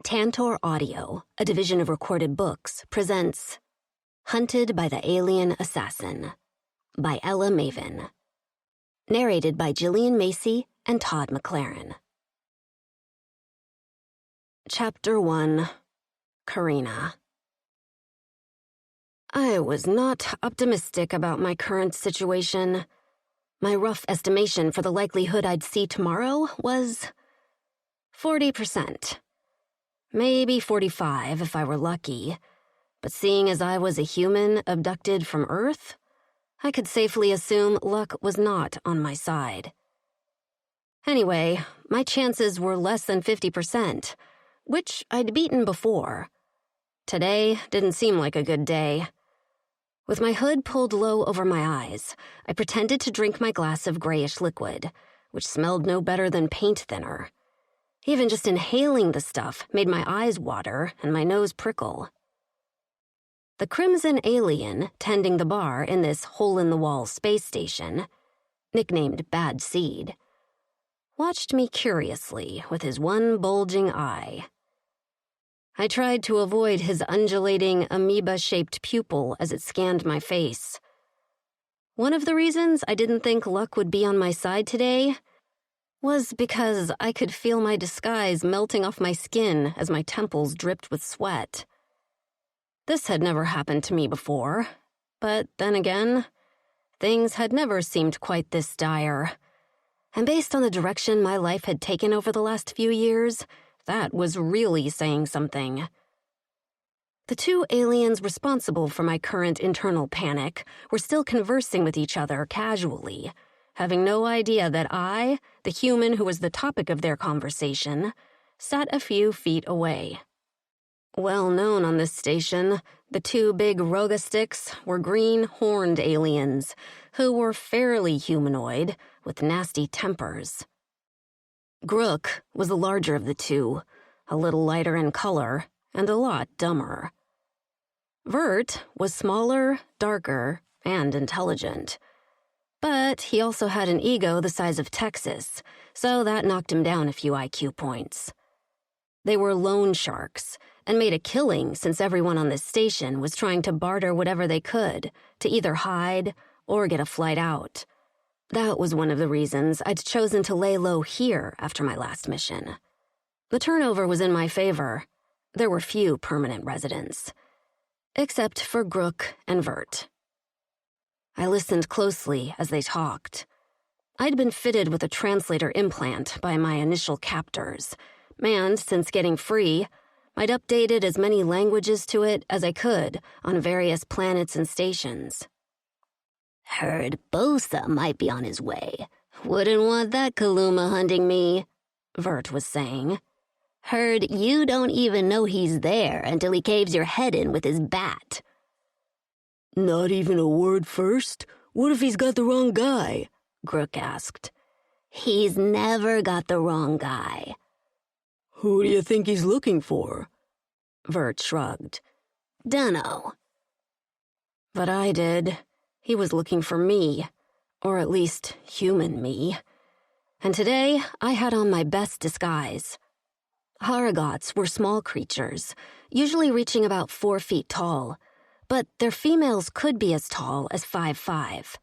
Tantor Audio, a division of Recorded Books, presents Hunted by the Alien Assassin by Ella Maven. Narrated by Gillian Macy and Todd McLaren. Chapter 1. Karina. I was not optimistic about my current situation. My rough estimation for the likelihood I'd see tomorrow was 40%. Maybe 45 if I were lucky. But seeing as I was a human abducted from Earth, I could safely assume luck was not on my side. Anyway, my chances were less than 50%, which I'd beaten before. Today didn't seem like a good day. With my hood pulled low over my eyes, I pretended to drink my glass of grayish liquid, which smelled no better than paint thinner. Even just inhaling the stuff made my eyes water and my nose prickle. The crimson alien tending the bar in this hole-in-the-wall space station, nicknamed Bad Seed, watched me curiously with his one bulging eye. I tried to avoid his undulating, amoeba-shaped pupil as it scanned my face. One of the reasons I didn't think luck would be on my side today was because I could feel my disguise melting off my skin as my temples dripped with sweat. This had never happened to me before, but then again, things had never seemed quite this dire. And based on the direction my life had taken over the last few years, that was really saying something. The two aliens responsible for my current internal panic were still conversing with each other casually, having no idea that I, the human who was the topic of their conversation, sat a few feet away. Well known on this station, the two big Rogastics were green horned aliens who were fairly humanoid with nasty tempers. Grook was the larger of the two, a little lighter in color and a lot dumber. Vert was smaller, darker, and intelligent. But he also had an ego the size of Texas, so that knocked him down a few IQ points. They were loan sharks and made a killing since everyone on this station was trying to barter whatever they could to either hide or get a flight out. That was one of the reasons I'd chosen to lay low here after my last mission. The turnover was in my favor. There were few permanent residents, except for Grook and Vert. I listened closely as they talked. I'd been fitted with a translator implant by my initial captors, and since getting free, I'd updated as many languages to it as I could on various planets and stations. Heard Bosa might be on his way. Wouldn't want that Kaluma hunting me, Vert was saying. Heard you don't even know he's there until he caves your head in with his bat. Not even a word first? What if he's got the wrong guy? Grook asked. He's never got the wrong guy. Who do you think he's looking for? Vert shrugged. Dunno. But I did. He was looking for me, or at least human me. And today, I had on my best disguise. Haragats were small creatures, usually reaching about 4 feet tall, but their females could be as tall as 5'5".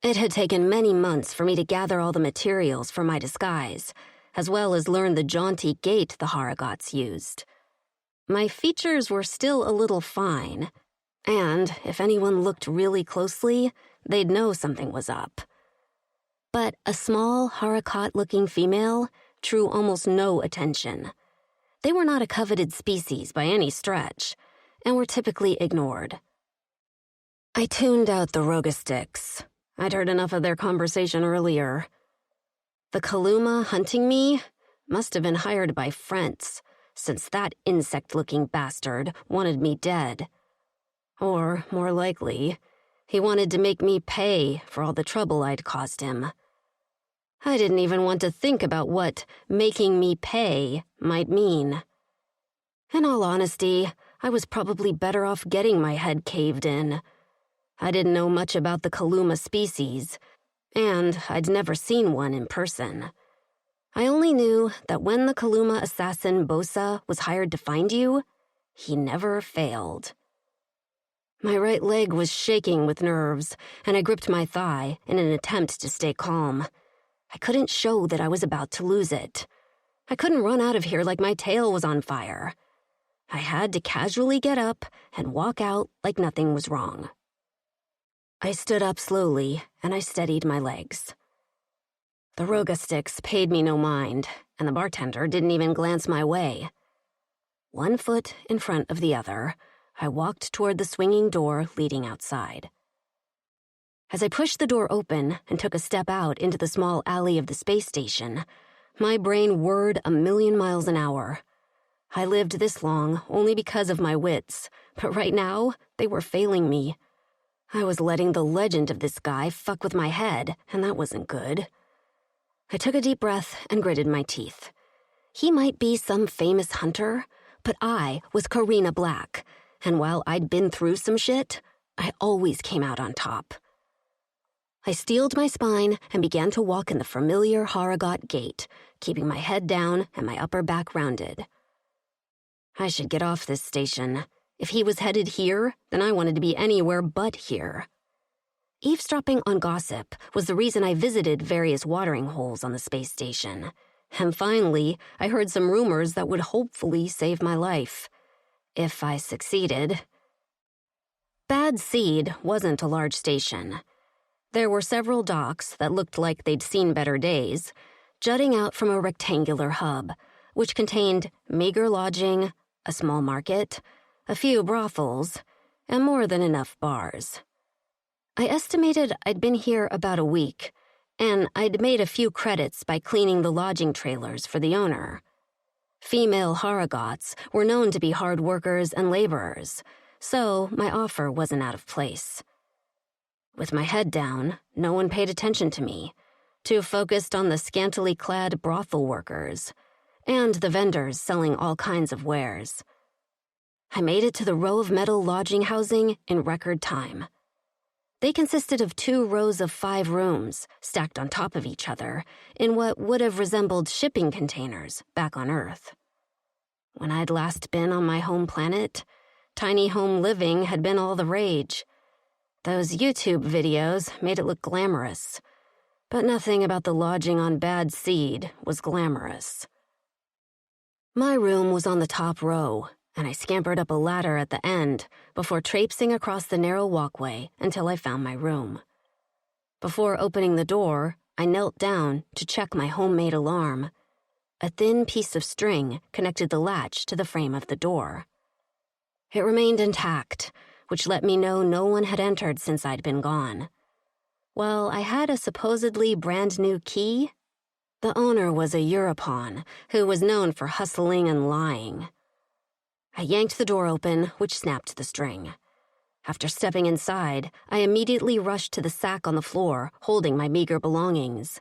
It had taken many months for me to gather all the materials for my disguise, as well as learn the jaunty gait the Haragats used. My features were still a little fine, and if anyone looked really closely, they'd know something was up. But a small Harakat-looking female drew almost no attention. They were not a coveted species by any stretch, and were typically ignored. I tuned out the Rogastics. I'd heard enough of their conversation earlier. The Kaluma hunting me must have been hired by Frentz, since that insect-looking bastard wanted me dead. Or, more likely, he wanted to make me pay for all the trouble I'd caused him. I didn't even want to think about what making me pay might mean. In all honesty, I was probably better off getting my head caved in. I didn't know much about the Kaluma species, and I'd never seen one in person. I only knew that when the Kaluma assassin Bosa was hired to find you, he never failed. My right leg was shaking with nerves, and I gripped my thigh in an attempt to stay calm. I couldn't show that I was about to lose it. I couldn't run out of here like my tail was on fire. I had to casually get up and walk out like nothing was wrong. I stood up slowly, and I steadied my legs. The roga sticks paid me no mind, and the bartender didn't even glance my way. One foot in front of the other, I walked toward the swinging door leading outside. As I pushed the door open and took a step out into the small alley of the space station, my brain whirred 1,000,000 miles an hour. I lived this long only because of my wits, but right now, they were failing me. I was letting the legend of this guy fuck with my head, and that wasn't good. I took a deep breath and gritted my teeth. He might be some famous hunter, but I was Karina Black, and while I'd been through some shit, I always came out on top. I steeled my spine and began to walk in the familiar Harrogate gait, keeping my head down and my upper back rounded. I should get off this station. If he was headed here, then I wanted to be anywhere but here. Eavesdropping on gossip was the reason I visited various watering holes on the space station. And finally, I heard some rumors that would hopefully save my life. If I succeeded. Bad Seed wasn't a large station. There were several docks that looked like they'd seen better days, jutting out from a rectangular hub, which contained meager lodging, a small market, a few brothels, and more than enough bars. I estimated I'd been here about a week, and I'd made a few credits by cleaning the lodging trailers for the owner. Female Harrogates were known to be hard workers and laborers, so my offer wasn't out of place. With my head down, no one paid attention to me, too focused on the scantily clad brothel workers and the vendors selling all kinds of wares. I made it to the row of metal lodging housing in record time. They consisted of 2 rows of 5 rooms, stacked on top of each other, in what would have resembled shipping containers back on Earth. When I'd last been on my home planet, tiny home living had been all the rage. Those YouTube videos made it look glamorous, but nothing about the lodging on Bad Seed was glamorous. My room was on the top row, and I scampered up a ladder at the end before traipsing across the narrow walkway until I found my room. Before opening the door, I knelt down to check my homemade alarm. A thin piece of string connected the latch to the frame of the door. It remained intact, which let me know no one had entered since I'd been gone. While I had a supposedly brand-new key, the owner was a Europon who was known for hustling and lying. I yanked the door open, which snapped the string. After stepping inside, I immediately rushed to the sack on the floor, holding my meager belongings.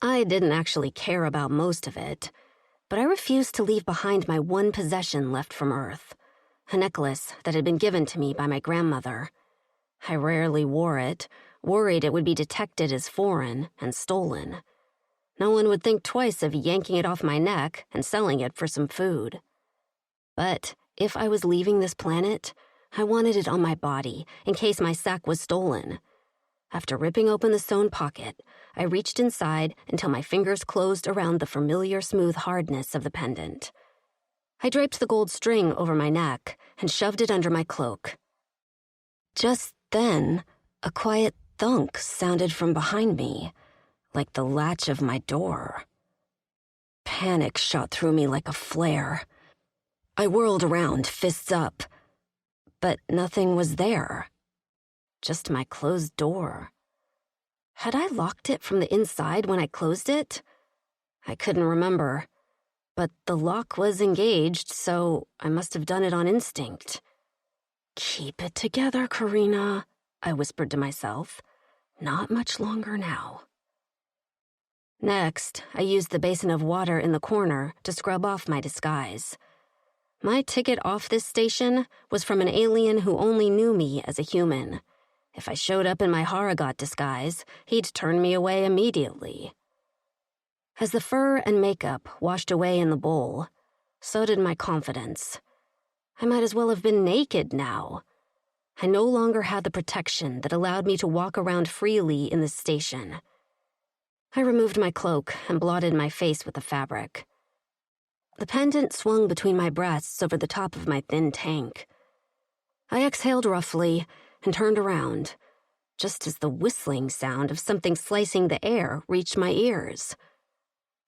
I didn't actually care about most of it, but I refused to leave behind my one possession left from Earth, a necklace that had been given to me by my grandmother. I rarely wore it, worried it would be detected as foreign and stolen. No one would think twice of yanking it off my neck and selling it for some food. But if I was leaving this planet, I wanted it on my body in case my sack was stolen. After ripping open the stone pocket, I reached inside until my fingers closed around the familiar smooth hardness of the pendant. I draped the gold string over my neck and shoved it under my cloak. Just then, a quiet thunk sounded from behind me, like the latch of my door. Panic shot through me like a flare. I whirled around, fists up, but nothing was there. Just my closed door. Had I locked it from the inside when I closed it? I couldn't remember, but the lock was engaged, so I must have done it on instinct. "Keep it together, Karina," I whispered to myself. "Not much longer now." Next, I used the basin of water in the corner to scrub off my disguise. My ticket off this station was from an alien who only knew me as a human. If I showed up in my Harrogate disguise, he'd turn me away immediately. As the fur and makeup washed away in the bowl, so did my confidence. I might as well have been naked now. I no longer had the protection that allowed me to walk around freely in the station. I removed my cloak and blotted my face with the fabric. The pendant swung between my breasts over the top of my thin tank. I exhaled roughly and turned around, just as the whistling sound of something slicing the air reached my ears.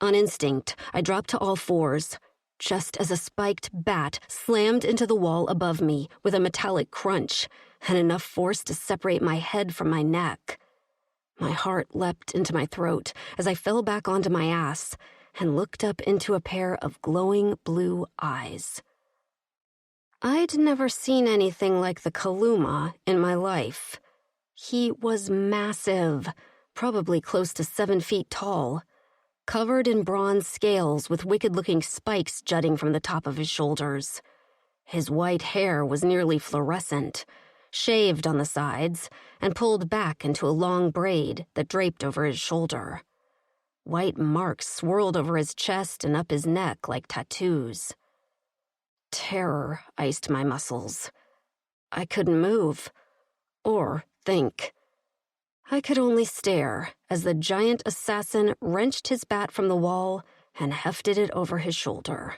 On instinct, I dropped to all fours, just as a spiked bat slammed into the wall above me with a metallic crunch and enough force to separate my head from my neck. My heart leapt into my throat as I fell back onto my ass and looked up into a pair of glowing blue eyes. I'd never seen anything like the Kaluma in my life. He was massive, probably close to 7 feet tall, covered in bronze scales with wicked-looking spikes jutting from the top of his shoulders. His white hair was nearly fluorescent, shaved on the sides, and pulled back into a long braid that draped over his shoulder. White marks swirled over his chest and up his neck like tattoos. Terror iced my muscles. I couldn't move, or think. I could only stare as the giant assassin wrenched his bat from the wall and hefted it over his shoulder.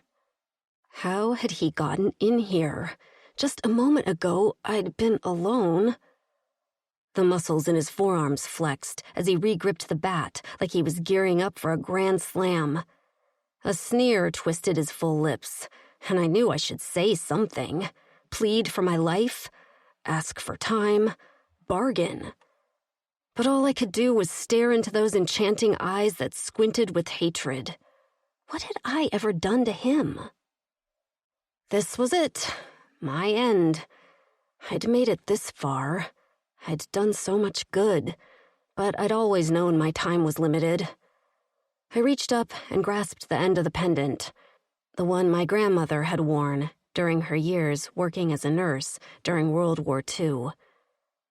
How had he gotten in here? Just a moment ago, I'd been alone. The muscles in his forearms flexed as he re-gripped the bat like he was gearing up for a grand slam. A sneer twisted his full lips, and I knew I should say something. Plead for my life, ask for time, bargain. But all I could do was stare into those enchanting eyes that squinted with hatred. What had I ever done to him? This was it. My end. I'd made it this far. I'd done so much good, but I'd always known my time was limited. I reached up and grasped the end of the pendant, the one my grandmother had worn during her years working as a nurse during World War II,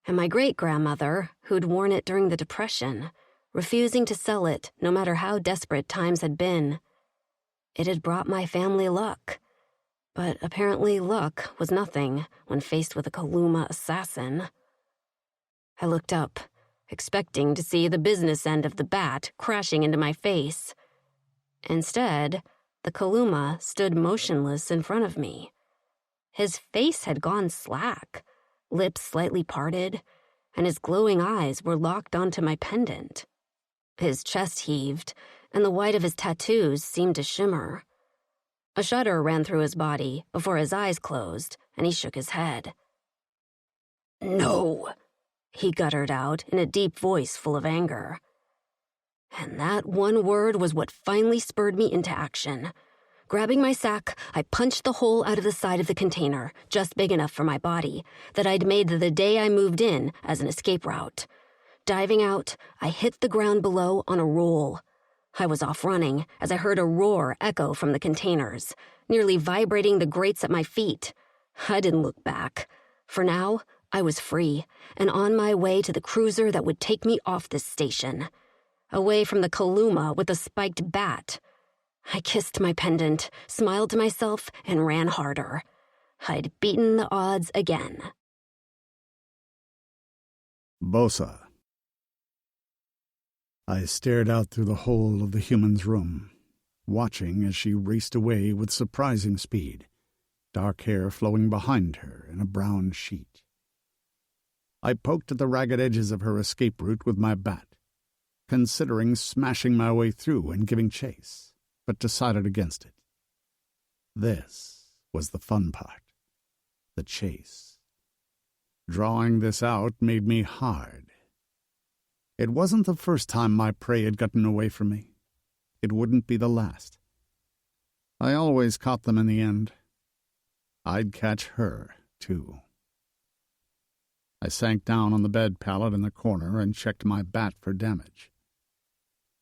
and my great-grandmother, who'd worn it during the Depression, refusing to sell it no matter how desperate times had been. It had brought my family luck. But apparently luck was nothing when faced with a Kaluma assassin. I looked up, expecting to see the business end of the bat crashing into my face. Instead, the Kaluma stood motionless in front of me. His face had gone slack, lips slightly parted, and his glowing eyes were locked onto my pendant. His chest heaved, and the white of his tattoos seemed to shimmer. A shudder ran through his body before his eyes closed, and he shook his head. "No," he guttered out in a deep voice full of anger. And that one word was what finally spurred me into action. Grabbing my sack, I punched the hole out of the side of the container, just big enough for my body, that I'd made the day I moved in as an escape route. Diving out, I hit the ground below on a roll. I was off running as I heard a roar echo from the containers, nearly vibrating the grates at my feet. I didn't look back. For now, I was free and on my way to the cruiser that would take me off this station. Away from the Kaluma with the spiked bat. I kissed my pendant, smiled to myself, and ran harder. I'd beaten the odds again. Bosa. I stared out through the hole of the human's room, watching as she raced away with surprising speed, dark hair flowing behind her in a brown sheet. I poked at the ragged edges of her escape route with my bat, considering smashing my way through and giving chase, but decided against it. This was the fun part, the chase. Drawing this out made me hard. It wasn't the first time my prey had gotten away from me. It wouldn't be the last. I always caught them in the end. I'd catch her, too. I sank down on the bed pallet in the corner and checked my bat for damage.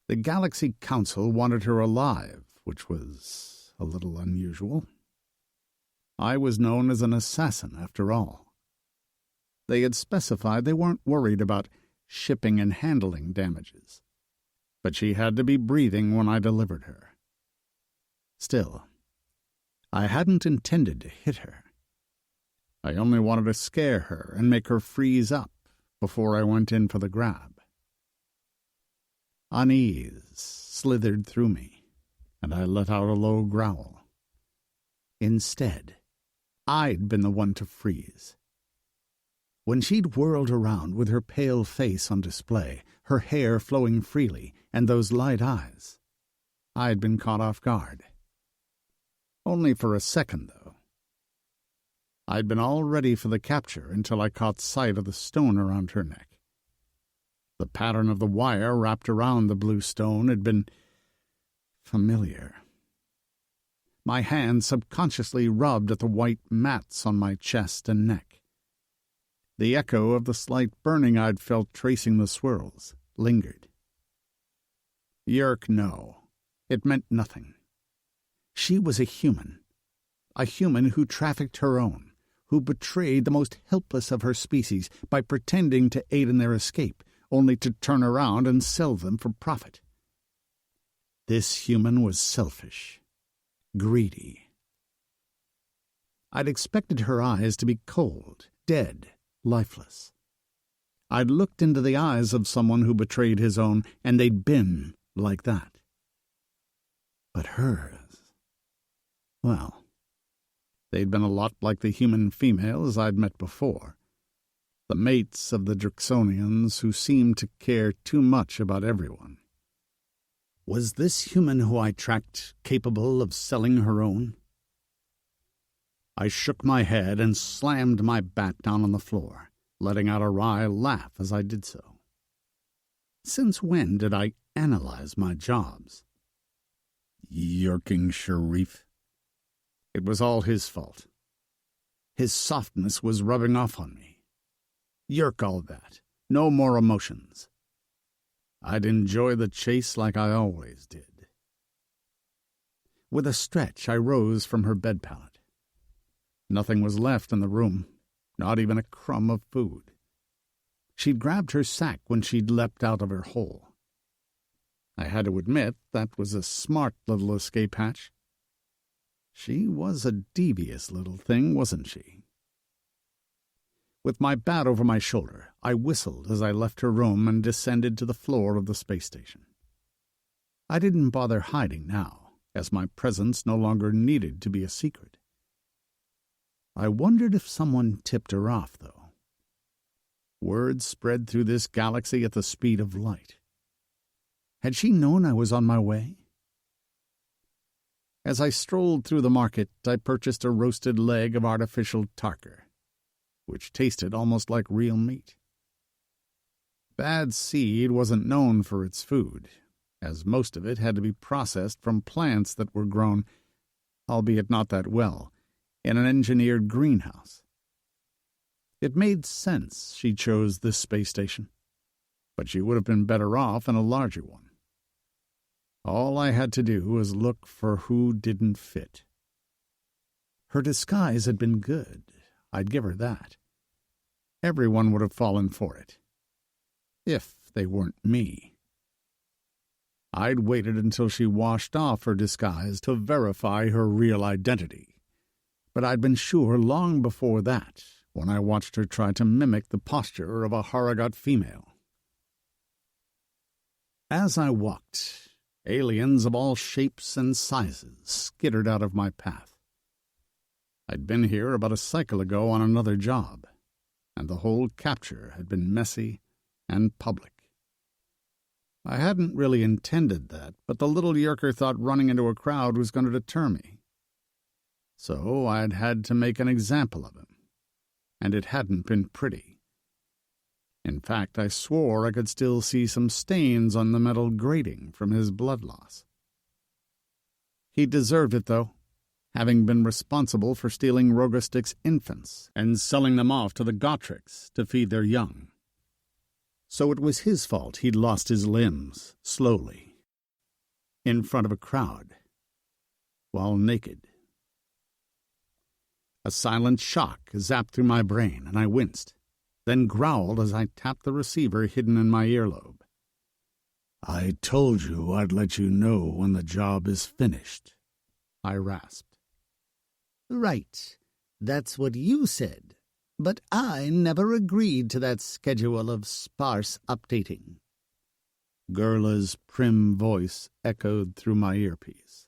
The Galaxy Council wanted her alive, which was a little unusual. I was known as an assassin, after all. They had specified they weren't worried about shipping and handling damages. but she had to be breathing when I delivered her. Still, I hadn't intended to hit her. I only wanted to scare her and make her freeze up before I went in for the grab. Unease slithered through me, and I let out a low growl. Instead, I'd been the one to freeze. When she'd whirled around with her pale face on display, her hair flowing freely, and those light eyes, I'd been caught off guard. Only for a second, though. I'd been all ready for the capture until I caught sight of the stone around her neck. The pattern of the wire wrapped around the blue stone had been familiar. My hand subconsciously rubbed at the white mats on my chest and neck. The echo of the slight burning I'd felt tracing the swirls lingered. Yerk, no. It meant nothing. She was a human who trafficked her own, who betrayed the most helpless of her species by pretending to aid in their escape, only to turn around and sell them for profit. This human was selfish, greedy. I'd expected her eyes to be cold, dead, lifeless. I'd looked into the eyes of someone who betrayed his own, and they'd been like that. But hers, well, they'd been a lot like the human females I'd met before, the mates of the Drixonians who seemed to care too much about everyone. Was this human who I tracked capable of selling her own? I shook my head and slammed my bat down on the floor, letting out a wry laugh as I did so. Since when did I analyze my jobs? Yerking Sharif. It was all his fault. His softness was rubbing off on me. Yerk all that. No more emotions. I'd enjoy the chase like I always did. With a stretch, I rose from her bed pallet. Nothing was left in the room, not even a crumb of food. She'd grabbed her sack when she'd leapt out of her hole. I had to admit that was a smart little escape hatch. She was a devious little thing, wasn't she? With my bat over my shoulder, I whistled as I left her room and descended to the floor of the space station. I didn't bother hiding now, as my presence no longer needed to be a secret. I wondered if someone tipped her off, though. Word spread through this galaxy at the speed of light. Had she known I was on my way? As I strolled through the market, I purchased a roasted leg of artificial tarker, which tasted almost like real meat. Bad Seed wasn't known for its food, as most of it had to be processed from plants that were grown, albeit not that well, in an engineered greenhouse. It made sense she chose this space station, but she would have been better off in a larger one. All I had to do was look for who didn't fit. Her disguise had been good, I'd give her that. Everyone would have fallen for it, if they weren't me. I'd waited until she washed off her disguise to verify her real identity, but I'd been sure long before that when I watched her try to mimic the posture of a Harrogat female. As I walked, aliens of all shapes and sizes skittered out of my path. I'd been here about a cycle ago on another job, and the whole capture had been messy and public. I hadn't really intended that, but the little yerker thought running into a crowd was going to deter me. So I'd had to make an example of him, and it hadn't been pretty. In fact, I swore I could still see some stains on the metal grating from his blood loss. He deserved it, though, having been responsible for stealing Rogastic's infants and selling them off to the Gotricks to feed their young. So it was his fault he'd lost his limbs, slowly, in front of a crowd, while naked. A silent shock zapped through my brain, and I winced, then growled as I tapped the receiver hidden in my earlobe. I told you I'd let you know when the job is finished, I rasped. Right. That's what you said. But I never agreed to that schedule of sparse updating. Gerla's prim voice echoed through my earpiece.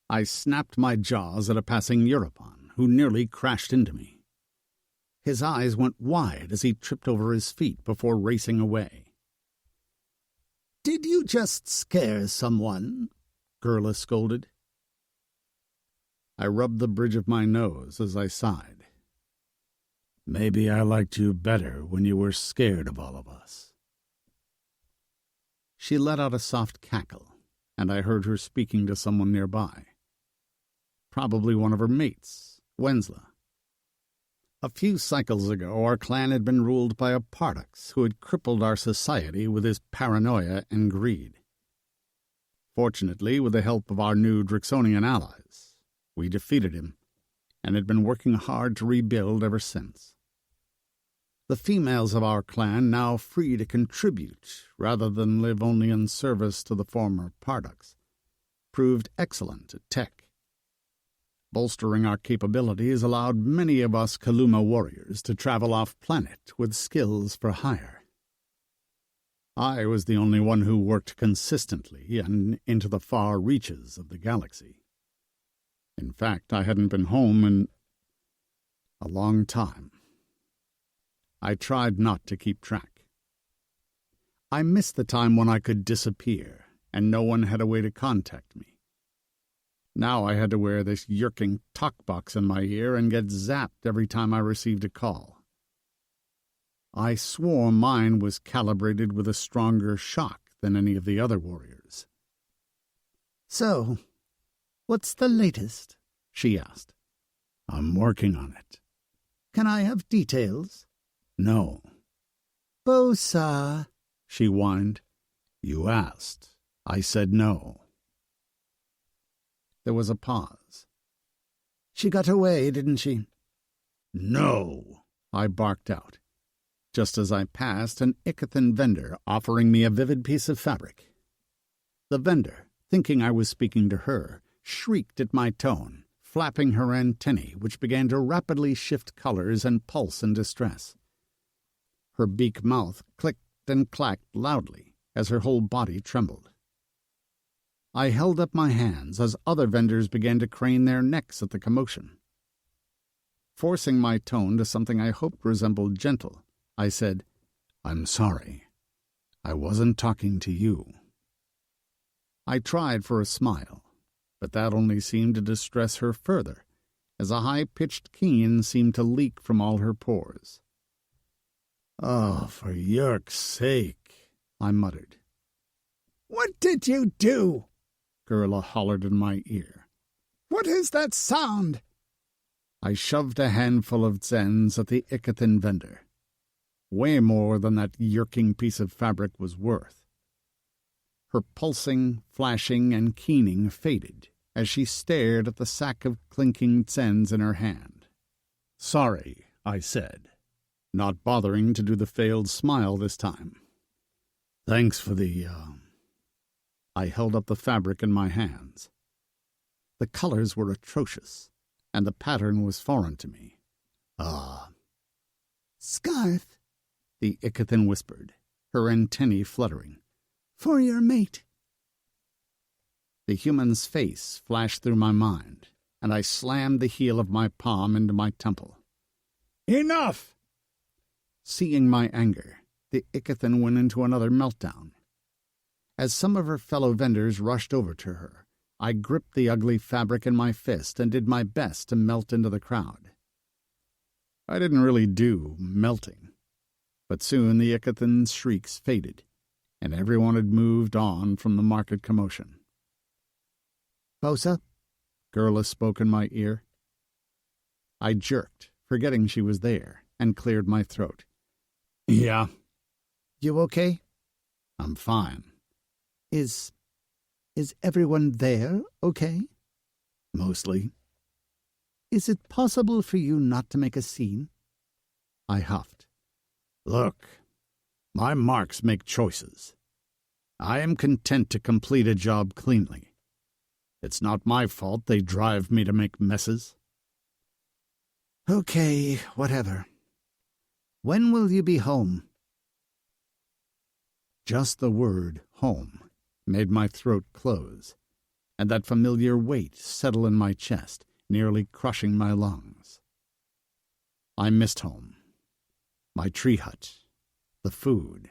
I snapped my jaws at a passing Europon, who nearly crashed into me. His eyes went wide as he tripped over his feet before racing away. Did you just scare someone? Gerla scolded. I rubbed the bridge of my nose as I sighed. Maybe I liked you better when you were scared of all of us. She let out a soft cackle, and I heard her speaking to someone nearby. Probably one of her mates, Wensla. A few cycles ago, our clan had been ruled by a Pardox who had crippled our society with his paranoia and greed. Fortunately, with the help of our new Drixonian allies, we defeated him and had been working hard to rebuild ever since. The females of our clan, now free to contribute rather than live only in service to the former Pardox, proved excellent at tech. Bolstering our capabilities allowed many of us Kaluma warriors to travel off-planet with skills for hire. I was the only one who worked consistently and into the far reaches of the galaxy. In fact, I hadn't been home in a long time. I tried not to keep track. I missed the time when I could disappear and no one had a way to contact me. Now I had to wear this yerking talkbox in my ear and get zapped every time I received a call. I swore mine was calibrated with a stronger shock than any of the other warriors. So, what's the latest? She asked. I'm working on it. Can I have details? No. Bosa, she whined. You asked. I said no. There was a pause. She got away, didn't she? No, I barked out, just as I passed an Icothan vendor offering me a vivid piece of fabric. The vendor, thinking I was speaking to her, shrieked at my tone, flapping her antennae, which began to rapidly shift colors and pulse in distress. Her beak mouth clicked and clacked loudly as her whole body trembled. I held up my hands as other vendors began to crane their necks at the commotion. Forcing my tone to something I hoped resembled gentle, I said, I'm sorry. I wasn't talking to you. I tried for a smile, but that only seemed to distress her further, as a high-pitched keen seemed to leak from all her pores. Oh, for Yerk's sake, I muttered. What did you do? Gerla hollered in my ear. What is that sound? I shoved a handful of zens at the Icothan vendor. Way more than that yerking piece of fabric was worth. Her pulsing, flashing, and keening faded as she stared at the sack of clinking zens in her hand. Sorry, I said, not bothering to do the failed smile this time. Thanks for the, I held up the fabric in my hands. The colors were atrocious, and the pattern was foreign to me. Scarf, the Icothan whispered, her antennae fluttering. For your mate. The human's face flashed through my mind, and I slammed the heel of my palm into my temple. Enough! Seeing my anger, the Icothan went into another meltdown. As some of her fellow vendors rushed over to her, I gripped the ugly fabric in my fist and did my best to melt into the crowd. I didn't really do melting, but soon the Icothan's shrieks faded, and everyone had moved on from the market commotion. Bosa? Gerla spoke in my ear. I jerked, forgetting she was there, and cleared my throat. Yeah. You okay? I'm fine. Is everyone there okay? Mostly. Is it possible for you not to make a scene? I huffed. Look, my marks make choices. I am content to complete a job cleanly. It's not my fault they drive me to make messes. Okay, whatever. When will you be home? Just the word home made my throat close, and that familiar weight settle in my chest, nearly crushing my lungs. I missed home. My tree hut, the food,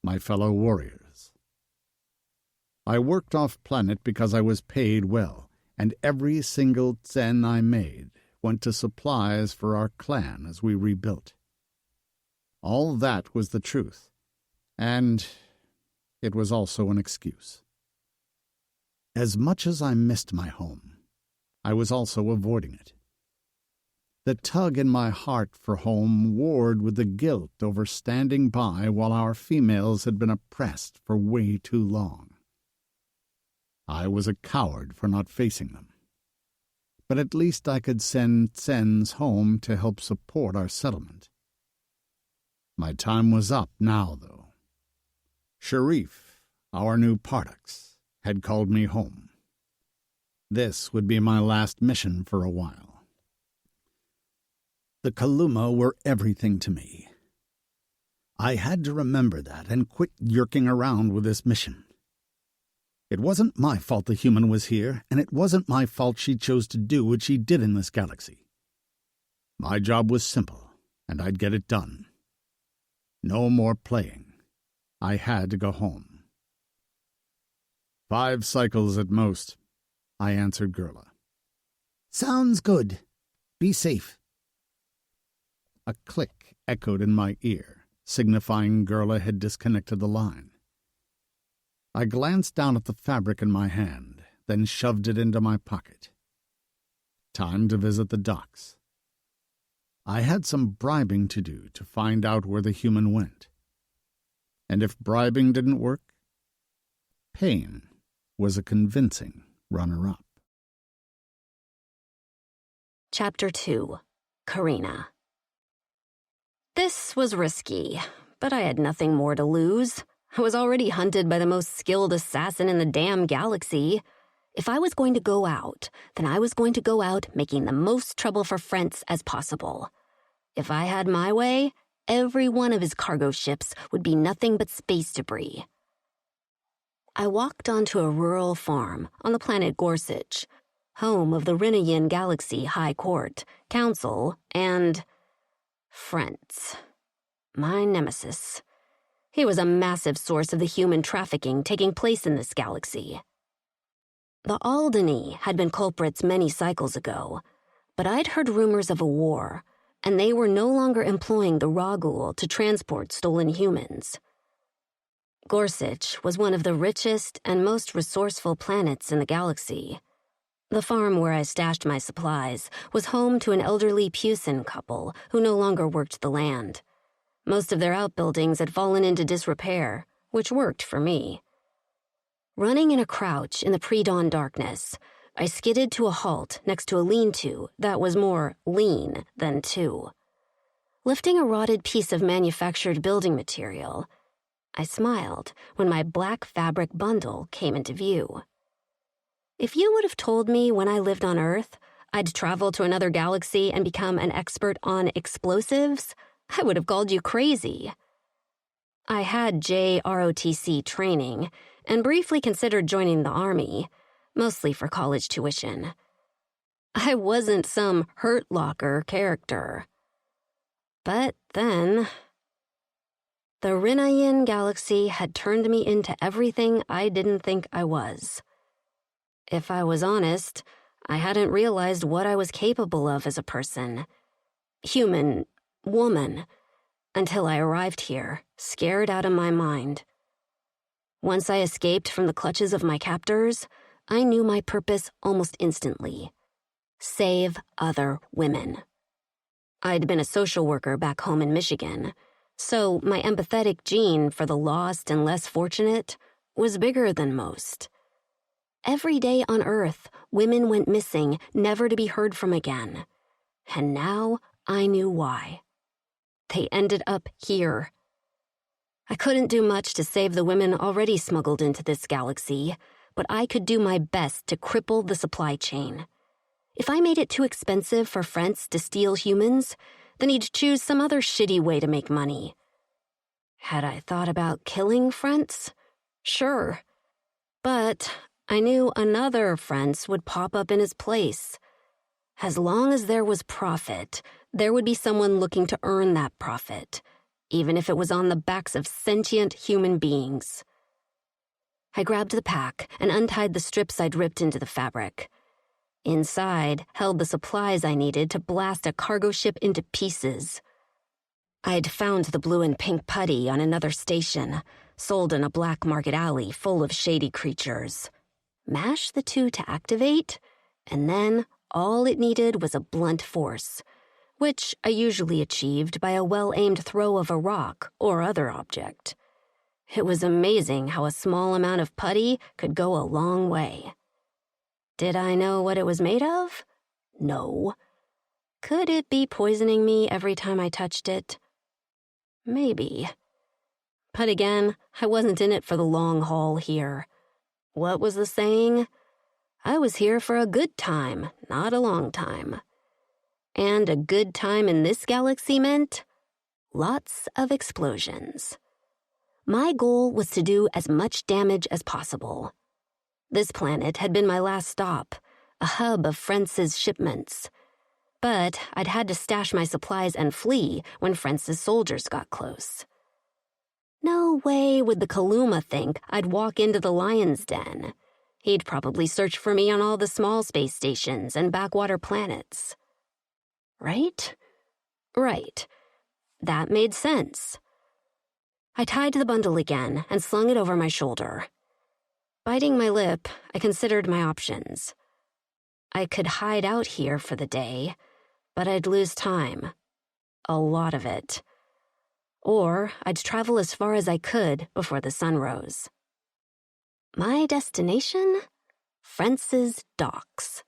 my fellow warriors. I worked off-planet because I was paid well, and every single tsen I made went to supplies for our clan as we rebuilt. All that was the truth, and it was also an excuse. As much as I missed my home, I was also avoiding it. The tug in my heart for home warred with the guilt over standing by while our females had been oppressed for way too long. I was a coward for not facing them. But at least I could send tsens home to help support our settlement. My time was up now, though. Sharif, our new Partax, had called me home. This would be my last mission for a while. The Kaluma were everything to me. I had to remember that and quit yerking around with this mission. It wasn't my fault the human was here, and it wasn't my fault she chose to do what she did in this galaxy. My job was simple, and I'd get it done. No more playing. I had to go home. 5 cycles at most, I answered Gerla. Sounds good. Be safe. A click echoed in my ear, signifying Gerla had disconnected the line. I glanced down at the fabric in my hand, then shoved it into my pocket. Time to visit the docks. I had some bribing to do to find out where the human went. And if bribing didn't work, pain was a convincing runner-up. Chapter 2. Karina. This was risky, but I had nothing more to lose. I was already hunted by the most skilled assassin in the damn galaxy. If I was going to go out, then I was going to go out making the most trouble for Frentz as possible. If I had my way, every one of his cargo ships would be nothing but space debris. I walked onto a rural farm on the planet Gorsuch, home of the Rinayan Galaxy High Court, Council, and Frentz, my nemesis. He was a massive source of the human trafficking taking place in this galaxy. The Aldani had been culprits many cycles ago, but I'd heard rumors of a war, and they were no longer employing the Ragul to transport stolen humans. Gorsuch was one of the richest and most resourceful planets in the galaxy. The farm where I stashed my supplies was home to an elderly Pusin couple who no longer worked the land. Most of their outbuildings had fallen into disrepair, which worked for me. Running in a crouch in the pre-dawn darkness, I skidded to a halt next to a lean-to that was more lean than to. Lifting a rotted piece of manufactured building material, I smiled when my black fabric bundle came into view. If you would have told me when I lived on Earth I'd travel to another galaxy and become an expert on explosives, I would have called you crazy. I had JROTC training and briefly considered joining the Army, mostly for college tuition. I wasn't some Hurt Locker character. But then, the Rinayan Galaxy had turned me into everything I didn't think I was. If I was honest, I hadn't realized what I was capable of as a person. Human, woman, until I arrived here, scared out of my mind. Once I escaped from the clutches of my captors, I knew my purpose almost instantly. Save other women. I'd been a social worker back home in Michigan, so my empathetic gene for the lost and less fortunate was bigger than most. Every day on Earth, women went missing, never to be heard from again. And now I knew why. They ended up here. I couldn't do much to save the women already smuggled into this galaxy, but I could do my best to cripple the supply chain. If I made it too expensive for Frentz to steal humans, then he'd choose some other shitty way to make money. Had I thought about killing Frentz? Sure. But I knew another Frentz would pop up in his place. As long as there was profit, there would be someone looking to earn that profit, even if it was on the backs of sentient human beings. I grabbed the pack and untied the strips I'd ripped into the fabric. Inside held the supplies I needed to blast a cargo ship into pieces. I'd found the blue and pink putty on another station, sold in a black market alley full of shady creatures. Mash the two to activate, and then all it needed was a blunt force, which I usually achieved by a well-aimed throw of a rock or other object. It was amazing how a small amount of putty could go a long way. Did I know what it was made of? No. Could it be poisoning me every time I touched it? Maybe. But again, I wasn't in it for the long haul here. What was the saying? I was here for a good time, not a long time. And a good time in this galaxy meant lots of explosions. My goal was to do as much damage as possible. This planet had been my last stop, a hub of Frentz's shipments. But I'd had to stash my supplies and flee when Frentz's soldiers got close. No way would the Kaluma think I'd walk into the lion's den. He'd probably search for me on all the small space stations and backwater planets. Right? Right. That made sense. I tied the bundle again and slung it over my shoulder. Biting my lip, I considered my options. I could hide out here for the day, but I'd lose time. A lot of it. Or I'd travel as far as I could before the sun rose. My destination? Frentz's docks.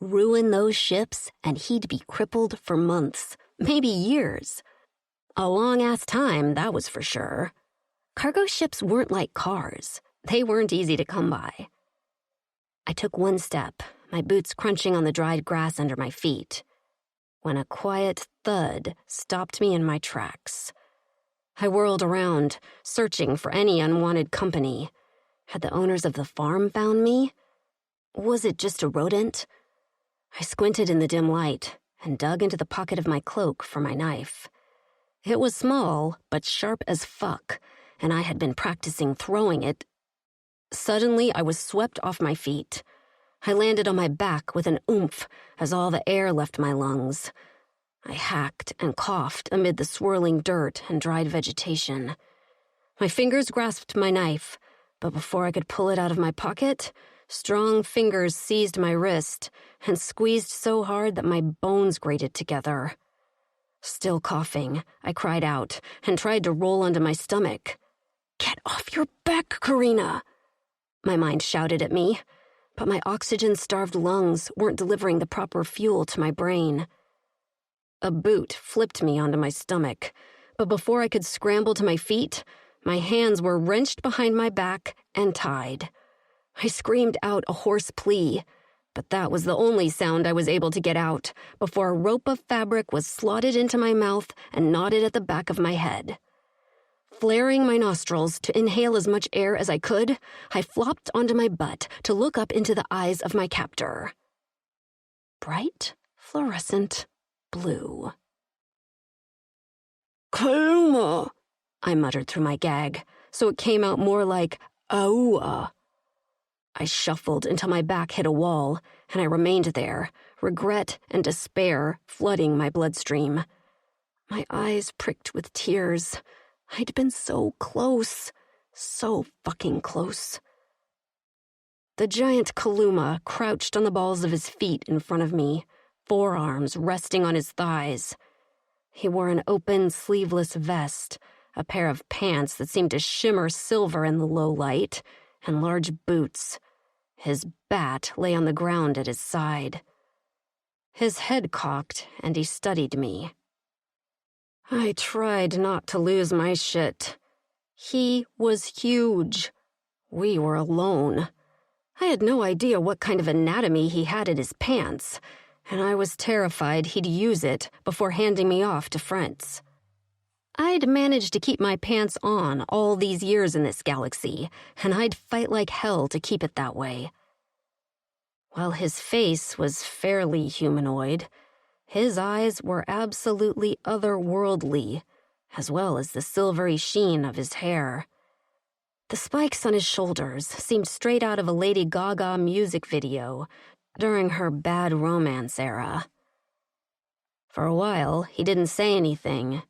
Ruin those ships, and he'd be crippled for months, maybe years. A long-ass time, that was for sure. Cargo ships weren't like cars. They weren't easy to come by. I took one step, my boots crunching on the dried grass under my feet, when a quiet thud stopped me in my tracks. I whirled around, searching for any unwanted company. Had the owners of the farm found me? Was it just a rodent? I squinted in the dim light and dug into the pocket of my cloak for my knife. It was small, but sharp as fuck, and I had been practicing throwing it. Suddenly, I was swept off my feet. I landed on my back with an oomph as all the air left my lungs. I hacked and coughed amid the swirling dirt and dried vegetation. My fingers grasped my knife, but before I could pull it out of my pocket, strong fingers seized my wrist and squeezed so hard that my bones grated together. Still coughing, I cried out and tried to roll onto my stomach. "Get off your back, Karina!" My mind shouted at me, but my oxygen-starved lungs weren't delivering the proper fuel to my brain. A boot flipped me onto my stomach, but before I could scramble to my feet, my hands were wrenched behind my back and tied. I screamed out a hoarse plea, but that was the only sound I was able to get out before a rope of fabric was slotted into my mouth and knotted at the back of my head. Flaring my nostrils to inhale as much air as I could, I flopped onto my butt to look up into the eyes of my captor. Bright, fluorescent blue. "Kaluma," I muttered through my gag, so it came out more like "Aua." I shuffled until my back hit a wall, and I remained there, regret and despair flooding my bloodstream. My eyes pricked with tears. I'd been so close, so fucking close. The giant Kaluma crouched on the balls of his feet in front of me, forearms resting on his thighs. He wore an open, sleeveless vest, a pair of pants that seemed to shimmer silver in the low light, and large boots. His bat lay on the ground at his side. His head cocked, and he studied me. I tried not to lose my shit. He was huge. We were alone. I had no idea what kind of anatomy he had in his pants, and I was terrified he'd use it before handing me off to Frentz. I'd managed to keep my pants on all these years in this galaxy, and I'd fight like hell to keep it that way. While his face was fairly humanoid, his eyes were absolutely otherworldly, as well as the silvery sheen of his hair. The spikes on his shoulders seemed straight out of a Lady Gaga music video during her Bad Romance era. For a while, he didn't say anything,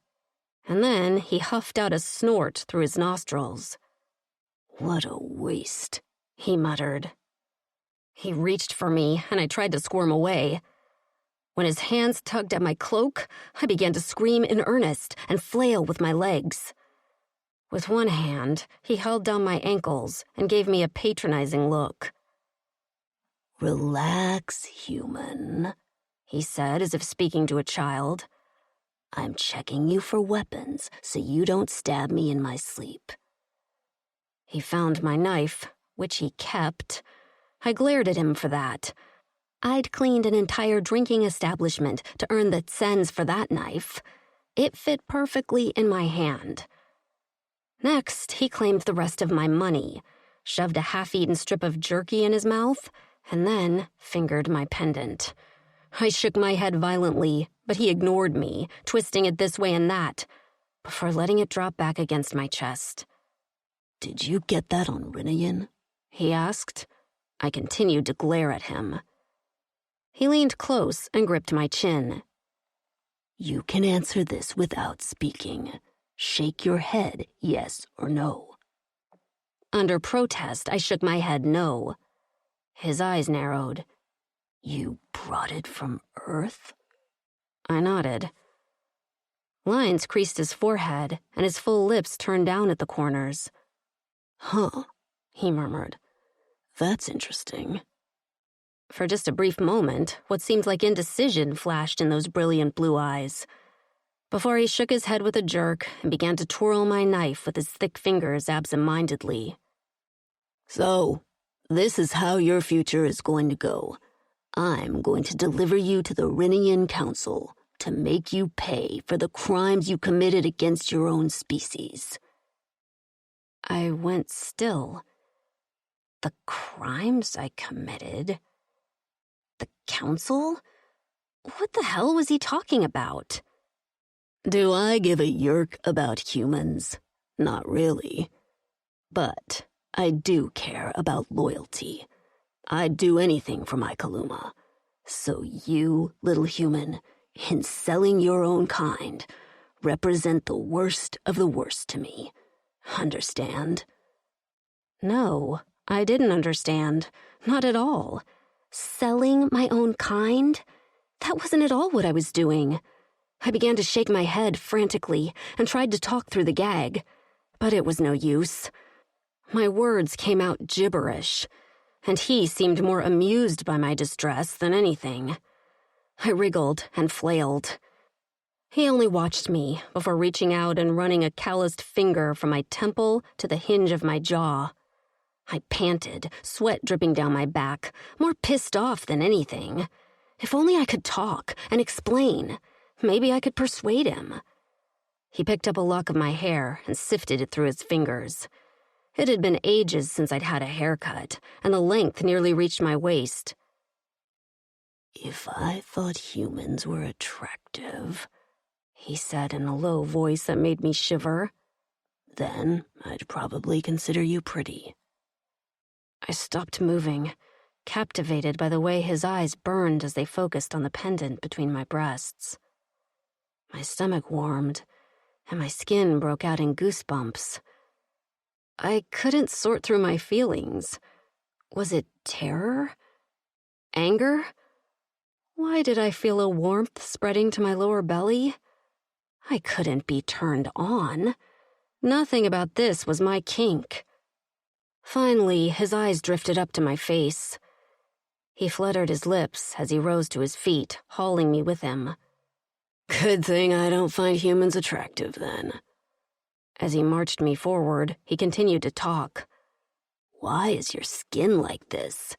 and then he huffed out a snort through his nostrils. "What a waste," he muttered. He reached for me, and I tried to squirm away. When his hands tugged at my cloak, I began to scream in earnest and flail with my legs. With one hand, he held down my ankles and gave me a patronizing look. "Relax, human," he said as if speaking to a child. "I'm checking you for weapons so you don't stab me in my sleep." He found my knife, which he kept. I glared at him for that. I'd cleaned an entire drinking establishment to earn the cents for that knife. It fit perfectly in my hand. Next, he claimed the rest of my money, shoved a half-eaten strip of jerky in his mouth, and then fingered my pendant. I shook my head violently, but he ignored me, twisting it this way and that, before letting it drop back against my chest. "Did you get that on Rinnian?" he asked. I continued to glare at him. He leaned close and gripped my chin. "You can answer this without speaking. Shake your head, yes or no." Under protest, I shook my head no. His eyes narrowed. "You brought it from Earth?" I nodded. Lines creased his forehead, and his full lips turned down at the corners. "Huh," he murmured. "That's interesting." For just a brief moment, what seemed like indecision flashed in those brilliant blue eyes, before he shook his head with a jerk and began to twirl my knife with his thick fingers absent-mindedly. "So, this is how your future is going to go. I'm going to deliver you to the Rinnian Council to make you pay for the crimes you committed against your own species." I went still. The crimes I committed? The council? What the hell was he talking about? Do I give a yerk about humans? Not really. But I do care about loyalty. I'd do anything for my Kaluma. So you, little human, in selling your own kind, represent the worst of the worst to me. Understand? No, I didn't understand. Not at all. Selling my own kind? That wasn't at all what I was doing. I began to shake my head frantically and tried to talk through the gag, but it was no use. My words came out gibberish, and he seemed more amused by my distress than anything. I wriggled and flailed. He only watched me before reaching out and running a calloused finger from my temple to the hinge of my jaw. I panted, sweat dripping down my back, more pissed off than anything. If only I could talk and explain. Maybe I could persuade him. He picked up a lock of my hair and sifted it through his fingers. It had been ages since I'd had a haircut, and the length nearly reached my waist. "If I thought humans were attractive," he said in a low voice that made me shiver, "then I'd probably consider you pretty." I stopped moving, captivated by the way his eyes burned as they focused on the pendant between my breasts. My stomach warmed, and my skin broke out in goosebumps. I couldn't sort through my feelings. Was it terror? Anger? Why did I feel a warmth spreading to my lower belly? I couldn't be turned on. Nothing about this was my kink. Finally, his eyes drifted up to my face. He fluttered his lips as he rose to his feet, hauling me with him. "Good thing I don't find humans attractive, then." As he marched me forward, he continued to talk. Why is your skin like this?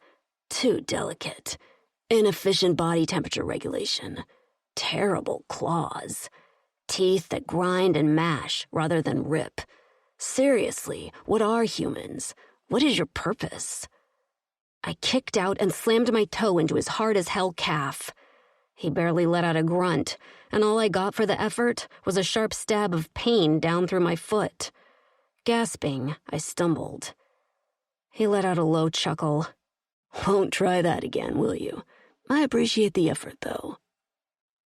Too delicate. Inefficient body temperature regulation. Terrible claws. Teeth that grind and mash rather than rip. Seriously, what are humans? What is your purpose? I kicked out and slammed my toe into his hard-as-hell calf. He barely let out a grunt, and all I got for the effort was a sharp stab of pain down through my foot. Gasping, I stumbled. He let out a low chuckle. Won't try that again, will you? I appreciate the effort, though.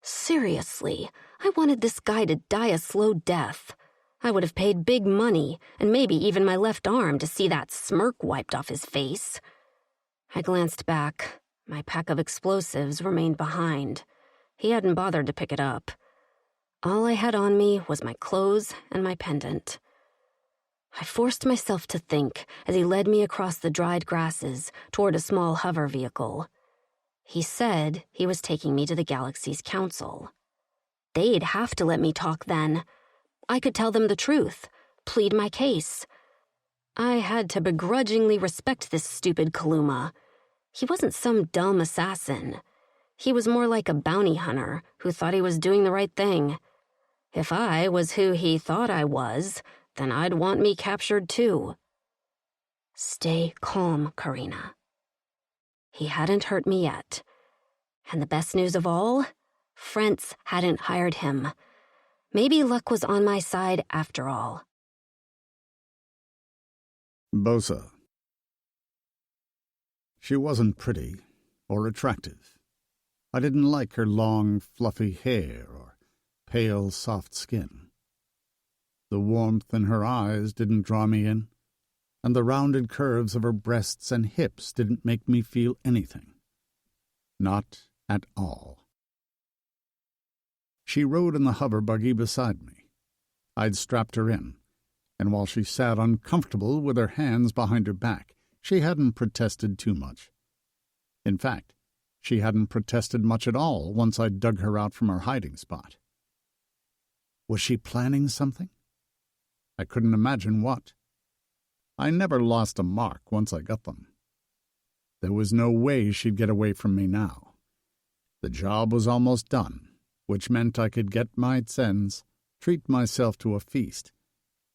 Seriously, I wanted this guy to die a slow death. I would have paid big money, and maybe even my left arm, to see that smirk wiped off his face. I glanced back. My pack of explosives remained behind. He hadn't bothered to pick it up. All I had on me was my clothes and my pendant. I forced myself to think as he led me across the dried grasses toward a small hover vehicle. He said he was taking me to the Galaxy's council. They'd have to let me talk then. I could tell them the truth, plead my case. I had to begrudgingly respect this stupid Kaluma. He wasn't some dumb assassin. He was more like a bounty hunter who thought he was doing the right thing. If I was who he thought I was, then I'd want me captured too. Stay calm, Karina. He hadn't hurt me yet. And the best news of all, Frentz hadn't hired him. Maybe luck was on my side after all. Bosa. She wasn't pretty or attractive. I didn't like her long, fluffy hair or pale, soft skin. The warmth in her eyes didn't draw me in, and the rounded curves of her breasts and hips didn't make me feel anything. Not at all. She rode in the hover buggy beside me. I'd strapped her in, and while she sat uncomfortable with her hands behind her back, she hadn't protested too much. In fact, she hadn't protested much at all once I dug her out from her hiding spot. Was she planning something? I couldn't imagine what. I never lost a mark once I got them. There was no way she'd get away from me now. The job was almost done, which meant I could get my cents, treat myself to a feast,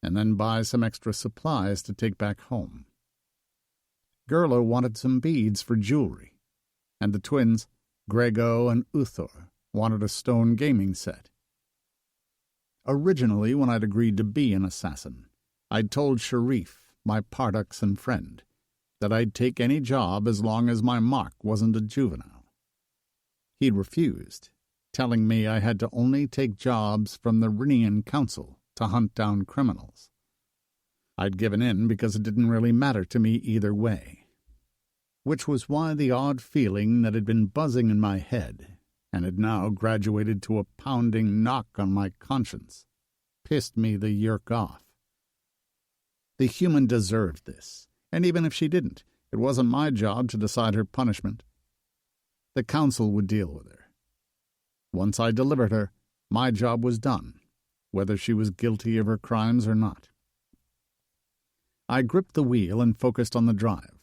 and then buy some extra supplies to take back home. Gerla wanted some beads for jewelry, and the twins, Grego and Uthor, wanted a stone gaming set. Originally, when I'd agreed to be an assassin, I'd told Sharif, my Parduxan friend, that I'd take any job as long as my mark wasn't a juvenile. He'd refused, telling me I had to only take jobs from the Rhenian Council to hunt down criminals. I'd given in because it didn't really matter to me either way, which was why the odd feeling that had been buzzing in my head and had now graduated to a pounding knock on my conscience pissed me the yerk off. The human deserved this, and even if she didn't, it wasn't my job to decide her punishment. The council would deal with her. Once I delivered her, my job was done, whether she was guilty of her crimes or not. I gripped the wheel and focused on the drive.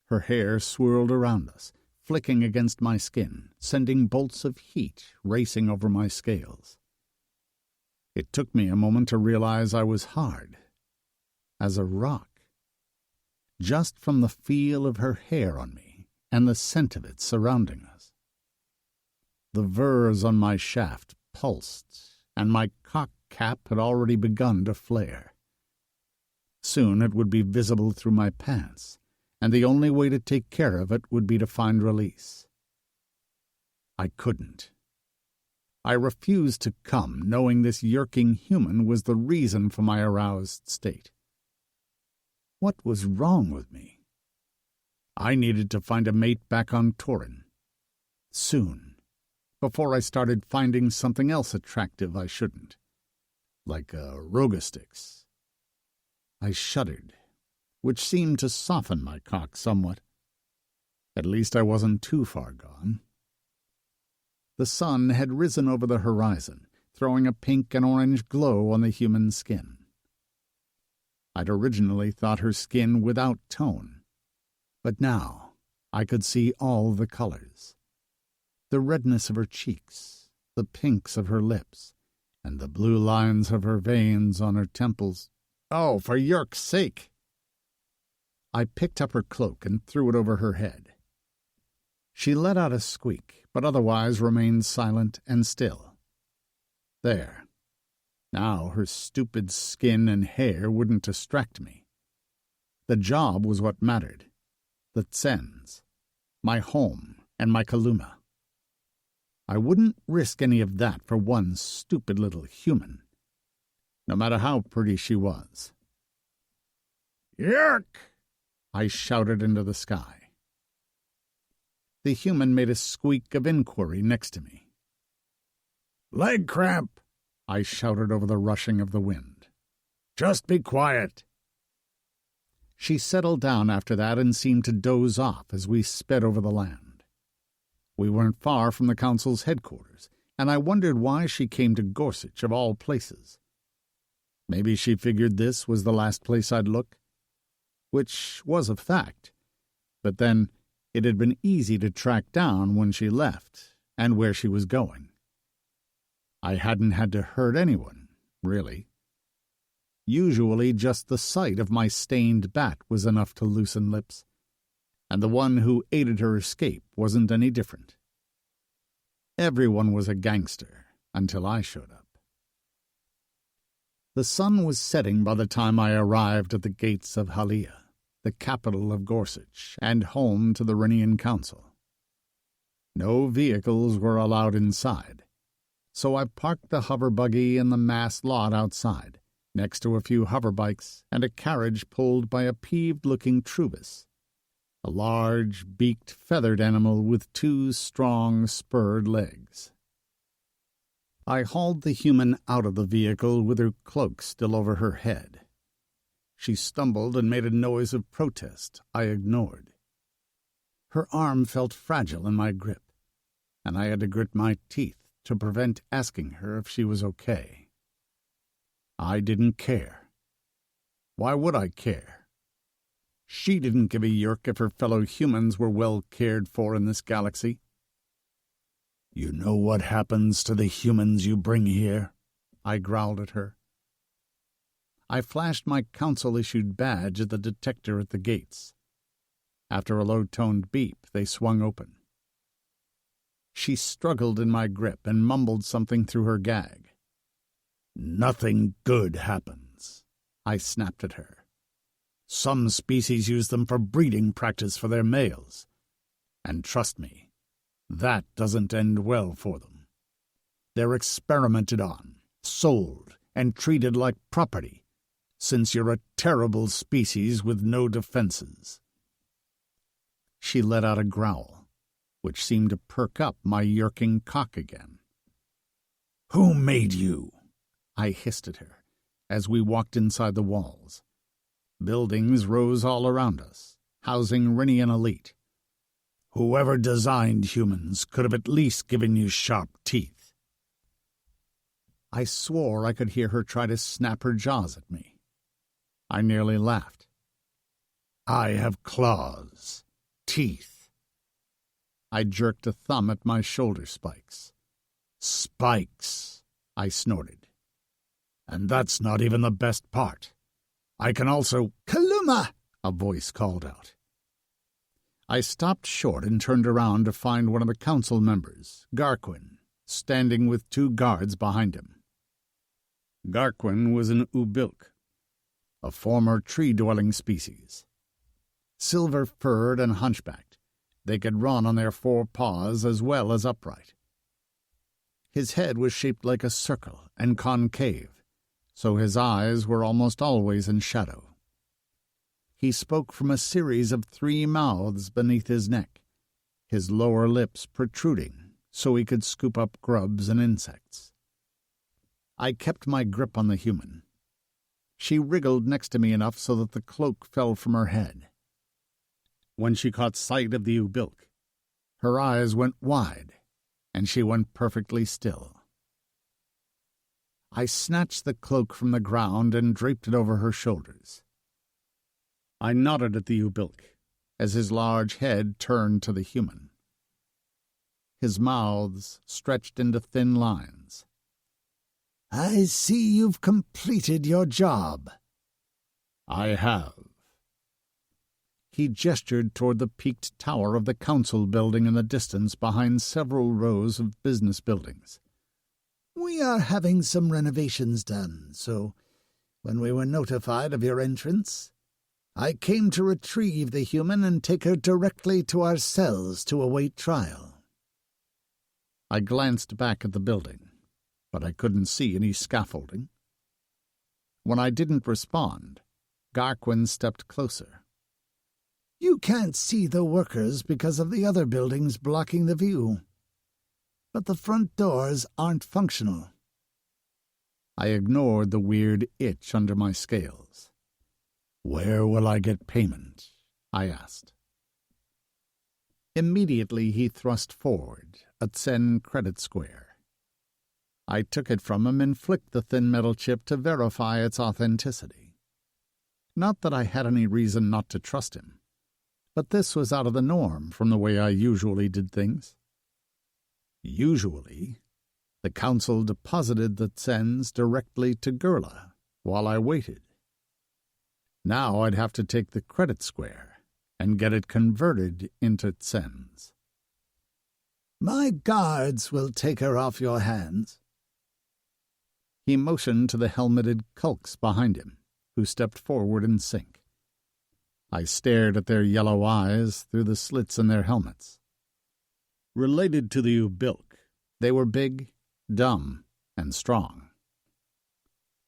Her hair swirled around us, flicking against my skin, sending bolts of heat racing over my scales. It took me a moment to realize I was hard as a rock, just from the feel of her hair on me and the scent of it surrounding us. The vers on my shaft pulsed, and my cock cap had already begun to flare. Soon it would be visible through my pants, and the only way to take care of it would be to find release. I couldn't. I refused to come, knowing this yerking human was the reason for my aroused state. What was wrong with me? I needed to find a mate back on Torin. Soon, before I started finding something else attractive I shouldn't, like a Rogastix. I shuddered, which seemed to soften my cock somewhat. At least I wasn't too far gone. The sun had risen over the horizon, throwing a pink and orange glow on the human skin. I'd originally thought her skin without tone, but now I could see all the colors. The redness of her cheeks, the pinks of her lips, and the blue lines of her veins on her temples. Oh, for Yerk's sake! I picked up her cloak and threw it over her head. She let out a squeak, but otherwise remained silent and still. There. Now her stupid skin and hair wouldn't distract me. The job was what mattered. The Tsens, my home, and my Kaluma. I wouldn't risk any of that for one stupid little human, no matter how pretty she was. "Yerk!" I shouted into the sky. The human made a squeak of inquiry next to me. "Leg cramp," I shouted over the rushing of the wind. "Just be quiet." She settled down after that and seemed to doze off as we sped over the land. We weren't far from the council's headquarters, and I wondered why she came to Gorsuch of all places. Maybe she figured this was the last place I'd look, which was a fact, but then it had been easy to track down when she left and where she was going. I hadn't had to hurt anyone, really. Usually just the sight of my stained bat was enough to loosen lips, and the one who aided her escape wasn't any different. Everyone was a gangster until I showed up. The sun was setting by the time I arrived at the gates of Halia, the capital of Gorsuch, and home to the Rhenian Council. No vehicles were allowed inside, so I parked the hover buggy in the mass lot outside, next to a few hoverbikes and a carriage pulled by a peeved-looking Trubus, a large, beaked, feathered animal with 2 strong, spurred legs. I hauled the human out of the vehicle with her cloak still over her head. She stumbled and made a noise of protest I ignored. Her arm felt fragile in my grip, and I had to grit my teeth to prevent asking her if she was okay. I didn't care. Why would I care? She didn't give a yerk if her fellow humans were well cared for in this galaxy. "You know what happens to the humans you bring here?" I growled at her. I flashed my council-issued badge at the detector at the gates. After a low-toned beep, they swung open. She struggled in my grip and mumbled something through her gag. "Nothing good happens," I snapped at her. "Some species use them for breeding practice for their males. And trust me, that doesn't end well for them. They're experimented on, sold, and treated like property, since you're a terrible species with no defenses." She let out a growl, which seemed to perk up my yerking cock again. "Who made you?" I hissed at her as we walked inside the walls. Buildings rose all around us, housing Rhenian elite. "Whoever designed humans could have at least given you sharp teeth." I swore I could hear her try to snap her jaws at me. I nearly laughed. "I have claws, teeth." I jerked a thumb at my shoulder spikes. "Spikes," I snorted. "And that's not even the best part. I can also—" "Kaluma!" a voice called out. I stopped short and turned around to find one of the council members, Garquin, standing with 2 guards behind him. Garquin was an Ubilk, a former tree-dwelling species. Silver-furred and hunchbacked, they could run on their 4 paws as well as upright. His head was shaped like a circle and concave, so his eyes were almost always in shadow. He spoke from a series of 3 mouths beneath his neck, his lower lips protruding so he could scoop up grubs and insects. I kept my grip on the human. She wriggled next to me enough so that the cloak fell from her head. When she caught sight of the Ubilk, her eyes went wide, and she went perfectly still. I snatched the cloak from the ground and draped it over her shoulders. I nodded at the Ubilk as his large head turned to the human. His mouths stretched into thin lines. I see you've completed your job. I have. He gestured toward the peaked tower of the council building in the distance behind several rows of business buildings. We are having some renovations done, so when we were notified of your entrance, I came to retrieve the human and take her directly to our cells to await trial. I glanced back at the building, but I couldn't see any scaffolding. When I didn't respond, Garquin stepped closer. You can't see the workers because of the other buildings blocking the view. But the front doors aren't functional. I ignored the weird itch under my scales. Where will I get payment? I asked. Immediately he thrust forward a Tsen credit square. I took it from him and flicked the thin metal chip to verify its authenticity. Not that I had any reason not to trust him, but this was out of the norm from the way I usually did things. Usually, the council deposited the Tsens directly to Gerla while I waited. Now I'd have to take the credit square and get it converted into Tsens. My guards will take her off your hands. He motioned to the helmeted Kulks behind him, who stepped forward in sync. I stared at their yellow eyes through the slits in their helmets. Related to the Ubilk, they were big, dumb, and strong.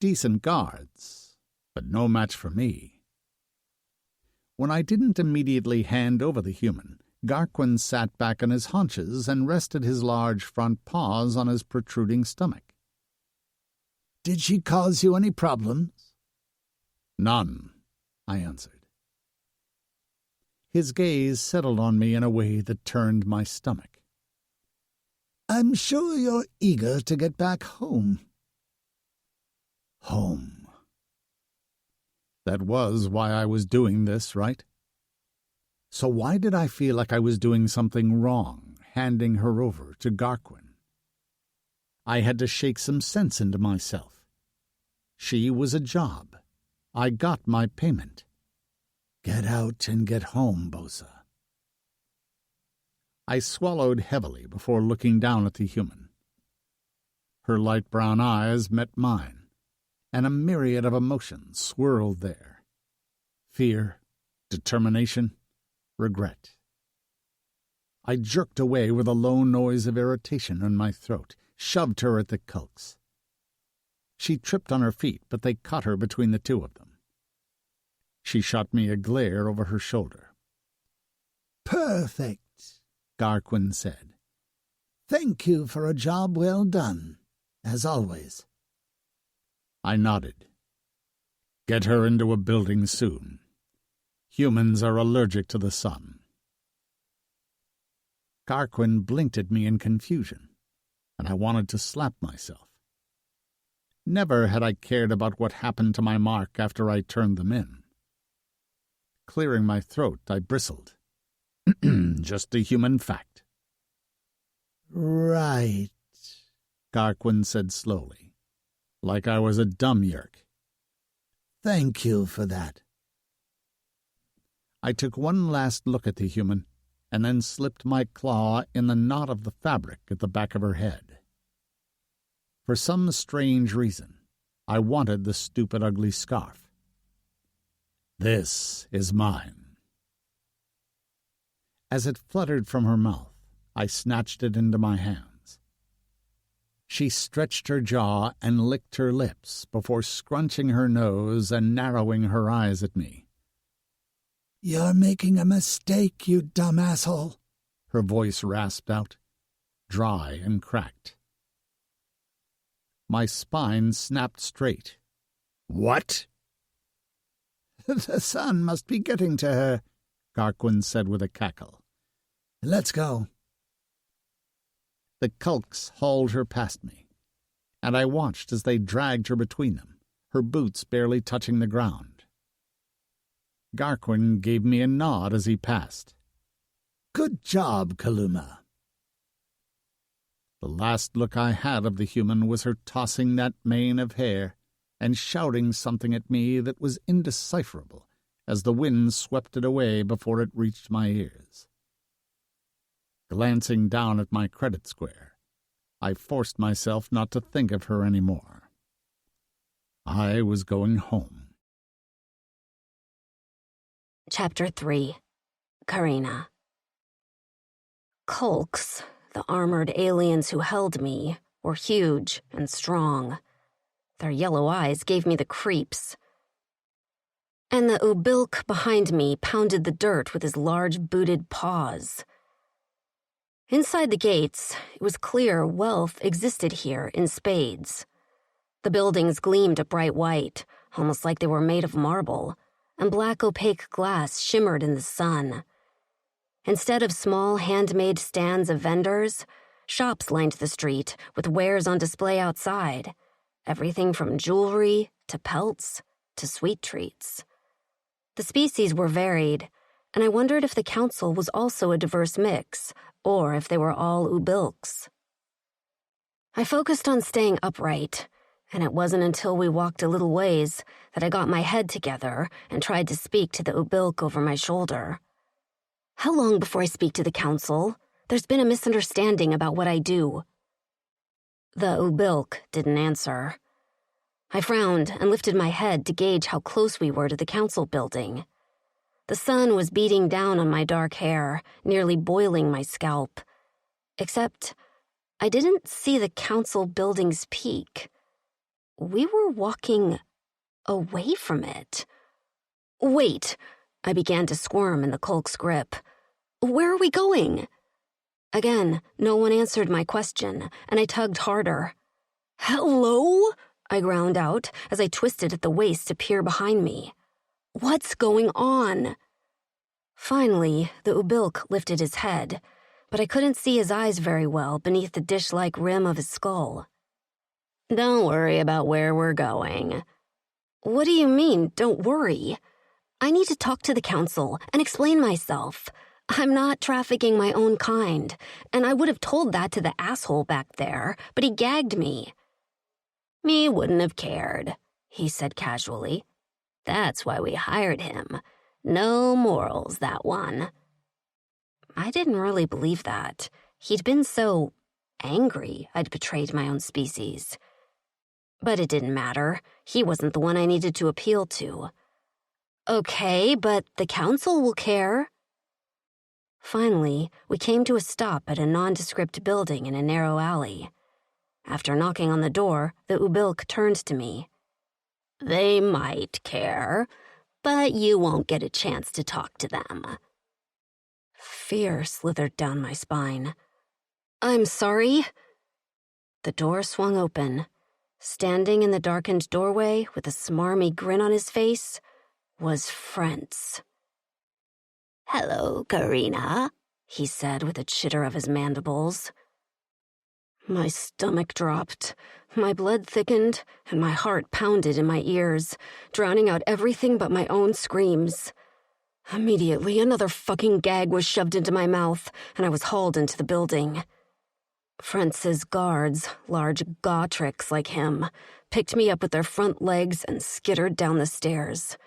Decent guards, but no match for me. When I didn't immediately hand over the human, Garquin sat back on his haunches and rested his large front paws on his protruding stomach. Did she cause you any problems? None, I answered. His gaze settled on me in a way that turned my stomach. I'm sure you're eager to get back home. Home. That was why I was doing this, right? So why did I feel like I was doing something wrong, handing her over to Garquin? I had to shake some sense into myself. She was a job. I got my payment. Get out and get home, Bosa. I swallowed heavily before looking down at the human. Her light brown eyes met mine, and a myriad of emotions swirled there. Fear, determination, regret. I jerked away with a low noise of irritation in my throat, shoved her at the Kulks. She tripped on her feet, but they caught her between the two of them. She shot me a glare over her shoulder. Perfect, Garquin said. Thank you for a job well done, as always. I nodded. Get her into a building soon. Humans are allergic to the sun. Garquin blinked at me in confusion, and I wanted to slap myself. Never had I cared about what happened to my mark after I turned them in. Clearing my throat, I bristled. Just a human fact. Right, Garquin said slowly, like I was a dumb yerk. Thank you for that. I took one last look at the human, and then slipped my claw in the knot of the fabric at the back of her head. For some strange reason, I wanted the stupid, ugly scarf. This is mine. As it fluttered from her mouth, I snatched it into my hands. She stretched her jaw and licked her lips before scrunching her nose and narrowing her eyes at me. You're making a mistake, you dumb asshole, her voice rasped out, dry and cracked. My spine snapped straight. What? The sun must be getting to her, Garquin said with a cackle. Let's go. The Kulks hauled her past me, and I watched as they dragged her between them, her boots barely touching the ground. Garquin gave me a nod as he passed. "Good job, Kaluma." The last look I had of the human was her tossing that mane of hair and shouting something at me that was indecipherable as the wind swept it away before it reached my ears. Glancing down at my credit square, I forced myself not to think of her any more. I was going home. Chapter 3. Karina. Kulks, the armored aliens who held me, were huge and strong. Their yellow eyes gave me the creeps. And the Ubilk behind me pounded the dirt with his large booted paws. Inside the gates, it was clear wealth existed here in spades. The buildings gleamed a bright white, almost like they were made of marble, and black opaque glass shimmered in the sun. Instead of small handmade stands of vendors, shops lined the street with wares on display outside, everything from jewelry to pelts to sweet treats. The species were varied, and I wondered if the council was also a diverse mix, or if they were all Ubilks. I focused on staying upright, and it wasn't until we walked a little ways that I got my head together and tried to speak to the Ubilk over my shoulder. "How long before I speak to the council? There's been a misunderstanding about what I do." The Ubilk didn't answer. I frowned and lifted my head to gauge how close we were to the council building. The sun was beating down on my dark hair, nearly boiling my scalp. Except I didn't see the council building's peak. We were walking away from it. "Wait!" I began to squirm in the Kulk's grip. "Where are we going?" Again, no one answered my question, and I tugged harder. "Hello?" I ground out as I twisted at the waist to peer behind me. "What's going on?" Finally, the Ubilk lifted his head, but I couldn't see his eyes very well beneath the dish-like rim of his skull. "Don't worry about where we're going." "What do you mean, don't worry? I need to talk to the council and explain myself. I'm not trafficking my own kind, and I would have told that to the asshole back there, but he gagged me." "Me wouldn't have cared," he said casually. "That's why we hired him. No morals, that one." I didn't really believe that. He'd been so angry I'd betrayed my own species. But it didn't matter. He wasn't the one I needed to appeal to. "Okay, but the council will care." Finally, we came to a stop at a nondescript building in a narrow alley. After knocking on the door, the Ubilk turned to me. "They might care, but you won't get a chance to talk to them." Fear slithered down my spine. "I'm sorry." The door swung open. Standing in the darkened doorway with a smarmy grin on his face was Frentz. "Hello, Karina," he said with a chitter of his mandibles. My stomach dropped, my blood thickened, and my heart pounded in my ears, drowning out everything but my own screams. Immediately, another fucking gag was shoved into my mouth, and I was hauled into the building. Frentz's guards, large Gautrix like him, picked me up with their front legs and skittered down the stairs.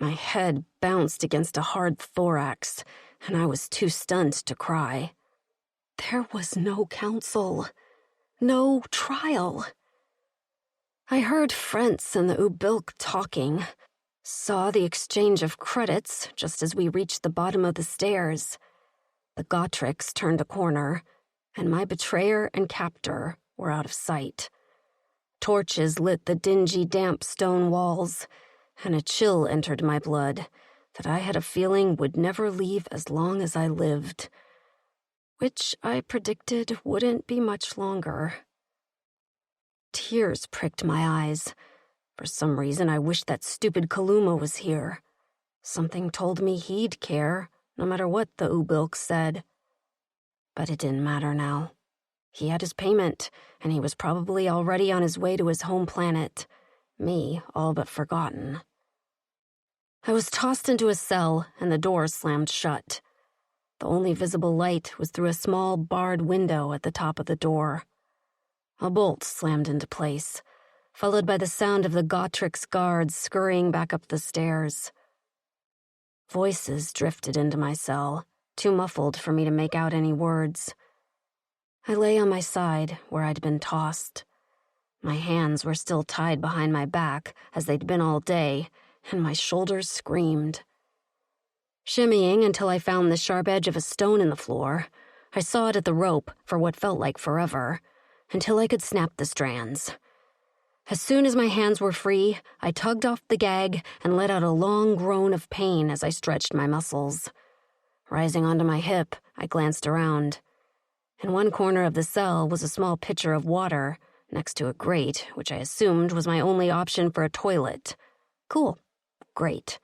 My head bounced against a hard thorax, and I was too stunned to cry. There was no council, no trial. I heard Frentz and the Ubilk talking, saw the exchange of credits just as we reached the bottom of the stairs. The Gautrix turned a corner, and my betrayer and captor were out of sight. Torches lit the dingy, damp stone walls, and a chill entered my blood that I had a feeling would never leave as long as I lived, which I predicted wouldn't be much longer. Tears pricked my eyes. For some reason, I wished that stupid Kaluma was here. Something told me he'd care, no matter what the Ubilk said. But it didn't matter now. He had his payment, and he was probably already on his way to his home planet. Me, all but forgotten. I was tossed into a cell, and the door slammed shut. The only visible light was through a small barred window at the top of the door. A bolt slammed into place, followed by the sound of the Gautrix guards scurrying back up the stairs. Voices drifted into my cell, too muffled for me to make out any words. I lay on my side, where I'd been tossed. My hands were still tied behind my back, as they'd been all day, and my shoulders screamed. Shimmying until I found the sharp edge of a stone in the floor, I sawed at the rope for what felt like forever, until I could snap the strands. As soon as my hands were free, I tugged off the gag and let out a long groan of pain as I stretched my muscles. Rising onto my hip, I glanced around. In one corner of the cell was a small pitcher of water, next to a grate, which I assumed was my only option for a toilet. Cool. Great.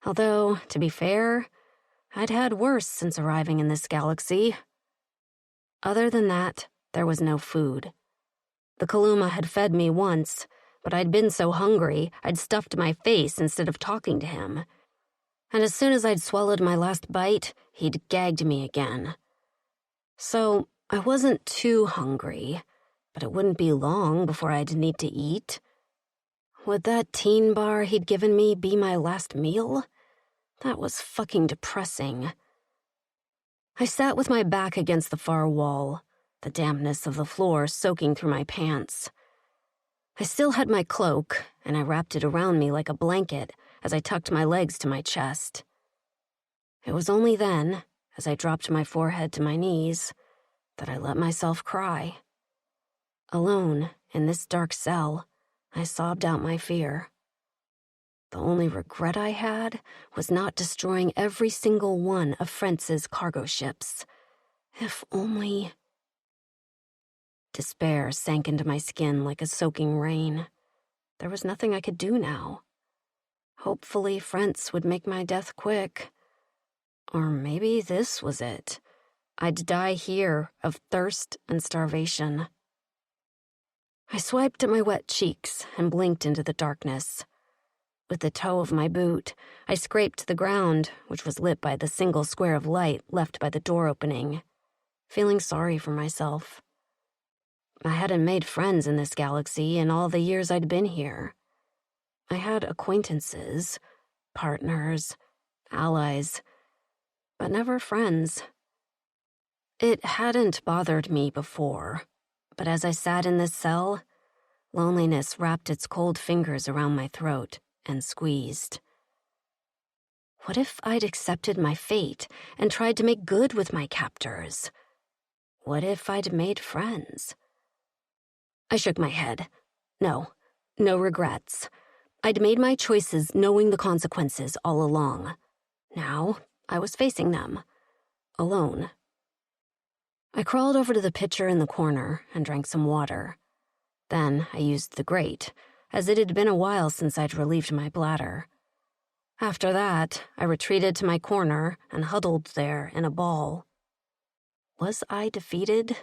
Although, to be fair, I'd had worse since arriving in this galaxy. Other than that, there was no food. The Kaluma had fed me once, but I'd been so hungry I'd stuffed my face instead of talking to him. And as soon as I'd swallowed my last bite, he'd gagged me again. So I wasn't too hungry, but it wouldn't be long before I'd need to eat. Would that teen bar he'd given me be my last meal? That was fucking depressing. I sat with my back against the far wall, the dampness of the floor soaking through my pants. I still had my cloak, and I wrapped it around me like a blanket as I tucked my legs to my chest. It was only then, as I dropped my forehead to my knees, that I let myself cry. Alone, in this dark cell, I sobbed out my fear. The only regret I had was not destroying every single one of Fritz's cargo ships. If only... Despair sank into my skin like a soaking rain. There was nothing I could do now. Hopefully Fritz would make my death quick. Or maybe this was it. I'd die here of thirst and starvation. I swiped at my wet cheeks and blinked into the darkness. With the toe of my boot, I scraped the ground, which was lit by the single square of light left by the door opening, feeling sorry for myself. I hadn't made friends in this galaxy in all the years I'd been here. I had acquaintances, partners, allies, but never friends. It hadn't bothered me before, but as I sat in this cell, loneliness wrapped its cold fingers around my throat and squeezed. What if I'd accepted my fate and tried to make good with my captors? What if I'd made friends? I shook my head. No regrets. I'd made my choices knowing the consequences all along. Now, I was facing them. Alone. I crawled over to the pitcher in the corner and drank some water. Then I used the grate, as it had been a while since I'd relieved my bladder. After that, I retreated to my corner and huddled there in a ball. Was I defeated?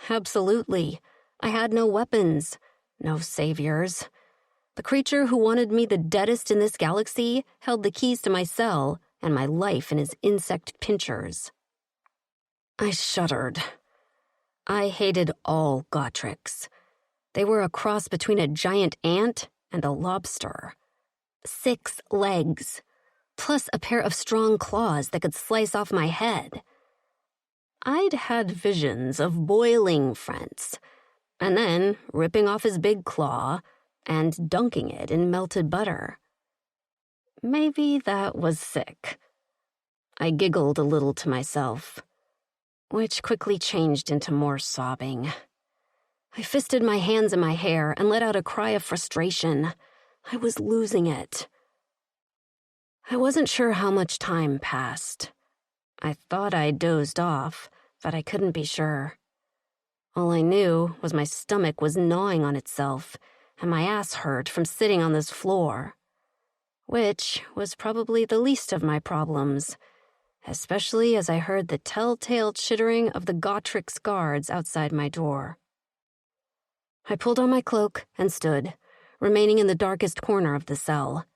Absolutely. I had no weapons, no saviors. The creature who wanted me the deadest in this galaxy held the keys to my cell and my life in his insect pinchers. I shuddered. I hated all Gautrix. They were a cross between a giant ant and a lobster. 6 legs, plus a pair of strong claws that could slice off my head. I'd had visions of boiling Fritz, and then ripping off his big claw and dunking it in melted butter. Maybe that was sick. I giggled a little to myself, which quickly changed into more sobbing. I fisted my hands in my hair and let out a cry of frustration. I was losing it. I wasn't sure how much time passed. I thought I dozed off, but I couldn't be sure. All I knew was my stomach was gnawing on itself, and my ass hurt from sitting on this floor, which was probably the least of my problems. especially as I heard the telltale chittering of the Gautrix guards outside my door. I pulled on my cloak and stood, remaining in the darkest corner of the cell.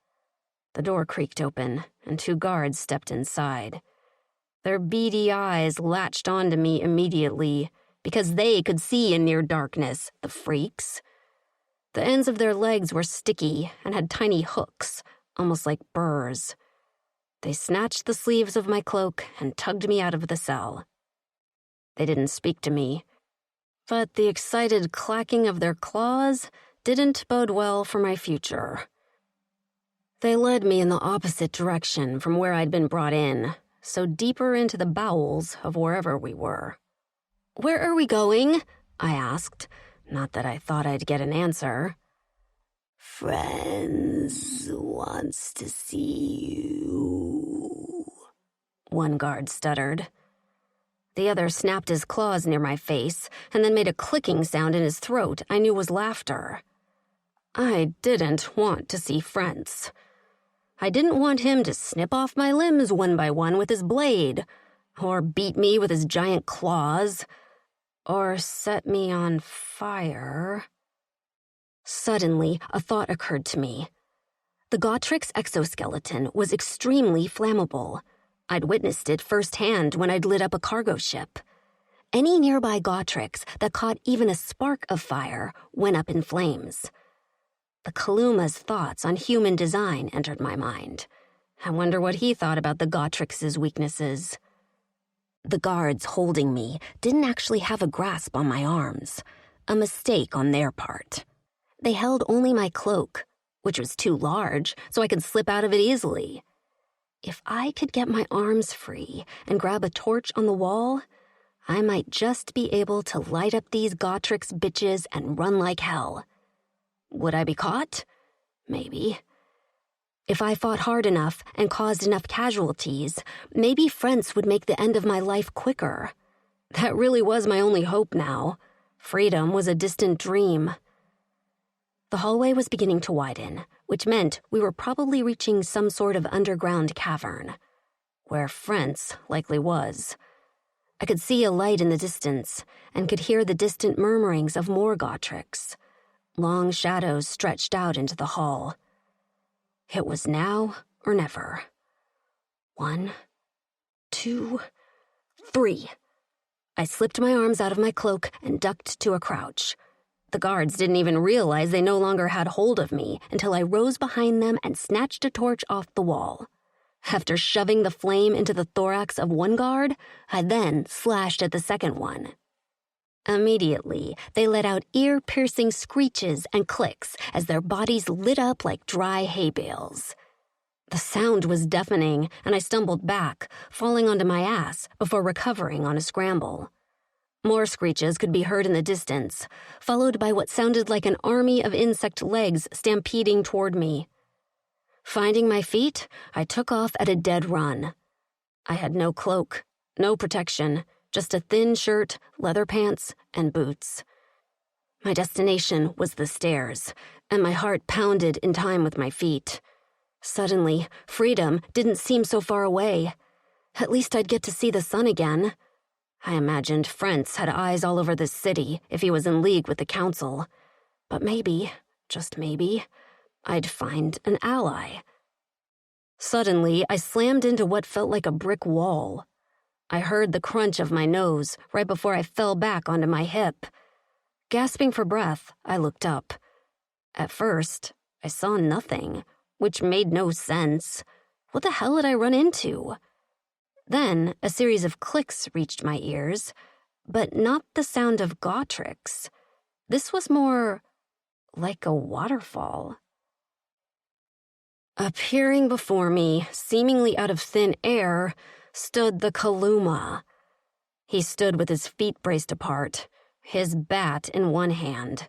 The door creaked open, and 2 guards stepped inside. Their beady eyes latched onto me immediately, because they could see in near darkness, the freaks. The ends of their legs were sticky and had tiny hooks, almost like burrs. They snatched the sleeves of my cloak and tugged me out of the cell. They didn't speak to me, but the excited clacking of their claws didn't bode well for my future. They led me in the opposite direction from where I'd been brought in, so deeper into the bowels of wherever we were. "Where are we going?" I asked, not that I thought I'd get an answer. "Friends wants to see you," one guard stuttered. The other snapped his claws near my face and then made a clicking sound in his throat I knew was laughter. I didn't want to see Friends. I didn't want him to snip off my limbs one by one with his blade, or beat me with his giant claws, or set me on fire. Suddenly, a thought occurred to me. The Gautrix exoskeleton was extremely flammable. I'd witnessed it firsthand when I'd lit up a cargo ship. Any nearby Gautrix that caught even a spark of fire went up in flames. The Kaluma's thoughts on human design entered my mind. I wonder what he thought about the Gautrix's weaknesses. The guards holding me didn't actually have a grasp on my arms, a mistake on their part. They held only my cloak, which was too large, so I could slip out of it easily. If I could get my arms free and grab a torch on the wall, I might just be able to light up these Gautrix bitches and run like hell. Would I be caught? Maybe. If I fought hard enough and caused enough casualties, maybe Frentz would make the end of my life quicker. That really was my only hope now. Freedom was a distant dream. The hallway was beginning to widen, which meant we were probably reaching some sort of underground cavern, where Frentz likely was. I could see a light in the distance and could hear the distant murmurings of more Gautrix. Long shadows stretched out into the hall. It was now or never. 1, 2, 3. I slipped my arms out of my cloak and ducked to a crouch. The guards didn't even realize they no longer had hold of me until I rose behind them and snatched a torch off the wall. After shoving the flame into the thorax of one guard, I then slashed at the second one. Immediately, they let out ear-piercing screeches and clicks as their bodies lit up like dry hay bales. The sound was deafening, and I stumbled back, falling onto my ass before recovering on a scramble. More screeches could be heard in the distance, followed by what sounded like an army of insect legs stampeding toward me. Finding my feet, I took off at a dead run. I had no cloak, no protection, just a thin shirt, leather pants, and boots. My destination was the stairs, and my heart pounded in time with my feet. Suddenly, freedom didn't seem so far away. At least I'd get to see the sun again. I imagined Frentz had eyes all over this city if he was in league with the council. But maybe, just maybe, I'd find an ally. Suddenly, I slammed into what felt like a brick wall. I heard the crunch of my nose right before I fell back onto my hip. Gasping for breath, I looked up. At first, I saw nothing, which made no sense. What the hell had I run into? Then, a series of clicks reached my ears, but not the sound of Gautrix. This was more like a waterfall. Appearing before me, seemingly out of thin air, stood the Kaluma. He stood with his feet braced apart, his bat in one hand,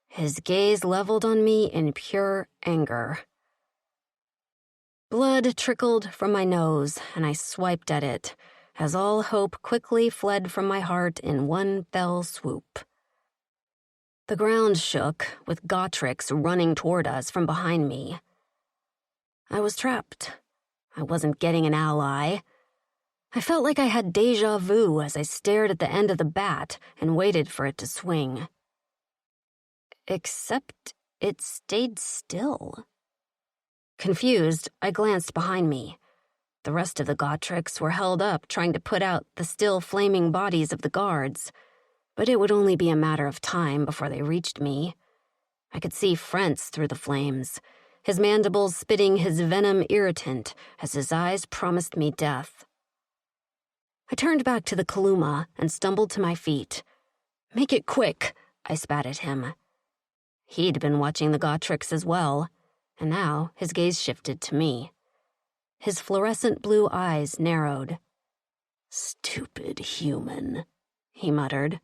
his gaze leveled on me in pure anger. Blood trickled from my nose, and I swiped at it, as all hope quickly fled from my heart in one fell swoop. The ground shook, with Gautrix running toward us from behind me. I was trapped. I wasn't getting an ally. I felt like I had déjà vu as I stared at the end of the bat and waited for it to swing. Except it stayed still. Confused, I glanced behind me. The rest of the Gotreks were held up trying to put out the still flaming bodies of the guards, but it would only be a matter of time before they reached me. I could see Frentz through the flames, his mandibles spitting his venom irritant as his eyes promised me death. I turned back to the Kaluma and stumbled to my feet. "Make it quick," I spat at him. He'd been watching the Gotreks as well, and now his gaze shifted to me. His fluorescent blue eyes narrowed. "Stupid human," he muttered.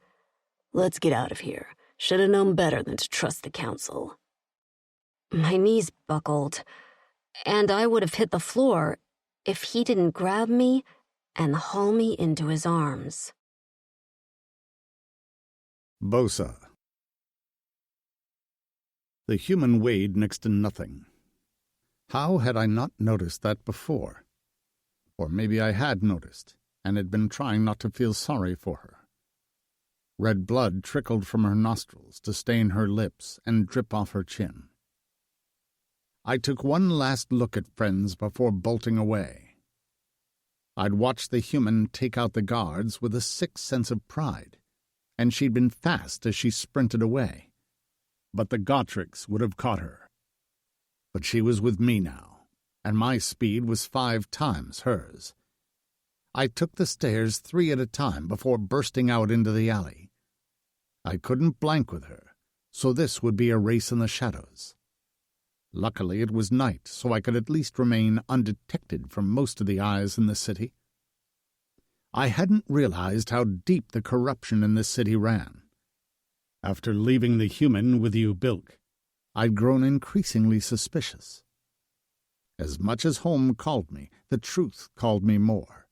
"Let's get out of here. Should have known better than to trust the council." My knees buckled, and I would have hit the floor if he didn't grab me and haul me into his arms. Bosa. The human weighed next to nothing. How had I not noticed that before? Or maybe I had noticed, and had been trying not to feel sorry for her. Red blood trickled from her nostrils to stain her lips and drip off her chin. I took one last look at friends before bolting away. I'd watched the human take out the guards with a sick sense of pride, and she'd been fast as she sprinted away. But the Gotreks would have caught her. But she was with me now, and my speed was 5 times hers. I took the stairs 3 at a time before bursting out into the alley. I couldn't blank with her, so this would be a race in the shadows. Luckily it was night, so I could at least remain undetected from most of the eyes in the city. I hadn't realized how deep the corruption in this city ran. After leaving the human with Bilk, I'd grown increasingly suspicious. As much as home called me, the truth called me more.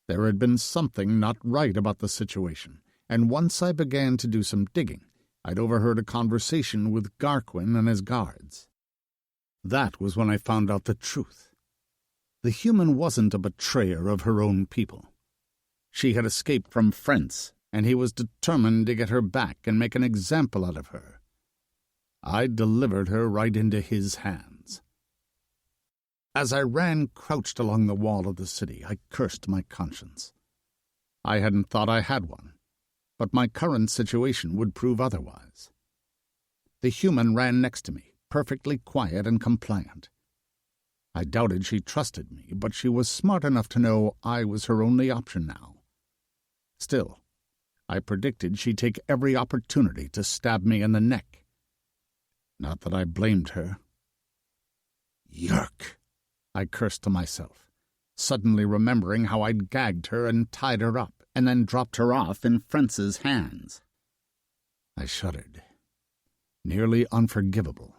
There had been something not right about the situation, and once I began to do some digging, I'd overheard a conversation with Garquin and his guards. That was when I found out the truth. The human wasn't a betrayer of her own people. She had escaped from Frentz, and he was determined to get her back and make an example out of her. I delivered her right into his hands. As I ran crouched along the wall of the city, I cursed my conscience. I hadn't thought I had one, but my current situation would prove otherwise. The human ran next to me, perfectly quiet and compliant. I doubted she trusted me, but she was smart enough to know I was her only option now. Still, I predicted she'd take every opportunity to stab me in the neck. Not that I blamed her. Yerk! I cursed to myself, suddenly remembering how I'd gagged her and tied her up, and then dropped her off in Frentz's hands. I shuddered. Nearly unforgivable.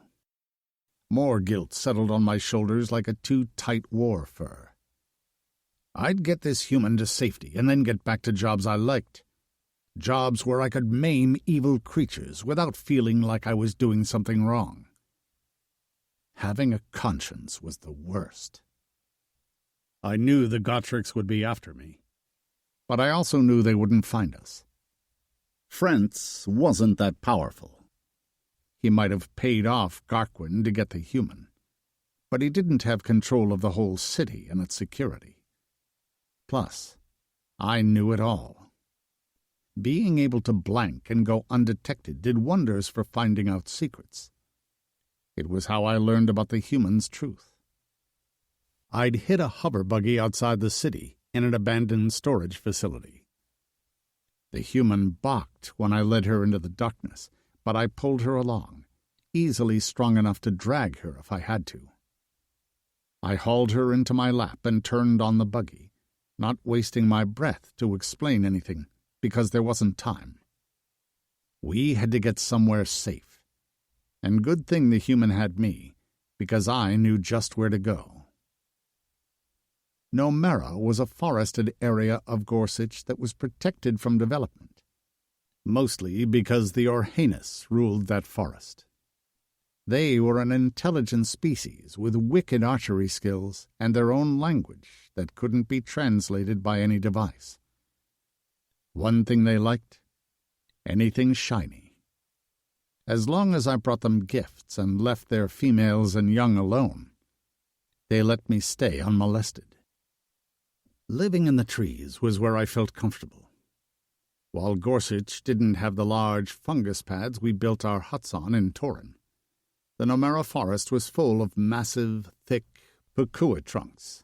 More guilt settled on my shoulders like a too-tight war fur. I'd get this human to safety and then get back to jobs I liked. Jobs where I could maim evil creatures without feeling like I was doing something wrong. Having a conscience was the worst. I knew the Gotreks would be after me, but I also knew they wouldn't find us. Frentz wasn't that powerful. He might have paid off Garquin to get the human, but he didn't have control of the whole city and its security. Plus, I knew it all. Being able to blank and go undetected did wonders for finding out secrets. It was how I learned about the human's truth. I'd hit a hover buggy outside the city in an abandoned storage facility. The human balked when I led her into the darkness, but I pulled her along, easily strong enough to drag her if I had to. I hauled her into my lap and turned on the buggy, not wasting my breath to explain anything, because there wasn't time. We had to get somewhere safe, and good thing the human had me, because I knew just where to go. Nomera was a forested area of Gorsuch that was protected from development, mostly because the Orhanus ruled that forest. They were an intelligent species with wicked archery skills and their own language that couldn't be translated by any device. One thing they liked: anything shiny. As long as I brought them gifts and left their females and young alone, they let me stay unmolested. Living in the trees was where I felt comfortable. While Gorsuch didn't have the large fungus pads we built our huts on in Torin, the Nomera forest was full of massive, thick pukua trunks.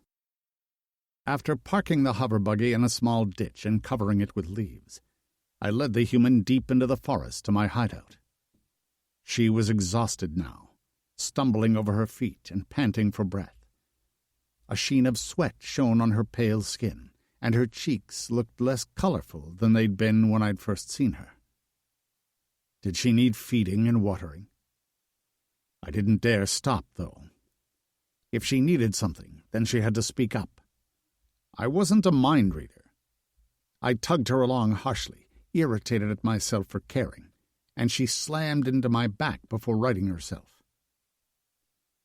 After parking the hover buggy in a small ditch and covering it with leaves, I led the human deep into the forest to my hideout. She was exhausted now, stumbling over her feet and panting for breath. A sheen of sweat shone on her pale skin, and her cheeks looked less colorful than they'd been when I'd first seen her. Did she need feeding and watering? I didn't dare stop, though. If she needed something, then she had to speak up. I wasn't a mind reader. I tugged her along harshly, irritated at myself for caring, and she slammed into my back before righting herself.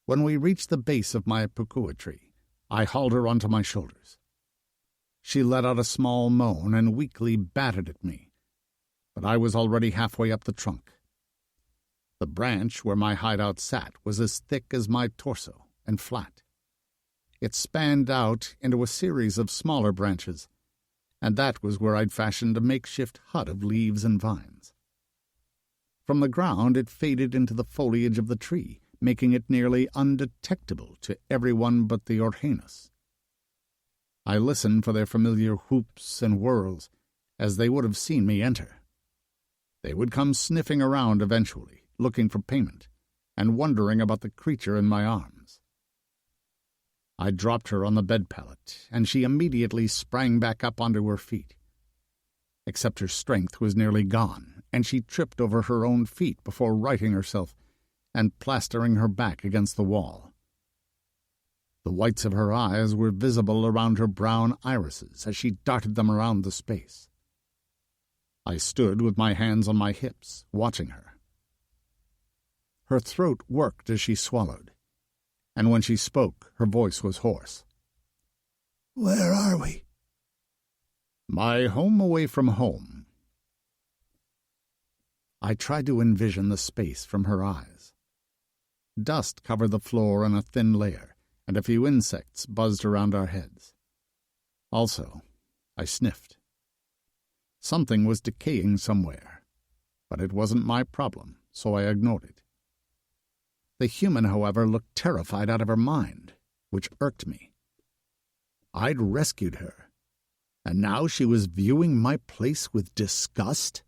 When we reached the base of my pukua tree, I hauled her onto my shoulders. She let out a small moan and weakly batted at me, but I was already halfway up the trunk. The branch where my hideout sat was as thick as my torso and flat. It spanned out into a series of smaller branches, and that was where I'd fashioned a makeshift hut of leaves and vines. From the ground it faded into the foliage of the tree, making it nearly undetectable to everyone but the Orhanos. I listened for their familiar whoops and whirls, as they would have seen me enter. They would come sniffing around eventually, looking for payment, and wondering about the creature in my arms. I dropped her on the bed pallet, and she immediately sprang back up onto her feet. Except her strength was nearly gone, and she tripped over her own feet before righting herself and plastering her back against the wall. The whites of her eyes were visible around her brown irises as she darted them around the space. I stood with my hands on my hips, watching her. Her throat worked as she swallowed, and when she spoke, her voice was hoarse. Where are we? My home away from home. I tried to envision the space from her eyes. Dust covered the floor in a thin layer, and a few insects buzzed around our heads. Also, I sniffed. Something was decaying somewhere, but it wasn't my problem, so I ignored it. The human, however, looked terrified out of her mind, which irked me. I'd rescued her, and now she was viewing my place with disgust?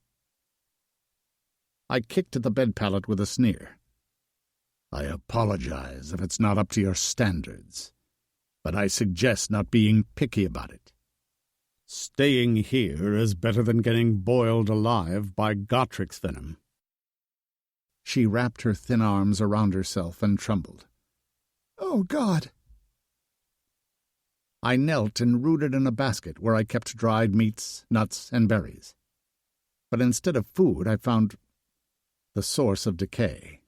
I kicked at the bed pallet with a sneer. I apologize if it's not up to your standards, but I suggest not being picky about it. Staying here is better than getting boiled alive by Gotrik's venom. She wrapped her thin arms around herself and trembled. Oh, God! I knelt and rooted in a basket where I kept dried meats, nuts, and berries. But instead of food, I found the source of decay.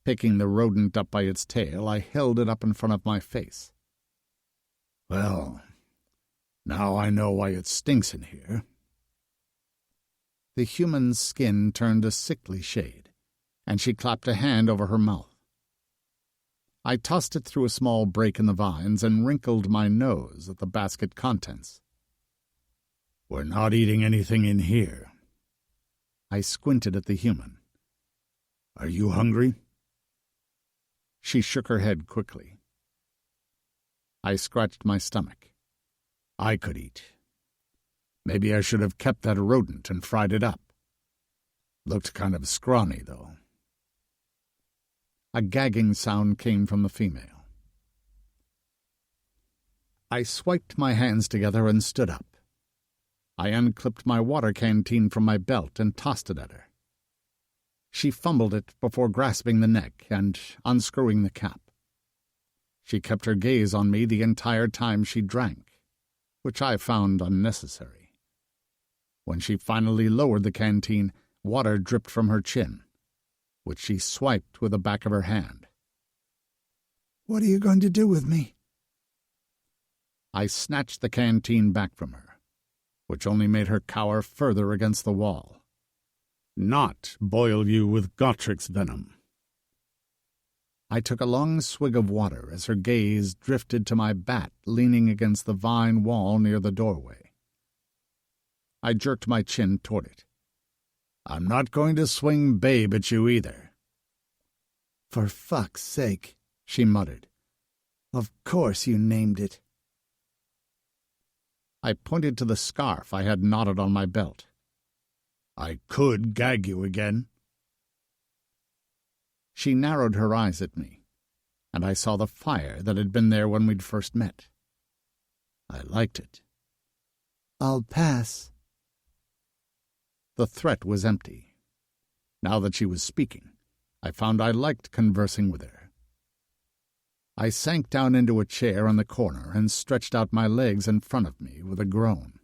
Picking the rodent up by its tail, I held it up in front of my face. Well, now I know why it stinks in here. The human's skin turned a sickly shade, and she clapped a hand over her mouth. I tossed it through a small break in the vines and wrinkled my nose at the basket contents. We're not eating anything in here. I squinted at the human. Are you hungry? She shook her head quickly. I scratched my stomach. I could eat. Maybe I should have kept that rodent and fried it up. Looked kind of scrawny, though. A gagging sound came from the female. I swiped my hands together and stood up. I unclipped my water canteen from my belt and tossed it at her. She fumbled it before grasping the neck and unscrewing the cap. She kept her gaze on me the entire time she drank, which I found unnecessary. When she finally lowered the canteen, water dripped from her chin. which she swiped with the back of her hand. "What are you going to do with me?" I snatched the canteen back from her, which only made her cower further against the wall. "Not boil you with Gotrik's venom." I took a long swig of water as her gaze drifted to my bat leaning against the vine wall near the doorway. I jerked my chin toward it. "I'm not going to swing babe at you either." "For fuck's sake," she muttered. "Of course you named it." I pointed to the scarf I had knotted on my belt. "I could gag you again." She narrowed her eyes at me, and I saw the fire that had been there when we'd first met. I liked it. "I'll pass." The threat was empty. Now that she was speaking, I found I liked conversing with her. I sank down into a chair in the corner and stretched out my legs in front of me with a groan.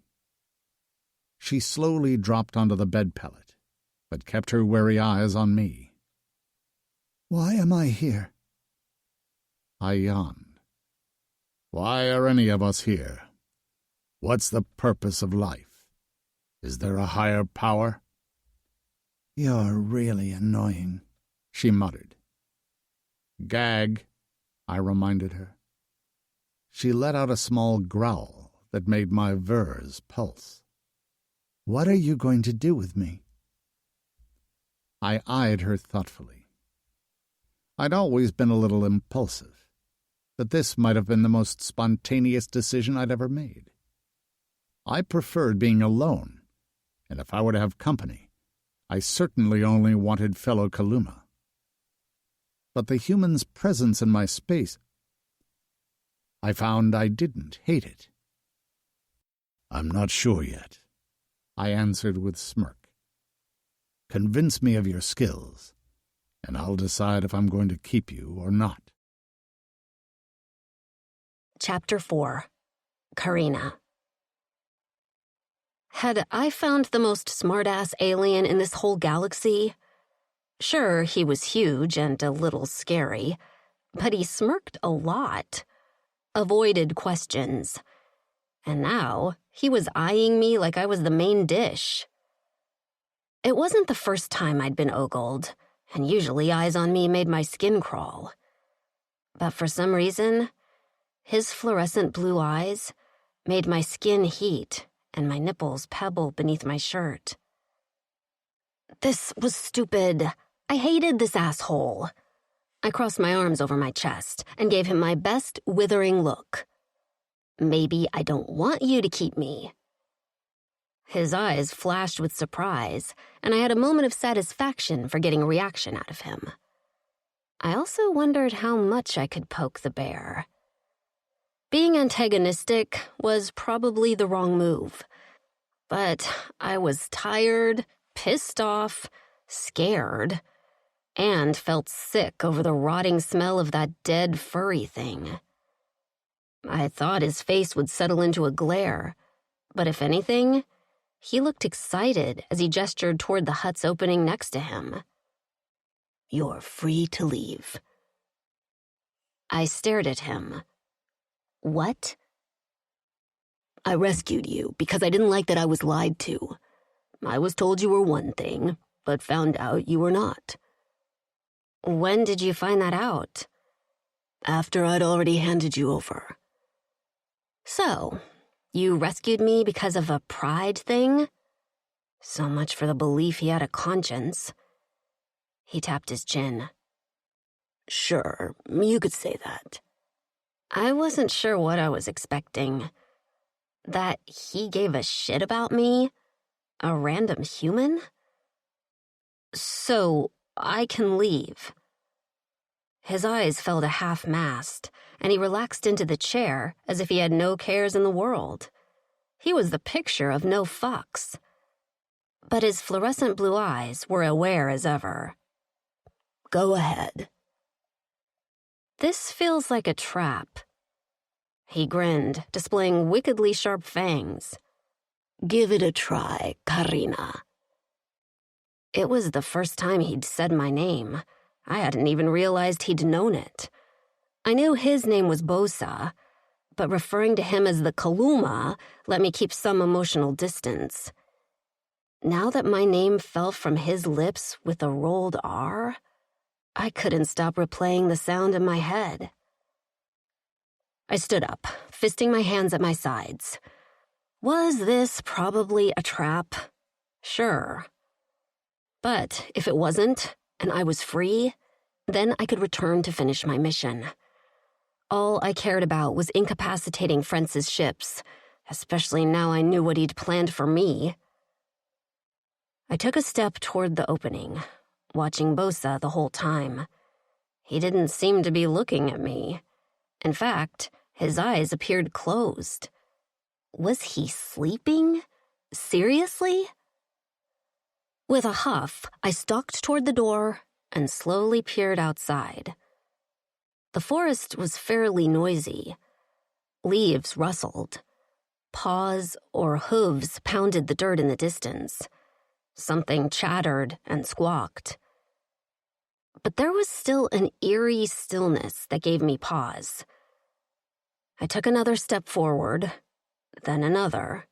She slowly dropped onto the bed pallet, but kept her wary eyes on me. "Why am I here?" I yawned. "Why are any of us here? What's the purpose of life? Is there a higher power?" "You're really annoying," she muttered. "Gag," I reminded her. She let out a small growl that made my vers pulse. "What are you going to do with me?" I eyed her thoughtfully. I'd always been a little impulsive, but this might have been the most spontaneous decision I'd ever made. I preferred being alone, and if I were to have company, I certainly only wanted fellow Kaluma. But the human's presence in my space, I found I didn't hate it. "I'm not sure yet," I answered with smirk. "Convince me of your skills, and I'll decide if I'm going to keep you or not." Chapter 4. Karina. Had I found the most smart-ass alien in this whole galaxy? Sure, he was huge and a little scary, but he smirked a lot, avoided questions, and now he was eyeing me like I was the main dish. It wasn't the first time I'd been ogled, and usually eyes on me made my skin crawl. But for some reason, his fluorescent blue eyes made my skin heat and my nipples pebble beneath my shirt. This was stupid. I hated this asshole. I crossed my arms over my chest and gave him my best withering look. "Maybe I don't want you to keep me." His eyes flashed with surprise, and I had a moment of satisfaction for getting a reaction out of him. I also wondered how much I could poke the bear. Being antagonistic was probably the wrong move, but I was tired, pissed off, scared, and felt sick over the rotting smell of that dead furry thing. I thought his face would settle into a glare, but if anything, he looked excited as he gestured toward the hut's opening next to him. "You're free to leave." I stared at him. What? "I rescued you because I didn't like that I was lied to. I was told you were one thing, but found out you were not." When did you find that out? After I'd already handed you over. So, you rescued me because of a pride thing? So much for the belief he had a conscience. He tapped his chin. "Sure, you could say that." I wasn't sure what I was expecting. That he gave a shit about me? A random human? So, I can leave. His eyes fell to half-mast, and he relaxed into the chair as if he had no cares in the world. He was the picture of no fucks. But his fluorescent blue eyes were aware as ever. "Go ahead." This feels like a trap. He grinned, displaying wickedly sharp fangs. "Give it a try, Karina." It was the first time he'd said my name. I hadn't even realized he'd known it. I knew his name was Bosa, but referring to him as the Kaluma let me keep some emotional distance. Now that my name fell from his lips with a rolled R, I couldn't stop replaying the sound in my head. I stood up, fisting my hands at my sides. Was this probably a trap? Sure. But if it wasn't, and I was free, then I could return to finish my mission. All I cared about was incapacitating France's ships, especially now I knew what he'd planned for me. I took a step toward the opening, watching Bosa the whole time. He didn't seem to be looking at me. In fact, his eyes appeared closed. Was he sleeping? Seriously? With a huff, I stalked toward the door and slowly peered outside. The forest was fairly noisy. Leaves rustled. Paws or hooves pounded the dirt in the distance. Something chattered and squawked. But there was still an eerie stillness that gave me pause. I took another step forward, then another,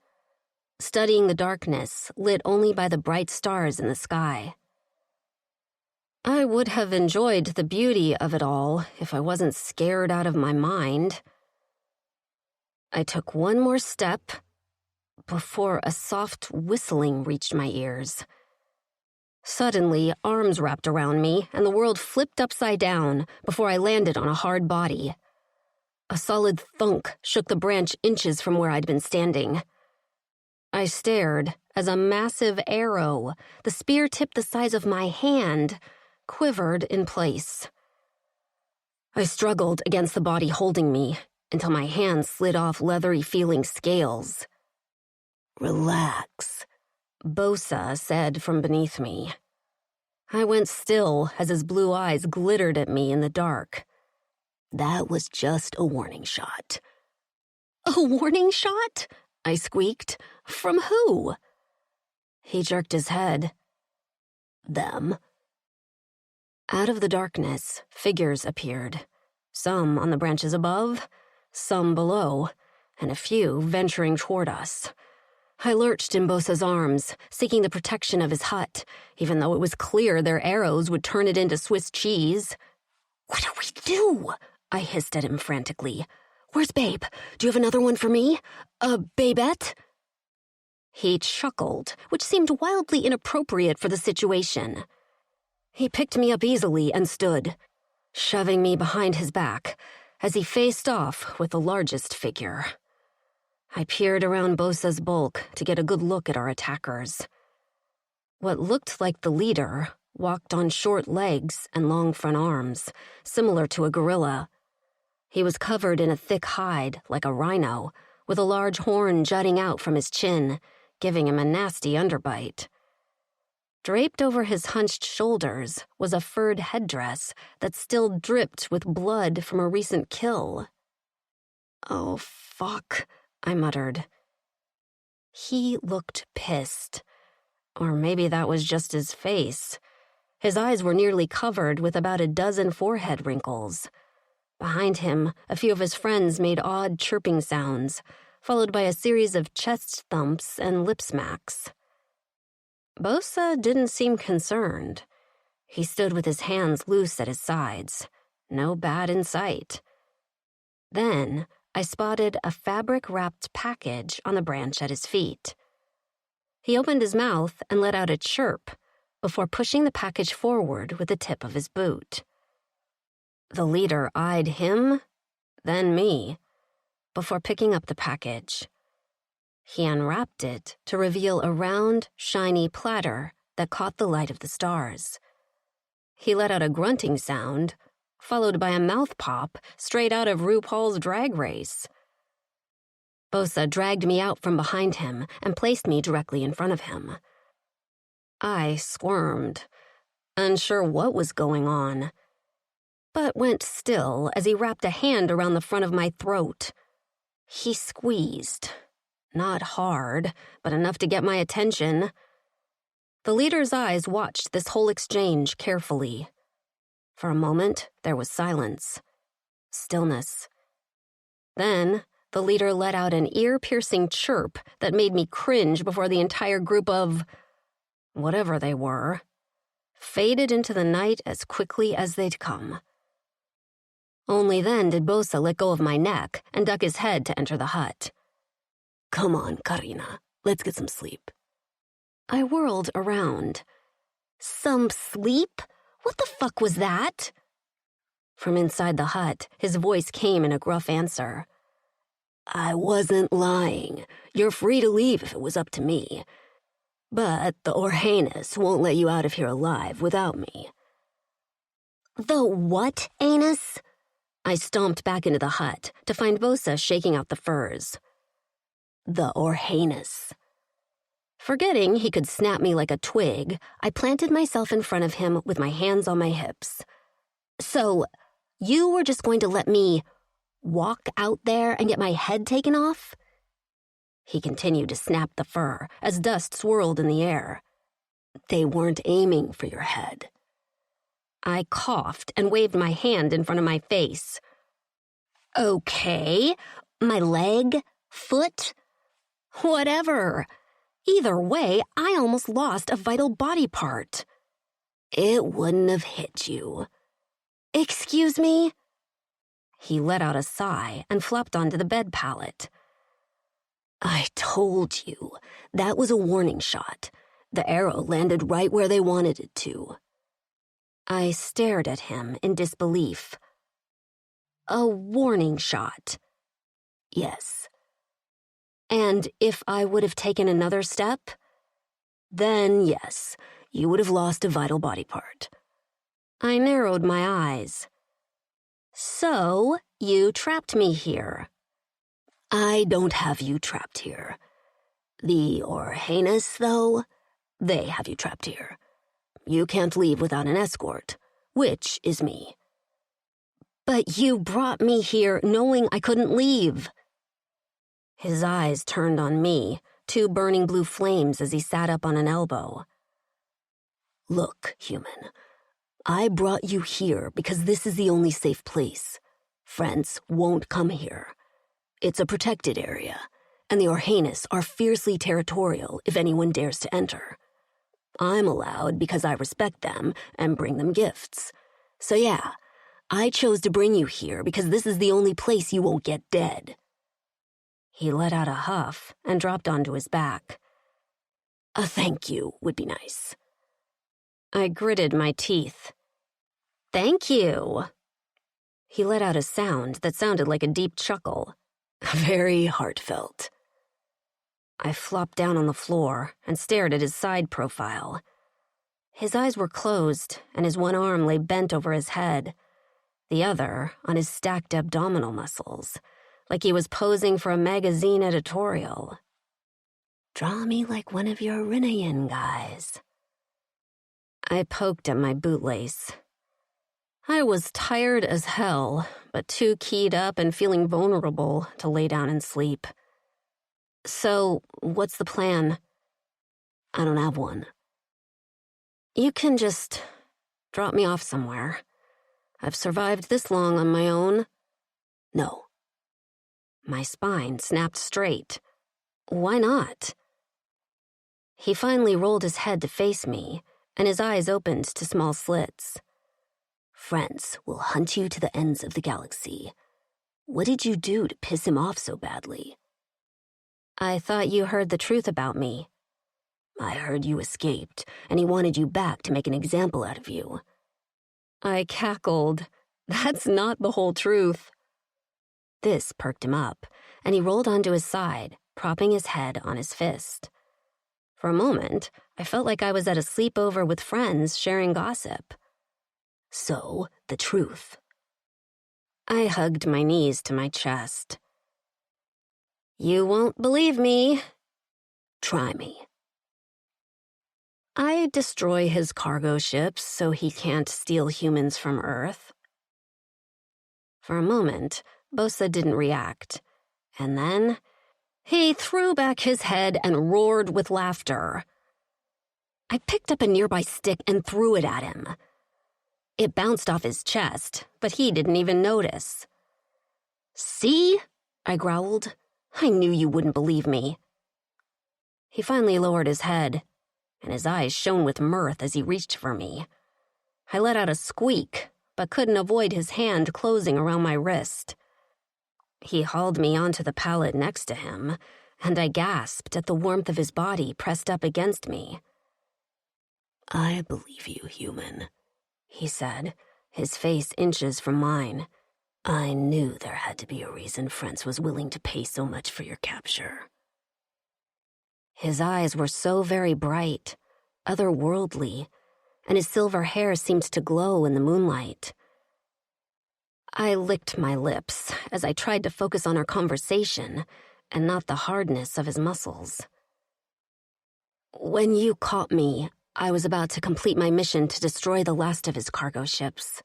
studying the darkness lit only by the bright stars in the sky. I would have enjoyed the beauty of it all if I wasn't scared out of my mind. I took one more step before a soft whistling reached my ears. Suddenly, arms wrapped around me and the world flipped upside down before I landed on a hard body. A solid thunk shook the branch inches from where I'd been standing. I stared as a massive arrow, the spear tip the size of my hand, quivered in place. I struggled against the body holding me until my hand slid off leathery-feeling scales. "Relax," Bosa said from beneath me. I went still as his blue eyes glittered at me in the dark. "That was just a warning shot." "A warning shot?" I squeaked. "From who?" He jerked his head. "Them." Out of the darkness, figures appeared. Some on the branches above, some below, and a few venturing toward us. I lurched in Bosa's arms, seeking the protection of his hut, even though it was clear their arrows would turn it into Swiss cheese. "What do we do?" I hissed at him frantically. "Where's Babe? Do you have another one for me? Babette?" He chuckled, which seemed wildly inappropriate for the situation. He picked me up easily and stood, shoving me behind his back as he faced off with the largest figure. I peered around Bosa's bulk to get a good look at our attackers. What looked like the leader walked on short legs and long front arms, similar to a gorilla. He was covered in a thick hide, like a rhino, with a large horn jutting out from his chin, giving him a nasty underbite. Draped over his hunched shoulders was a furred headdress that still dripped with blood from a recent kill. "Oh, fuck," I muttered. He looked pissed. Or maybe that was just his face. His eyes were nearly covered with about a dozen forehead wrinkles. Behind him, a few of his friends made odd chirping sounds, followed by a series of chest thumps and lip smacks. Bosa didn't seem concerned. He stood with his hands loose at his sides. No bat in sight. Then I spotted a fabric-wrapped package on the branch at his feet. He opened his mouth and let out a chirp before pushing the package forward with the tip of his boot. The leader eyed him, then me, before picking up the package. He unwrapped it to reveal a round, shiny platter that caught the light of the stars. He let out a grunting sound, followed by a mouth pop straight out of RuPaul's Drag Race. Bosa dragged me out from behind him and placed me directly in front of him. I squirmed, unsure what was going on, but went still as he wrapped a hand around the front of my throat. He squeezed. Not hard, but enough to get my attention. The leader's eyes watched this whole exchange carefully. For a moment, there was silence. Stillness. Then, the leader let out an ear-piercing chirp that made me cringe before the entire group of whatever they were faded into the night as quickly as they'd come. Only then did Bosa let go of my neck and duck his head to enter the hut. Come on, Karina. Let's get some sleep. I whirled around. Some sleep? What the fuck was that? From inside the hut, his voice came in a gruff answer. I wasn't lying. You're free to leave if it was up to me. But the Orhanus won't let you out of here alive without me. The what, anus? I stomped back into the hut to find Bosa shaking out the furs. The Orhanus. Forgetting he could snap me like a twig, I planted myself in front of him with my hands on my hips. So, you were just going to let me walk out there and get my head taken off? He continued to snap the fur as dust swirled in the air. They weren't aiming for your head. I coughed and waved my hand in front of my face. Okay, my leg, foot, whatever. Either way, I almost lost a vital body part. It wouldn't have hit you. Excuse me? He let out a sigh and flopped onto the bed pallet. I told you, that was a warning shot. The arrow landed right where they wanted it to. I stared at him in disbelief. A warning shot? Yes. And if I would have taken another step? Then yes, you would have lost a vital body part. I narrowed my eyes. So, you trapped me here. I don't have you trapped here. The Orhanus, though, they have you trapped here. You can't leave without an escort, which is me. But you brought me here knowing I couldn't leave. His eyes turned on me, two burning blue flames as he sat up on an elbow. Look, human, I brought you here because this is the only safe place. Friends won't come here. It's a protected area, and the Orhanus are fiercely territorial if anyone dares to enter. I'm allowed because I respect them and bring them gifts. So yeah, I chose to bring you here because this is the only place you won't get dead. He let out a huff and dropped onto his back. A thank you would be nice. I gritted my teeth. Thank you. He let out a sound that sounded like a deep chuckle. Very heartfelt. I flopped down on the floor and stared at his side profile. His eyes were closed, and his one arm lay bent over his head, the other on his stacked abdominal muscles, like he was posing for a magazine editorial. Draw me like one of your Rinnean guys. I poked at my bootlace. I was tired as hell, but too keyed up and feeling vulnerable to lay down and sleep. So, what's the plan? I don't have one. You can just drop me off somewhere. I've survived this long on my own. No. My spine snapped straight. Why not? He finally rolled his head to face me, and his eyes opened to small slits. Friends will hunt you to the ends of the galaxy. What did you do to piss him off so badly? I thought you heard the truth about me. I heard you escaped, and he wanted you back to make an example out of you. I cackled. That's not the whole truth. This perked him up, and he rolled onto his side, propping his head on his fist. For a moment, I felt like I was at a sleepover with friends sharing gossip. So, the truth. I hugged my knees to my chest. You won't believe me. Try me. I destroy his cargo ships so he can't steal humans from Earth. For a moment, Bosa didn't react, and then he threw back his head and roared with laughter. I picked up a nearby stick and threw it at him. It bounced off his chest, but he didn't even notice. "See?" I growled. "I knew you wouldn't believe me." He finally lowered his head, and his eyes shone with mirth as he reached for me. I let out a squeak, but couldn't avoid his hand closing around my wrist. He hauled me onto the pallet next to him, and I gasped at the warmth of his body pressed up against me. "I believe you, human," he said, his face inches from mine. "I knew there had to be a reason Frentz was willing to pay so much for your capture." His eyes were so very bright, otherworldly, and his silver hair seemed to glow in the moonlight. I licked my lips as I tried to focus on our conversation and not the hardness of his muscles. "When you caught me, I was about to complete my mission to destroy the last of his cargo ships."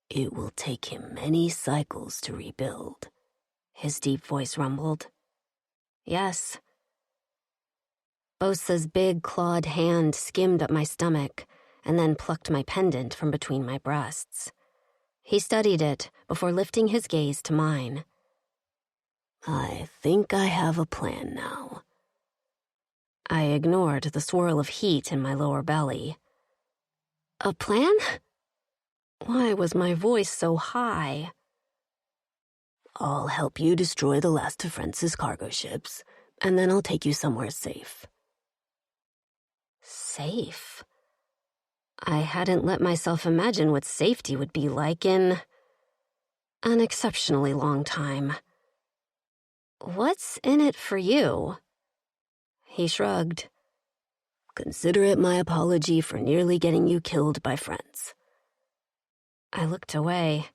"It will take him many cycles to rebuild," his deep voice rumbled. "Yes." Bosa's big clawed hand skimmed up my stomach and then plucked my pendant from between my breasts. He studied it before lifting his gaze to mine. "I think I have a plan now." I ignored the swirl of heat in my lower belly. "A plan?" Why was my voice so high? "I'll help you destroy the last of Frentz's cargo ships, and then I'll take you somewhere safe." Safe? I hadn't let myself imagine what safety would be like in an exceptionally long time. "What's in it for you?" He shrugged. "Consider it my apology for nearly getting you killed by Frentz." I looked away.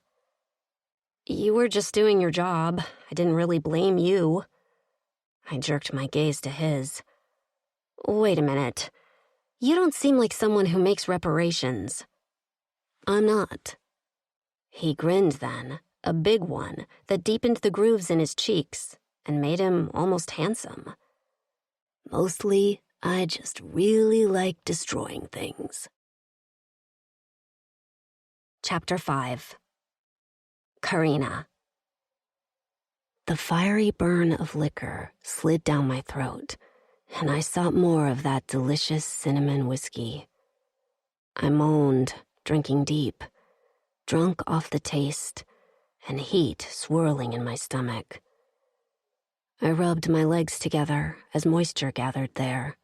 "You were just doing your job. I didn't really blame you." I jerked my gaze to his. "Wait a minute. You don't seem like someone who makes reparations." "I'm not." He grinned then, a big one that deepened the grooves in his cheeks and made him almost handsome. "Mostly, I just really like destroying things." Chapter 5. Karina. The fiery burn of liquor slid down my throat, and I sought more of that delicious cinnamon whiskey. I moaned, drinking deep, drunk off the taste, and heat swirling in my stomach. I rubbed my legs together as moisture gathered there.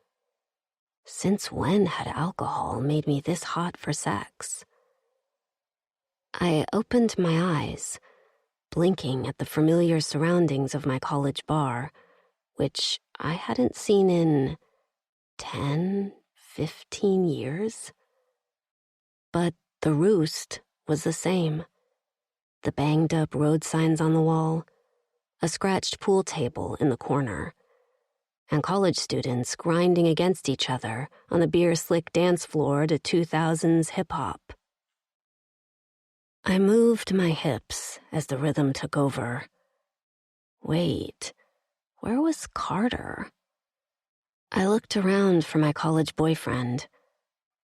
Since when had alcohol made me this hot for sex? I opened my eyes, blinking at the familiar surroundings of my college bar, which I hadn't seen in 10, 15 years. But the roost was the same. The banged-up road signs on the wall, a scratched pool table in the corner, and college students grinding against each other on the beer-slick dance floor to 2000s hip-hop. I moved my hips as the rhythm took over. Wait, where was Carter? I looked around for my college boyfriend,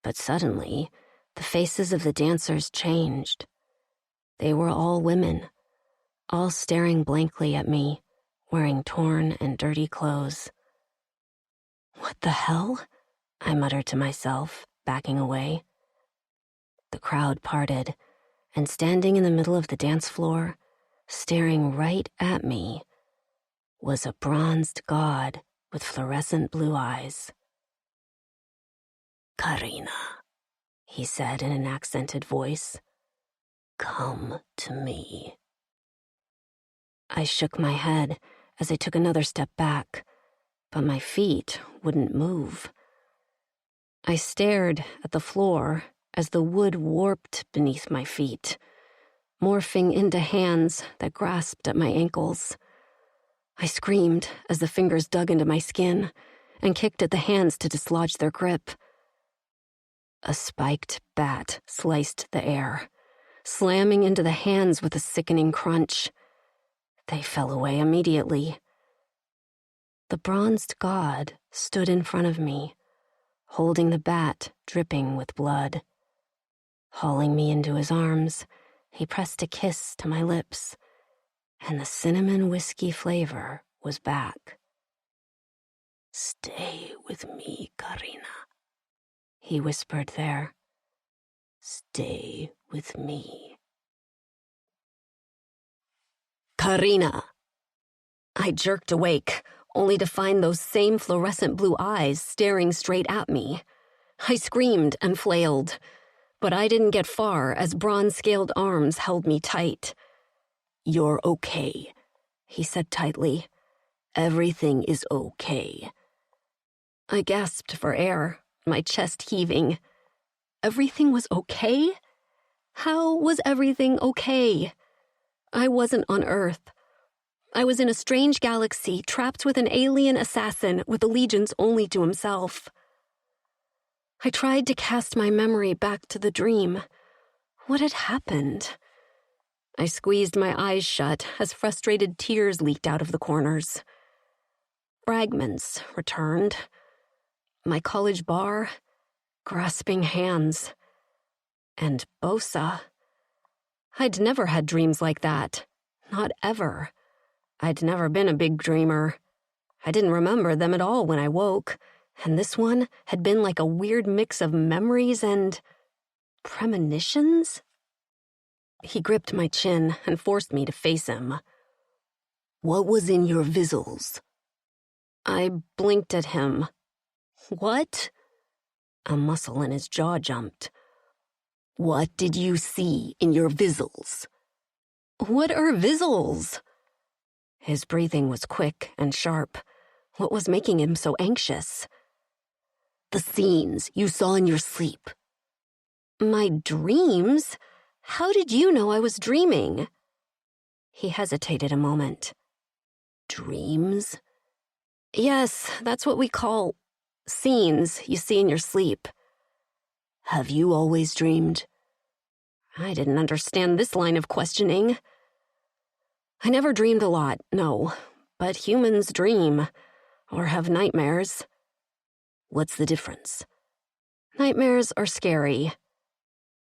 but suddenly, the faces of the dancers changed. They were all women, all staring blankly at me, wearing torn and dirty clothes. "What the hell?" I muttered to myself, backing away. The crowd parted, and standing in the middle of the dance floor, staring right at me, was a bronzed god with fluorescent blue eyes. "Karina," he said in an accented voice. "Come to me." I shook my head as I took another step back, but my feet wouldn't move. I stared at the floor as the wood warped beneath my feet, morphing into hands that grasped at my ankles. I screamed as the fingers dug into my skin and kicked at the hands to dislodge their grip. A spiked bat sliced the air, slamming into the hands with a sickening crunch. They fell away immediately. The bronzed god stood in front of me, holding the bat dripping with blood. Hauling me into his arms, he pressed a kiss to my lips, and the cinnamon whiskey flavor was back. "Stay with me, Karina," he whispered there. "Stay with me." Karina! I jerked awake, only to find those same fluorescent blue eyes staring straight at me. I screamed and flailed, but I didn't get far as bronze-scaled arms held me tight. "You're okay," he said tightly. "Everything is okay." I gasped for air, my chest heaving. Everything was okay? How was everything okay? I wasn't on Earth. I was in a strange galaxy, trapped with an alien assassin with allegiance only to himself. I tried to cast my memory back to the dream. What had happened? I squeezed my eyes shut as frustrated tears leaked out of the corners. Fragments returned. My college bar, grasping hands, and Bosa. I'd never had dreams like that. Not ever. I'd never been a big dreamer. I didn't remember them at all when I woke, and this one had been like a weird mix of memories and premonitions? He gripped my chin and forced me to face him. "What was in your visuals?" I blinked at him. What? A muscle in his jaw jumped. "What did you see in your visuals?" What are visuals? His breathing was quick and sharp. What was making him so anxious? "The scenes you saw in your sleep." My dreams? How did you know I was dreaming? He hesitated a moment. "Dreams?" Yes, that's what we call scenes you see in your sleep. "Have you always dreamed?" I didn't understand this line of questioning. I never dreamed a lot, no, but humans dream, or have nightmares. "What's the difference?" Nightmares are scary.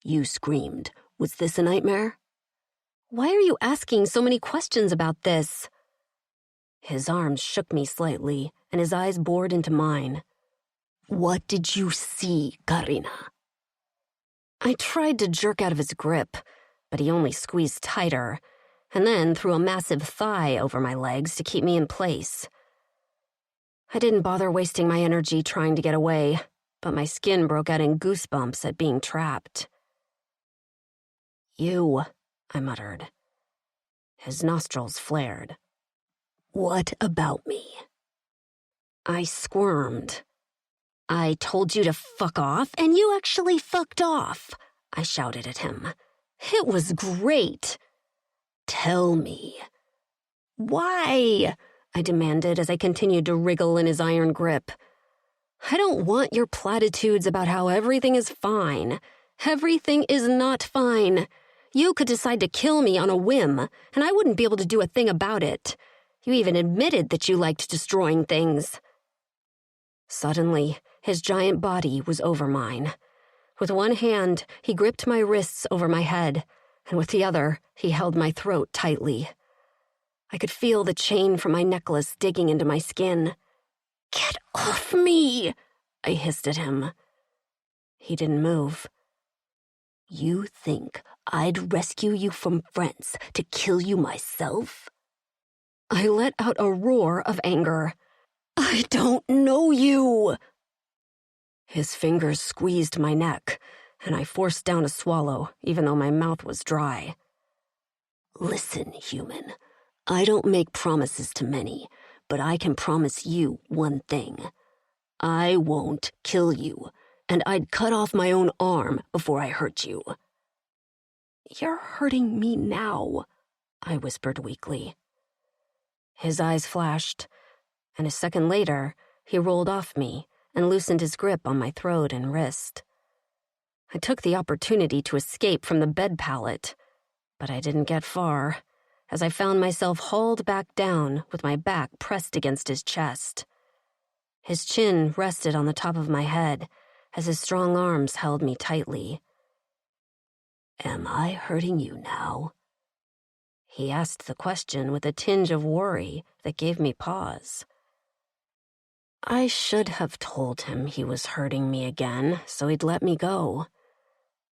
"You screamed. Was this a nightmare?" Why are you asking so many questions about this? His arms shook me slightly, and his eyes bored into mine. "What did you see, Karina?" I tried to jerk out of his grip, but he only squeezed tighter, and then threw a massive thigh over my legs to keep me in place. I didn't bother wasting my energy trying to get away, but my skin broke out in goosebumps at being trapped. "You," I muttered. His nostrils flared. "What about me?" I squirmed. "I told you to fuck off, and you actually fucked off," I shouted at him. "It was great." "Tell me." "Why?" I demanded as I continued to wriggle in his iron grip. "I don't want your platitudes about how everything is fine. Everything is not fine. You could decide to kill me on a whim, and I wouldn't be able to do a thing about it. You even admitted that you liked destroying things." Suddenly, his giant body was over mine. With one hand, he gripped my wrists over my head, and with the other, he held my throat tightly. I could feel the chain from my necklace digging into my skin. "Get off me!" I hissed at him. He didn't move. "You think I'd rescue you from friends to kill you myself?" I let out a roar of anger. "I don't know you!" His fingers squeezed my neck, and I forced down a swallow, even though my mouth was dry. "Listen, human. I don't make promises to many, but I can promise you one thing. I won't kill you, and I'd cut off my own arm before I hurt you." "You're hurting me now," I whispered weakly. His eyes flashed, and a second later, he rolled off me and loosened his grip on my throat and wrist. I took the opportunity to escape from the bed pallet, but I didn't get far, as I found myself hauled back down with my back pressed against his chest. His chin rested on the top of my head as his strong arms held me tightly. "Am I hurting you now?" He asked the question with a tinge of worry that gave me pause. I should have told him he was hurting me again so he'd let me go.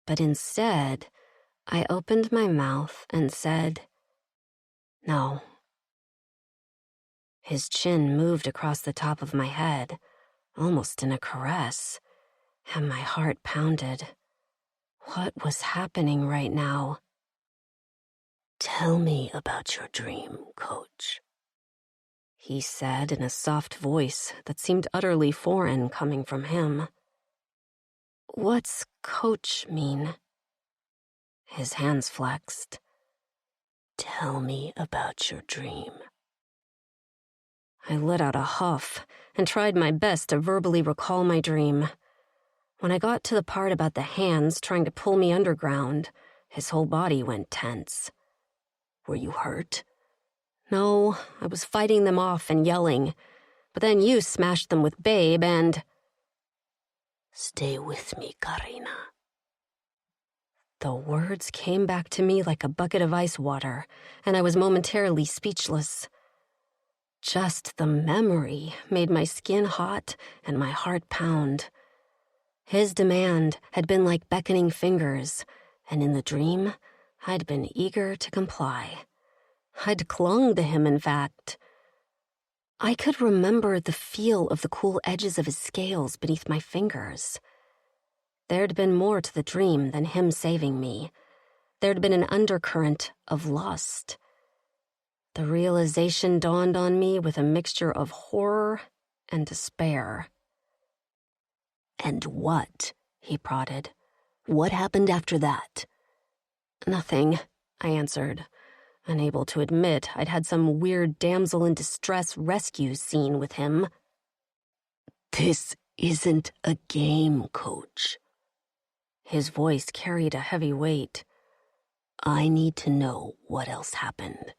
But instead, I opened my mouth and said, "No." His chin moved across the top of my head, almost in a caress, and my heart pounded. What was happening right now? "Tell me about your dream, Coach," he said in a soft voice that seemed utterly foreign coming from him. What's coach mean? His hands flexed. "Tell me about your dream." I let out a huff and tried my best to verbally recall my dream. When I got to the part about the hands trying to pull me underground, his whole body went tense. "Were you hurt?" No, I was fighting them off and yelling, but then you smashed them with Babe and... "Stay with me, Karina." The words came back to me like a bucket of ice water, and I was momentarily speechless. Just the memory made my skin hot and my heart pound. His demand had been like beckoning fingers, and in the dream, I'd been eager to comply. I'd clung to him, in fact. I could remember the feel of the cool edges of his scales beneath my fingers. There'd been more to the dream than him saving me. There'd been an undercurrent of lust. The realization dawned on me with a mixture of horror and despair. "And what?" he prodded. "What happened after that?" Nothing, I answered, unable to admit I'd had some weird damsel in distress rescue scene with him. "This isn't a game, Coach." His voice carried a heavy weight. "I need to know what else happened."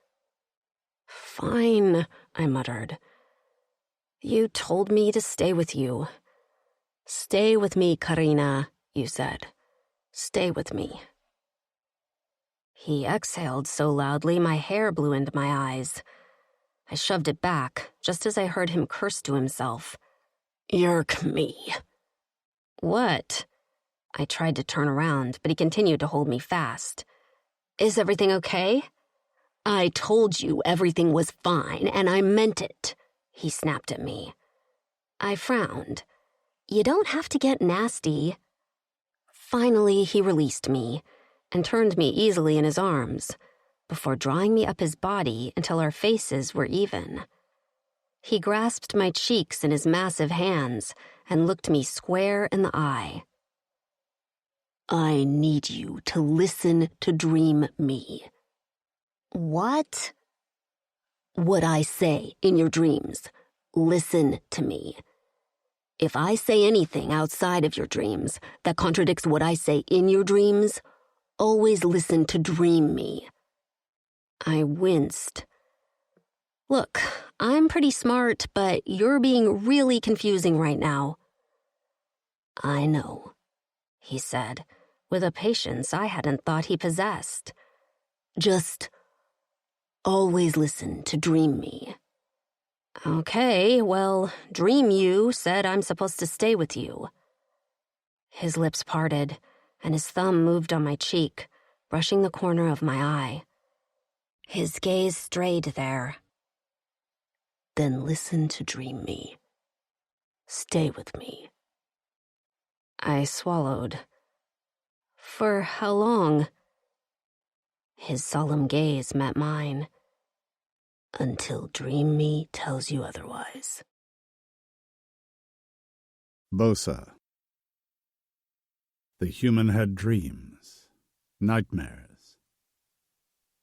"Fine," I muttered. "You told me to stay with you. Stay with me, Karina," you said. "Stay with me." He exhaled so loudly my hair blew into my eyes. I shoved it back, just as I heard him curse to himself. "Yerk me." "What?" I tried to turn around, but he continued to hold me fast. "Is everything okay?" "I told you everything was fine, and I meant it," he snapped at me. I frowned. "You don't have to get nasty." Finally, he released me and turned me easily in his arms before drawing me up his body until our faces were even. He grasped my cheeks in his massive hands and looked me square in the eye. "I need you to listen to dream me." "What?" "What I say in your dreams. Listen to me. If I say anything outside of your dreams that contradicts what I say in your dreams, always listen to dream me." I winced. "Look, I'm pretty smart, but you're being really confusing right now." "I know," he said, with a patience I hadn't thought he possessed. "Just always listen to dream me." "Okay, well, Dream You said I'm supposed to stay with you." His lips parted, and his thumb moved on my cheek, brushing the corner of my eye. His gaze strayed there. "Then listen to dream me. Stay with me." I swallowed. "For how long?" His solemn gaze met mine. "Until dream me tells you otherwise." Bosa. The human had dreams, nightmares.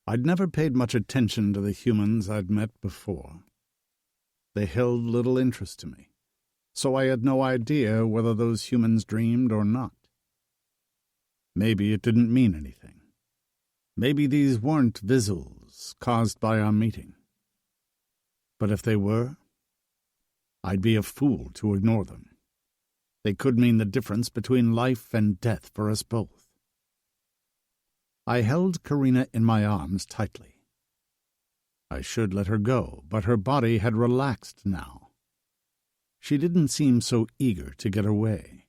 I'd never paid much attention to the humans I'd met before. They held little interest to me, so I had no idea whether those humans dreamed or not. Maybe it didn't mean anything. Maybe these weren't visuals caused by our meeting. But if they were, I'd be a fool to ignore them. They could mean the difference between life and death for us both. I held Karina in my arms tightly. I should let her go, but her body had relaxed now. She didn't seem so eager to get away.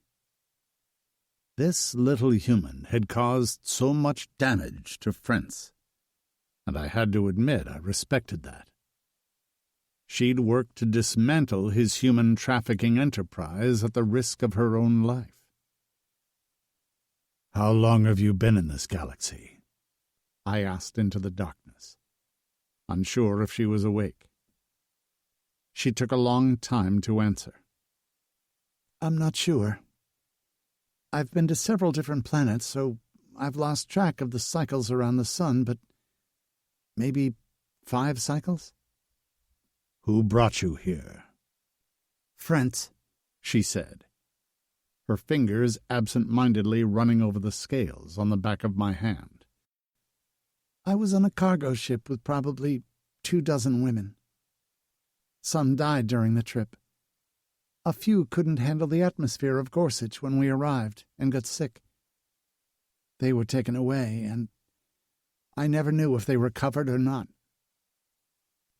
This little human had caused so much damage to Frentz, and I had to admit I respected that. She'd worked to dismantle his human trafficking enterprise at the risk of her own life. "How long have you been in this galaxy?" I asked into the darkness, unsure if she was awake. She took a long time to answer. "I'm not sure. I've been to several different planets, so I've lost track of the cycles around the sun, but maybe 5 cycles?" "Who brought you here?" "Frentz," she said, her fingers absent-mindedly running over the scales on the back of my hand. "I was on a cargo ship with probably 24 women. Some died during the trip. A few couldn't handle the atmosphere of Gorsuch when we arrived and got sick. They were taken away, and I never knew if they recovered or not.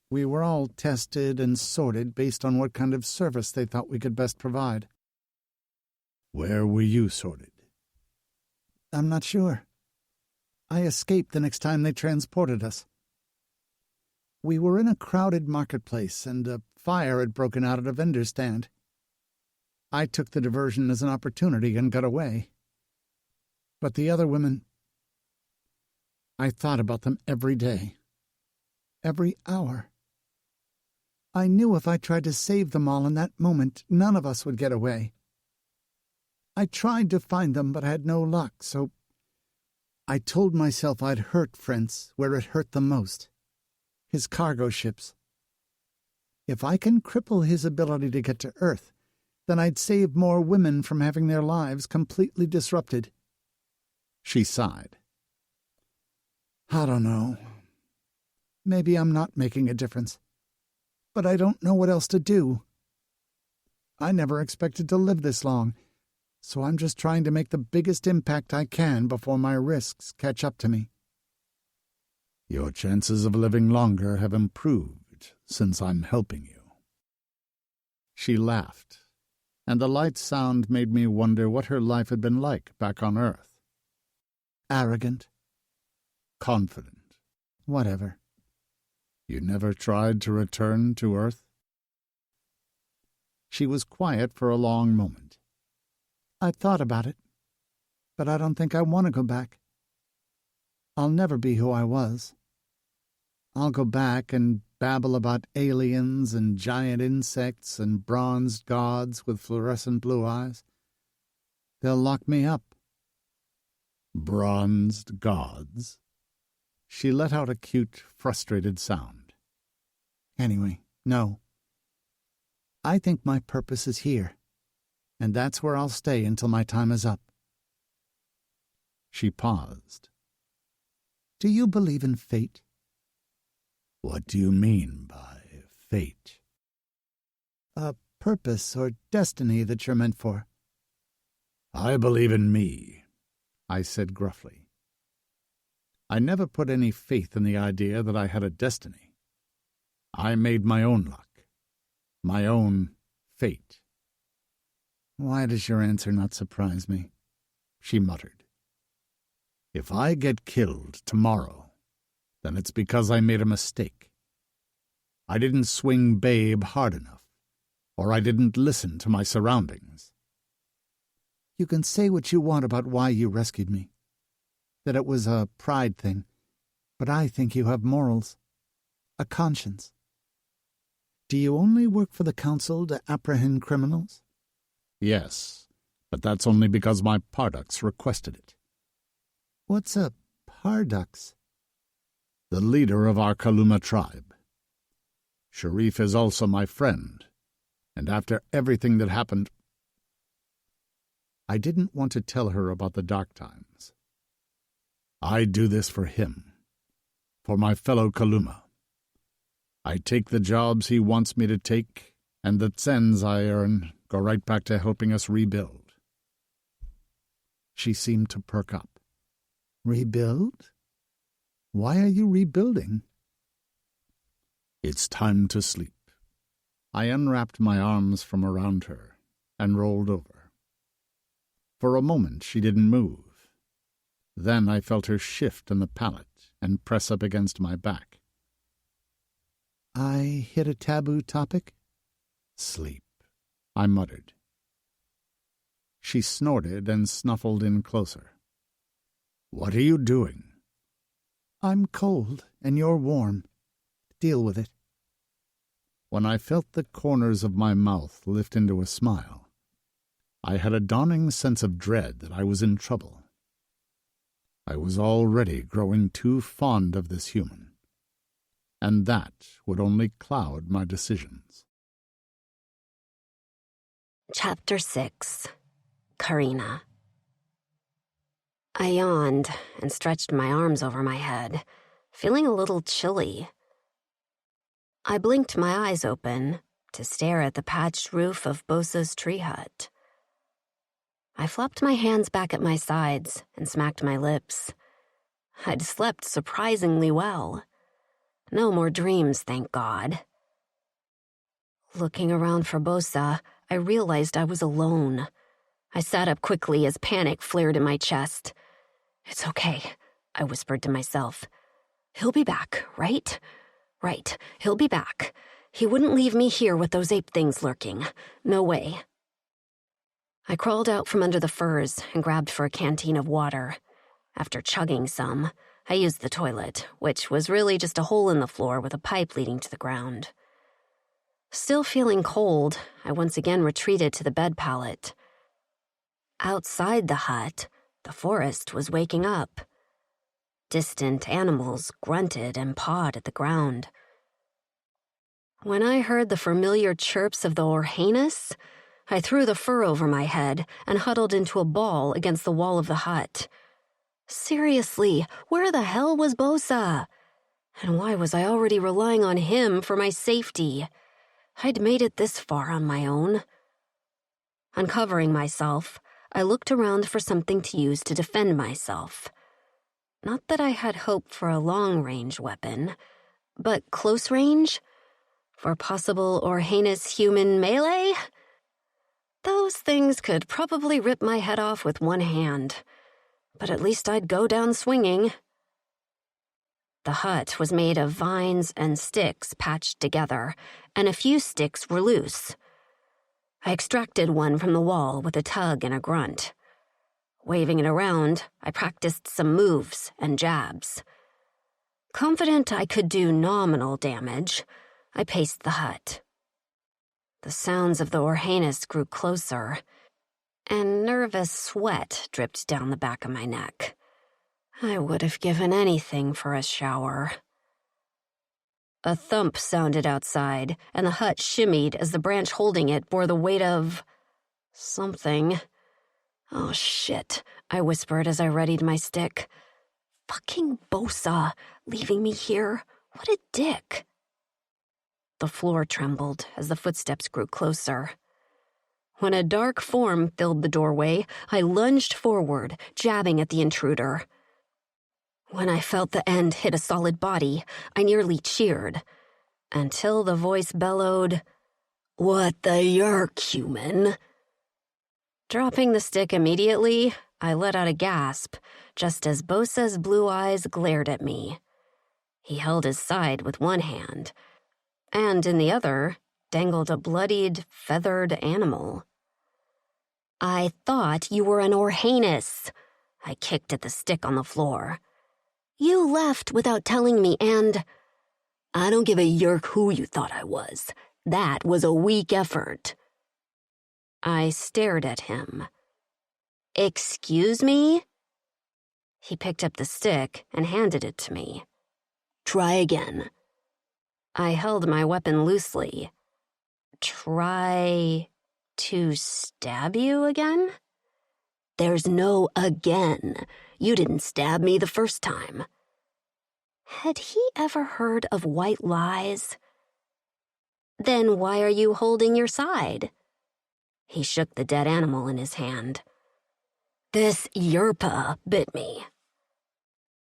We were all tested and sorted based on what kind of service they thought we could best provide." "Where were you sorted?" "I'm not sure. I escaped the next time they transported us. We were in a crowded marketplace, and a fire had broken out at a vendor's stand. I took the diversion as an opportunity and got away. But the other women, I thought about them every day, every hour. I knew if I tried to save them all in that moment, none of us would get away. I tried to find them, but had no luck, so I told myself I'd hurt Frentz where it hurt the most, his cargo ships. If I can cripple his ability to get to Earth, then I'd save more women from having their lives completely disrupted." She sighed. "I don't know. Maybe I'm not making a difference. But I don't know what else to do. I never expected to live this long, so I'm just trying to make the biggest impact I can before my risks catch up to me." "Your chances of living longer have improved since I'm helping you." She laughed, and the light sound made me wonder what her life had been like back on Earth. "Arrogant." "Confident." "Whatever." "You never tried to return to Earth?" She was quiet for a long moment. "I've thought about it, but I don't think I want to go back. I'll never be who I was. I'll go back and babble about aliens and giant insects and bronzed gods with fluorescent blue eyes. They'll lock me up." "Bronzed gods?" She let out a cute, frustrated sound. "Anyway, no. I think my purpose is here, and that's where I'll stay until my time is up." She paused. "Do you believe in fate?" "What do you mean by fate?" "A purpose or destiny that you're meant for." "I believe in me," I said gruffly. I never put any faith in the idea that I had a destiny. I made my own luck, my own fate. "Why does your answer not surprise me?" she muttered. "If I get killed tomorrow, then it's because I made a mistake. I didn't swing Babe hard enough, or I didn't listen to my surroundings." "You can say what you want about why you rescued me, that it was a pride thing, but I think you have morals, a conscience. Do you only work for the Council to apprehend criminals?" "Yes, but that's only because my Pardux requested it." "What's a Pardux?" "The leader of our Kaluma tribe. Sharif is also my friend, and after everything that happened—" I didn't want to tell her about the dark times. "I do this for him, for my fellow Kaluma. I take the jobs he wants me to take, and the cents I earn go right back to helping us rebuild." She seemed to perk up. "Rebuild? Why are you rebuilding?" "It's time to sleep." I unwrapped my arms from around her and rolled over. For a moment she didn't move. Then I felt her shift in the pallet and press up against my back. "I hit a taboo topic?" "Sleep," I muttered. She snorted and snuffled in closer. "What are you doing?" "I'm cold, and you're warm. Deal with it." When I felt the corners of my mouth lift into a smile, I had a dawning sense of dread that I was in trouble. I was already growing too fond of this human, and that would only cloud my decisions. Chapter 6. Karina. I yawned and stretched my arms over my head, feeling a little chilly. I blinked my eyes open to stare at the patched roof of Bosa's tree hut. I flopped my hands back at my sides and smacked my lips. I'd slept surprisingly well. No more dreams, thank God. Looking around for Bosa, I realized I was alone. I sat up quickly as panic flared in my chest. "It's okay," I whispered to myself. "He'll be back, right? Right, he'll be back. He wouldn't leave me here with those ape things lurking. No way." I crawled out from under the furs and grabbed for a canteen of water. After chugging some, I used the toilet, which was really just a hole in the floor with a pipe leading to the ground. Still feeling cold, I once again retreated to the bed pallet. Outside the hut, the forest was waking up. Distant animals grunted and pawed at the ground. When I heard the familiar chirps of the Orhanus, I threw the fur over my head and huddled into a ball against the wall of the hut. Seriously, where the hell was Bosa? And why was I already relying on him for my safety? I'd made it this far on my own. Uncovering myself, I looked around for something to use to defend myself. Not that I had hope for a long-range weapon, but close range? For possible Orhanus human melee? Those things could probably rip my head off with one hand, but at least I'd go down swinging. The hut was made of vines and sticks patched together, and a few sticks were loose. I extracted one from the wall with a tug and a grunt. Waving it around, I practiced some moves and jabs. Confident I could do nominal damage, I paced the hut. The sounds of the Orhanus grew closer, and nervous sweat dripped down the back of my neck. I would have given anything for a shower. A thump sounded outside, and the hut shimmied as the branch holding it bore the weight of something. "Oh, shit," I whispered as I readied my stick. "Fucking Bosa, leaving me here. What a dick." The floor trembled as the footsteps grew closer. When a dark form filled the doorway, I lunged forward, jabbing at the intruder. When I felt the end hit a solid body, I nearly cheered, until the voice bellowed, "What the yerk, human?" Dropping the stick immediately, I let out a gasp, just as Bosa's blue eyes glared at me. He held his side with one hand, and in the other dangled a bloodied, feathered animal. "I thought you were an Orhanus." I kicked at the stick on the floor. "You left without telling me, and—" "I don't give a yerk who you thought I was. That was a weak effort." I stared at him. "Excuse me?" He picked up the stick and handed it to me. "Try again." I held my weapon loosely. "Try to stab you again?" "There's no again. You didn't stab me the first time." Had he ever heard of white lies? Then why are you holding your side? He shook the dead animal in his hand. This yerpa bit me.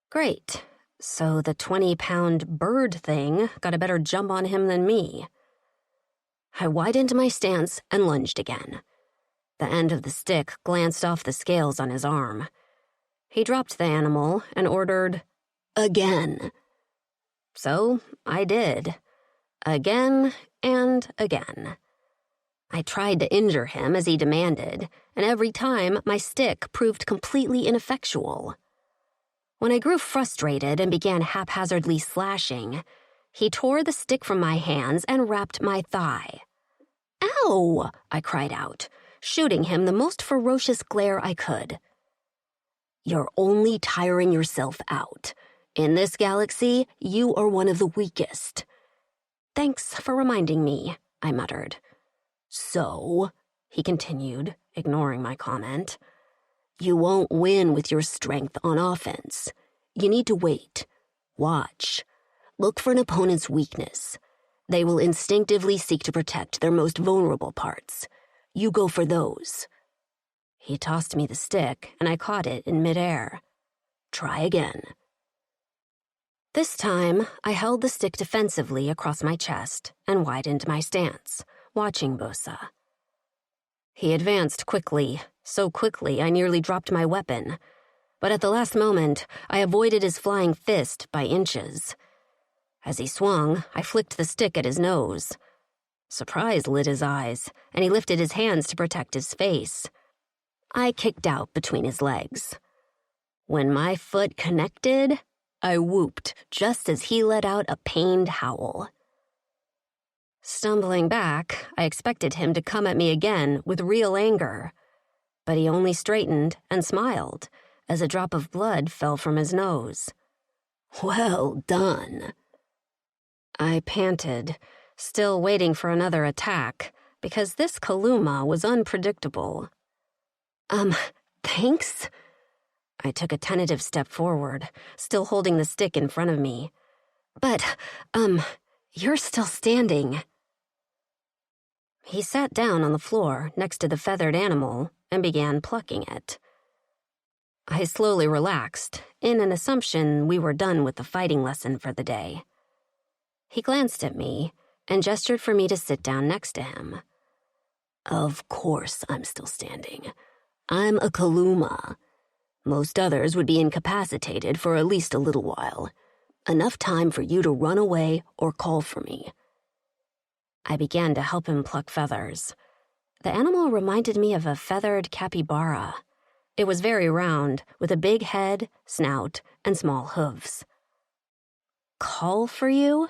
Great. So the 20-pound bird thing got a better jump on him than me. I widened my stance and lunged again. The end of the stick glanced off the scales on his arm. He dropped the animal and ordered, "Again." So I did. Again and again. I tried to injure him as he demanded, and every time my stick proved completely ineffectual. When I grew frustrated and began haphazardly slashing, he tore the stick from my hands and wrapped my thigh. "Ow!" I cried out, shooting him the most ferocious glare I could. "You're only tiring yourself out. In this galaxy, you are one of the weakest." "Thanks for reminding me," I muttered. "So," he continued, ignoring my comment, "you won't win with your strength on offense. You need to wait. Watch. Look for an opponent's weakness. They will instinctively seek to protect their most vulnerable parts. You go for those." He tossed me the stick, and I caught it in midair. "Try again." This time, I held the stick defensively across my chest and widened my stance, watching Bosa. He advanced quickly, so quickly I nearly dropped my weapon. But at the last moment, I avoided his flying fist by inches. As he swung, I flicked the stick at his nose. Surprise lit his eyes, and he lifted his hands to protect his face. I kicked out between his legs. When my foot connected, I whooped just as he let out a pained howl. Stumbling back, I expected him to come at me again with real anger, but he only straightened and smiled as a drop of blood fell from his nose. "Well done." I panted, still waiting for another attack, because this Kaluma was unpredictable. Thanks?" I took a tentative step forward, still holding the stick in front of me. "But, you're still standing." He sat down on the floor next to the feathered animal and began plucking it. I slowly relaxed, in an assumption we were done with the fighting lesson for the day. He glanced at me and gestured for me to sit down next to him. "Of course I'm still standing. I'm a Kaluma. Most others would be incapacitated for at least a little while. Enough time for you to run away or call for me." I began to help him pluck feathers. The animal reminded me of a feathered capybara. It was very round, with a big head, snout, and small hooves. "Call for you?"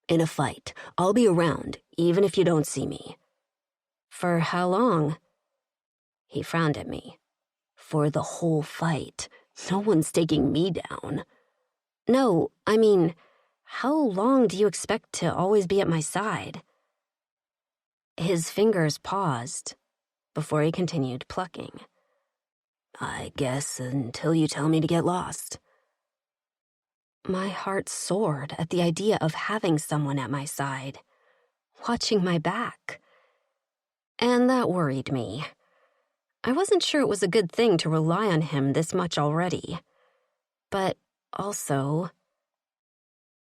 "In a fight. I'll be around, even if you don't see me." "For how long?" He frowned at me. "For the whole fight. No one's taking me down." "No, I mean, how long do you expect to always be at my side?" His fingers paused before he continued plucking. "I guess until you tell me to get lost." My heart soared at the idea of having someone at my side, watching my back. And that worried me. I wasn't sure it was a good thing to rely on him this much already. But also,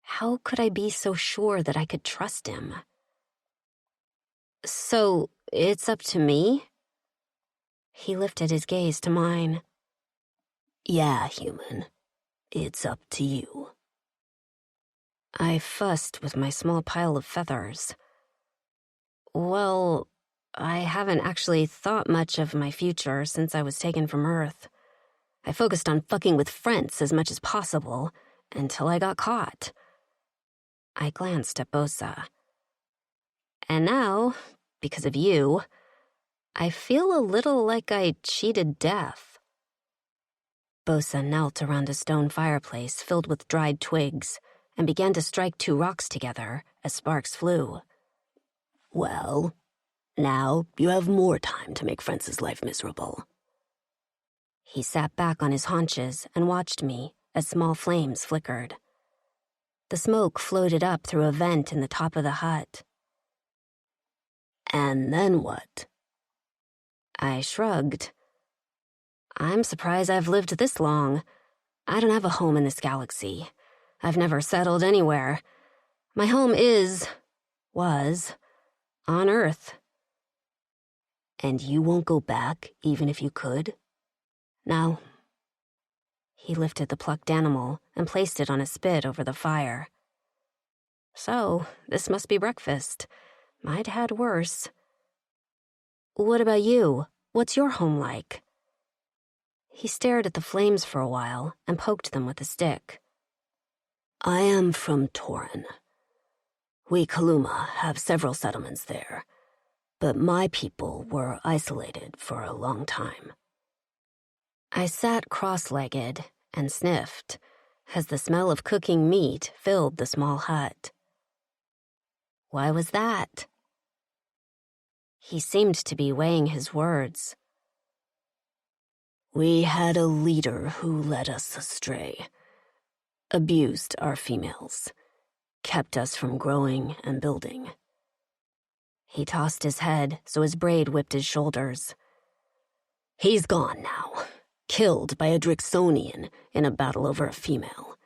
how could I be so sure that I could trust him? "So, it's up to me?" He lifted his gaze to mine. "Yeah, human. It's up to you." I fussed with my small pile of feathers. "Well, I haven't actually thought much of my future since I was taken from Earth. I focused on fucking with friends as much as possible until I got caught." I glanced at Bosa. "And now, because of you, I feel a little like I cheated death." Bosa knelt around a stone fireplace filled with dried twigs and began to strike two rocks together as sparks flew. "Well, now you have more time to make France's life miserable." He sat back on his haunches and watched me as small flames flickered. The smoke floated up through a vent in the top of the hut. And then what? I shrugged. I'm surprised I've lived this long. I don't have a home in this galaxy. I've never settled anywhere. My home was, on Earth. And you won't go back, even if you could? No. He lifted the plucked animal and placed it on a spit over the fire. So, this must be breakfast. I'd had worse. What about you? What's your home like? He stared at the flames for a while and poked them with a stick. I am from Torin. We Kaluma have several settlements there, but my people were isolated for a long time. I sat cross-legged and sniffed as the smell of cooking meat filled the small hut. Why was that? He seemed to be weighing his words. We had a leader who led us astray, abused our females, kept us from growing and building. He tossed his head so his braid whipped his shoulders. He's gone now, killed by a Drixonian in a battle over a female.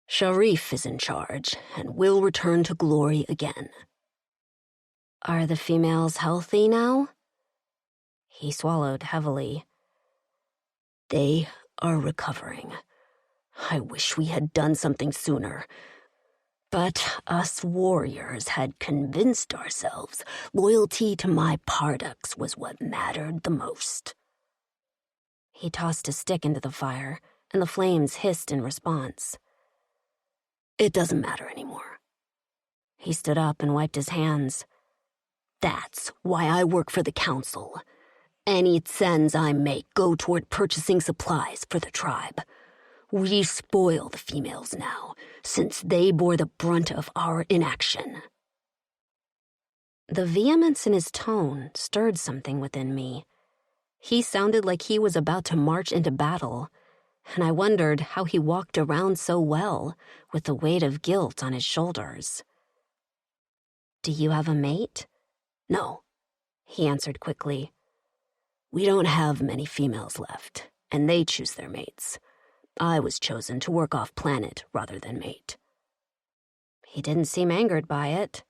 Sharif is in charge and will return to glory again. Are the females healthy now? He swallowed heavily. They are recovering. I wish we had done something sooner. But us warriors had convinced ourselves loyalty to my Pardux was what mattered the most. He tossed a stick into the fire, and the flames hissed in response. It doesn't matter anymore. He stood up and wiped his hands. That's why I work for the council. Any cents I make go toward purchasing supplies for the tribe. We spoil the females now, since they bore the brunt of our inaction. The vehemence in his tone stirred something within me. He sounded like he was about to march into battle, and I wondered how he walked around so well, with the weight of guilt on his shoulders. Do you have a mate? No, he answered quickly. We don't have many females left, and they choose their mates. I was chosen to work off planet rather than mate. He didn't seem angered by it.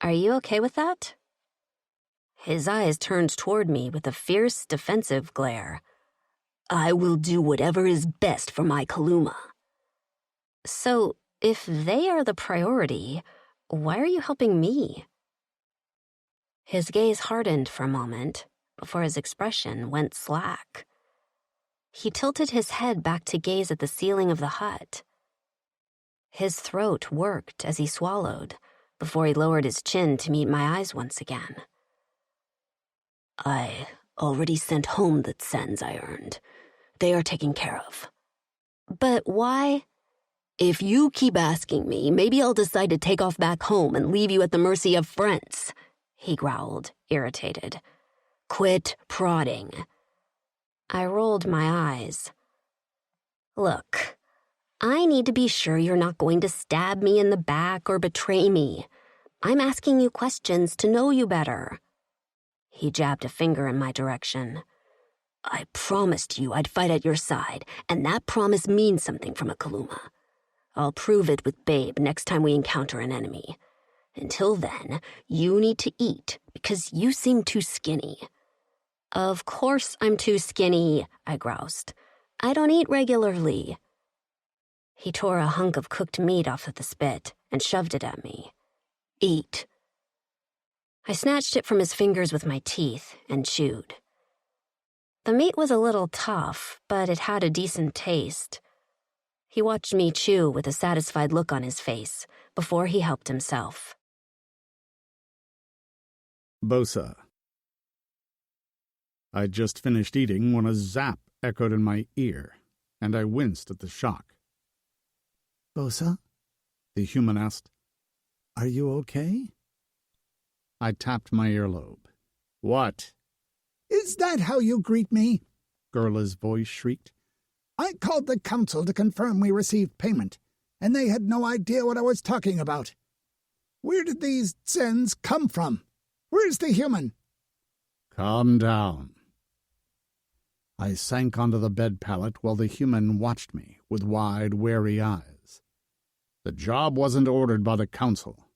Are you okay with that? His eyes turned toward me with a fierce, defensive glare. I will do whatever is best for my Kaluma. So, if they are the priority, why are you helping me? His gaze hardened for a moment before his expression went slack. He tilted his head back to gaze at the ceiling of the hut. His throat worked as he swallowed before he lowered his chin to meet my eyes once again. I already sent home the cents I earned. They are taken care of. But why? If you keep asking me, maybe I'll decide to take off back home and leave you at the mercy of friends, he growled, irritated. Quit prodding. I rolled my eyes. Look, I need to be sure you're not going to stab me in the back or betray me. I'm asking you questions to know you better. He jabbed a finger in my direction. I promised you I'd fight at your side, and that promise means something from a Kaluma. I'll prove it with Babe next time we encounter an enemy. Until then, you need to eat, because you seem too skinny. Of course I'm too skinny, I groused. I don't eat regularly. He tore a hunk of cooked meat off of the spit and shoved it at me. Eat. I snatched it from his fingers with my teeth and chewed. The meat was a little tough, but it had a decent taste. He watched me chew with a satisfied look on his face before he helped himself. Bosa. I'd just finished eating when a zap echoed in my ear, and I winced at the shock. Bosa? The human asked. Are you okay? I tapped my earlobe. What? Is that how you greet me? Gurla's voice shrieked. I called the council to confirm we received payment, and they had no idea what I was talking about. Where did these Zens come from? Where's the human? Calm down. I sank onto the bed pallet while the human watched me with wide, wary eyes. The job wasn't ordered by the council.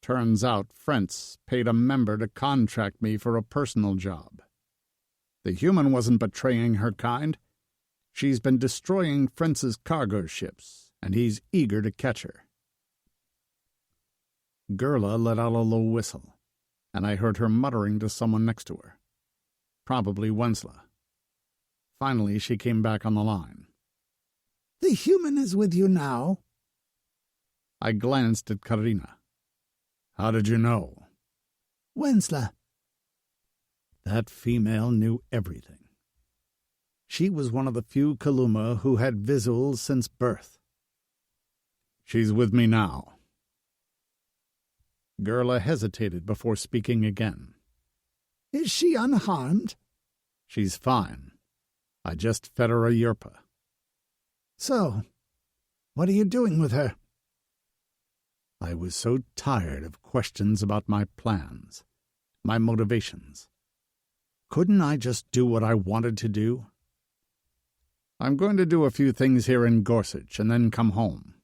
Turns out Frentz paid a member to contract me for a personal job. The human wasn't betraying her kind. She's been destroying Frentz's cargo ships, and he's eager to catch her. Gerla let out a low whistle, and I heard her muttering to someone next to her. Probably Wensla. Finally, she came back on the line. The human is with you now? I glanced at Karina. How did you know? Wensla. That female knew everything. She was one of the few Kaluma who had visuals since birth. She's with me now. Gerla hesitated before speaking again. Is she unharmed? She's fine. I just fed her a yerpa. So, what are you doing with her? I was so tired of questions about my plans, my motivations. Couldn't I just do what I wanted to do? I'm going to do a few things here in Gorsuch and then come home.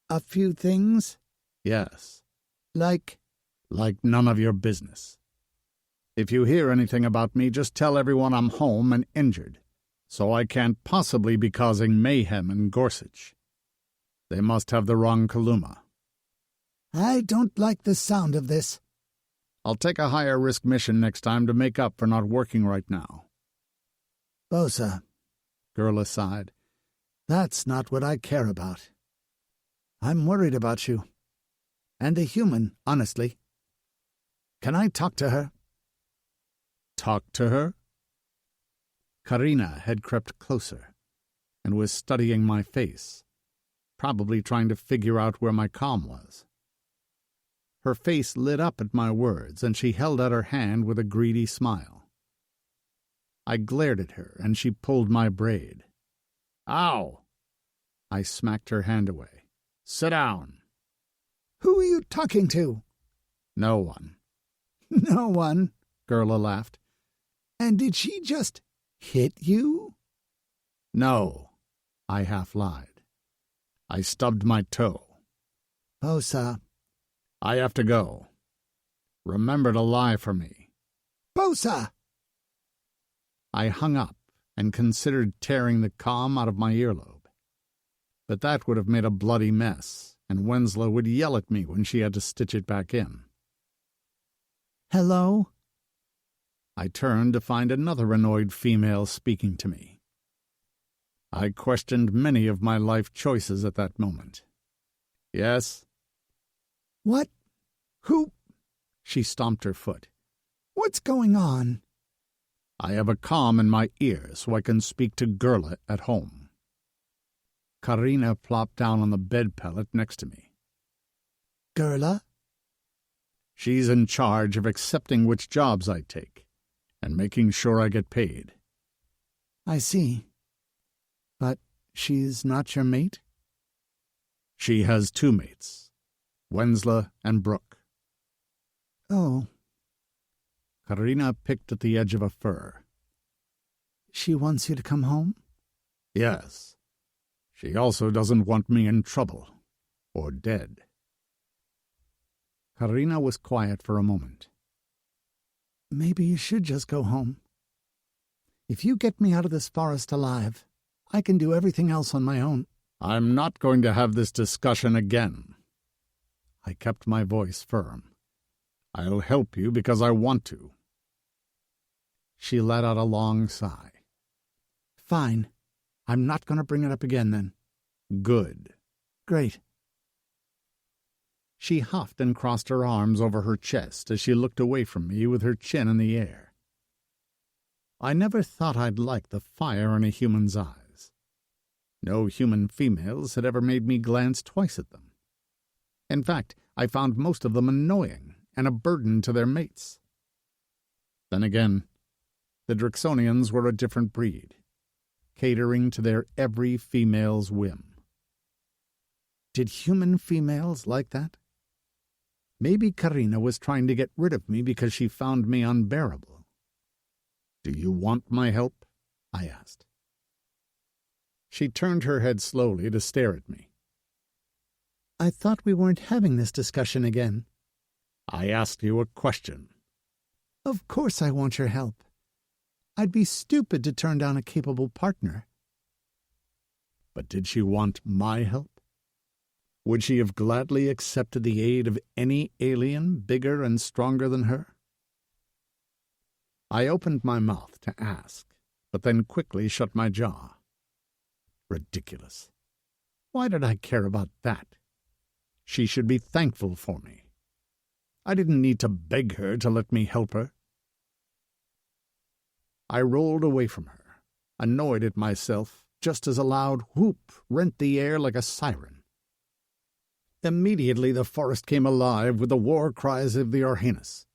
A few things? Yes. Like none of your business. If you hear anything about me, just tell everyone I'm home and injured, so I can't possibly be causing mayhem in Gorsuch. They must have the wrong Kaluma. I don't like the sound of this. I'll take a higher-risk mission next time to make up for not working right now. Bosa, Gerla sighed. That's not what I care about. I'm worried about you. And the human, honestly. Can I talk to her? Talk to her? Karina had crept closer and was studying my face, probably trying to figure out where my comm was. Her face lit up at my words, and she held out her hand with a greedy smile. I glared at her, and she pulled my braid. Ow! I smacked her hand away. Sit down. Who are you talking to? No one. No one? Gerla laughed. And did she just hit you? No, I half lied. I stubbed my toe. Bosa. I have to go. Remember to lie for me. Bosa! I hung up and considered tearing the comm out of my earlobe. But that would have made a bloody mess, and Wensla would yell at me when she had to stitch it back in. Hello? I turned to find another annoyed female speaking to me. I questioned many of my life choices at that moment. Yes? What? Who? She stomped her foot. What's going on? I have a comm in my ear so I can speak to Gerla at home. Karina plopped down on the bed pallet next to me. Gerla? She's in charge of accepting which jobs I take and making sure I get paid. I see. But she's not your mate? She has two mates, Wensla and Brooke. Oh. Karina picked at the edge of a fur. She wants you to come home? Yes. She also doesn't want me in trouble, or dead. Karina was quiet for a moment. Maybe you should just go home. If you get me out of this forest alive, I can do everything else on my own. I'm not going to have this discussion again. I kept my voice firm. I'll help you because I want to. She let out a long sigh. Fine. I'm not going to bring it up again, then. Good. Great. She huffed and crossed her arms over her chest as she looked away from me with her chin in the air. I never thought I'd like the fire in a human's eyes. No human females had ever made me glance twice at them. In fact, I found most of them annoying and a burden to their mates. Then again, the Drixonians were a different breed, catering to their every female's whim. Did human females like that? Maybe Karina was trying to get rid of me because she found me unbearable. "Do you want my help?" I asked. She turned her head slowly to stare at me. "I thought we weren't having this discussion again." "I asked you a question." "Of course I want your help. I'd be stupid to turn down a capable partner." But did she want my help? Would she have gladly accepted the aid of any alien bigger and stronger than her? I opened my mouth to ask, but then quickly shut my jaw. Ridiculous. Why did I care about that? She should be thankful for me. I didn't need to beg her to let me help her. I rolled away from her, annoyed at myself, just as a loud whoop rent the air like a siren. Immediately the forest came alive with the war cries of the Orhanis.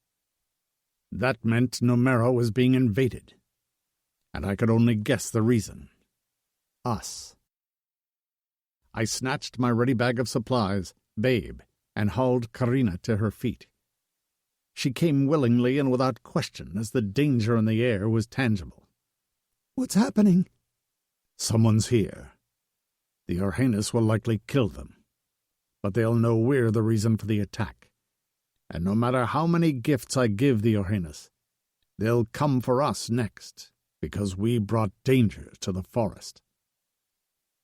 That meant Numera was being invaded, and I could only guess the reason. Us. I snatched my ready bag of supplies, Babe, and hauled Karina to her feet. She came willingly and without question, as the danger in the air was tangible. "What's happening?" "Someone's here. The Orhanis will likely kill them, but they'll know we're the reason for the attack. And no matter how many gifts I give the Orhanis, they'll come for us next, because we brought danger to the forest."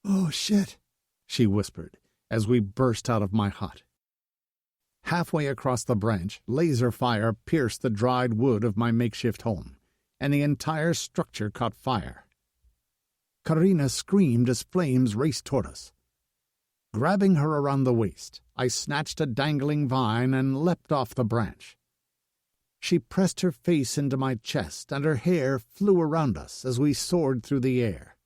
"Oh, shit," she whispered, as we burst out of my hut. Halfway across the branch, laser fire pierced the dried wood of my makeshift home, and the entire structure caught fire. Karina screamed as flames raced toward us. Grabbing her around the waist, I snatched a dangling vine and leapt off the branch. She pressed her face into my chest, and her hair flew around us as we soared through the air.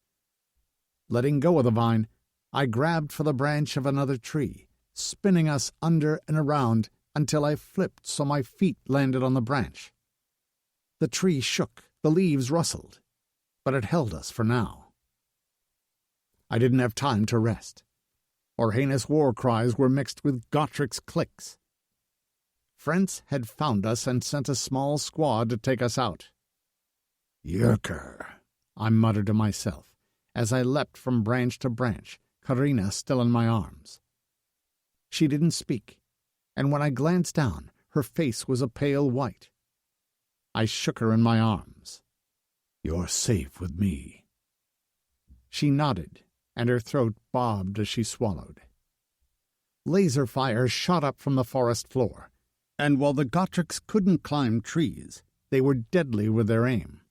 Letting go of the vine, I grabbed for the branch of another tree, spinning us under and around until I flipped so my feet landed on the branch. The tree shook, the leaves rustled, but it held us for now. I didn't have time to rest. Orhanis war cries were mixed with Gottric's clicks. Frentz had found us and sent a small squad to take us out. "Yerker," I muttered to myself, as I leapt from branch to branch, Karina still in my arms. She didn't speak, and when I glanced down, her face was a pale white. I shook her in my arms. "You're safe with me." She nodded, and her throat bobbed as she swallowed. Laser fire shot up from the forest floor, and while the Gottrics couldn't climb trees, they were deadly with their aim.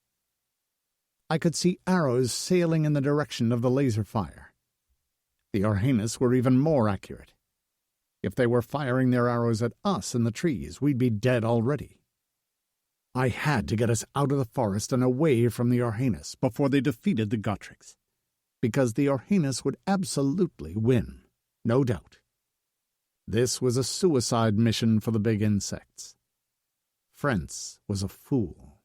I could see arrows sailing in the direction of the laser fire. The Orhanis were even more accurate. If they were firing their arrows at us in the trees, we'd be dead already. I had to get us out of the forest and away from the Orhanis before they defeated the Gottrics, because the Orhanis would absolutely win, no doubt. This was a suicide mission for the big insects. Frentz was a fool.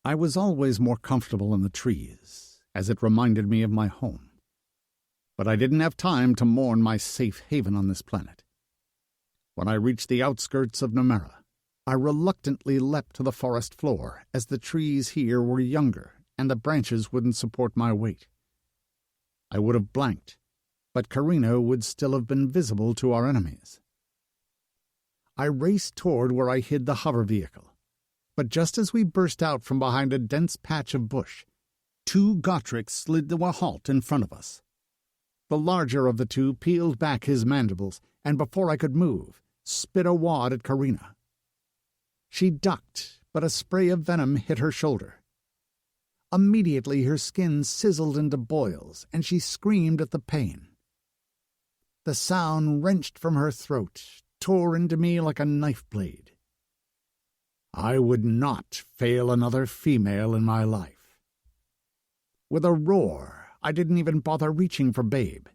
I was always more comfortable in the trees, as it reminded me of my home. But I didn't have time to mourn my safe haven on this planet. When I reached the outskirts of Numera, I reluctantly leapt to the forest floor, as the trees here were younger and the branches wouldn't support my weight. I would have blanked, but Karina would still have been visible to our enemies. I raced toward where I hid the hover vehicle, but just as we burst out from behind a dense patch of bush, 2 Gottrics slid to a halt in front of us. The larger of the 2 peeled back his mandibles, and before I could move, spit a wad at Karina. She ducked, but a spray of venom hit her shoulder. Immediately her skin sizzled into boils, and she screamed at the pain. The sound wrenched from her throat, tore into me like a knife blade. I would not fail another female in my life. With a roar, I didn't even bother reaching for Babe.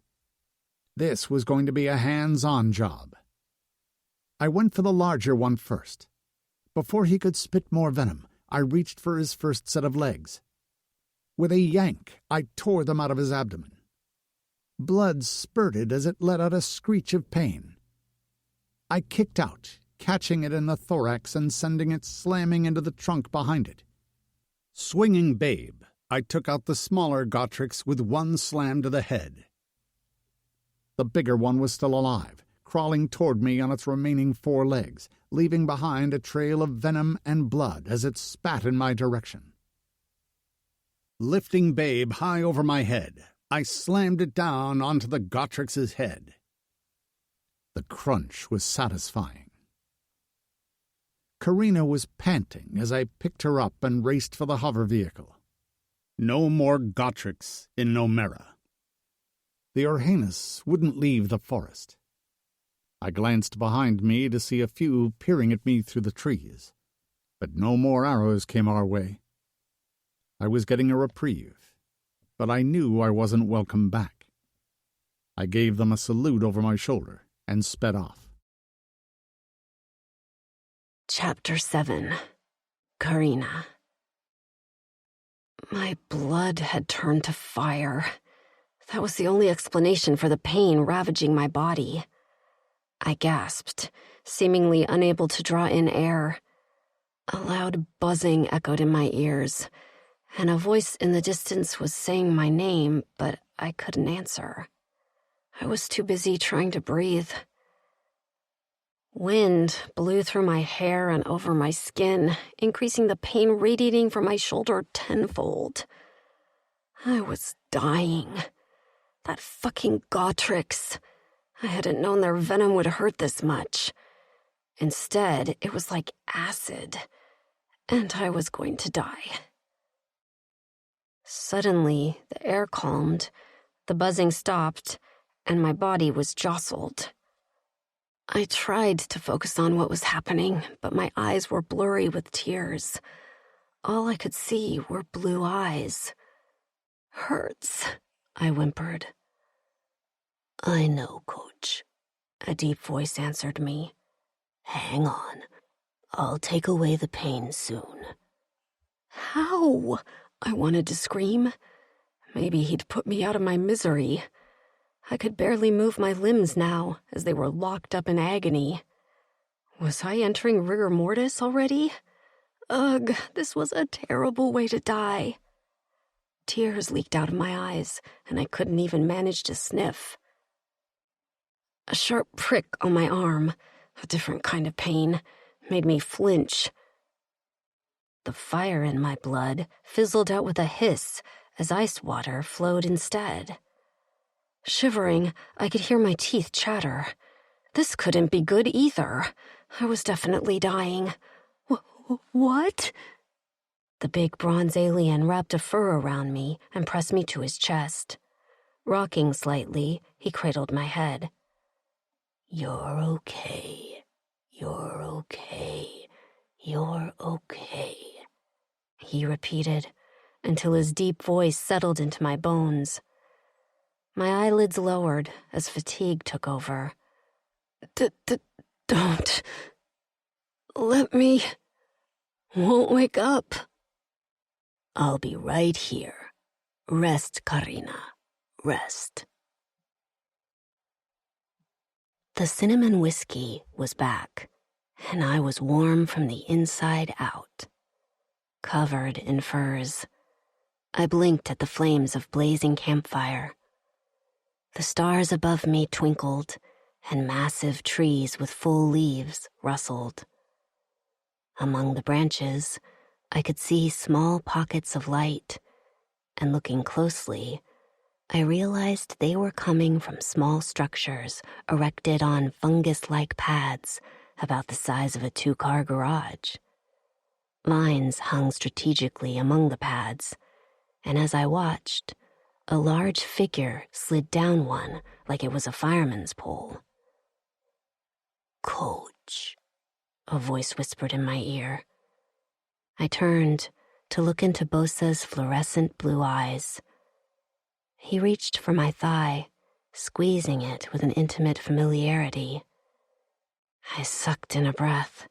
This was going to be a hands-on job. I went for the larger one first. Before he could spit more venom, I reached for his first set of legs. With a yank, I tore them out of his abdomen. Blood spurted as it let out a screech of pain. I kicked out, catching it in the thorax and sending it slamming into the trunk behind it. Swinging Babe, I took out the smaller Gotrix with one slam to the head. The bigger one was still alive, crawling toward me on its remaining 4 legs, leaving behind a trail of venom and blood as it spat in my direction. Lifting Babe high over my head, I slammed it down onto the Gotrix's head. The crunch was satisfying. Karina was panting as I picked her up and raced for the hover vehicle. No more Gotrix in Nomera. The Orhanus wouldn't leave the forest. I glanced behind me to see a few peering at me through the trees, but no more arrows came our way. I was getting a reprieve, but I knew I wasn't welcome back. I gave them a salute over my shoulder and sped off. Chapter 7. Karina. My blood had turned to fire. That was the only explanation for the pain ravaging my body. I gasped, seemingly unable to draw in air. A loud buzzing echoed in my ears, and a voice in the distance was saying my name, but I couldn't answer. I was too busy trying to breathe. Wind blew through my hair and over my skin, increasing the pain radiating from my shoulder tenfold. I was dying. That fucking Gotrix. I hadn't known their venom would hurt this much. Instead, it was like acid, and I was going to die. Suddenly, the air calmed, the buzzing stopped, and my body was jostled. I tried to focus on what was happening, but my eyes were blurry with tears. All I could see were blue eyes. "Hurts," I whimpered. "I know, Coach," a deep voice answered me. "Hang on. I'll take away the pain soon." How? I wanted to scream. Maybe he'd put me out of my misery. I could barely move my limbs now, as they were locked up in agony. Was I entering rigor mortis already? Ugh, this was a terrible way to die. Tears leaked out of my eyes, and I couldn't even manage to sniff. A sharp prick on my arm, a different kind of pain, made me flinch. The fire in my blood fizzled out with a hiss as ice water flowed instead. Shivering, I could hear my teeth chatter. This couldn't be good either. I was definitely dying. What? The big bronze alien wrapped a fur around me and pressed me to his chest. Rocking slightly, he cradled my head. "You're okay. You're okay. You're okay," he repeated, until his deep voice settled into my bones. My eyelids lowered as fatigue took over. Don't. Let me. Won't wake up. "I'll be right here. Rest, Karina. Rest." The cinnamon whiskey was back, and I was warm from the inside out. Covered in furs, I blinked at the flames of blazing campfire. The stars above me twinkled, and massive trees with full leaves rustled. Among the branches, I could see small pockets of light, and looking closely, I realized they were coming from small structures erected on fungus-like pads about the size of a 2-car garage. Lines hung strategically among the pads, and as I watched, a large figure slid down one like it was a fireman's pole. "Coach," a voice whispered in my ear. I turned to look into Bosa's fluorescent blue eyes. He reached for my thigh, squeezing it with an intimate familiarity. I sucked in a breath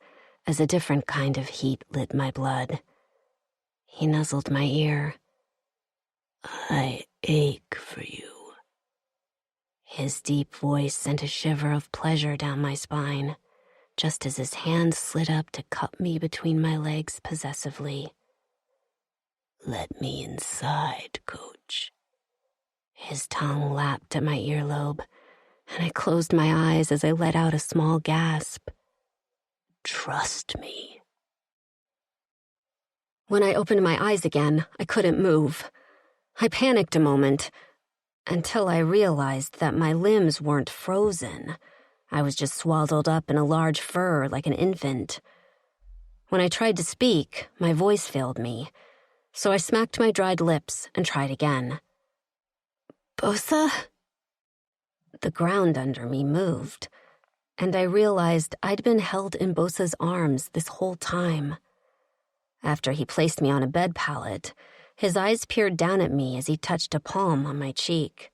as a different kind of heat lit my blood. He nuzzled my ear. "I ache for you." His deep voice sent a shiver of pleasure down my spine. just as his hand slid up to cup me between my legs possessively. "Let me inside, Coach." His tongue lapped at my earlobe, and I closed my eyes as I let out a small gasp. "Trust me." When I opened my eyes again, I couldn't move. I panicked a moment, until I realized that my limbs weren't frozen. I was just swaddled up in a large fur like an infant. When I tried to speak, my voice failed me, so I smacked my dried lips and tried again. "Bosa?" The ground under me moved, and I realized I'd been held in Bosa's arms this whole time. After he placed me on a bed pallet, his eyes peered down at me as he touched a palm on my cheek.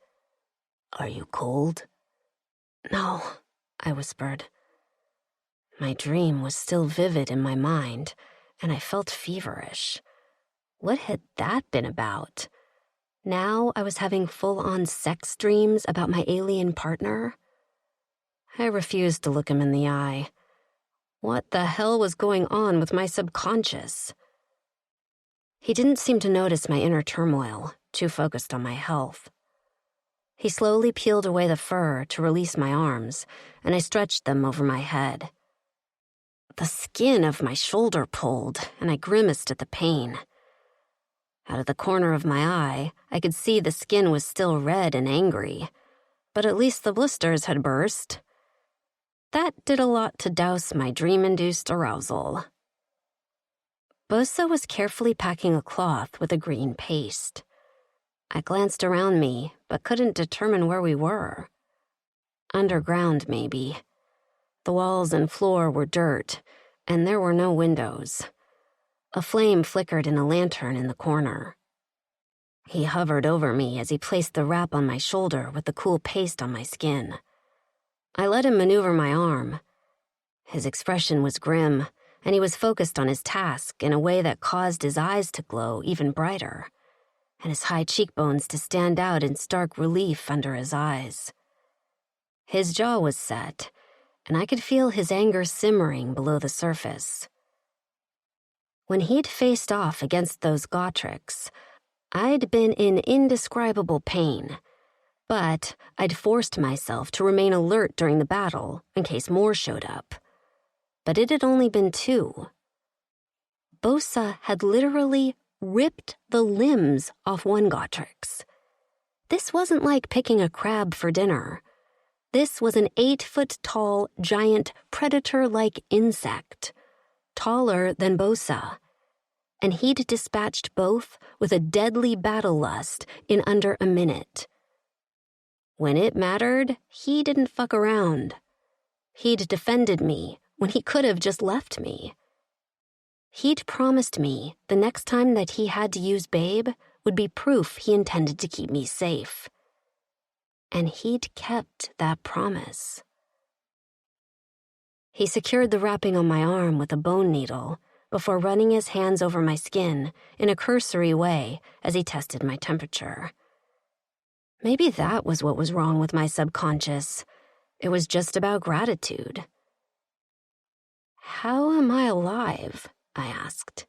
"Are you cold?" "No," I whispered. My dream was still vivid in my mind, and I felt feverish. What had that been about? Now I was having full-on sex dreams about my alien partner? I refused to look him in the eye. What the hell was going on with my subconscious? He didn't seem to notice my inner turmoil, too focused on my health. He slowly peeled away the fur to release my arms, and I stretched them over my head. The skin of my shoulder pulled, and I grimaced at the pain. Out of the corner of my eye, I could see the skin was still red and angry, but at least the blisters had burst. That did a lot to douse my dream-induced arousal. Bosa was carefully packing a cloth with a green paste. I glanced around me, but couldn't determine where we were. Underground, maybe. The walls and floor were dirt, and there were no windows. A flame flickered in a lantern in the corner. He hovered over me as he placed the wrap on my shoulder with the cool paste on my skin. I let him maneuver my arm. His expression was grim, and he was focused on his task in a way that caused his eyes to glow even brighter, and his high cheekbones to stand out in stark relief under his eyes. His jaw was set, and I could feel his anger simmering below the surface. When he'd faced off against those Gotreks, I'd been in indescribable pain, but I'd forced myself to remain alert during the battle in case more showed up. But it had only been 2. Bosa had literally ripped the limbs off one Gotreks. This wasn't like picking a crab for dinner. This was an 8-foot-tall, giant, predator-like insect, taller than Bosa, and he'd dispatched both with a deadly battle lust in under a minute. When it mattered, he didn't fuck around. He'd defended me when he could have just left me. He'd promised me the next time that he had to use Babe would be proof he intended to keep me safe. And he'd kept that promise. He secured the wrapping on my arm with a bone needle before running his hands over my skin in a cursory way as he tested my temperature. Maybe that was what was wrong with my subconscious. It was just about gratitude. "How am I alive?" I asked.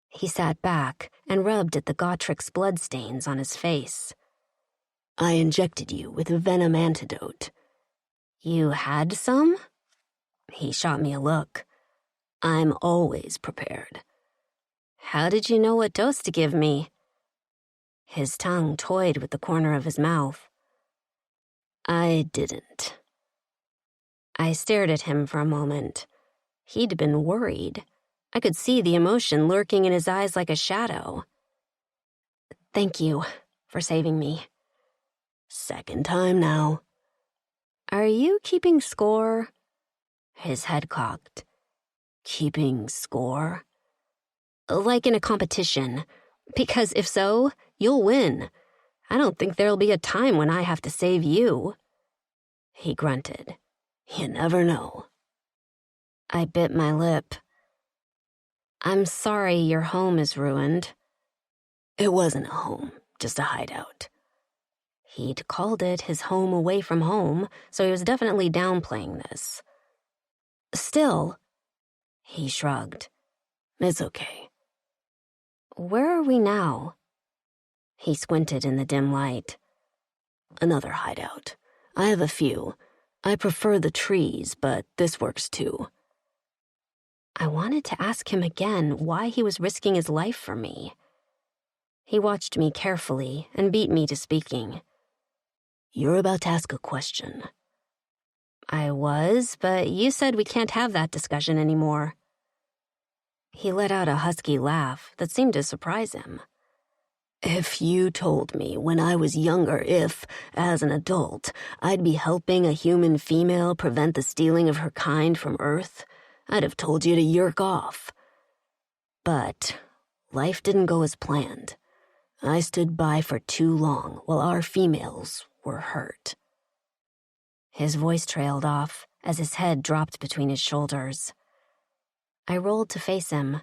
He sat back and rubbed at the Gotrek's bloodstains on his face. "I injected you with a venom antidote." "You had some?" He shot me a look. "I'm always prepared." "How did you know what dose to give me?" His tongue toyed with the corner of his mouth. "I didn't." I stared at him for a moment. He'd been worried. I could see the emotion lurking in his eyes like a shadow. "Thank you for saving me." "Second time now." "Are you keeping score?" His head cocked. "Keeping score?" "Like in a competition. Because if so, you'll win. I don't think there'll be a time when I have to save you." He grunted. "You never know." I bit my lip. "I'm sorry your home is ruined." "It wasn't a home, just a hideout." He'd called it his home away from home, so he was definitely downplaying this. Still, He shrugged. It's okay. where are we now? He squinted in the dim light. Another hideout. I have a few. I prefer the trees, but this works too. I wanted to ask him again why he was risking his life for me. He watched me carefully and beat me to speaking. You're about to ask a question. I was, but you said we can't have that discussion anymore. He let out a husky laugh that seemed to surprise him. If you told me when I was younger if, as an adult, I'd be helping a human female prevent the stealing of her kind from Earth, I'd have told you to yerk off. But life didn't go as planned. I stood by for too long while our females were hurt. His voice trailed off as his head dropped between his shoulders. I rolled to face him.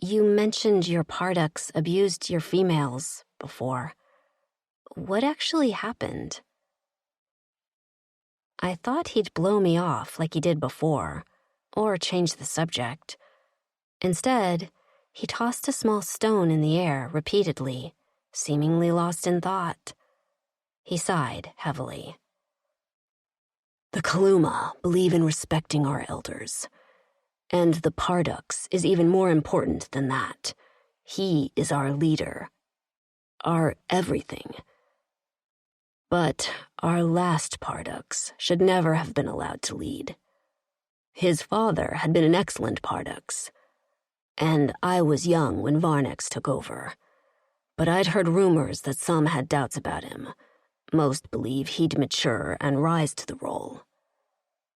You mentioned your Parducks abused your females before. What actually happened? I thought he'd blow me off like he did before, or change the subject. Instead, he tossed a small stone in the air repeatedly, seemingly lost in thought. He sighed heavily. The Kaluma believe in respecting our elders. And the Parducks is even more important than that. He is our leader. Our everything. But our last Parducks should never have been allowed to lead. His father had been an excellent Parducks. And I was young when Varnex took over. But I'd heard rumors that some had doubts about him. Most believe he'd mature and rise to the role.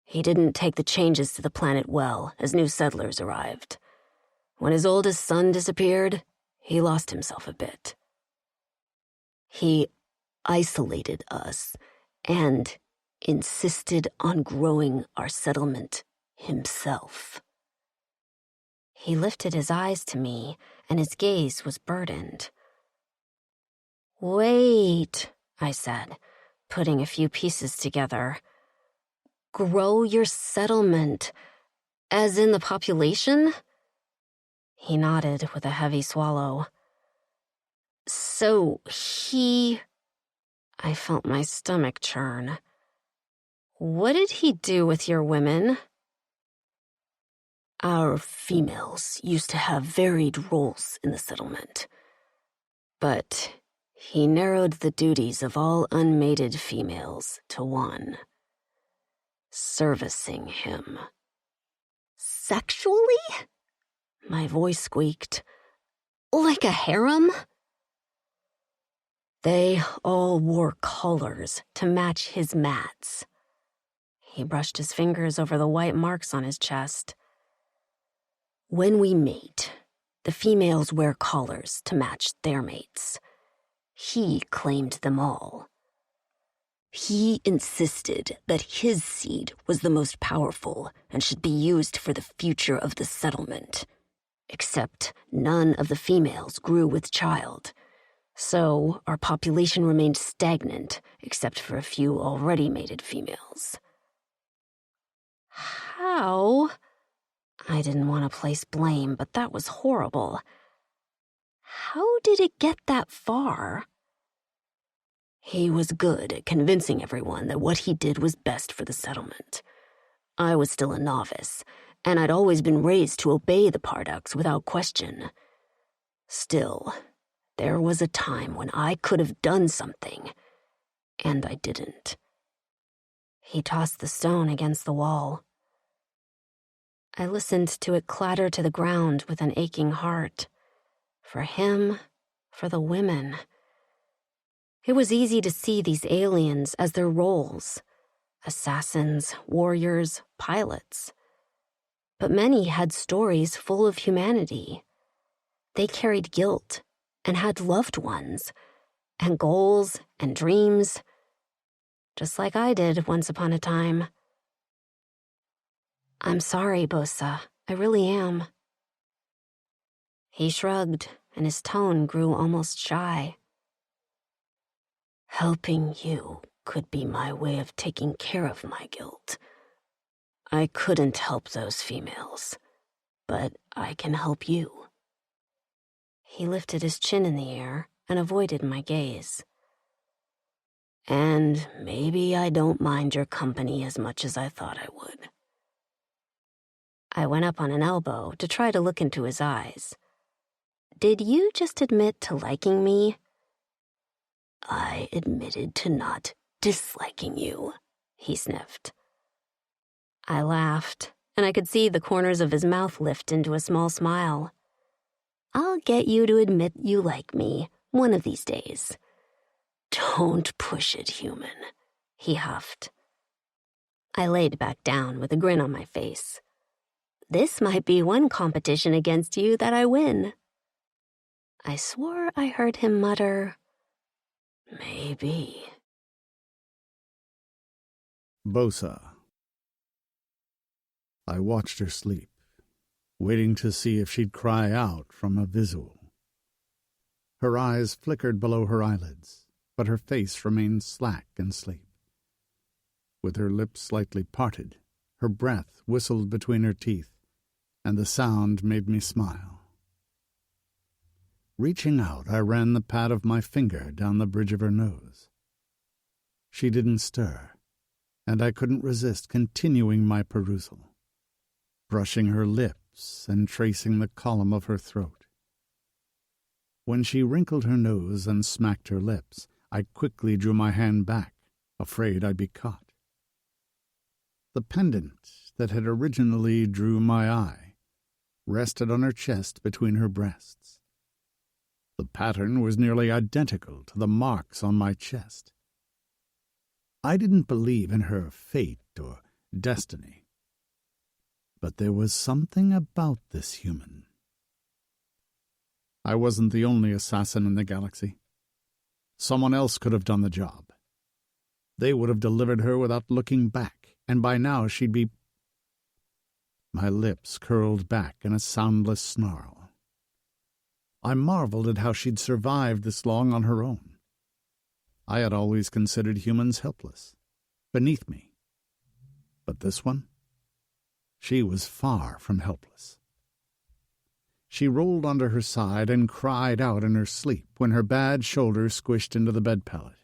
He didn't take the changes to the planet well as new settlers arrived. When his oldest son disappeared, he lost himself a bit. He isolated us and insisted on growing our settlement himself. He lifted his eyes to me, and his gaze was burdened. Wait, I said, putting a few pieces together. Grow your settlement, as in the population? He nodded with a heavy swallow. So I felt my stomach churn. What did he do with your women? Our females used to have varied roles in the settlement. But he narrowed the duties of all unmated females to one. Servicing him. Sexually? My voice squeaked. Like a harem? They all wore collars to match his mats. He brushed his fingers over the white marks on his chest. When we mate, the females wear collars to match their mates. He claimed them all. He insisted that his seed was the most powerful and should be used for the future of the settlement. Except none of the females grew with child. So our population remained stagnant, except for a few already mated females. How? I didn't want to place blame, but that was horrible. How did it get that far? He was good at convincing everyone that what he did was best for the settlement. I was still a novice, and I'd always been raised to obey the Parducks without question. Still, there was a time when I could have done something, and I didn't. He tossed the stone against the wall. I listened to it clatter to the ground with an aching heart. For him, for the women. It was easy to see these aliens as their roles. Assassins, warriors, pilots. But many had stories full of humanity. They carried guilt and had loved ones, and goals and dreams, just like I did once upon a time. I'm sorry, Bosa. I really am. He shrugged, and his tone grew almost shy. Helping you could be my way of taking care of my guilt. I couldn't help those females, but I can help you." He lifted his chin in the air and avoided my gaze. "And maybe I don't mind your company as much as I thought I would." I went up on an elbow to try to look into his eyes. "Did you just admit to liking me?" "I admitted to not disliking you," he sniffed. I laughed, and I could see the corners of his mouth lift into a small smile. "I'll get you to admit you like me one of these days." "Don't push it, human," he huffed. I laid back down with a grin on my face. "This might be one competition against you that I win." I swore I heard him mutter, "Maybe." Bosa. I watched her sleep, waiting to see if she'd cry out from a visual. Her eyes flickered below her eyelids, but her face remained slack in sleep. With her lips slightly parted, her breath whistled between her teeth, and the sound made me smile. Reaching out, I ran the pad of my finger down the bridge of her nose. She didn't stir, and I couldn't resist continuing my perusal, brushing her lips and tracing the column of her throat. When she wrinkled her nose and smacked her lips, I quickly drew my hand back, afraid I'd be caught. The pendant that had originally drew my eye rested on her chest between her breasts. The pattern was nearly identical to the marks on my chest. I didn't believe in her fate or destiny, but there was something about this human. I wasn't the only assassin in the galaxy. Someone else could have done the job. They would have delivered her without looking back, and by now she'd be... My lips curled back in a soundless snarl. I marveled at how she'd survived this long on her own. I had always considered humans helpless, beneath me. But this one? She was far from helpless. She rolled onto her side and cried out in her sleep when her bad shoulder squished into the bed pallet.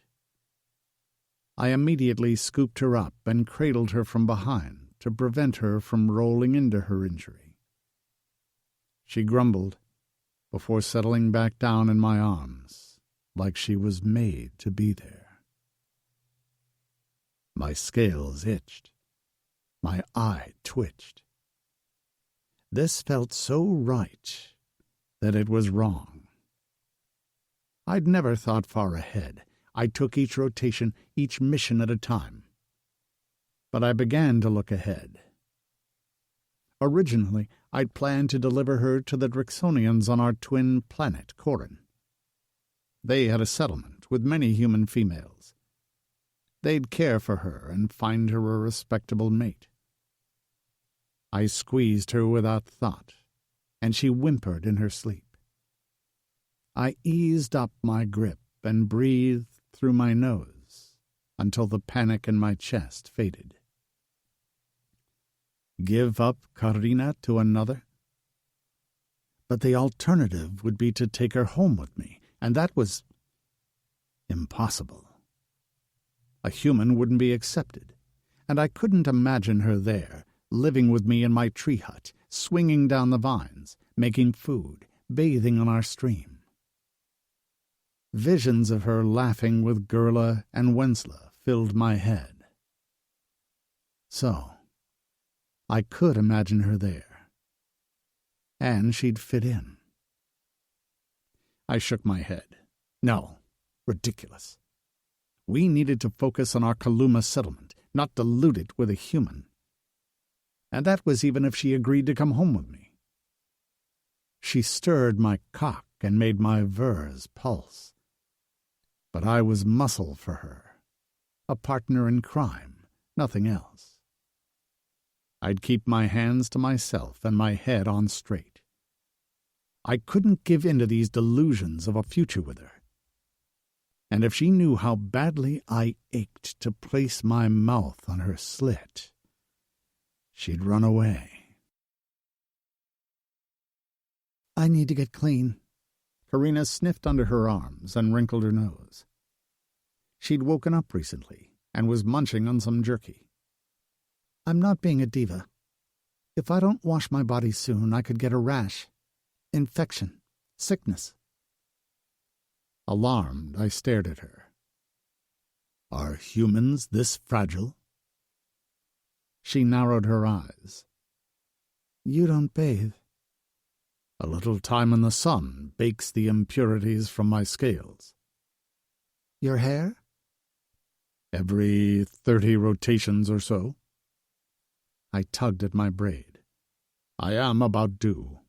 I immediately scooped her up and cradled her from behind to prevent her from rolling into her injury. She grumbled before settling back down in my arms like she was made to be there. My scales itched. My eye twitched. This felt so right that it was wrong. I'd never thought far ahead. I took each rotation, each mission at a time. But I began to look ahead. Originally, I'd planned to deliver her to the Drixonians on our twin planet, Corin. They had a settlement with many human females. They'd care for her and find her a respectable mate. I squeezed her without thought, and she whimpered in her sleep. I eased up my grip and breathed through my nose until the panic in my chest faded. Give up Karina to another? But the alternative would be to take her home with me, and that was impossible. A human wouldn't be accepted, and I couldn't imagine her there, living with me in my tree hut, swinging down the vines, making food, bathing on our stream. Visions of her laughing with Gerla and Wensla filled my head. So, I could imagine her there. And she'd fit in. I shook my head. No, ridiculous. We needed to focus on our Kaluma settlement, not dilute it with a human. And that was even if she agreed to come home with me. She stirred my cock and made my vers pulse. But I was muscle for her, a partner in crime, nothing else. I'd keep my hands to myself and my head on straight. I couldn't give in to these delusions of a future with her. And if she knew how badly I ached to place my mouth on her slit, She'd run away. I need to get clean. Karina sniffed under her arms and wrinkled her nose. She'd woken up recently and was munching on some jerky. I'm not being a diva. If I don't wash my body soon, I could get a rash, infection, sickness. Alarmed, I stared at her. Are humans this fragile? She narrowed her eyes. You don't bathe. A little time in the sun bakes the impurities from my scales. Your hair? Every 30 rotations or so. I tugged at my braid. I am about due.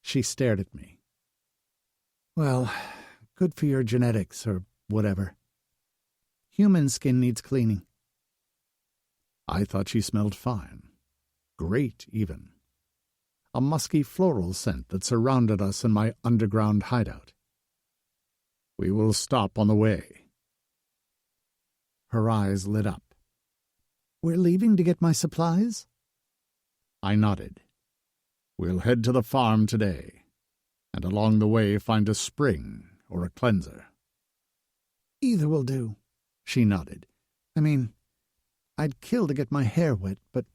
She stared at me. Well, good for your genetics, or whatever. Human skin needs cleaning. I thought she smelled fine. Great, even. A musky floral scent that surrounded us in my underground hideout. We will stop on the way. Her eyes lit up. We're leaving to get my supplies? I nodded. We'll head to the farm today, and along the way find a spring or a cleanser. Either will do. She nodded. I mean, I'd kill to get my hair wet, but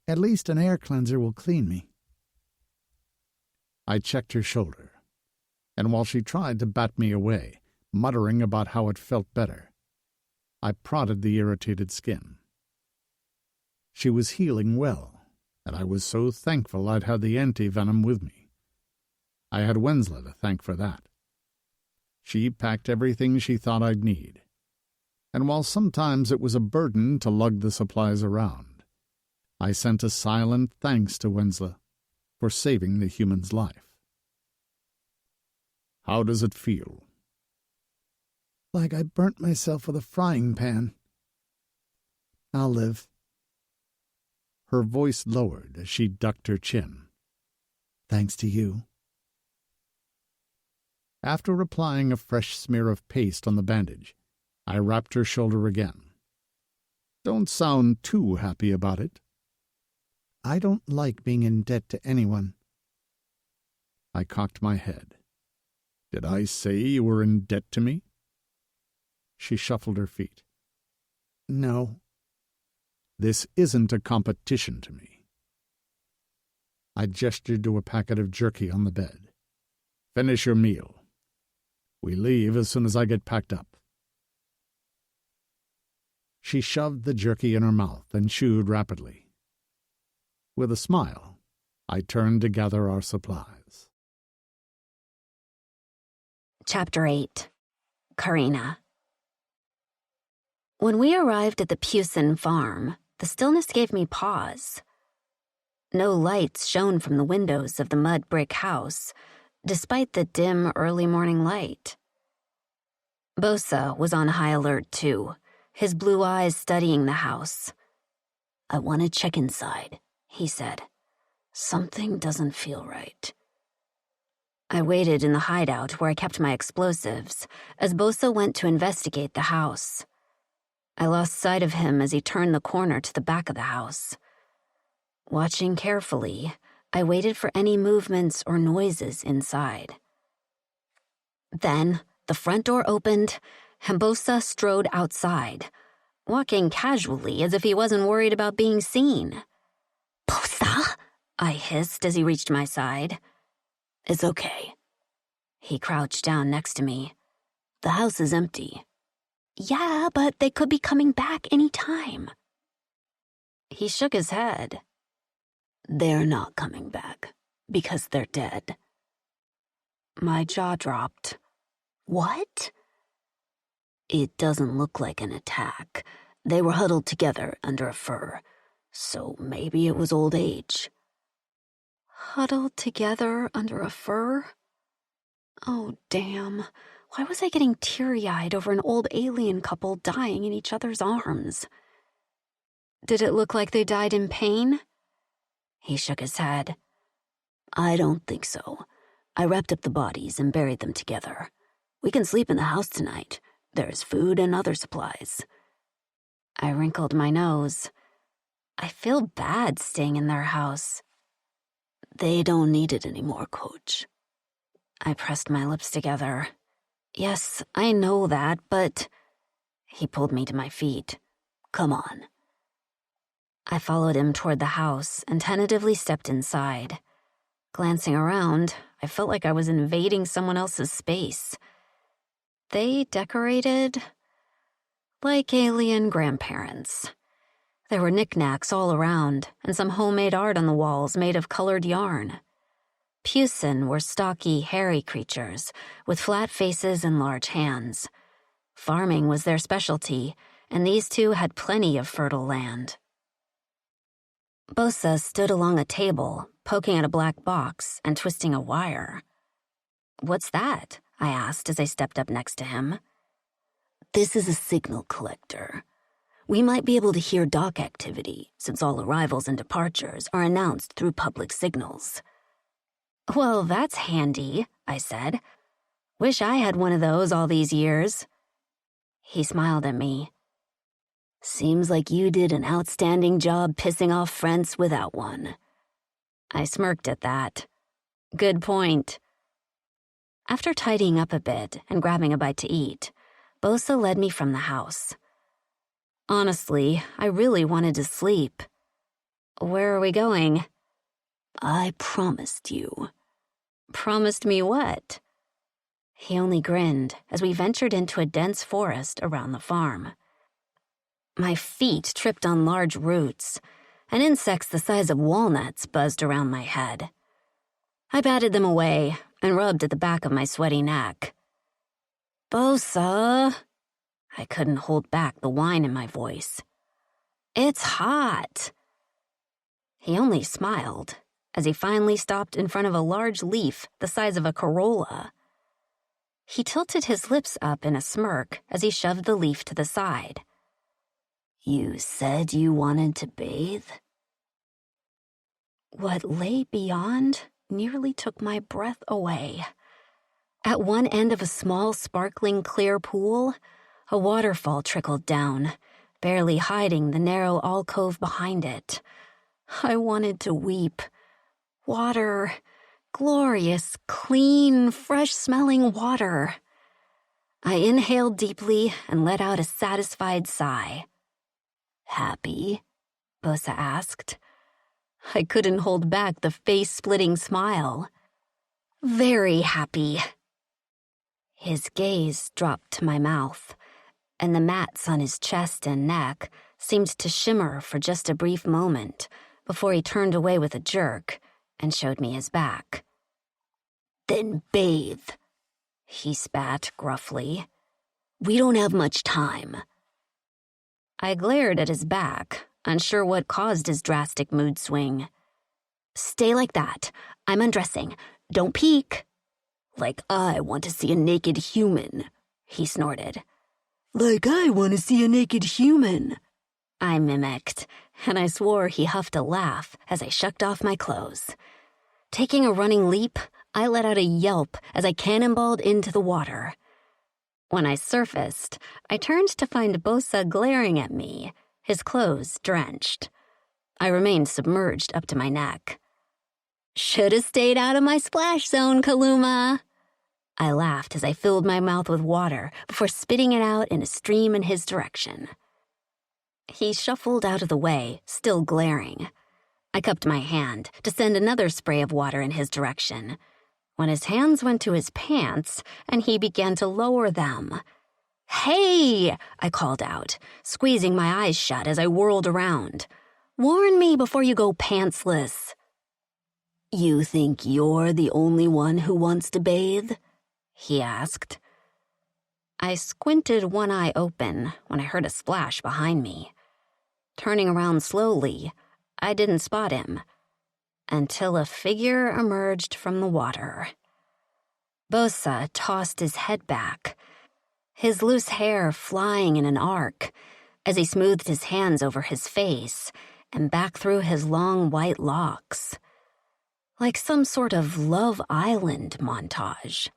at least an air cleanser will clean me. I checked her shoulder, and while she tried to bat me away, muttering about how it felt better, I prodded the irritated skin. She was healing well, and I was so thankful I'd had the anti-venom with me. I had Wensla to thank for that. She packed everything she thought I'd need, and while sometimes it was a burden to lug the supplies around, I sent a silent thanks to Wensla for saving the human's life. How does it feel? Like I burnt myself with a frying pan. I'll live. Her voice lowered as she ducked her chin. Thanks to you. After applying a fresh smear of paste on the bandage, I wrapped her shoulder again. Don't sound too happy about it. I don't like being in debt to anyone. I cocked my head. Did I say you were in debt to me? She shuffled her feet. No. This isn't a competition to me. I gestured to a packet of jerky on the bed. Finish your meal. We leave as soon as I get packed up. She shoved the jerky in her mouth and chewed rapidly. With a smile, I turned to gather our supplies. Chapter 8. Karina. When we arrived at the Pewson farm, the stillness gave me pause. No lights shone from the windows of the mud brick house, despite the dim early morning light. Bosa was on high alert too, his blue eyes studying the house. "I want to check inside," he said. "Something doesn't feel right." I waited in the hideout where I kept my explosives as Bosa went to investigate the house. I lost sight of him as he turned the corner to the back of the house. Watching carefully, I waited for any movements or noises inside. Then the front door opened, and Bosa strode outside, walking casually as if he wasn't worried about being seen. "Bosa?" I hissed as he reached my side. "It's okay." He crouched down next to me. "The house is empty." "Yeah, but they could be coming back any time." He shook his head. "They're not coming back, because they're dead." My jaw dropped. "What?" "It doesn't look like an attack. They were huddled together under a fir, so maybe it was old age." Huddled together under a fir? Oh, damn. Why was I getting teary-eyed over an old alien couple dying in each other's arms? Did it look like they died in pain? He shook his head. "I don't think so. I wrapped up the bodies and buried them together. We can sleep in the house tonight. There's food and other supplies." I wrinkled my nose. I feel bad staying in their house. They don't need it anymore, Coach. I pressed my lips together. Yes, I know that, but... He pulled me to my feet. Come on. I followed him toward the house and tentatively stepped inside. Glancing around, I felt like I was invading someone else's space. They decorated like alien grandparents. There were knickknacks all around and some homemade art on the walls made of colored yarn. Pusin were stocky, hairy creatures with flat faces and large hands. Farming was their specialty, and these two had plenty of fertile land. Bosa stood along a table, poking at a black box and twisting a wire. "What's that?" I asked as I stepped up next to him. This is a signal collector. We might be able to hear dock activity, since all arrivals and departures are announced through public signals. "Well, that's handy," I said. "Wish I had one of those all these years." He smiled at me. Seems like you did an outstanding job pissing off friends without one. I smirked at that. Good point. After tidying up a bit and grabbing a bite to eat, Bosa led me from the house. Honestly, I really wanted to sleep. "Where are we going?" I promised you. "Promised me what?" He only grinned as we ventured into a dense forest around the farm. My feet tripped on large roots, and insects the size of walnuts buzzed around my head. I batted them away and rubbed at the back of my sweaty neck. "Bosa!" I couldn't hold back the whine in my voice. "It's hot." He only smiled as he finally stopped in front of a large leaf the size of a Corolla. He tilted his lips up in a smirk as he shoved the leaf to the side. You said you wanted to bathe? What lay beyond nearly took my breath away. At one end of a small, sparkling, clear pool, a waterfall trickled down, barely hiding the narrow alcove behind it. I wanted to weep. Water. Glorious, clean, fresh-smelling water. I inhaled deeply and let out a satisfied sigh. Happy? Bosa asked. I couldn't hold back the face-splitting smile. Very happy. His gaze dropped to my mouth, and the mats on his chest and neck seemed to shimmer for just a brief moment before he turned away with a jerk and showed me his back. Then bathe, he spat gruffly. We don't have much time. I glared at his back, unsure what caused his drastic mood swing. Stay like that. I'm undressing. Don't peek. Like I want to see a naked human, he snorted. Like I want to see a naked human, I mimicked, and I swore he huffed a laugh as I shucked off my clothes. Taking a running leap, I let out a yelp as I cannonballed into the water. When I surfaced, I turned to find Bosa glaring at me, his clothes drenched. I remained submerged up to my neck. Should have stayed out of my splash zone, Kaluma. I laughed as I filled my mouth with water before spitting it out in a stream in his direction. He shuffled out of the way, still glaring. I cupped my hand to send another spray of water in his direction, when his hands went to his pants and he began to lower them. Hey, I called out, squeezing my eyes shut as I whirled around. Warn me before you go pantsless. You think you're the only one who wants to bathe? He asked. I squinted one eye open when I heard a splash behind me. Turning around slowly, I didn't spot him until a figure emerged from the water. Bosa tossed his head back, his loose hair flying in an arc as he smoothed his hands over his face and back through his long white locks. Like some sort of Love Island montage.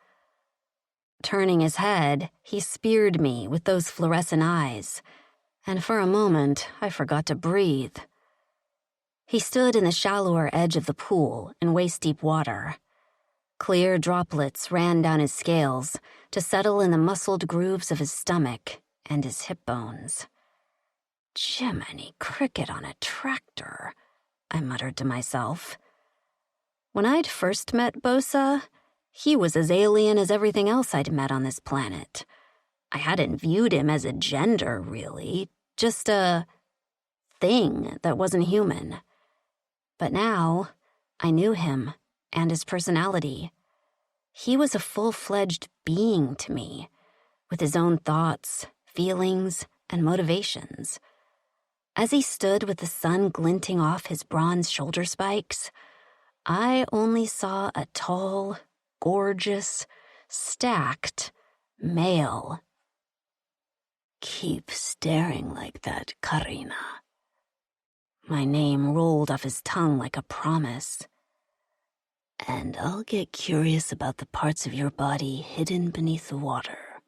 Turning his head, he speared me with those fluorescent eyes, and for a moment I forgot to breathe. He stood in the shallower edge of the pool in waist-deep water. Clear droplets ran down his scales to settle in the muscled grooves of his stomach and his hip bones. Jiminy cricket on a tractor, I muttered to myself. When I'd first met Bosa, he was as alien as everything else I'd met on this planet. I hadn't viewed him as a gender, really, just a thing that wasn't human. But now, I knew him and his personality. He was a full-fledged being to me, with his own thoughts, feelings, and motivations. As he stood with the sun glinting off his bronze shoulder spikes, I only saw a tall, gorgeous, stacked male. Keep staring like that, Karina. My name rolled off his tongue like a promise. And I'll get curious about the parts of your body hidden beneath the water.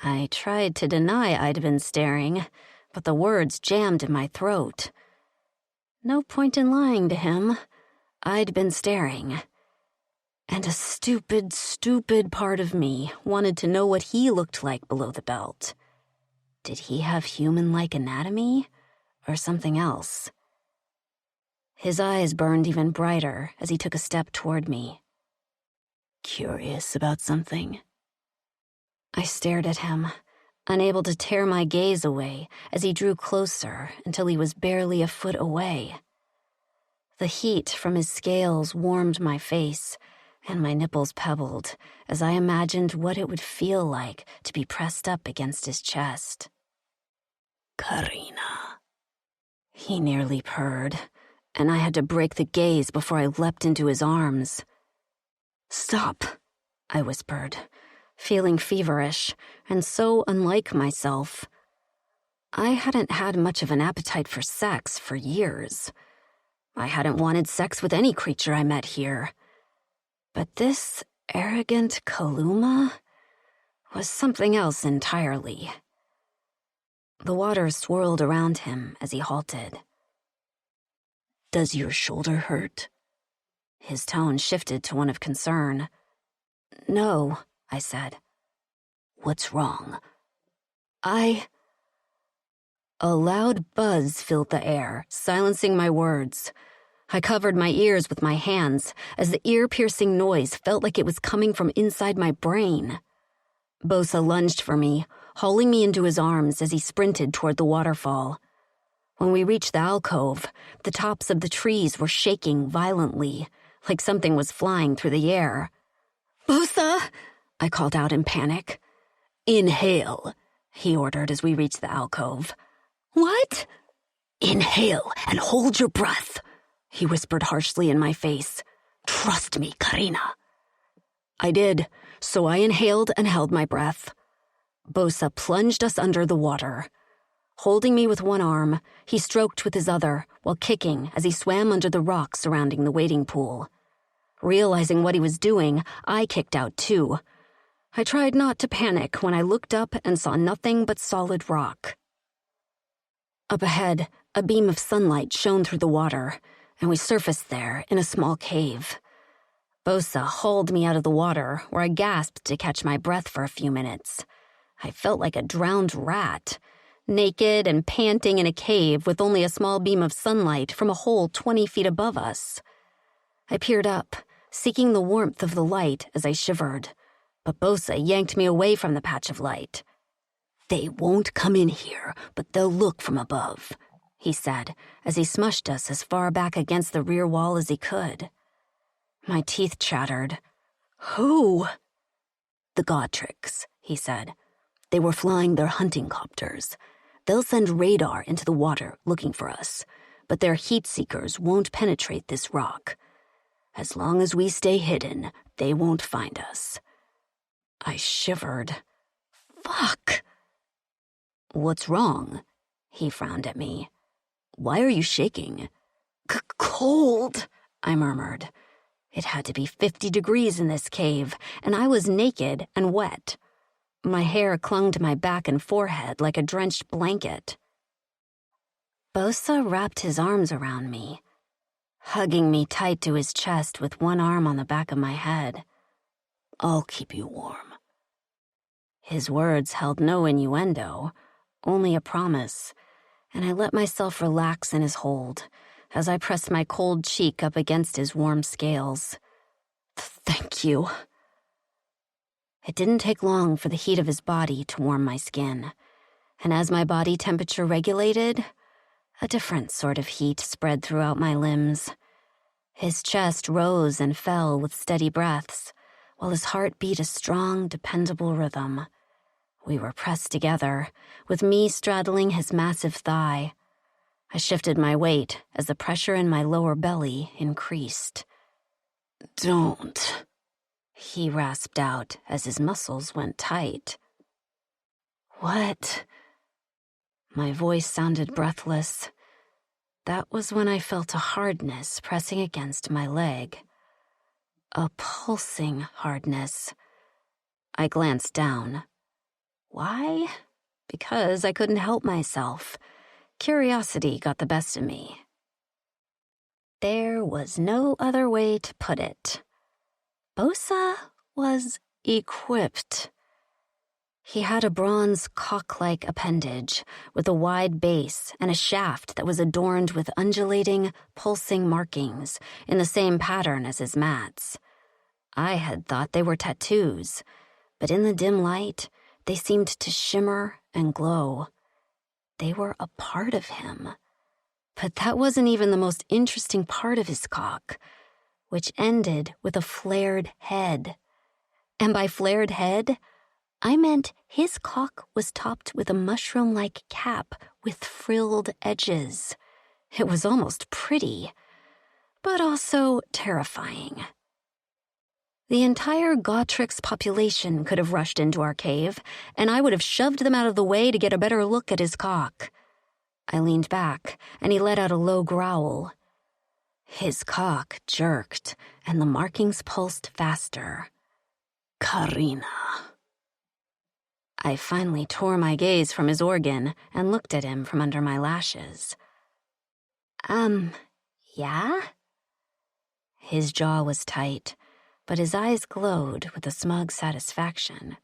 I tried to deny I'd been staring, but the words jammed in my throat. No point in lying to him. I'd been staring. And a stupid, stupid part of me wanted to know what he looked like below the belt. Did he have human-like anatomy, or something else? His eyes burned even brighter as he took a step toward me. Curious about something? I stared at him, unable to tear my gaze away as he drew closer until he was barely a foot away. The heat from his scales warmed my face, and my nipples pebbled as I imagined what it would feel like to be pressed up against his chest. Karina. He nearly purred, and I had to break the gaze before I leapt into his arms. "Stop," I whispered, feeling feverish and so unlike myself. I hadn't had much of an appetite for sex for years. I hadn't wanted sex with any creature I met here. But this arrogant Kaluma was something else entirely. The water swirled around him as he halted. Does your shoulder hurt? His tone shifted to one of concern. "No," I said. What's wrong? A loud buzz filled the air, silencing my words. I covered my ears with my hands as the ear-piercing noise felt like it was coming from inside my brain. Bosa lunged for me, hauling me into his arms as he sprinted toward the waterfall. When we reached the alcove, the tops of the trees were shaking violently, like something was flying through the air. "Bosa!" I called out in panic. Inhale, he ordered as we reached the alcove. "What?" "Inhale and hold your breath," he whispered harshly in my face. "Trust me, Karina." I did, so I inhaled and held my breath. Bosa plunged us under the water. Holding me with one arm, he stroked with his other while kicking as he swam under the rocks surrounding the wading pool. Realizing what he was doing, I kicked out too. I tried not to panic when I looked up and saw nothing but solid rock. Up ahead, a beam of sunlight shone through the water, and we surfaced there in a small cave. Bosa hauled me out of the water, where I gasped to catch my breath for a few minutes. I felt like a drowned rat, naked and panting in a cave with only a small beam of sunlight from a hole 20 feet above us. I peered up, seeking the warmth of the light as I shivered, but Bosa yanked me away from the patch of light. "They won't come in here, but they'll look from above," he said as he smushed us as far back against the rear wall as he could. My teeth chattered. "Who?" "The Godricks," he said. "They were flying their hunting copters. They'll send radar into the water looking for us, but their heat seekers won't penetrate this rock. As long as we stay hidden, they won't find us." I shivered. "Fuck!" "What's wrong?" He frowned at me. "Why are you shaking?" Cold," I murmured. It had to be 50 degrees in this cave, and I was naked and wet. My hair clung to my back and forehead like a drenched blanket. Bosa wrapped his arms around me, hugging me tight to his chest with one arm on the back of my head. I'll keep you warm. His words held no innuendo, only a promise, and I let myself relax in his hold as I pressed my cold cheek up against his warm scales. Thank you. It didn't take long for the heat of his body to warm my skin, and as my body temperature regulated, a different sort of heat spread throughout my limbs. His chest rose and fell with steady breaths, while his heart beat a strong, dependable rhythm. We were pressed together, with me straddling his massive thigh. I shifted my weight as the pressure in my lower belly increased. Don't, he rasped out as his muscles went tight. What? My voice sounded breathless. That was when I felt a hardness pressing against my leg. A pulsing hardness. I glanced down. Why? Because I couldn't help myself. Curiosity got the best of me. There was no other way to put it. Bosa was equipped. He had a bronze cock-like appendage with a wide base and a shaft that was adorned with undulating, pulsing markings in the same pattern as his mats. I had thought they were tattoos, but in the dim light, they seemed to shimmer and glow. They were a part of him. But that wasn't even the most interesting part of his cock, which ended with a flared head. And by flared head, I meant his cock was topped with a mushroom-like cap with frilled edges. It was almost pretty, but also terrifying. The entire Gautrix population could have rushed into our cave, and I would have shoved them out of the way to get a better look at his cock. I leaned back, and he let out a low growl. His cock jerked, and the markings pulsed faster. Karina. I finally tore my gaze from his organ and looked at him from under my lashes. Yeah? His jaw was tight, but his eyes glowed with a smug satisfaction.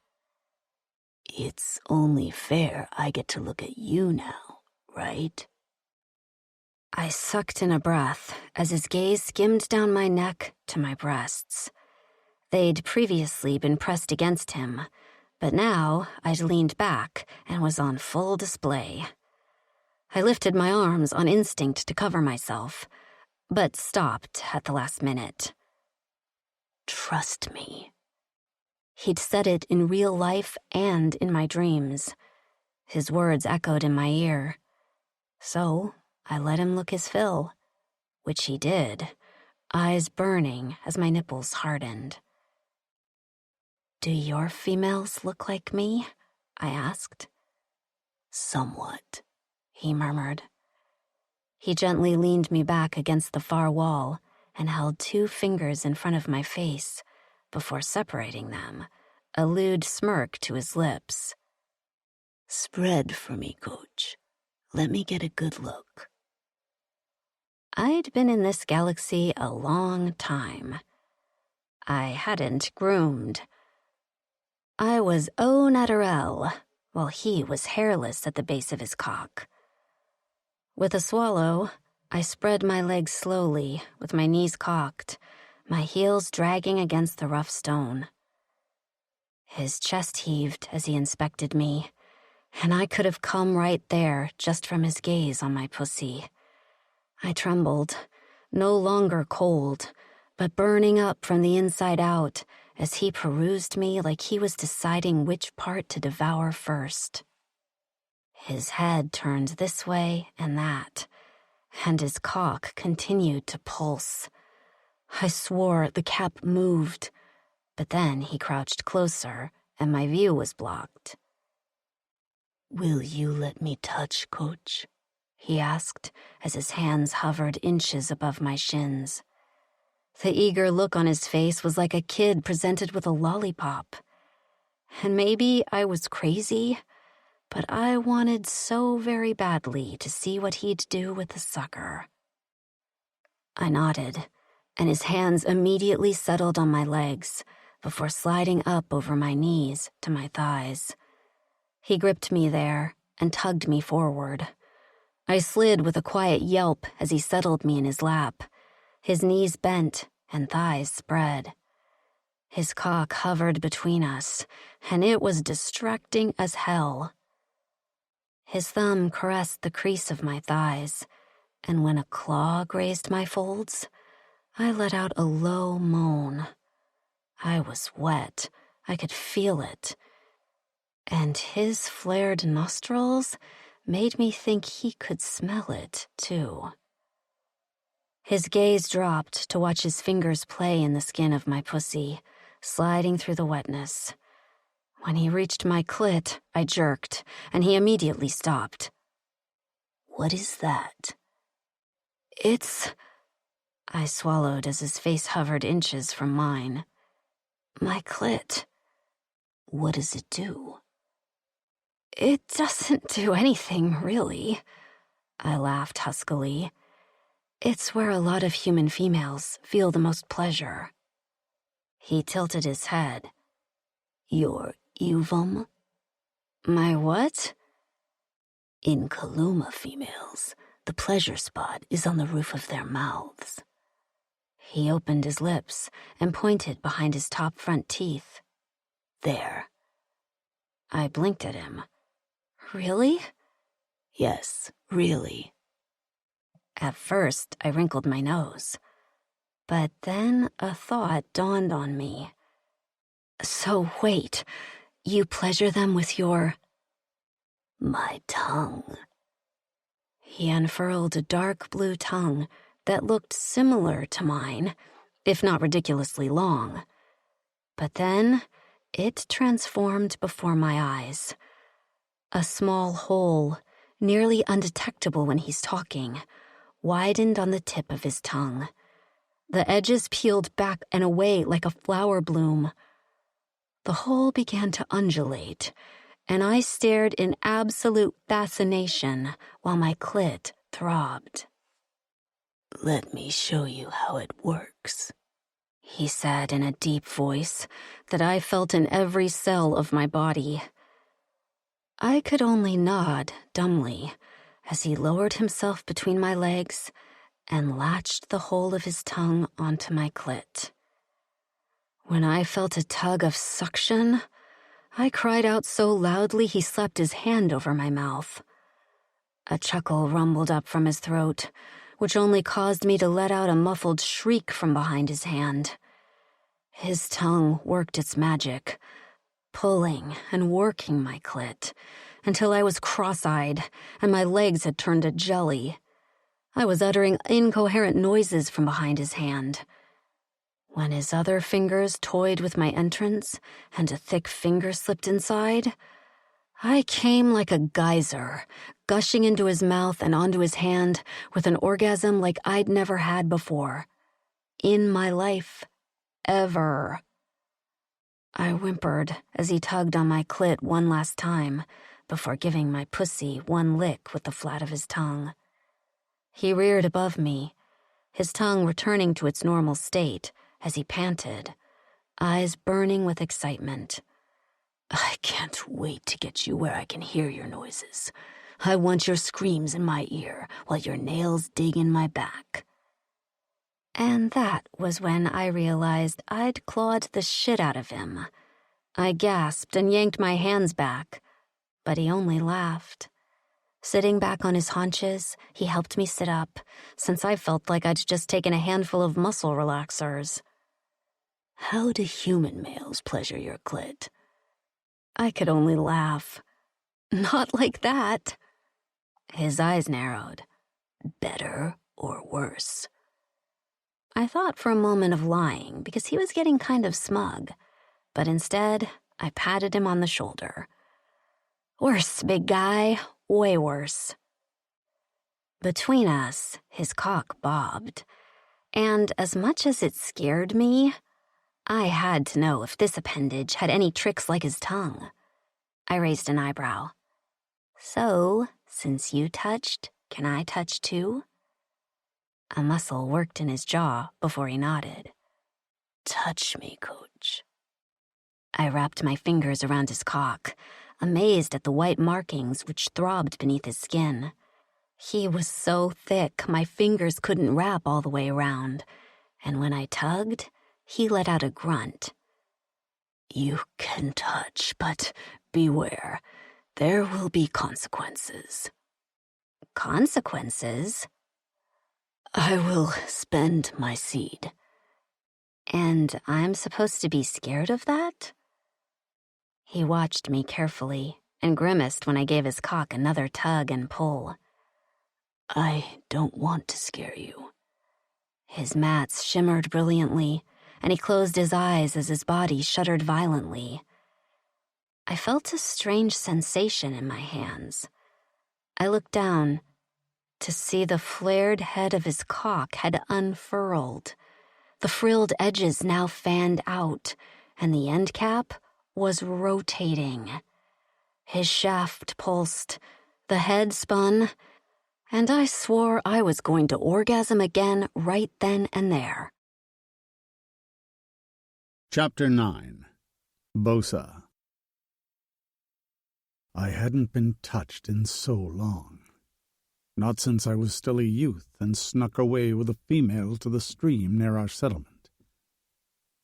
It's only fair I get to look at you now, right? I sucked in a breath as his gaze skimmed down my neck to my breasts. They'd previously been pressed against him, but now I'd leaned back and was on full display. I lifted my arms on instinct to cover myself, but stopped at the last minute. Trust me. He'd said it in real life and in my dreams. His words echoed in my ear. So I let him look his fill, which he did, eyes burning as my nipples hardened. Do your females look like me? I asked. Somewhat, he murmured. He gently leaned me back against the far wall and held 2 fingers in front of my face before separating them, a lewd smirk to his lips. Spread for me, Coach. Let me get a good look. I'd been in this galaxy a long time. I hadn't groomed. I was au naturel, while he was hairless at the base of his cock. With a swallow, I spread my legs slowly, with my knees cocked, my heels dragging against the rough stone. His chest heaved as he inspected me, and I could have come right there just from his gaze on my pussy. I trembled, no longer cold, but burning up from the inside out as he perused me like he was deciding which part to devour first. His head turned this way and that, and his cock continued to pulse. I swore the cap moved, but then he crouched closer and my view was blocked. Will you let me touch, Coach? He asked as his hands hovered inches above my shins. The eager look on his face was like a kid presented with a lollipop. And maybe I was crazy, but I wanted so very badly to see what he'd do with the sucker. I nodded, and his hands immediately settled on my legs before sliding up over my knees to my thighs. He gripped me there and tugged me forward. I slid with a quiet yelp as he settled me in his lap, his knees bent and thighs spread. His cock hovered between us, and it was distracting as hell. His thumb caressed the crease of my thighs, and when a claw grazed my folds, I let out a low moan. I was wet. I could feel it. And his flared nostrils made me think he could smell it, too. His gaze dropped to watch his fingers play in the skin of my pussy, sliding through the wetness. When he reached my clit, I jerked, and he immediately stopped. "What is that?" "It's..." I swallowed as his face hovered inches from mine. "My clit." "What does it do?" "It doesn't do anything, really." I laughed huskily. "It's where a lot of human females feel the most pleasure." He tilted his head. "Your ovum?" "My what?" "In Kaluma females, the pleasure spot is on the roof of their mouths." He opened his lips and pointed behind his top front teeth. "There." I blinked at him. "Really?" "Yes, really." At first, I wrinkled my nose. But then a thought dawned on me. "So wait, you pleasure them with your..." "My tongue." He unfurled a dark blue tongue that looked similar to mine, if not ridiculously long. But then it transformed before my eyes. A small hole, nearly undetectable when he's talking, widened on the tip of his tongue. The edges peeled back and away like a flower bloom. The hole began to undulate, and I stared in absolute fascination while my clit throbbed. "Let me show you how it works," he said in a deep voice that I felt in every cell of my body. I could only nod dumbly as he lowered himself between my legs and latched the whole of his tongue onto my clit. When I felt a tug of suction, I cried out so loudly he slapped his hand over my mouth. A chuckle rumbled up from his throat, which only caused me to let out a muffled shriek from behind his hand. His tongue worked its magic, pulling and working my clit, until I was cross-eyed and my legs had turned to jelly. I was uttering incoherent noises from behind his hand. When his other fingers toyed with my entrance and a thick finger slipped inside, I came like a geyser, gushing into his mouth and onto his hand with an orgasm like I'd never had before. In my life. Ever. I whimpered as he tugged on my clit one last time before giving my pussy one lick with the flat of his tongue. He reared above me, his tongue returning to its normal state as he panted, eyes burning with excitement. "I can't wait to get you where I can hear your noises. I want your screams in my ear while your nails dig in my back." And that was when I realized I'd clawed the shit out of him. I gasped and yanked my hands back, but he only laughed. Sitting back on his haunches, he helped me sit up, since I felt like I'd just taken a handful of muscle relaxers. "How do human males pleasure your clit?" I could only laugh. "Not like that." His eyes narrowed. "Better or worse?" I thought for a moment of lying because he was getting kind of smug, but instead I patted him on the shoulder. "Worse, big guy, way worse." Between us, his cock bobbed, and as much as it scared me, I had to know if this appendage had any tricks like his tongue. I raised an eyebrow. So, since you touched, can I touch too? A muscle worked in his jaw before he nodded. Touch me, coach. I wrapped my fingers around his cock, amazed at the white markings which throbbed beneath his skin. He was so thick, my fingers couldn't wrap all the way around, and when I tugged, he let out a grunt. You can touch, but beware. There will be consequences. Consequences? I will spend my seed. And I'm supposed to be scared of that? He watched me carefully and grimaced when I gave his cock another tug and pull. I don't want to scare you. His mats shimmered brilliantly, and he closed his eyes as his body shuddered violently. I felt a strange sensation in my hands. I looked down to see the flared head of his cock had unfurled. The frilled edges now fanned out, and the end cap was rotating. His shaft pulsed, the head spun, and I swore I was going to orgasm again right then and there. Chapter 9. Bosa. I hadn't been touched in so long. Not since I was still a youth and snuck away with a female to the stream near our settlement.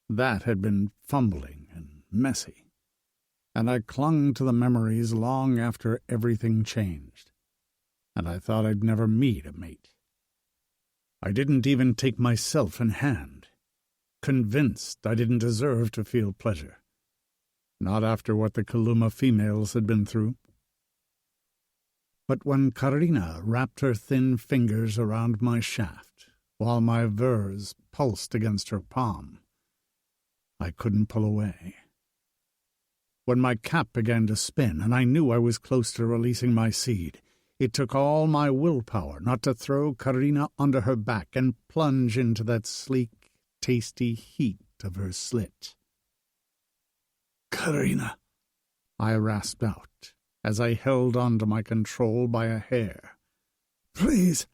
That had been fumbling and messy, and I clung to the memories long after everything changed, and I thought I'd never meet a mate. I didn't even take myself in hand, convinced I didn't deserve to feel pleasure, not after what the Kaluma females had been through. But when Karina wrapped her thin fingers around my shaft, while my vers pulsed against her palm, I couldn't pull away. When my cap began to spin and I knew I was close to releasing my seed, it took all my willpower not to throw Karina onto her back and plunge into that sleek, tasty heat of her slit. "Karina," I rasped out, as I held on to my control by a hair. "Please."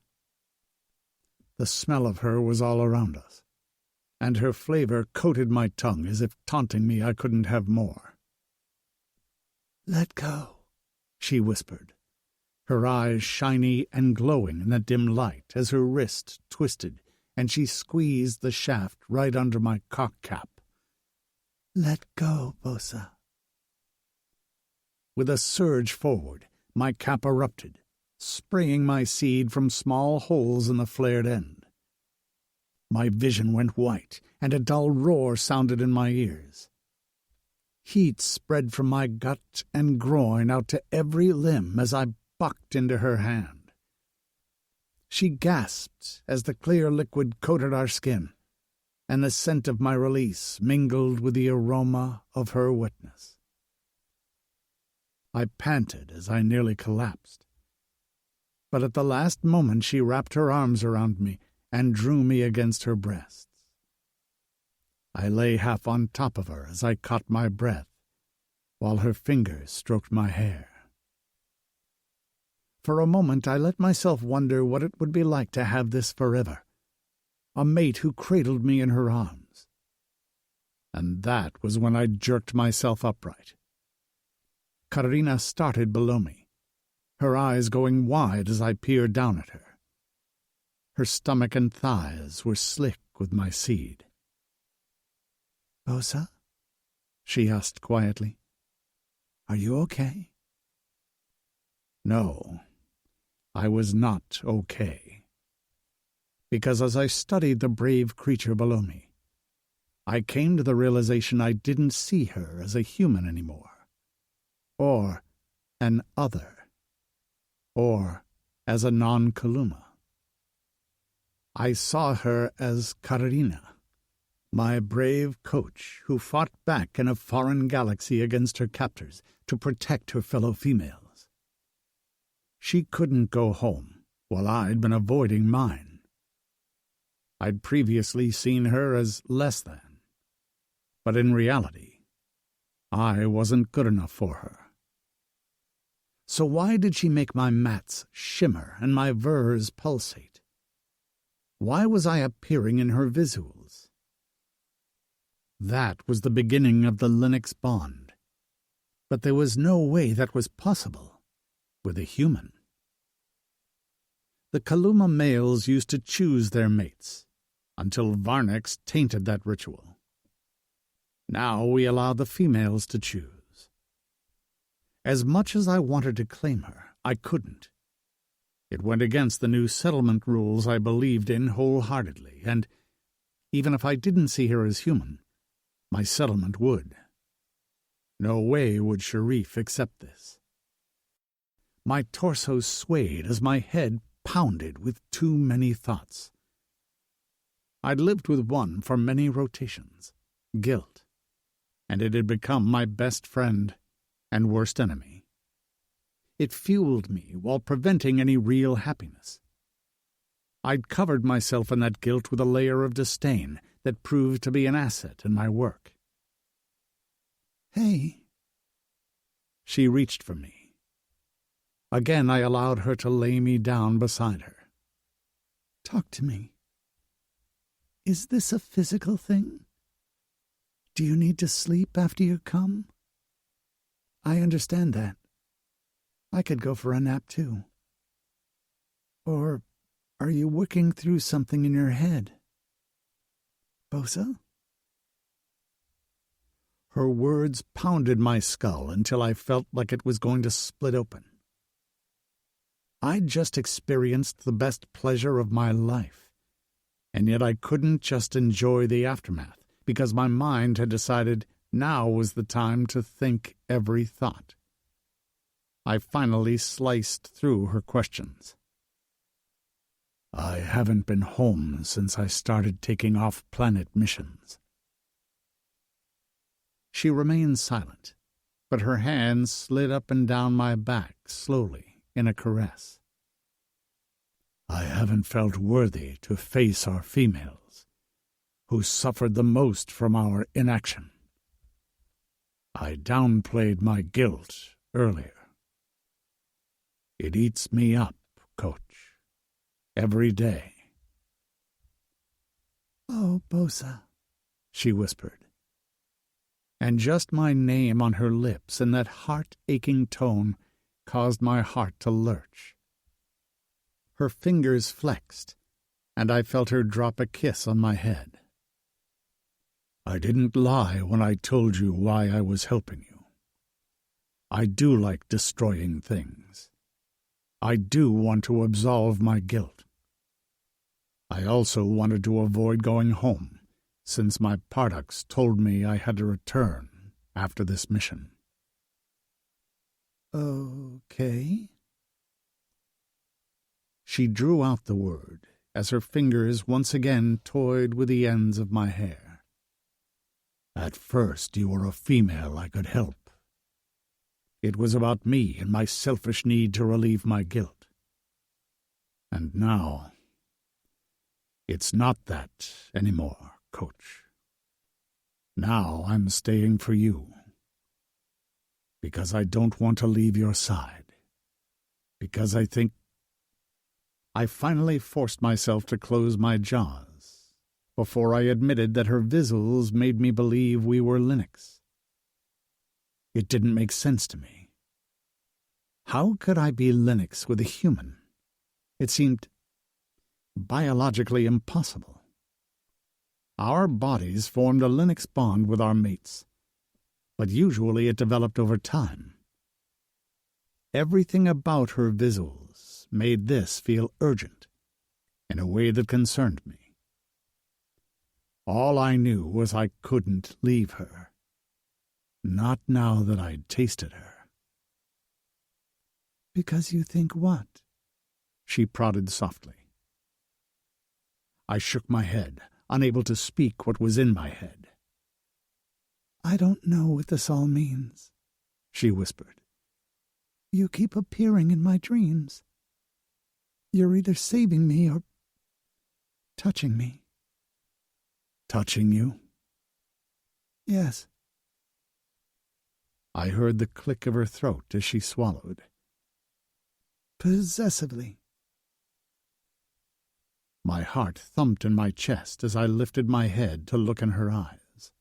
The smell of her was all around us, and her flavor coated my tongue as if taunting me I couldn't have more. "Let go," she whispered, her eyes shiny and glowing in the dim light as her wrist twisted and she squeezed the shaft right under my cock cap. "Let go, Bosa." With a surge forward, my cap erupted, spraying my seed from small holes in the flared end. My vision went white, and a dull roar sounded in my ears. Heat spread from my gut and groin out to every limb as I bucked into her hand. She gasped as the clear liquid coated our skin, and the scent of my release mingled with the aroma of her wetness. I panted as I nearly collapsed. But at the last moment she wrapped her arms around me and drew me against her breasts. I lay half on top of her as I caught my breath, while her fingers stroked my hair. For a moment I let myself wonder what it would be like to have this forever, a mate who cradled me in her arms. And that was when I jerked myself upright. Karina started below me, her eyes going wide as I peered down at her. Her stomach and thighs were slick with my seed. "Bosa?" she asked quietly. "Are you okay?" No, I was not okay. Because as I studied the brave creature below me, I came to the realization I didn't see her as a human anymore, or an other, or as a non-Kaluma. I saw her as Karina, my brave coach who fought back in a foreign galaxy against her captors to protect her fellow females. She couldn't go home while I'd been avoiding mine. I'd previously seen her as less than, but in reality, I wasn't good enough for her. So why did she make my mats shimmer and my vers pulsate? Why was I appearing in her visuals? That was the beginning of the Linux bond. But there was no way that was possible with a human. The Kaluma males used to choose their mates, until Varnex tainted that ritual. Now we allow the females to choose. As much as I wanted to claim her, I couldn't. It went against the new settlement rules I believed in wholeheartedly, and even if I didn't see her as human, my settlement would. No way would Sharif accept this. My torso swayed as my head pounded with too many thoughts. I'd lived with one for many rotations, guilt, and it had become my best friend and worst enemy. It fueled me while preventing any real happiness. I'd covered myself in that guilt with a layer of disdain that proved to be an asset in my work. Hey. She reached for me. Again I allowed her to lay me down beside her. Talk to me. Is this a physical thing? Do you need to sleep after you come? I understand that. I could go for a nap too. Or are you working through something in your head? Bosa? Her words pounded my skull until I felt like it was going to split open. I'd just experienced the best pleasure of my life, and yet I couldn't just enjoy the aftermath because my mind had decided now was the time to think every thought. I finally sliced through her questions. I haven't been home since I started taking off-planet missions. She remained silent, but her hands slid up and down my back slowly in a caress. I haven't felt worthy to face our females, who suffered the most from our inaction. I downplayed my guilt earlier. It eats me up, Coach, every day. Oh, Bosa, she whispered. And just my name on her lips in that heart-aching tone caused my heart to lurch. Her fingers flexed, and I felt her drop a kiss on my head. I didn't lie when I told you why I was helping you. I do like destroying things. I do want to absolve my guilt. I also wanted to avoid going home, since my Pardux told me I had to return after this mission. Okay. She drew out the word as her fingers once again toyed with the ends of my hair. At first you were a female I could help. It was about me and my selfish need to relieve my guilt. And now, it's not that anymore, Coach. Now I'm staying for you. Because I don't want to leave your side. Because I think... I finally forced myself to close my jaws before I admitted that her visuals made me believe we were Linux. It didn't make sense to me. How could I be Linux with a human? It seemed biologically impossible. Our bodies formed a Linux bond with our mates, but usually it developed over time. Everything about her visuals made this feel urgent, in a way that concerned me. All I knew was I couldn't leave her. Not now that I'd tasted her. Because you think what? She prodded softly. I shook my head, unable to speak what was in my head. I don't know what this all means, she whispered. You keep appearing in my dreams. You're either saving me or touching me. Touching you? Yes. I heard the click of her throat as she swallowed, possessively. My heart thumped in my chest as I lifted my head to look in her eyes.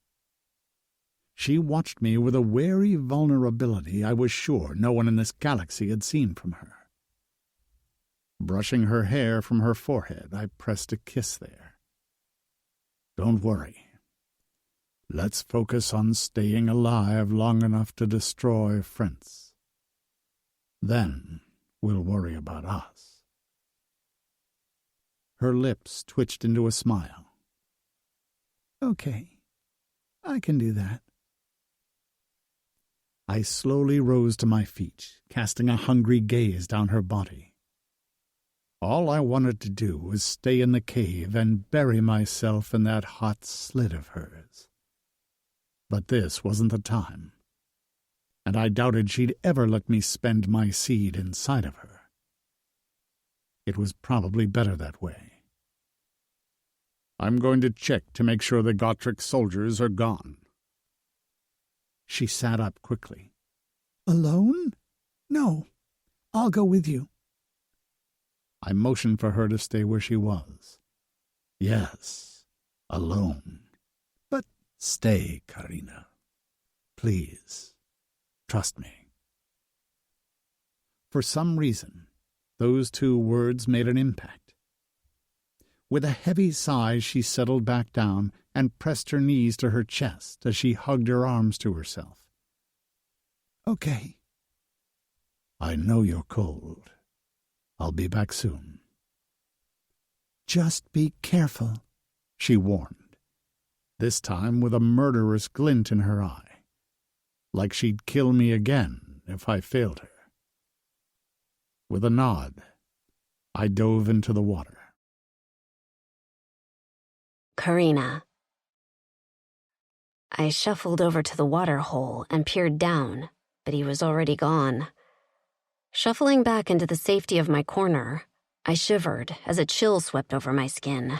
She watched me with a wary vulnerability I was sure no one in this galaxy had seen from her. Brushing her hair from her forehead, I pressed a kiss there. Don't worry. Let's focus on staying alive long enough to destroy Frentz. Then we'll worry about us. Her lips twitched into a smile. Okay, I can do that. I slowly rose to my feet, casting a hungry gaze down her body. All I wanted to do was stay in the cave and bury myself in that hot slit of hers. But this wasn't the time, and I doubted she'd ever let me spend my seed inside of her. It was probably better that way. I'm going to check to make sure the Gotrek soldiers are gone. She sat up quickly. Alone? No, I'll go with you. I motioned for her to stay where she was. Yes, alone. But stay, Karina. Please, trust me. For some reason, those two words made an impact. With a heavy sigh, she settled back down and pressed her knees to her chest as she hugged her arms to herself. Okay. I know you're cold. I'll be back soon. Just be careful, she warned, this time with a murderous glint in her eye, like she'd kill me again if I failed her. With a nod, I dove into the water. Karina. I shuffled over to the water hole and peered down, but he was already gone. Shuffling back into the safety of my corner, I shivered as a chill swept over my skin.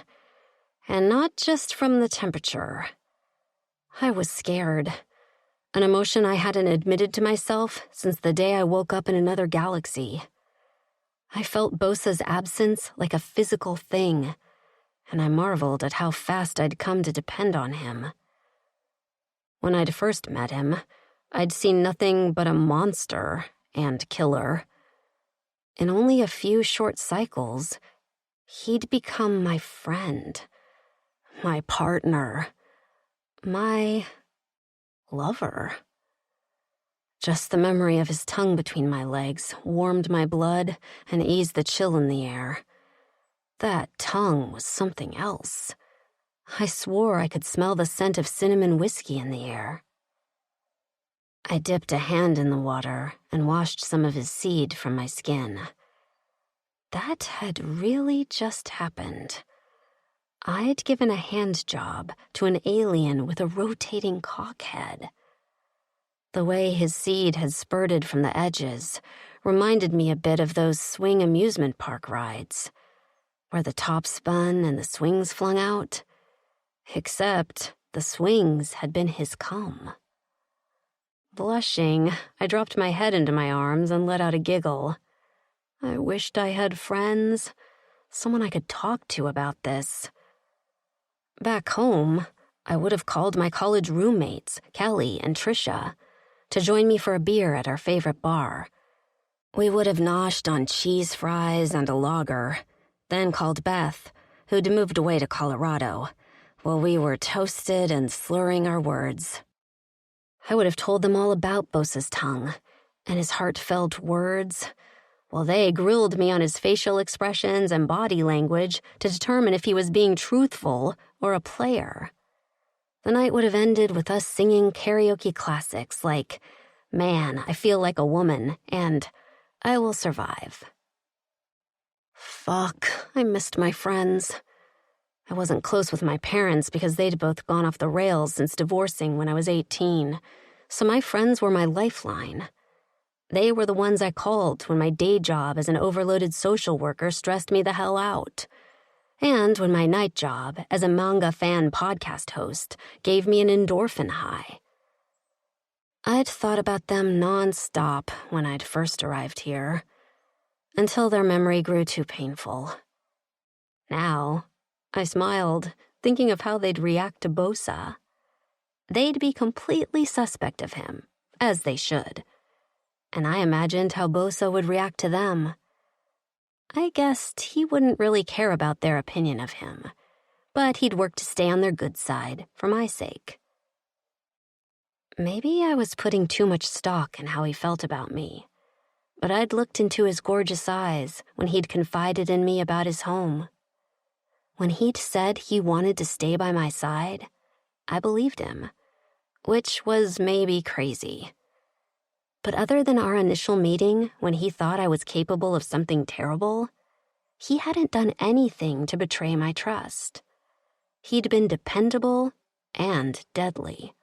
And not just from the temperature. I was scared, an emotion I hadn't admitted to myself since the day I woke up in another galaxy. I felt Bosa's absence like a physical thing, and I marveled at how fast I'd come to depend on him. When I'd first met him, I'd seen nothing but a monster and killer. In only a few short cycles, he'd become my friend, my partner, my lover. Just the memory of his tongue between my legs warmed my blood and eased the chill in the air. That tongue was something else. I swore I could smell the scent of cinnamon whiskey in the air. I dipped a hand in the water and washed some of his seed from my skin. That had really just happened. I'd given a hand job to an alien with a rotating cockhead. The way his seed had spurted from the edges reminded me a bit of those swing amusement park rides, where the top spun and the swings flung out, except the swings had been his cum. Blushing, I dropped my head into my arms and let out a giggle. I wished I had friends, someone I could talk to about this. Back home, I would have called my college roommates, Kelly and Trisha, to join me for a beer at our favorite bar. We would have noshed on cheese fries and a lager, then called Beth, who'd moved away to Colorado, while we were toasted and slurring our words. I would have told them all about Bosa's tongue and his heartfelt words, while they grilled me on his facial expressions and body language to determine if he was being truthful or a player. The night would have ended with us singing karaoke classics like Man, I Feel Like a Woman and I Will Survive. Fuck, I missed my friends. I wasn't close with my parents because they'd both gone off the rails since divorcing when I was 18, so my friends were my lifeline. They were the ones I called when my day job as an overloaded social worker stressed me the hell out, and when my night job as a manga fan podcast host gave me an endorphin high. I'd thought about them non-stop when I'd first arrived here. until their memory grew too painful. Now, I smiled, thinking of how they'd react to Bosa. They'd be completely suspect of him, as they should. And I imagined how Bosa would react to them. I guessed he wouldn't really care about their opinion of him, but he'd work to stay on their good side for my sake. Maybe I was putting too much stock in how he felt about me, but I'd looked into his gorgeous eyes when he'd confided in me about his home. When he'd said he wanted to stay by my side, I believed him, which was maybe crazy. But other than our initial meeting when he thought I was capable of something terrible, he hadn't done anything to betray my trust. He'd been dependable and deadly,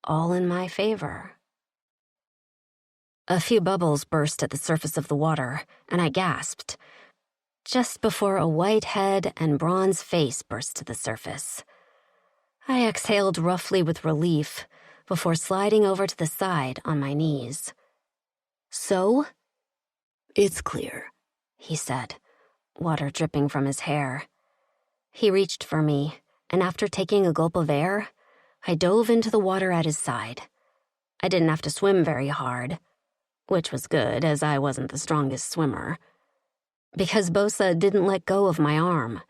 all in my favor. A few bubbles burst at the surface of the water, and I gasped, just before a white head and bronze face burst to the surface. I exhaled roughly with relief before sliding over to the side on my knees. "So?" "It's clear," he said, water dripping from his hair. He reached for me, and after taking a gulp of air, I dove into the water at his side. I didn't have to swim very hard, which was good as I wasn't the strongest swimmer. Because Bosa didn't let go of my arm.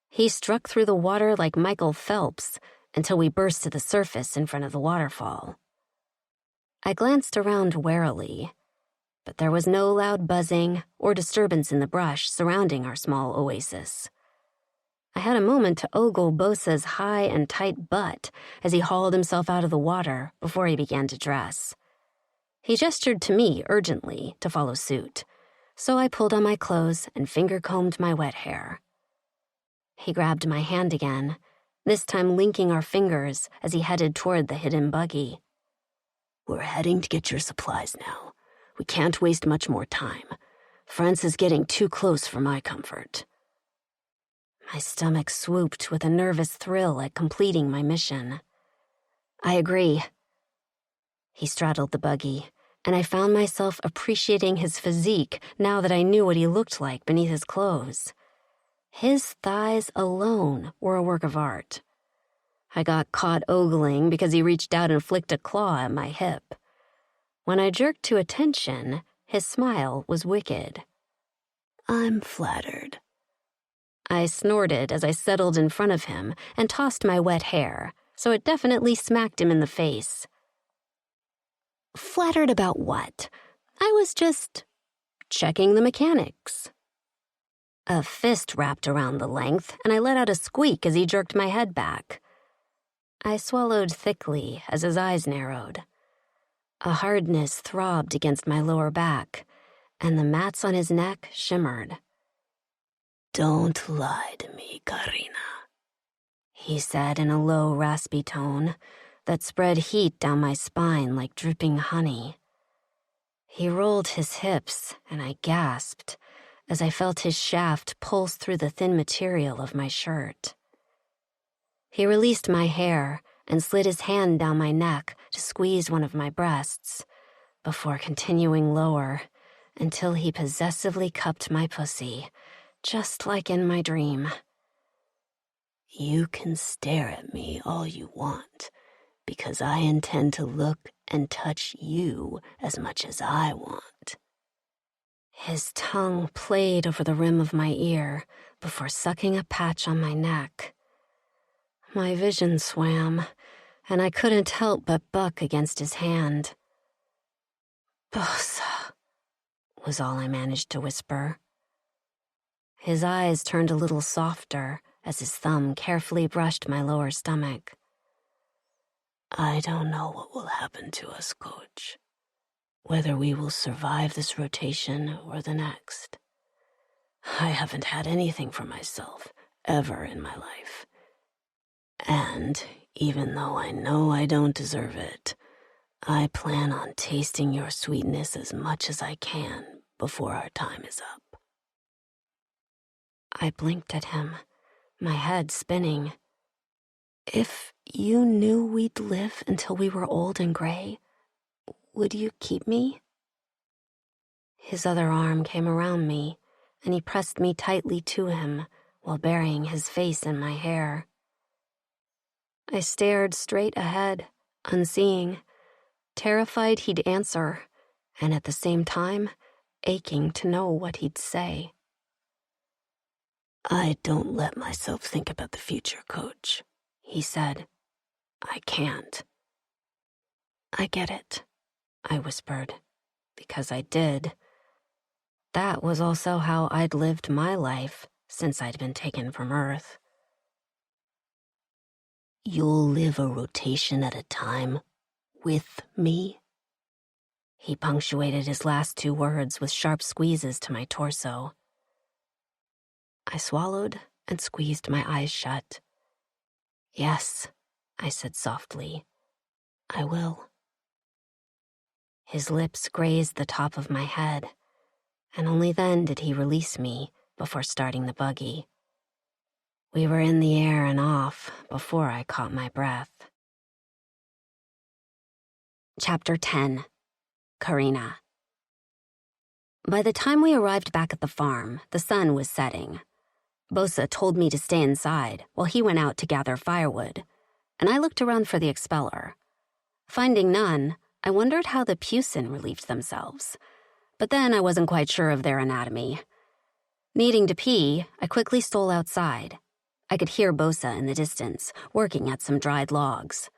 He struck through the water like Michael Phelps until we burst to the surface in front of the waterfall. I glanced around warily, but there was no loud buzzing or disturbance in the brush surrounding our small oasis. I had a moment to ogle Bosa's high and tight butt as he hauled himself out of the water before he began to dress. He gestured to me urgently to follow suit, so I pulled on my clothes and finger-combed my wet hair. He grabbed my hand again, this time linking our fingers as he headed toward the hidden buggy. "We're heading to get your supplies now. We can't waste much more time. France is getting too close for my comfort." My stomach swooped with a nervous thrill at completing my mission. "I agree." He straddled the buggy, and I found myself appreciating his physique now that I knew what he looked like beneath his clothes. His thighs alone were a work of art. I got caught ogling because he reached out and flicked a claw at my hip. When I jerked to attention, his smile was wicked. "I'm flattered." I snorted as I settled in front of him and tossed my wet hair, so it definitely smacked him in the face. Flattered about what? I was just checking the mechanics. A fist wrapped around the length, and I let out a squeak as he jerked my head back. I swallowed thickly as his eyes narrowed. A hardness throbbed against my lower back, and the mats on his neck shimmered. "Don't lie to me, Karina," he said in a low, raspy tone that spread heat down my spine like dripping honey. He rolled his hips, and I gasped as I felt his shaft pulse through the thin material of my shirt. He released my hair and slid his hand down my neck to squeeze one of my breasts, before continuing lower until he possessively cupped my pussy, just like in my dream. "You can stare at me all you want, because I intend to look and touch you as much as I want." His tongue played over the rim of my ear before sucking a patch on my neck. My vision swam, and I couldn't help but buck against his hand. "Bosa," was all I managed to whisper. His eyes turned a little softer as his thumb carefully brushed my lower stomach. "I don't know what will happen to us, Coach. Whether we will survive this rotation or the next. I haven't had anything for myself ever in my life. And even though I know I don't deserve it, I plan on tasting your sweetness as much as I can before our time is up." I blinked at him, my head spinning. "If you knew we'd live until we were old and gray, would you keep me?" His other arm came around me, and he pressed me tightly to him while burying his face in my hair. I stared straight ahead, unseeing, terrified he'd answer, and at the same time, aching to know what he'd say. "I don't let myself think about the future, Coach," he said. "I can't." "I get it," I whispered, because I did. That was also how I'd lived my life since I'd been taken from Earth. "You'll live a rotation at a time with me?" He punctuated his last two words with sharp squeezes to my torso. I swallowed and squeezed my eyes shut. "Yes," I said softly, "I will." His lips grazed the top of my head, and only then did he release me before starting the buggy. We were in the air and off before I caught my breath. Chapter 10. Karina. By the time we arrived back at the farm, the sun was setting. Bosa told me to stay inside while he went out to gather firewood, and I looked around for the expeller. Finding none, I wondered how the Pusin relieved themselves, but then I wasn't quite sure of their anatomy. Needing to pee, I quickly stole outside. I could hear Bosa in the distance, working at some dried logs.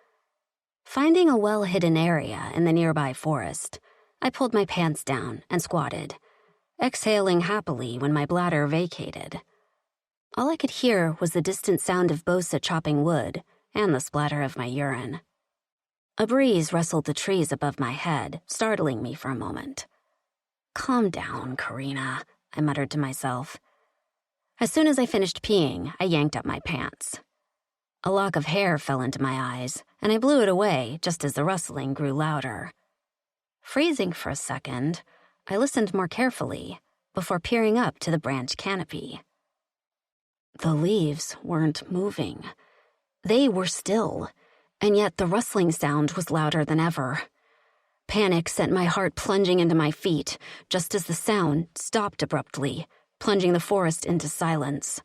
Finding a well-hidden area in the nearby forest, I pulled my pants down and squatted, exhaling happily when my bladder vacated. All I could hear was the distant sound of Bosa chopping wood and the splatter of my urine. A breeze rustled the trees above my head, startling me for a moment. "Calm down, Karina," I muttered to myself. As soon as I finished peeing, I yanked up my pants. A lock of hair fell into my eyes, and I blew it away just as the rustling grew louder. Freezing for a second, I listened more carefully before peering up to the branch canopy. The leaves weren't moving. They were still, and yet the rustling sound was louder than ever. Panic sent my heart plunging into my feet, just as the sound stopped abruptly, plunging the forest into silence.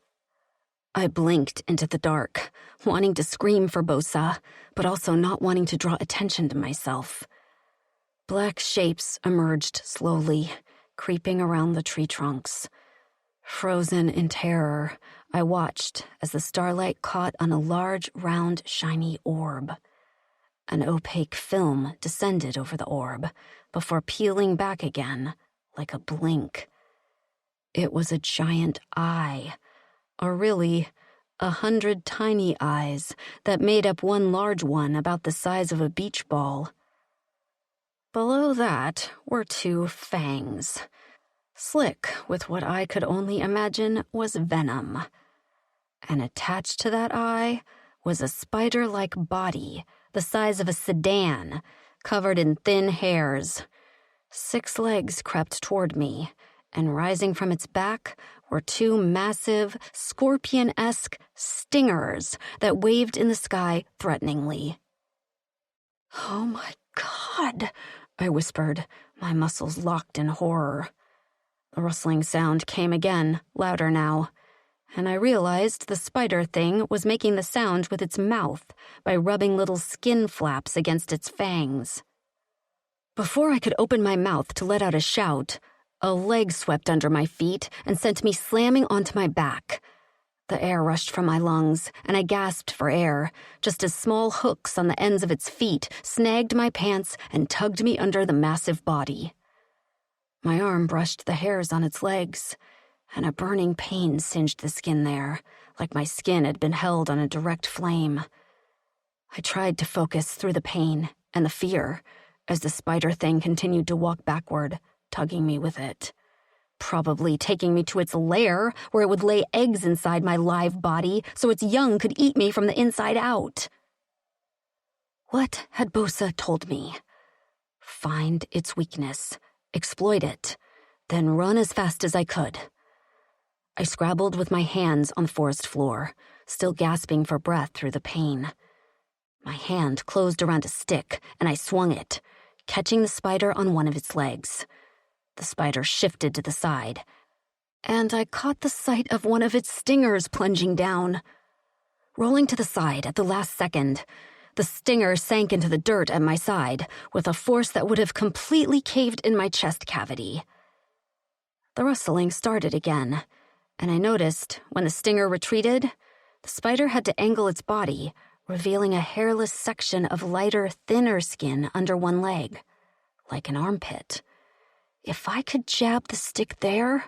I blinked into the dark, wanting to scream for Bosa, but also not wanting to draw attention to myself. Black shapes emerged slowly, creeping around the tree trunks. Frozen in terror, I watched as the starlight caught on a large, round, shiny orb. An opaque film descended over the orb, before peeling back again, like a blink. It was a giant eye, or really, 100 tiny eyes that made up one large one about the size of a beach ball. Below that were 2 fangs, slick with what I could only imagine was venom. And attached to that eye was a spider-like body the size of a sedan, covered in thin hairs. 6 legs crept toward me, and rising from its back were 2 massive, scorpion-esque stingers that waved in the sky threateningly. "Oh my God," I whispered, my muscles locked in horror. The rustling sound came again, louder now, and I realized the spider thing was making the sound with its mouth by rubbing little skin flaps against its fangs. Before I could open my mouth to let out a shout, a leg swept under my feet and sent me slamming onto my back. The air rushed from my lungs, and I gasped for air, just as small hooks on the ends of its feet snagged my pants and tugged me under the massive body. My arm brushed the hairs on its legs, and a burning pain singed the skin there, like my skin had been held on a direct flame. I tried to focus through the pain and the fear as the spider thing continued to walk backward, tugging me with it. Probably taking me to its lair, where it would lay eggs inside my live body so its young could eat me from the inside out. What had Bosa told me? Find its weakness, exploit it, then run as fast as I could. I scrabbled with my hands on the forest floor, still gasping for breath through the pain. My hand closed around a stick, and I swung it, catching the spider on one of its legs. The spider shifted to the side, and I caught the sight of one of its stingers plunging down. Rolling to the side at the last second, the stinger sank into the dirt at my side with a force that would have completely caved in my chest cavity. The rustling started again, and I noticed when the stinger retreated, the spider had to angle its body, revealing a hairless section of lighter, thinner skin under one leg, like an armpit. If I could jab the stick there...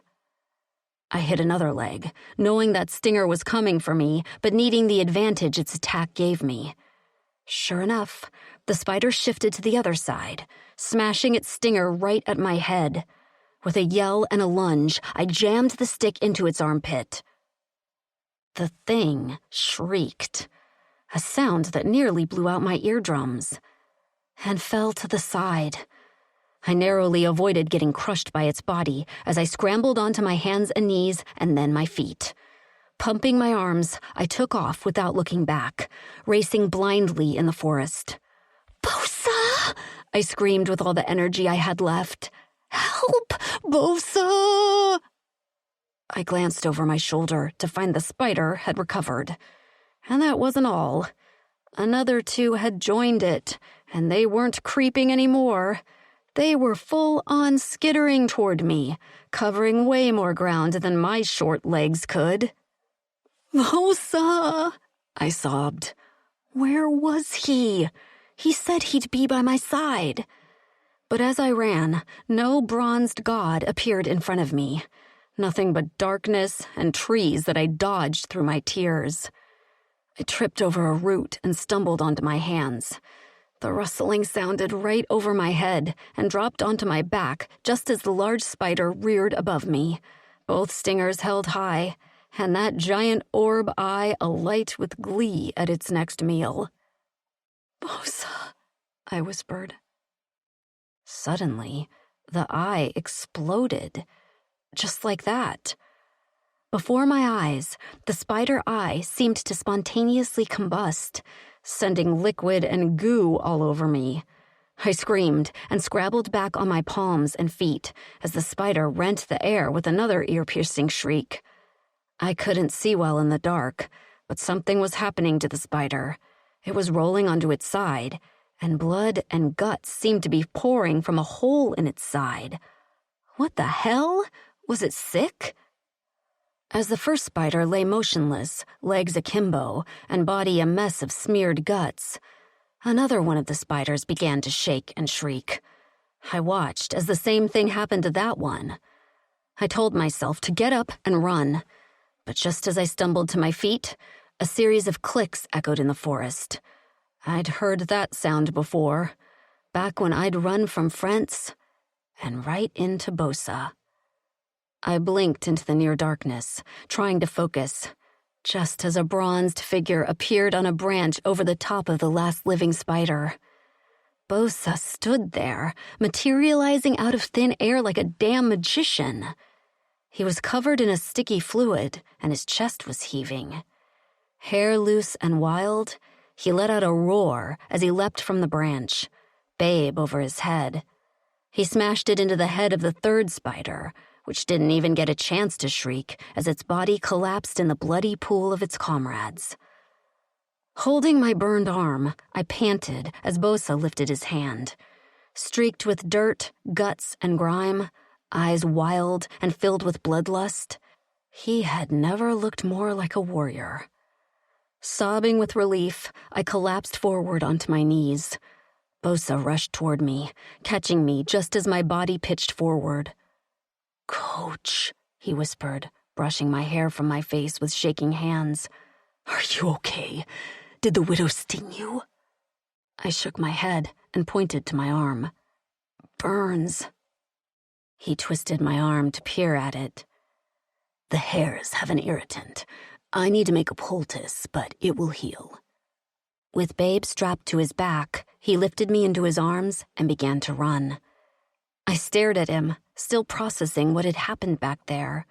I hit another leg, knowing that stinger was coming for me, but needing the advantage its attack gave me. Sure enough, the spider shifted to the other side, smashing its stinger right at my head. With a yell and a lunge, I jammed the stick into its armpit. The thing shrieked, a sound that nearly blew out my eardrums, and fell to the side. I narrowly avoided getting crushed by its body as I scrambled onto my hands and knees and then my feet. Pumping my arms, I took off without looking back, racing blindly in the forest. "Bosa!" I screamed with all the energy I had left. "Help! Bosa!" I glanced over my shoulder to find the spider had recovered. And that wasn't all. Another two had joined it, and they weren't creeping anymore. They were full-on skittering toward me, covering way more ground than my short legs could. "Bosa!" I sobbed. Where was he? He said he'd be by my side. But as I ran, no bronzed god appeared in front of me. Nothing but darkness and trees that I dodged through my tears. I tripped over a root and stumbled onto my hands. The rustling sounded right over my head and dropped onto my back just as the large spider reared above me, both stingers held high, and that giant orb eye alight with glee at its next meal. "Bosa," I whispered. Suddenly, the eye exploded, just like that. Before my eyes, the spider eye seemed to spontaneously combust, sending liquid and goo all over me. I screamed and scrabbled back on my palms and feet as the spider rent the air with another ear-piercing shriek. I couldn't see well in the dark, but something was happening to the spider. It was rolling onto its side, and blood and guts seemed to be pouring from a hole in its side. What the hell? Was it sick? As the first spider lay motionless, legs akimbo, and body a mess of smeared guts, another one of the spiders began to shake and shriek. I watched as the same thing happened to that one. I told myself to get up and run, but just as I stumbled to my feet, a series of clicks echoed in the forest. I'd heard that sound before, back when I'd run from Frentz and right into Bosa. I blinked into the near darkness, trying to focus, just as a bronzed figure appeared on a branch over the top of the last living spider. Bosa stood there, materializing out of thin air like a damn magician. He was covered in a sticky fluid, and his chest was heaving. Hair loose and wild, he let out a roar as he leapt from the branch, babe over his head. He smashed it into the head of the third spider, which didn't even get a chance to shriek as its body collapsed in the bloody pool of its comrades. Holding my burned arm, I panted as Bosa lifted his hand. Streaked with dirt, guts, and grime, eyes wild and filled with bloodlust, he had never looked more like a warrior. Sobbing with relief, I collapsed forward onto my knees. Bosa rushed toward me, catching me just as my body pitched forward. "Coach," he whispered, brushing my hair from my face with shaking hands. "Are you okay? Did the widow sting you?" I shook my head and pointed to my arm. "Burns." He twisted my arm to peer at it. "The hairs have an irritant. I need to make a poultice, but it will heal." With Babe strapped to his back, he lifted me into his arms and began to run. I stared at him, still processing what had happened back there.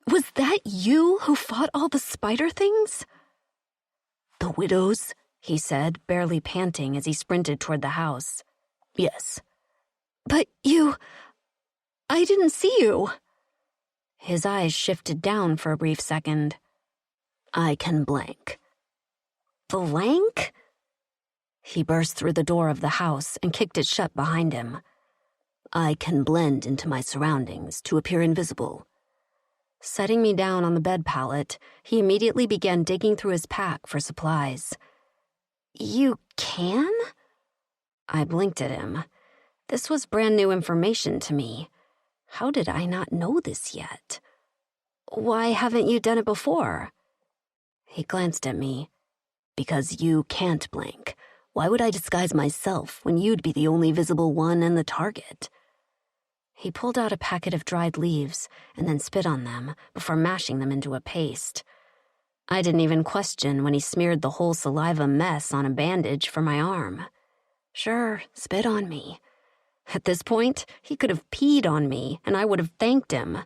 Was that you who fought all the spider things?" "The widows," he said, barely panting as he sprinted toward the house. "Yes. But I didn't see you. His eyes shifted down for a brief second. I can blank. Blank? He burst through the door of the house and kicked it shut behind him. I can blend into my surroundings to appear invisible. Setting me down on the bed pallet, he immediately began digging through his pack for supplies. You can? I blinked at him. This was brand new information to me. How did I not know this yet? Why haven't you done it before? He glanced at me. Because you can't blank. Why would I disguise myself when you'd be the only visible one and the target? He pulled out a packet of dried leaves and then spit on them before mashing them into a paste. I didn't even question when he smeared the whole saliva mess on a bandage for my arm. Sure, spit on me. At this point, he could have peed on me, and I would have thanked him.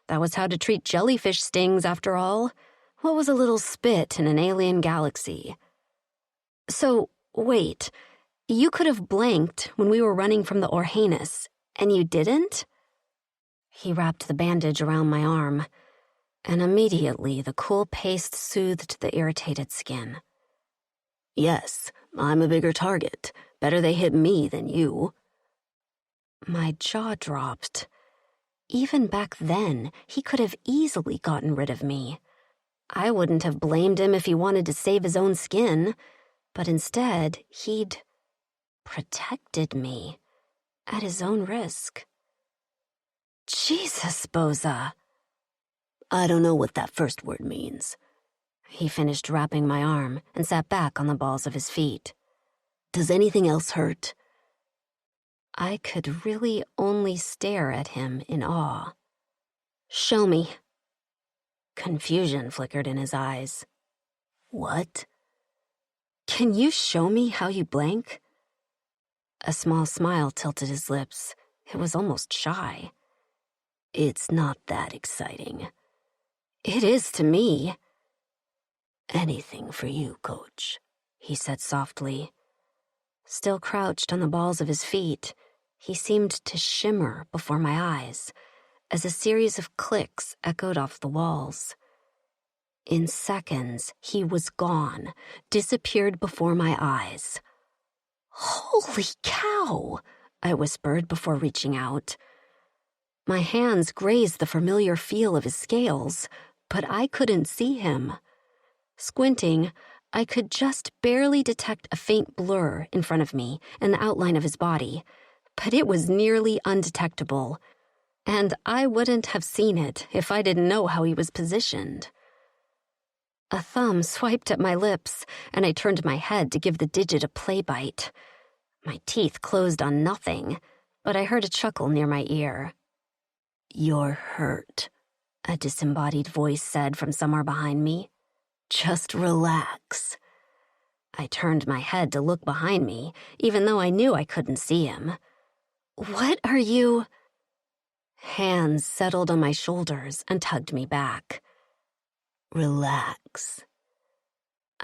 That was how to treat jellyfish stings, after all. What was a little spit in an alien galaxy? So, wait, you could have blanked when we were running from the Orhanus, and you didn't? He wrapped the bandage around my arm, and immediately the cool paste soothed the irritated skin. Yes, I'm a bigger target. Better they hit me than you. My jaw dropped. Even back then, he could have easily gotten rid of me. I wouldn't have blamed him if he wanted to save his own skin, but instead, he'd protected me at his own risk. Jesus, Boza. I don't know what that first word means. He finished wrapping my arm and sat back on the balls of his feet. Does anything else hurt? I could really only stare at him in awe. Show me. Confusion flickered in his eyes. What? Can you show me how you blank? A small smile tilted his lips. It was almost shy. It's not that exciting. It is to me. Anything for you, Coach, he said softly. Still crouched on the balls of his feet, he seemed to shimmer before my eyes as a series of clicks echoed off the walls. In seconds, he was gone, disappeared before my eyes. Holy cow, I whispered before reaching out. My hands grazed the familiar feel of his scales, but I couldn't see him. Squinting, I could just barely detect a faint blur in front of me and the outline of his body, but it was nearly undetectable, and I wouldn't have seen it if I didn't know how he was positioned. A thumb swiped at my lips, and I turned my head to give the digit a play bite. My teeth closed on nothing, but I heard a chuckle near my ear. You're hurt, a disembodied voice said from somewhere behind me. Just relax. I turned my head to look behind me, even though I knew I couldn't see him. What are you? Hands settled on my shoulders and tugged me back. Relax.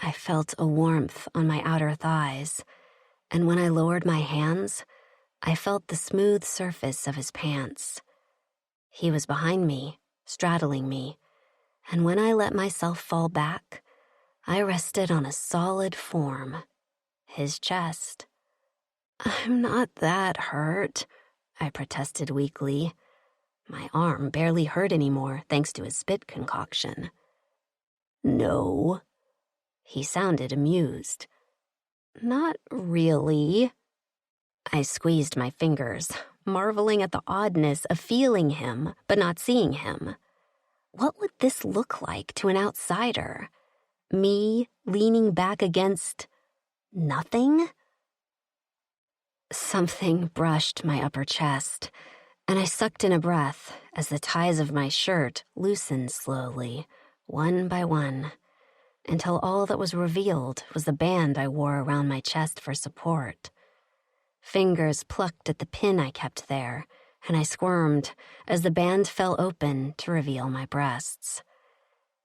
I felt a warmth on my outer thighs, and when I lowered my hands, I felt the smooth surface of his pants. He was behind me, straddling me, and when I let myself fall back, I rested on a solid form, his chest. I'm not that hurt, I protested weakly. My arm barely hurt anymore thanks to his spit concoction. No. He sounded amused. Not really. I squeezed my fingers, marveling at the oddness of feeling him but not seeing him. What would this look like to an outsider? Me leaning back against nothing? Something brushed my upper chest, and I sucked in a breath as the ties of my shirt loosened slowly, one by one, until all that was revealed was the band I wore around my chest for support. Fingers plucked at the pin I kept there, and I squirmed as the band fell open to reveal my breasts.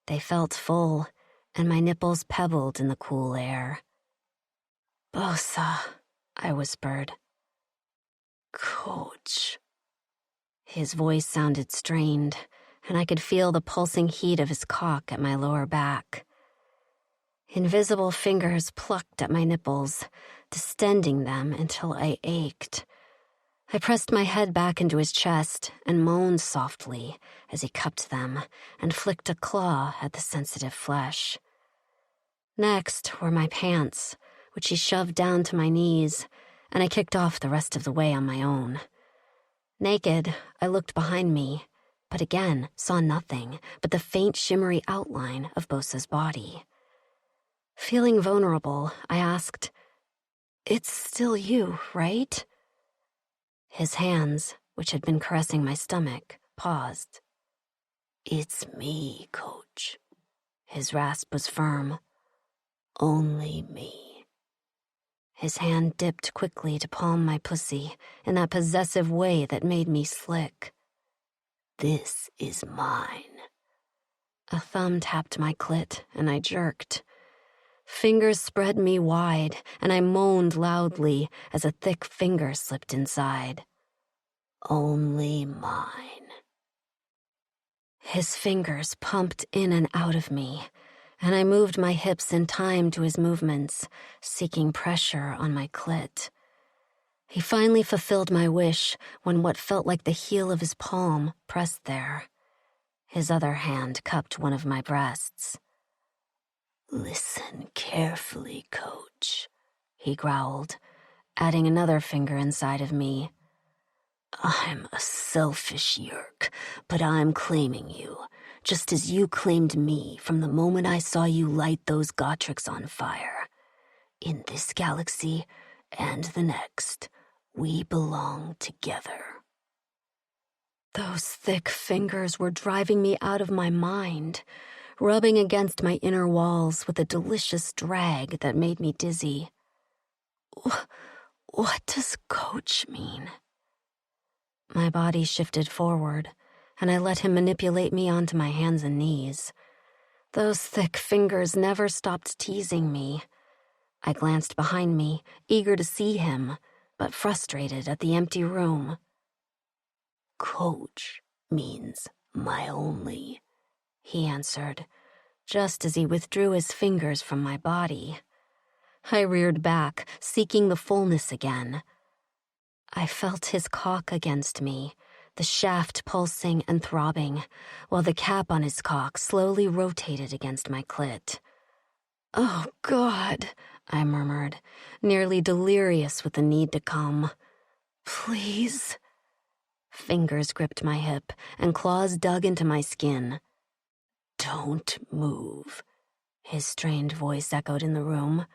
They felt full, and my nipples pebbled in the cool air. "Bosa," I whispered. Coach. His voice sounded strained, and I could feel the pulsing heat of his cock at my lower back. Invisible fingers plucked at my nipples, distending them until I ached. I pressed my head back into his chest and moaned softly as he cupped them and flicked a claw at the sensitive flesh. Next were my pants, which he shoved down to my knees, and I kicked off the rest of the way on my own. Naked, I looked behind me, but again saw nothing but the faint shimmery outline of Bosa's body. Feeling vulnerable, I asked, "It's still you, right?" His hands, which had been caressing my stomach, paused. It's me, Coach. His rasp was firm. Only me. His hand dipped quickly to palm my pussy in that possessive way that made me slick. This is mine. A thumb tapped my clit, and I jerked. Fingers spread me wide, and I moaned loudly as a thick finger slipped inside. Only mine. His fingers pumped in and out of me, and I moved my hips in time to his movements, seeking pressure on my clit. He finally fulfilled my wish when what felt like the heel of his palm pressed there. His other hand cupped one of my breasts. Listen carefully, Coach, he growled, adding another finger inside of me. I'm a selfish yerk, but I'm claiming you, just as you claimed me from the moment I saw you light those Gotreks on fire. In this galaxy and the next, we belong together. Those thick fingers were driving me out of my mind, rubbing against my inner walls with a delicious drag that made me dizzy. What does coach mean? My body shifted forward, and I let him manipulate me onto my hands and knees. Those thick fingers never stopped teasing me. I glanced behind me, eager to see him, but frustrated at the empty room. Coach means my only, he answered, just as he withdrew his fingers from my body. I reared back, seeking the fullness again. I felt his cock against me, the shaft pulsing and throbbing, while the cap on his cock slowly rotated against my clit. "Oh, God," I murmured, nearly delirious with the need to come. "Please." Fingers gripped my hip, and claws dug into my skin. "Don't move," his strained voice echoed in the room.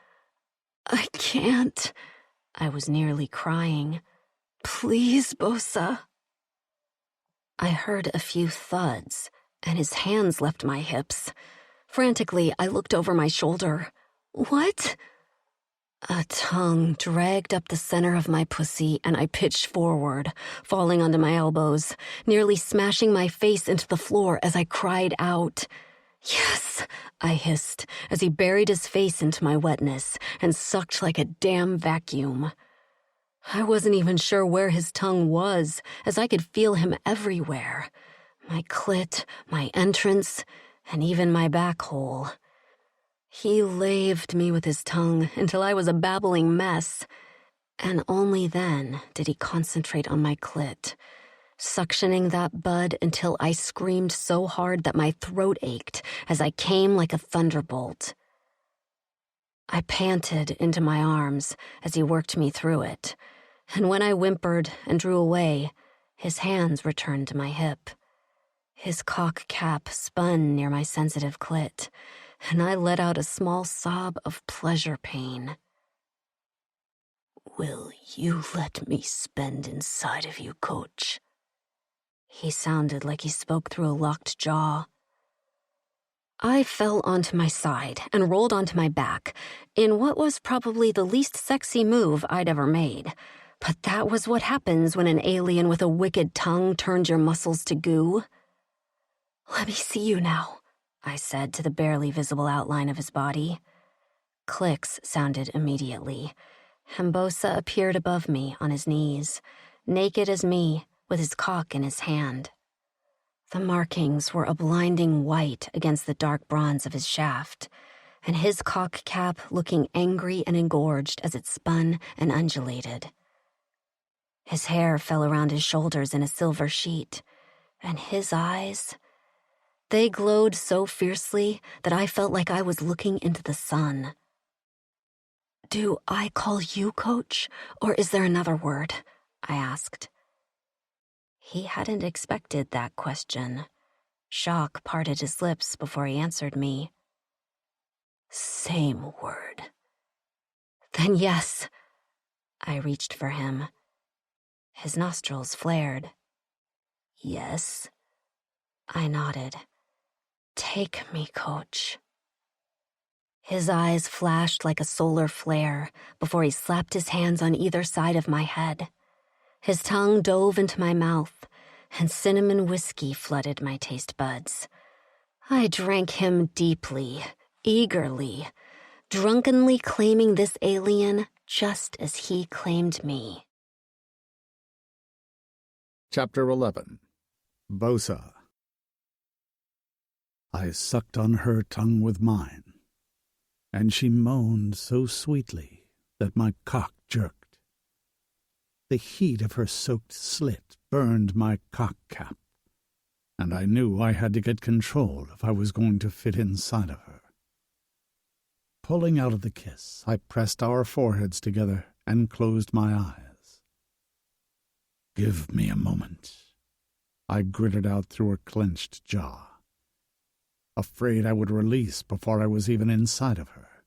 "I can't." I was nearly crying. "Please, Bosa." I heard a few thuds, and his hands left my hips. Frantically, I looked over my shoulder. What? A tongue dragged up the center of my pussy, and I pitched forward, falling onto my elbows, nearly smashing my face into the floor as I cried out. "Yes," I hissed, as he buried his face into my wetness and sucked like a damn vacuum. I wasn't even sure where his tongue was, as I could feel him everywhere. My clit, my entrance, and even my back hole. He laved me with his tongue until I was a babbling mess, and only then did he concentrate on my clit, suctioning that bud until I screamed so hard that my throat ached as I came like a thunderbolt. I panted into my arms as he worked me through it, and when I whimpered and drew away, his hands returned to my hip. His cock cap spun near my sensitive clit, and I let out a small sob of pleasure pain. "Will you let me spend inside of you, Coach?" He sounded like he spoke through a locked jaw. I fell onto my side and rolled onto my back in what was probably the least sexy move I'd ever made. But that was what happens when an alien with a wicked tongue turns your muscles to goo. "Let me see you now," I said to the barely visible outline of his body. Clicks sounded immediately, and Bosa appeared above me on his knees, naked as me, with his cock in his hand. The markings were a blinding white against the dark bronze of his shaft, and his cock cap looking angry and engorged as it spun and undulated. His hair fell around his shoulders in a silver sheet, and his eyes, they glowed so fiercely that I felt like I was looking into the sun. "Do I call you Coach, or is there another word?" I asked. He hadn't expected that question. Shock parted his lips before he answered me. "Same word." "Then yes." I reached for him. His nostrils flared. "Yes?" I nodded. "Take me, Coach." His eyes flashed like a solar flare before he slapped his hands on either side of my head. His tongue dove into my mouth, and cinnamon whiskey flooded my taste buds. I drank him deeply, eagerly, drunkenly claiming this alien just as he claimed me. Chapter 11. Bosa. I sucked on her tongue with mine, and she moaned so sweetly that my cock jerked. The heat of her soaked slit burned my cock cap, and I knew I had to get control if I was going to fit inside of her. Pulling out of the kiss, I pressed our foreheads together and closed my eyes. "Give me a moment," I gritted out through her clenched jaw, afraid I would release before I was even inside of her.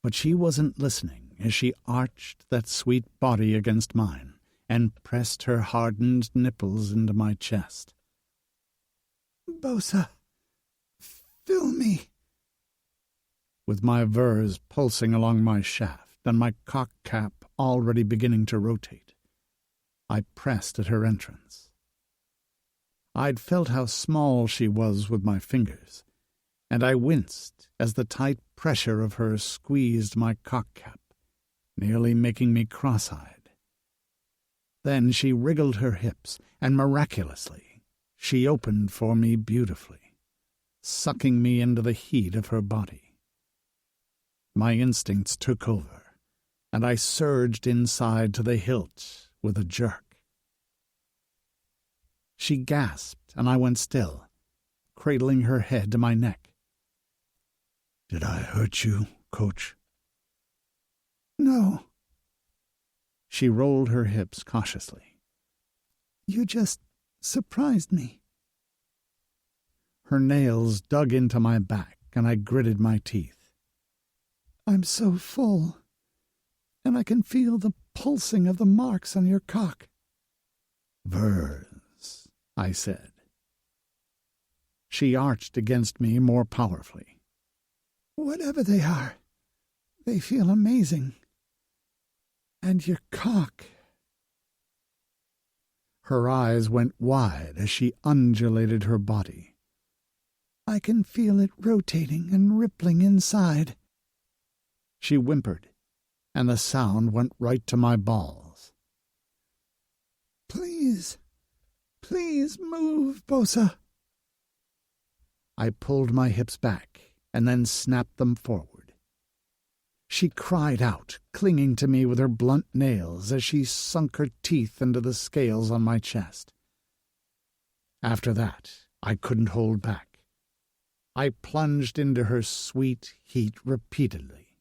But she wasn't listening as she arched that sweet body against mine and pressed her hardened nipples into my chest. "Bosa, fill me." With my vers pulsing along my shaft and my cock cap already beginning to rotate, I pressed at her entrance. I'd felt how small she was with my fingers, and I winced as the tight pressure of her squeezed my cock cap, nearly making me cross-eyed. Then she wriggled her hips, and miraculously, she opened for me beautifully, sucking me into the heat of her body. My instincts took over, and I surged inside to the hilt with a jerk. She gasped, and I went still, cradling her head to my neck. "Did I hurt you, Coach?" "No." She rolled her hips cautiously. "You just surprised me." Her nails dug into my back, and I gritted my teeth. "I'm so full, and I can feel the pulsing of the marks on your cock." "Vers," I said. She arched against me more powerfully. "Whatever they are, they feel amazing. And your cock." Her eyes went wide as she undulated her body. "I can feel it rotating and rippling inside." She whimpered, and the sound went right to my balls. Please move, Bosa." I pulled my hips back and then snapped them forward. She cried out, clinging to me with her blunt nails as she sunk her teeth into the scales on my chest. After that, I couldn't hold back. I plunged into her sweet heat repeatedly,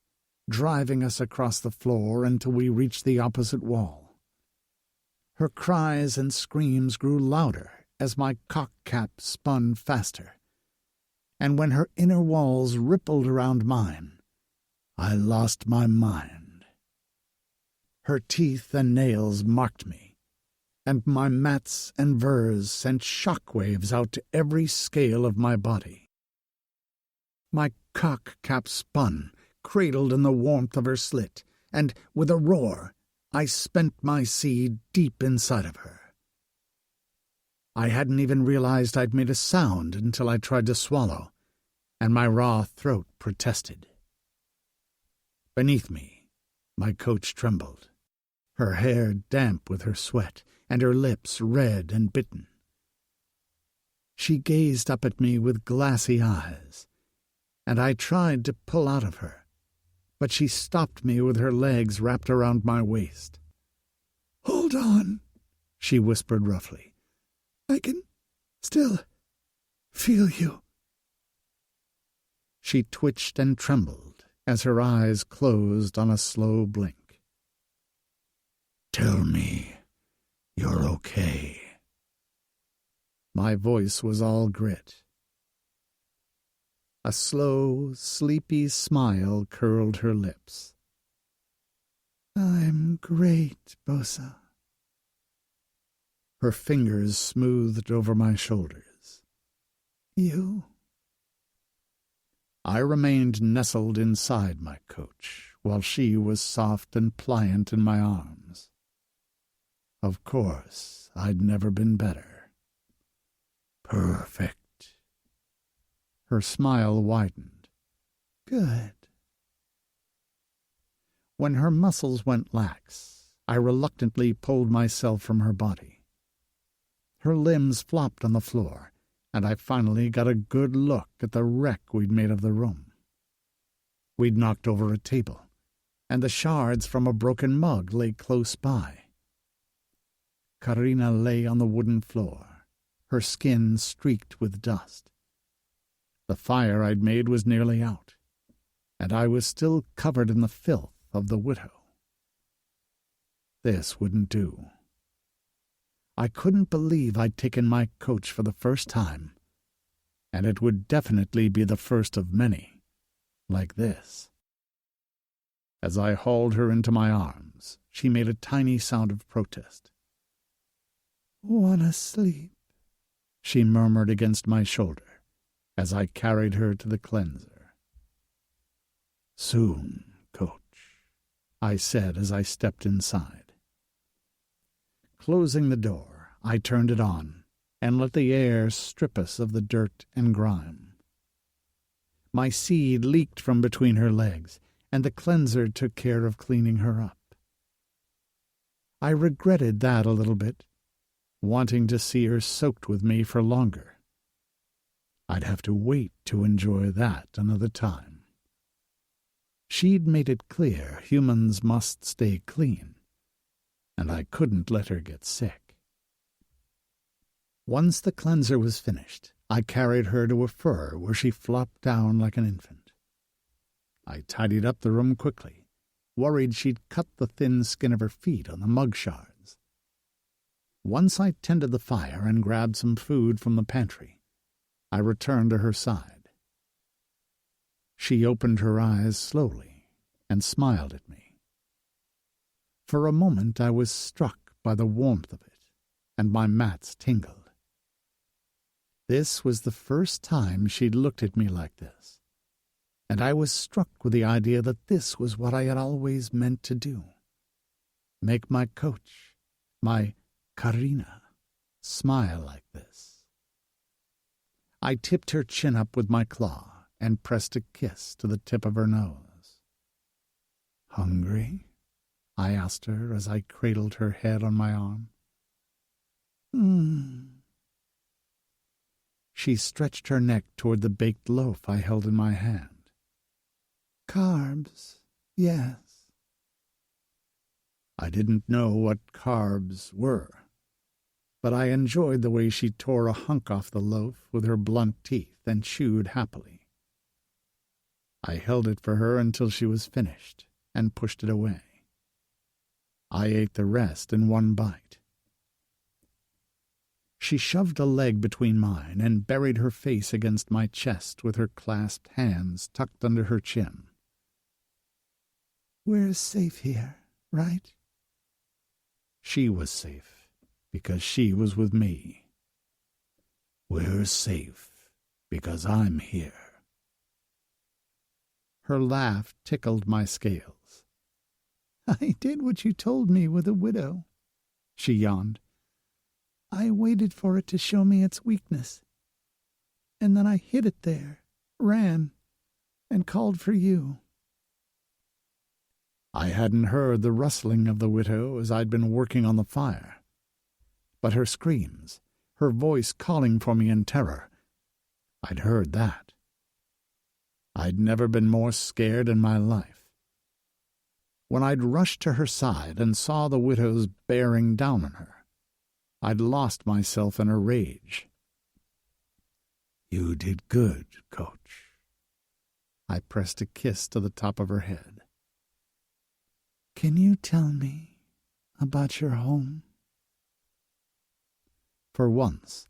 driving us across the floor until we reached the opposite wall. Her cries and screams grew louder as my cock cap spun faster, and when her inner walls rippled around mine, I lost my mind. Her teeth and nails marked me, and my mats and vers sent shockwaves out to every scale of my body. My cock cap spun, cradled in the warmth of her slit, and with a roar, I spent my seed deep inside of her. I hadn't even realized I'd made a sound until I tried to swallow, and my raw throat protested. Beneath me, my coach trembled, her hair damp with her sweat and her lips red and bitten. She gazed up at me with glassy eyes, and I tried to pull out of her, but she stopped me with her legs wrapped around my waist. "Hold on," she whispered roughly. "I can still feel you." She twitched and trembled as her eyes closed on a slow blink. "Tell me you're okay." My voice was all grit. A slow, sleepy smile curled her lips. "I'm great, Bosa." Her fingers smoothed over my shoulders. "You?" I remained nestled inside my coach, while she was soft and pliant in my arms. Of course, I'd never been better. Perfect. Her smile widened. "Good." When her muscles went lax, I reluctantly pulled myself from her body. Her limbs flopped on the floor, and I finally got a good look at the wreck we'd made of the room. We'd knocked over a table, and the shards from a broken mug lay close by. Karina lay on the wooden floor, her skin streaked with dust. The fire I'd made was nearly out, and I was still covered in the filth of the widow. This wouldn't do. I couldn't believe I'd taken my coach for the first time, and it would definitely be the first of many, like this. As I hauled her into my arms, she made a tiny sound of protest. "Wanna sleep?" she murmured against my shoulder as I carried her to the cleanser. "Soon, coach," I said as I stepped inside. Closing the door, I turned it on and let the air strip us of the dirt and grime. My seed leaked from between her legs, and the cleanser took care of cleaning her up. I regretted that a little bit, wanting to see her soaked with me for longer. I'd have to wait to enjoy that another time. She'd made it clear humans must stay clean, and I couldn't let her get sick. Once the cleanser was finished, I carried her to a fur where she flopped down like an infant. I tidied up the room quickly, worried she'd cut the thin skin of her feet on the mug shards. Once I tended the fire and grabbed some food from the pantry, I returned to her side. She opened her eyes slowly and smiled at me. For a moment I was struck by the warmth of it, and my mats tingled. This was the first time she'd looked at me like this, and I was struck with the idea that this was what I had always meant to do. Make my coach, my Karina, smile like this. I tipped her chin up with my claw and pressed a kiss to the tip of her nose. "Hungry?" I asked her as I cradled her head on my arm. She stretched her neck toward the baked loaf I held in my hand. "Carbs, yes." I didn't know what carbs were, but I enjoyed the way she tore a hunk off the loaf with her blunt teeth and chewed happily. I held it for her until she was finished and pushed it away. I ate the rest in one bite. She shoved a leg between mine and buried her face against my chest with her clasped hands tucked under her chin. "We're safe here, right?" She was safe because she was with me. "We're safe because I'm here." Her laugh tickled my scales. "I did what you told me with a widow," she yawned. "I waited for it to show me its weakness. And then I hid it there, ran, and called for you." I hadn't heard the rustling of the widow as I'd been working on the fire. But her screams, her voice calling for me in terror, I'd heard that. I'd never been more scared in my life. When I'd rushed to her side and saw the widows bearing down on her, I'd lost myself in a rage. "You did good, Coach." I pressed a kiss to the top of her head. "Can you tell me about your home?" For once,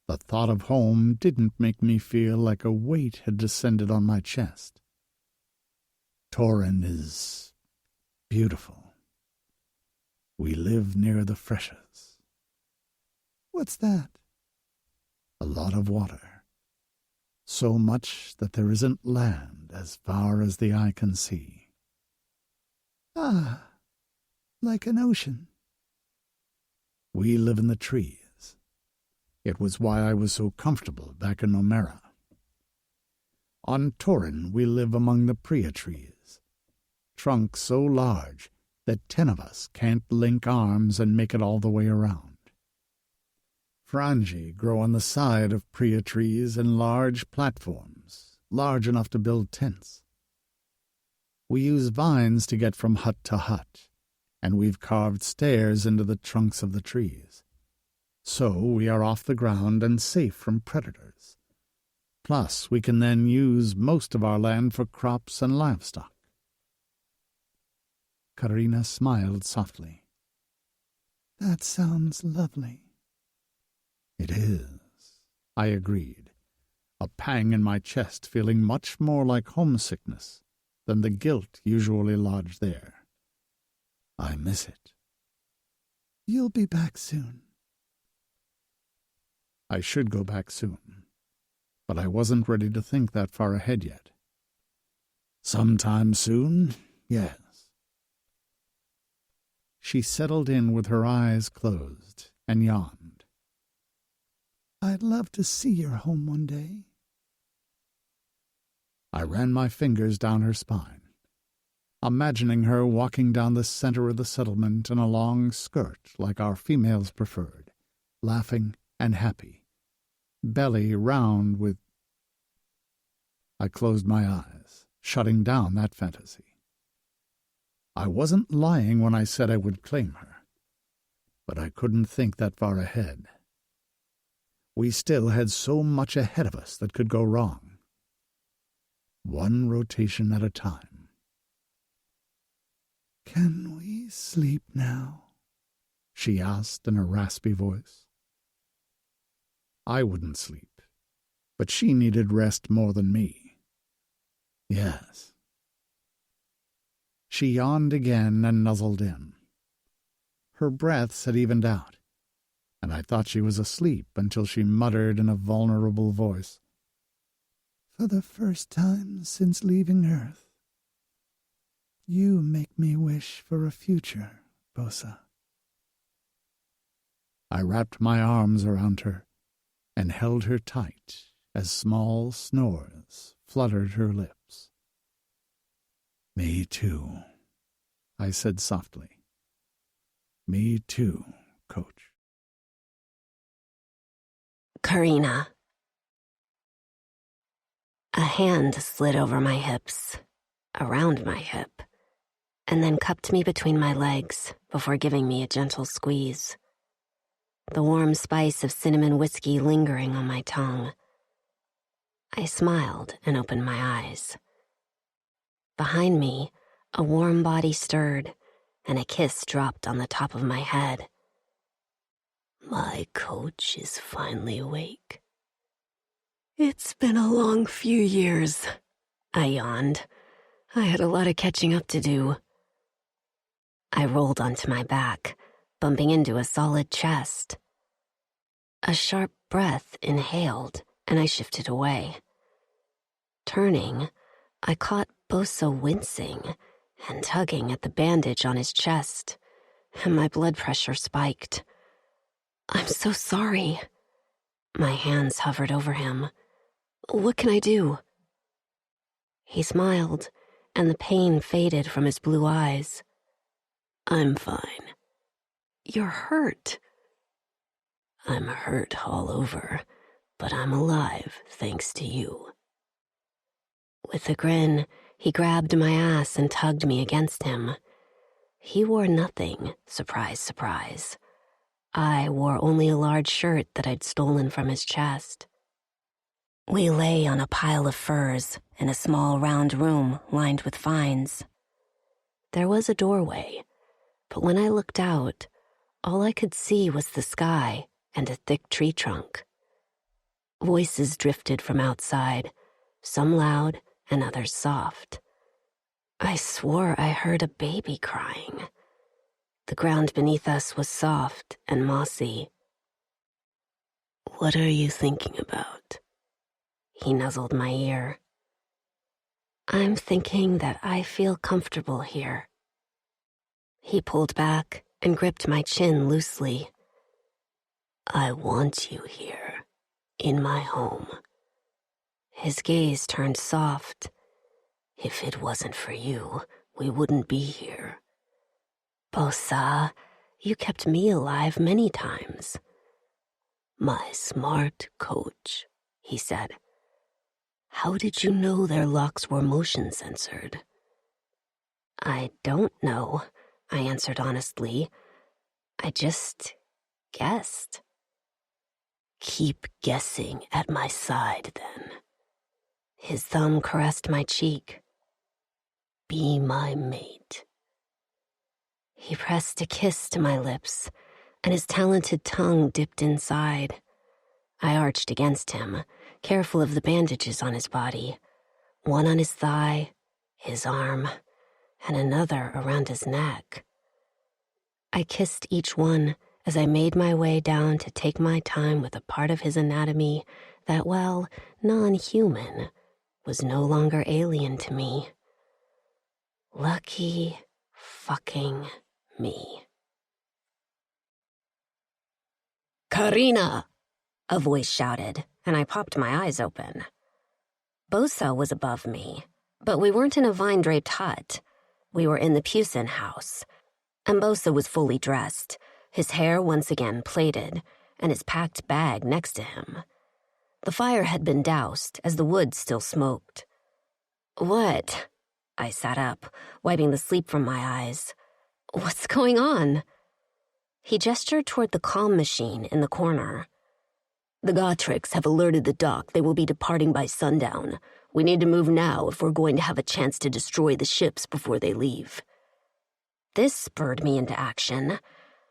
the thought of home didn't make me feel like a weight had descended on my chest. Torren is beautiful. We live near the freshets. "What's that?" "A lot of water. So much that there isn't land as far as the eye can see." "Ah, like an ocean." "We live in the trees. It was why I was so comfortable back in Nomera. On Torren we live among the Priya trees, trunks so large that 10 of us can't link arms and make it all the way around. Frangi grow on the side of Priya trees in large platforms, large enough to build tents. We use vines to get from hut to hut, and we've carved stairs into the trunks of the trees. So we are off the ground and safe from predators. Plus, we can then use most of our land for crops and livestock." Karina smiled softly. "That sounds lovely." "It is," I agreed, a pang in my chest feeling much more like homesickness than the guilt usually lodged there. "I miss it." "You'll be back soon." I should go back soon, but I wasn't ready to think that far ahead yet. "Sometime soon, yes." She settled in with her eyes closed and yawned. "I'd love to see your home one day." I ran my fingers down her spine, imagining her walking down the center of the settlement in a long skirt like our females preferred, laughing and happy, belly round with... I closed my eyes, shutting down that fantasy. I wasn't lying when I said I would claim her, but I couldn't think that far ahead. We still had so much ahead of us that could go wrong. One rotation at a time. "Can we sleep now?" she asked in a raspy voice. I wouldn't sleep, but she needed rest more than me. "Yes." She yawned again and nuzzled in. Her breaths had evened out, and I thought she was asleep until she muttered in a vulnerable voice, "For the first time since leaving Earth, you make me wish for a future, Bosa." I wrapped my arms around her and held her tight as small snores fluttered her lips. "Me too," I said softly. "Me too, Coach." Karina. A hand slid over my hips, around my hip, and then cupped me between my legs before giving me a gentle squeeze. The warm spice of cinnamon whiskey lingering on my tongue. I smiled and opened my eyes. Behind me, a warm body stirred, and a kiss dropped on the top of my head. My coach is finally awake. It's been a long few years, I yawned. I had a lot of catching up to do. I rolled onto my back, bumping into a solid chest. A sharp breath inhaled, and I shifted away. Turning, I caught Bosa wincing and tugging at the bandage on his chest, and my blood pressure spiked. "I'm so sorry." My hands hovered over him. "What can I do?" He smiled and the pain faded from his blue eyes. I'm fine. You're hurt. I'm hurt all over, but I'm alive thanks to you. With a grin, he grabbed my ass and tugged me against him. He wore nothing, surprise, surprise. I wore only a large shirt that I'd stolen from his chest. We lay on a pile of furs in a small round room lined with vines. There was a doorway, but when I looked out, all I could see was the sky and a thick tree trunk. Voices drifted from outside, some loud and others soft. I swore I heard a baby crying. The ground beneath us was soft and mossy. What are you thinking about? He nuzzled my ear. I'm thinking that I feel comfortable here. He pulled back and gripped my chin loosely. I want you here, in my home. His gaze turned soft. If it wasn't for you, we wouldn't be here. Bosa, you kept me alive many times. My smart coach, he said. How did you know their locks were motion censored? I don't know, I answered honestly. I just guessed. Keep guessing at my side, then. His thumb caressed my cheek. Be my mate. He pressed a kiss to my lips, and his talented tongue dipped inside. I arched against him, careful of the bandages on his body, one on his thigh, his arm, and another around his neck. I kissed each one as I made my way down to take my time with a part of his anatomy that, while non-human, was no longer alien to me. Lucky fucking me. "Karina!" a voice shouted, and I popped my eyes open. Bosa was above me, but we weren't in a vine-draped hut. We were in the Pewson house, and Bosa was fully dressed, his hair once again plaited, and his packed bag next to him. The fire had been doused as the wood still smoked. "What?" I sat up, wiping the sleep from my eyes. "What's going on?" He gestured toward the comm machine in the corner. "The Gotreks have alerted the dock they will be departing by sundown. We need to move now if we're going to have a chance to destroy the ships before they leave." This spurred me into action.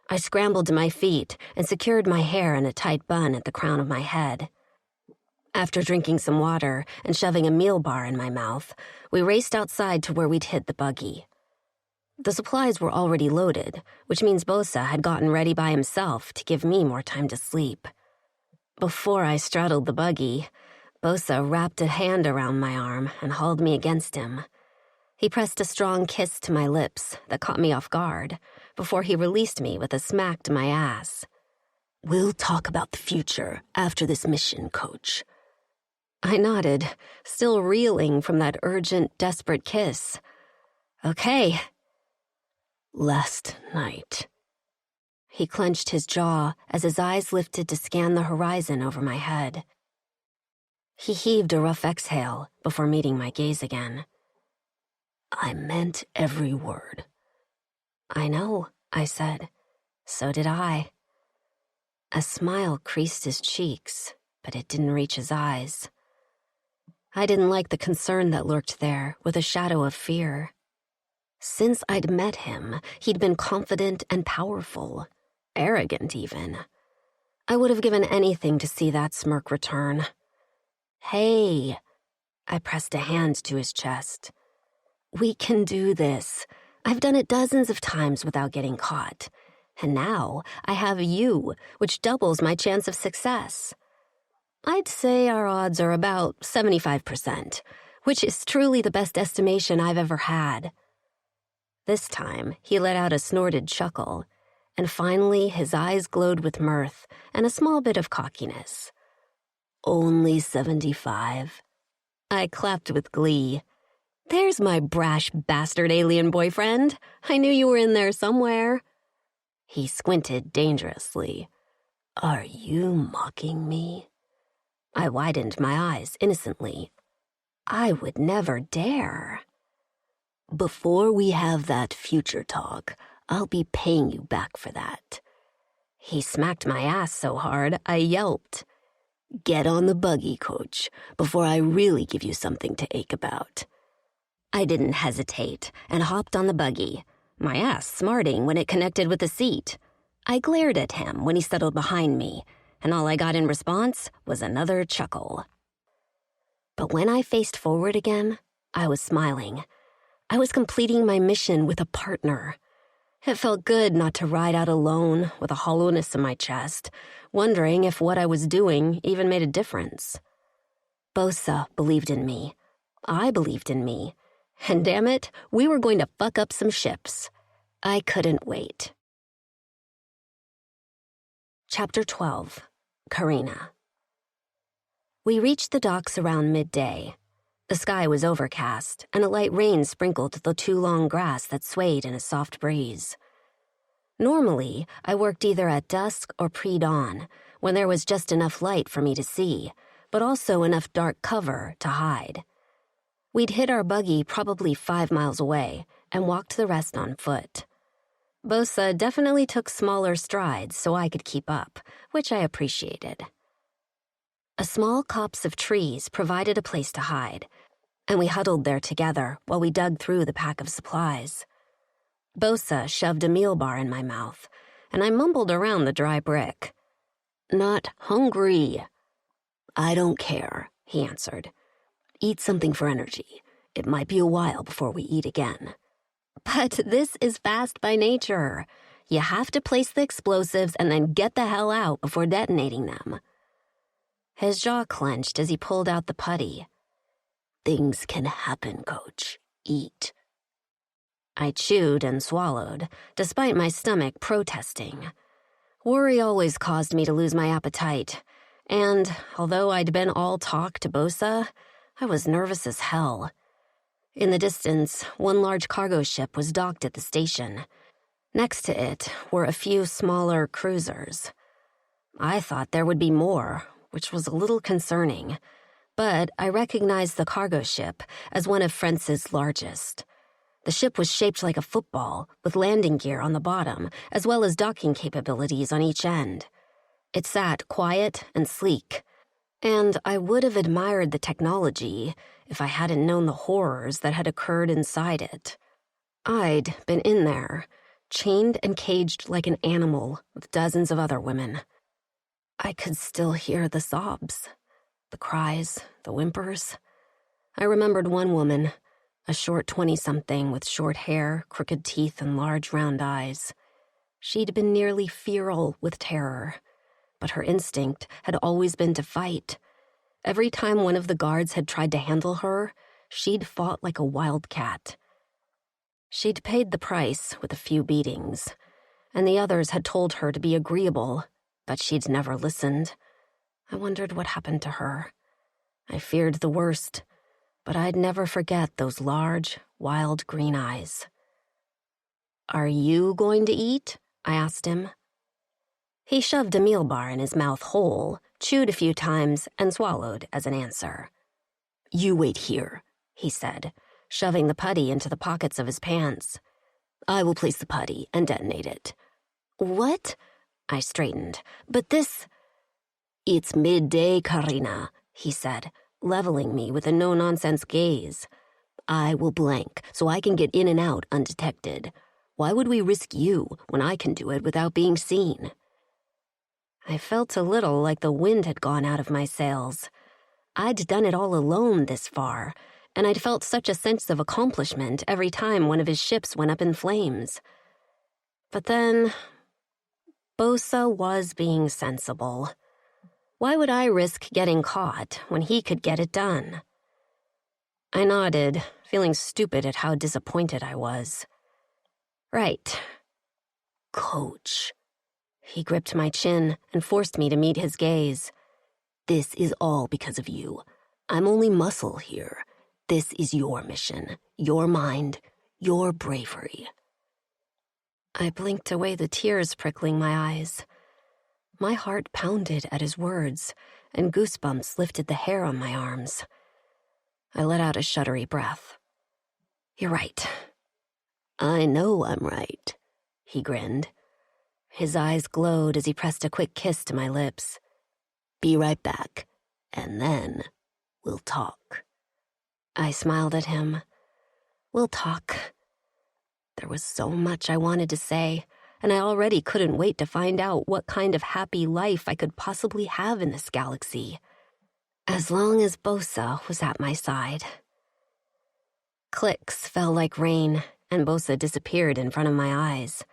I scrambled to my feet and secured my hair in a tight bun at the crown of my head. After drinking some water and shoving a meal bar in my mouth, we raced outside to where we'd hid the buggy. The supplies were already loaded, which means Bosa had gotten ready by himself to give me more time to sleep. Before I straddled the buggy, Bosa wrapped a hand around my arm and hauled me against him. He pressed a strong kiss to my lips that caught me off guard before he released me with a smack to my ass. "We'll talk about the future after this mission, Coach." I nodded, still reeling from that urgent, desperate kiss. "Okay." "Last night." He clenched his jaw as his eyes lifted to scan the horizon over my head. He heaved a rough exhale before meeting my gaze again. "I meant every word." "I know," I said. "So did I." A smile creased his cheeks, but it didn't reach his eyes. I didn't like the concern that lurked there with a shadow of fear. Since I'd met him, he'd been confident and powerful, arrogant even. I would have given anything to see that smirk return. "Hey," I pressed a hand to his chest. "We can do this. I've done it dozens of times without getting caught. And now I have you, which doubles my chance of success. I'd say our odds are about 75%, which is truly the best estimation I've ever had." This time, he let out a snorted chuckle, and finally his eyes glowed with mirth and a small bit of cockiness. "Only 75? I clapped with glee. There's my brash bastard alien boyfriend. I knew you were in there somewhere. He squinted dangerously. Are you mocking me? I widened my eyes innocently. I would never dare. Before we have that future talk, I'll be paying you back for that. He smacked my ass so hard, I yelped. Get on the buggy, Coach, before I really give you something to ache about. I didn't hesitate and hopped on the buggy, my ass smarting when it connected with the seat. I glared at him when he settled behind me, and all I got in response was another chuckle. But when I faced forward again, I was smiling. I was completing my mission with a partner. It felt good not to ride out alone with a hollowness in my chest, wondering if what I was doing even made a difference. Bosa believed in me. I believed in me. And damn it, we were going to fuck up some ships. I couldn't wait. Chapter 12. Karina. We reached the docks around midday. The sky was overcast, and a light rain sprinkled the too long grass that swayed in a soft breeze. Normally, I worked either at dusk or pre-dawn, when there was just enough light for me to see, but also enough dark cover to hide. We'd hit our buggy probably 5 miles away and walked the rest on foot. Bosa definitely took smaller strides so I could keep up, which I appreciated. A small copse of trees provided a place to hide, and we huddled there together while we dug through the pack of supplies. Bosa shoved a meal bar in my mouth, and I mumbled around the dry brick. Not hungry. I don't care, he answered. Eat something for energy. It might be a while before we eat again. But this is fast by nature. You have to place the explosives and then get the hell out before detonating them. His jaw clenched as he pulled out the putty. Things can happen, Coach. Eat. I chewed and swallowed, despite my stomach protesting. Worry always caused me to lose my appetite, and although I'd been all talk to Bosa, I was nervous as hell. In the distance, one large cargo ship was docked at the station. Next to it were a few smaller cruisers. I thought there would be more, which was a little concerning, but I recognized the cargo ship as one of France's largest. The ship was shaped like a football, with landing gear on the bottom, as well as docking capabilities on each end. It sat quiet and sleek, and I would have admired the technology if I hadn't known the horrors that had occurred inside it. I'd been in there, chained and caged like an animal with dozens of other women. I could still hear the sobs, the cries, the whimpers. I remembered one woman, a short 20-something with short hair, crooked teeth, and large round eyes. She'd been nearly feral with terror, but her instinct had always been to fight. Every time one of the guards had tried to handle her, she'd fought like a wildcat. She'd paid the price with a few beatings, and the others had told her to be agreeable, but she'd never listened. I wondered what happened to her. I feared the worst, but I'd never forget those large, wild green eyes. "Are you going to eat?" I asked him. He shoved a meal bar in his mouth whole, chewed a few times, and swallowed as an answer. You wait here, he said, shoving the putty into the pockets of his pants. I will place the putty and detonate it. What? I straightened. But this... It's midday, Karina, he said, leveling me with a no-nonsense gaze. I will blank so I can get in and out undetected. Why would we risk you when I can do it without being seen? I felt a little like the wind had gone out of my sails. I'd done it all alone this far, and I'd felt such a sense of accomplishment every time one of his ships went up in flames. But then, Bosa was being sensible. Why would I risk getting caught when he could get it done? I nodded, feeling stupid at how disappointed I was. Right. Coach. He gripped my chin and forced me to meet his gaze. This is all because of you. I'm only muscle here. This is your mission, your mind, your bravery. I blinked away the tears prickling my eyes. My heart pounded at his words, and goosebumps lifted the hair on my arms. I let out a shuddery breath. You're right. I know I'm right, he grinned. His eyes glowed as he pressed a quick kiss to my lips. Be right back, and then we'll talk. I smiled at him. We'll talk. There was so much I wanted to say, and I already couldn't wait to find out what kind of happy life I could possibly have in this galaxy. As long as Bosa was at my side. Clicks fell like rain, and Bosa disappeared in front of my eyes.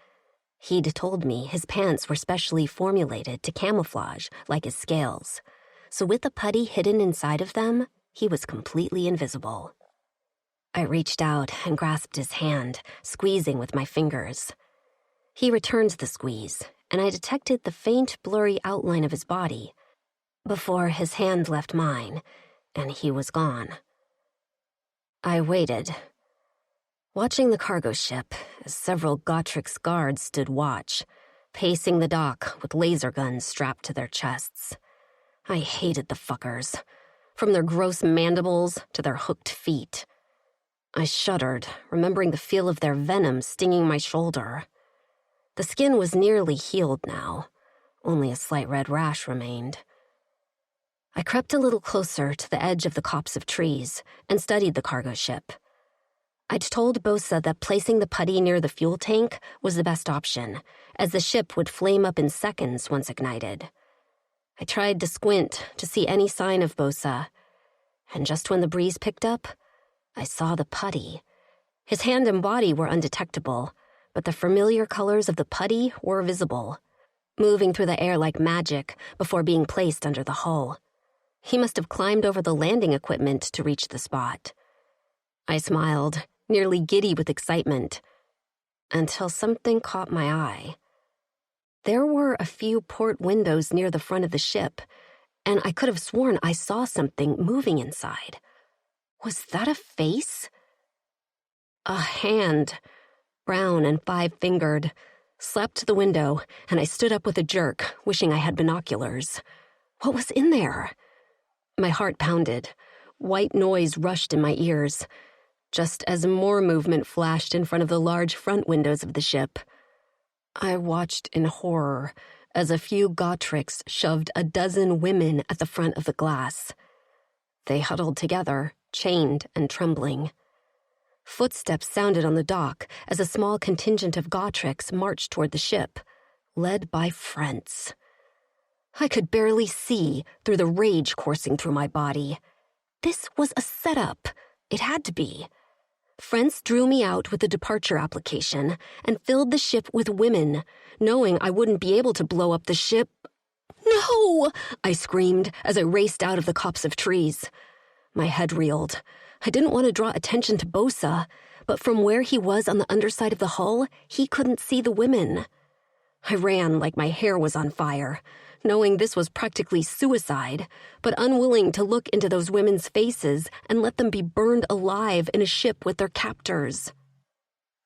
He'd told me his pants were specially formulated to camouflage, like his scales, so with the putty hidden inside of them, he was completely invisible. I reached out and grasped his hand, squeezing with my fingers. He returned the squeeze, and I detected the faint, blurry outline of his body before his hand left mine, and he was gone. I waited, watching the cargo ship as several Gotrix guards stood watch, pacing the dock with laser guns strapped to their chests. I hated the fuckers, from their gross mandibles to their hooked feet. I shuddered, remembering the feel of their venom stinging my shoulder. The skin was nearly healed now. Only a slight red rash remained. I crept a little closer to the edge of the copse of trees and studied the cargo ship. I'd told Bosa that placing the putty near the fuel tank was the best option, as the ship would flame up in seconds once ignited. I tried to squint to see any sign of Bosa, and just when the breeze picked up, I saw the putty. His hand and body were undetectable, but the familiar colors of the putty were visible, moving through the air like magic before being placed under the hull. He must have climbed over the landing equipment to reach the spot. I smiled, nearly giddy with excitement, until something caught my eye. There were a few port windows near the front of the ship, and I could have sworn I saw something moving inside. Was that a face? A hand, brown and five-fingered, slapped the window, and I stood up with a jerk, wishing I had binoculars. What was in there? My heart pounded. White noise rushed in my ears, just as more movement flashed in front of the large front windows of the ship. I watched in horror as a few Gotrix shoved a dozen women at the front of the glass. They huddled together, chained and trembling. Footsteps sounded on the dock as a small contingent of Gotrix marched toward the ship, led by Frentz. I could barely see through the rage coursing through my body. This was a setup. It had to be. Frentz drew me out with the departure application and filled the ship with women, knowing I wouldn't be able to blow up the ship. No! I screamed as I raced out of the copse of trees. My head reeled. I didn't want to draw attention to Bosa, but from where he was on the underside of the hull, he couldn't see the women. I ran like my hair was on fire, knowing this was practically suicide, but unwilling to look into those women's faces and let them be burned alive in a ship with their captors.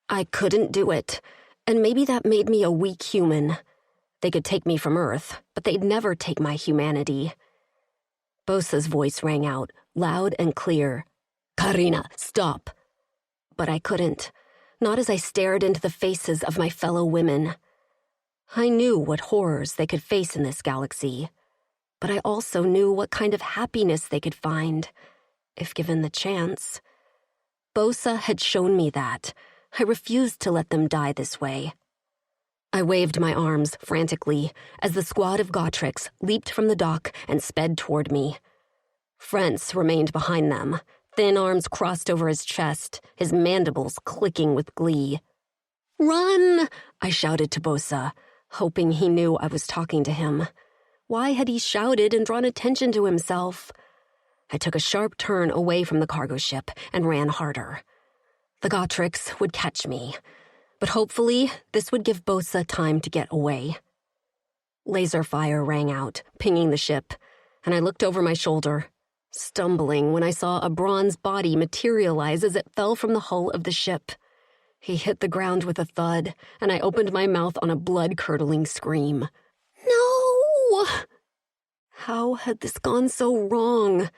I couldn't do it, and maybe that made me a weak human. They could take me from Earth, but they'd never take my humanity. Bosa's voice rang out, loud and clear. "Karina, stop!" But I couldn't, not as I stared into the faces of my fellow women. I knew what horrors they could face in this galaxy, but I also knew what kind of happiness they could find, if given the chance. Bosa had shown me that. I refused to let them die this way. I waved my arms frantically as the squad of Gotrix leaped from the dock and sped toward me. Frentz remained behind them, thin arms crossed over his chest, his mandibles clicking with glee. "Run!" I shouted to Bosa, hoping he knew I was talking to him. Why had he shouted and drawn attention to himself? I took a sharp turn away from the cargo ship and ran harder. The Gotrix would catch me, but hopefully this would give Bosa time to get away. Laser fire rang out, pinging the ship, and I looked over my shoulder. stumbling when I saw a bronze body materialize as it fell from the hull of the ship. He hit the ground with a thud, and I opened my mouth on a blood-curdling scream. No! How had this gone so wrong?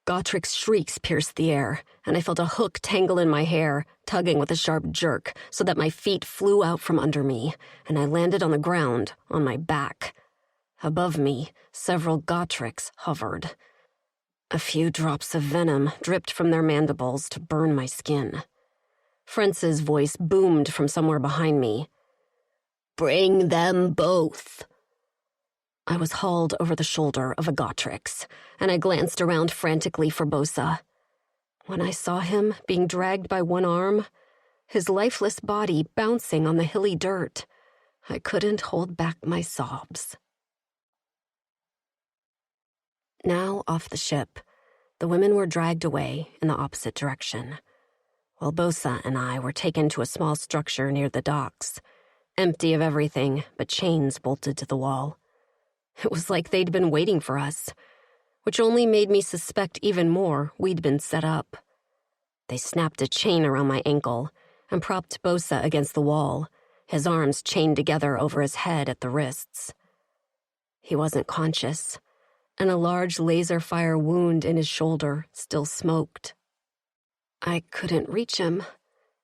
Gotrik's shrieks pierced the air, and I felt a hook tangle in my hair, tugging with a sharp jerk, so that my feet flew out from under me, and I landed on the ground, on my back. Above me, several Gotriks hovered. A few drops of venom dripped from their mandibles to burn my skin. Fritz's voice boomed from somewhere behind me. Bring them both. I was hauled over the shoulder of a Gotrix, and I glanced around frantically for Bosa. When I saw him being dragged by one arm, his lifeless body bouncing on the hilly dirt, I couldn't hold back my sobs. Now off the ship, the women were dragged away in the opposite direction, while Bosa and I were taken to a small structure near the docks, empty of everything but chains bolted to the wall. It was like they'd been waiting for us, which only made me suspect even more we'd been set up. They snapped a chain around my ankle and propped Bosa against the wall, his arms chained together over his head at the wrists. He wasn't conscious, and a large laser fire wound in his shoulder still smoked. I couldn't reach him,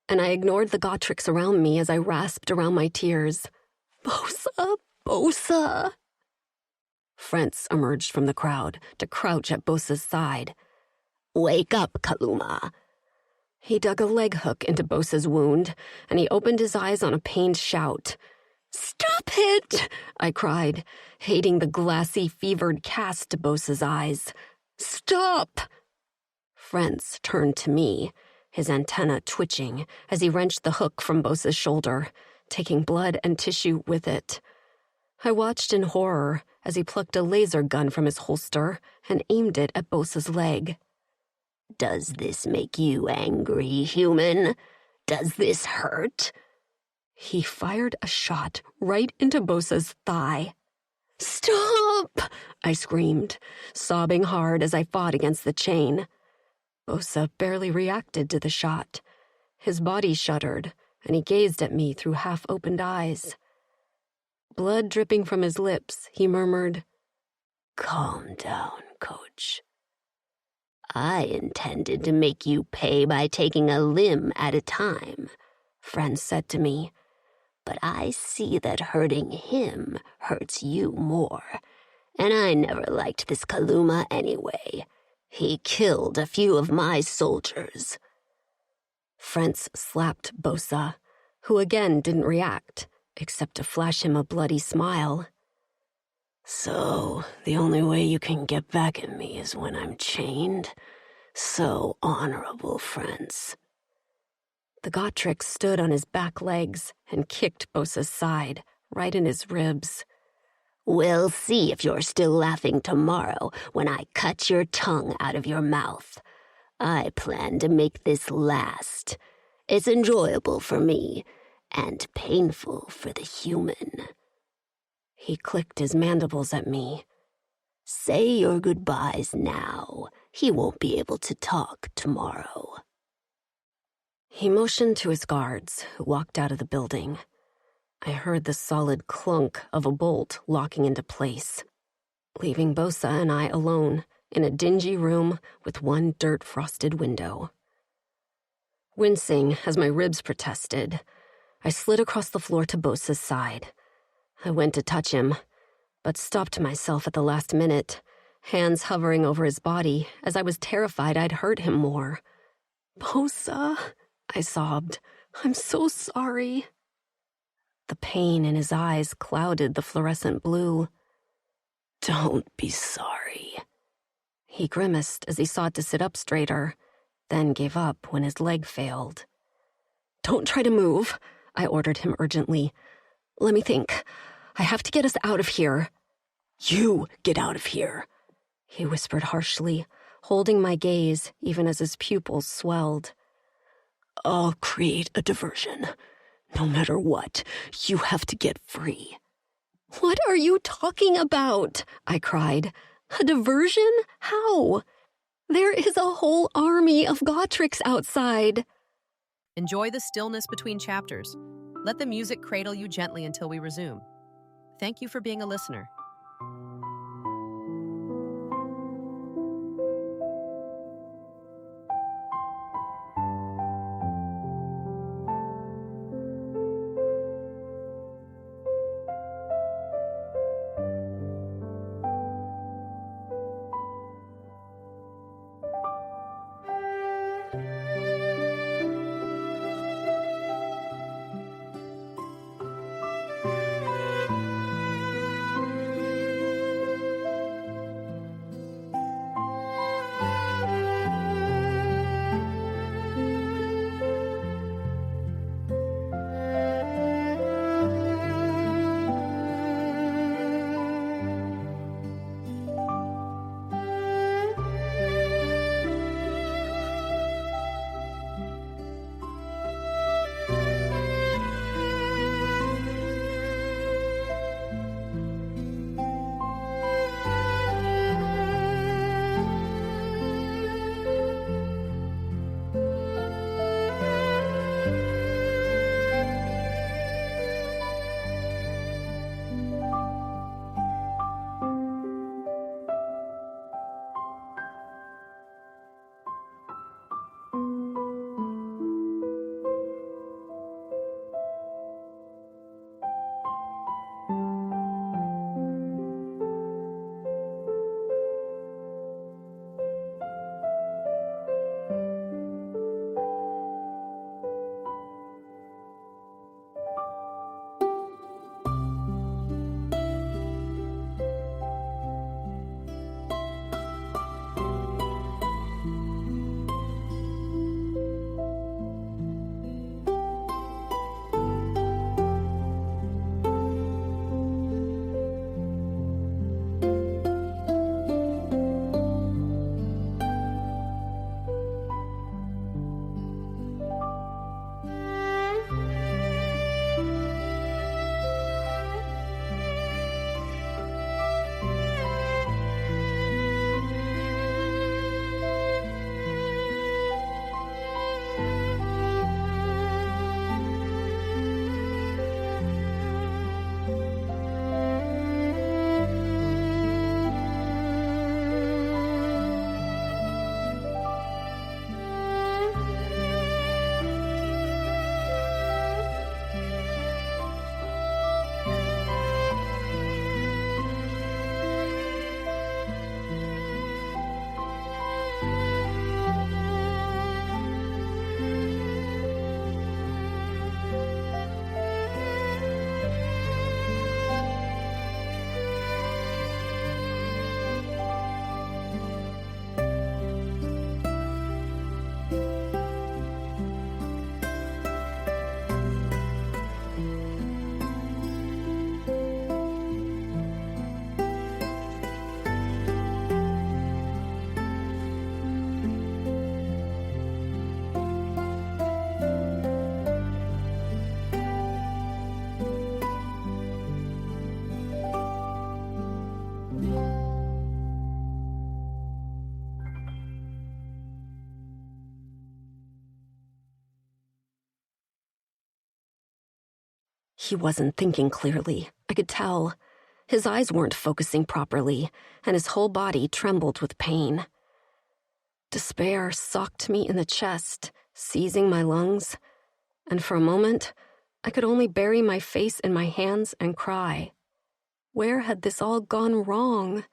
and I ignored the Gotrix around me as I rasped around my tears. Bosa! Bosa! Fritz emerged from the crowd to crouch at Bosa's side. Wake up, Kaluma. He dug a leg hook into Bosa's wound, and he opened his eyes on a pained shout. Stop it! I cried, hating the glassy, fevered cast to Bosa's eyes. Stop! Fritz turned to me, his antenna twitching as he wrenched the hook from Bosa's shoulder, taking blood and tissue with it. I watched in horror as he plucked a laser gun from his holster and aimed it at Bosa's leg. Does this make you angry, human? Does this hurt? He fired a shot right into Bosa's thigh. Stop! I screamed, sobbing hard as I fought against the chain. Bosa barely reacted to the shot. His body shuddered, and he gazed at me through half-opened eyes. Blood dripping from his lips, he murmured, Calm down, Coach. I intended to make you pay by taking a limb at a time, Friend said to me. But I see that hurting him hurts you more. And I never liked this Kaluma anyway. He killed a few of my soldiers. Fritz slapped Bosa, who again didn't react, except to flash him a bloody smile. So, the only way you can get back at me is when I'm chained? So honorable, friends. The Gotrix stood on his back legs and kicked Bosa's side, right in his ribs. We'll see if you're still laughing tomorrow when I cut your tongue out of your mouth. I plan to make this last. It's enjoyable for me, and painful for the human. He clicked his mandibles at me. Say your goodbyes now. He won't be able to talk tomorrow. He motioned to his guards, who walked out of the building. I heard the solid clunk of a bolt locking into place, leaving Bosa and I alone in a dingy room with one dirt-frosted window. Wincing as my ribs protested, I slid across the floor to Bosa's side. I went to touch him, but stopped myself at the last minute, hands hovering over his body as I was terrified I'd hurt him more. Bosa, I sobbed. I'm so sorry. The pain in his eyes clouded the fluorescent blue. Don't be sorry. He grimaced as he sought to sit up straighter, then gave up when his leg failed. Don't try to move, I ordered him urgently. Let me think. I have to get us out of here. You get out of here, he whispered harshly, holding my gaze even as his pupils swelled. I'll create a diversion. No matter what, you have to get free. What are you talking about? I cried. A diversion? How? There is a whole army of Gotricks outside. Enjoy the stillness between chapters. Let the music cradle you gently until we resume. Thank you for being a listener. He wasn't thinking clearly. I could tell. His eyes weren't focusing properly, and his whole body trembled with pain. Despair socked me in the chest, seizing my lungs, and for a moment, I could only bury my face in my hands and cry. Where had this all gone wrong?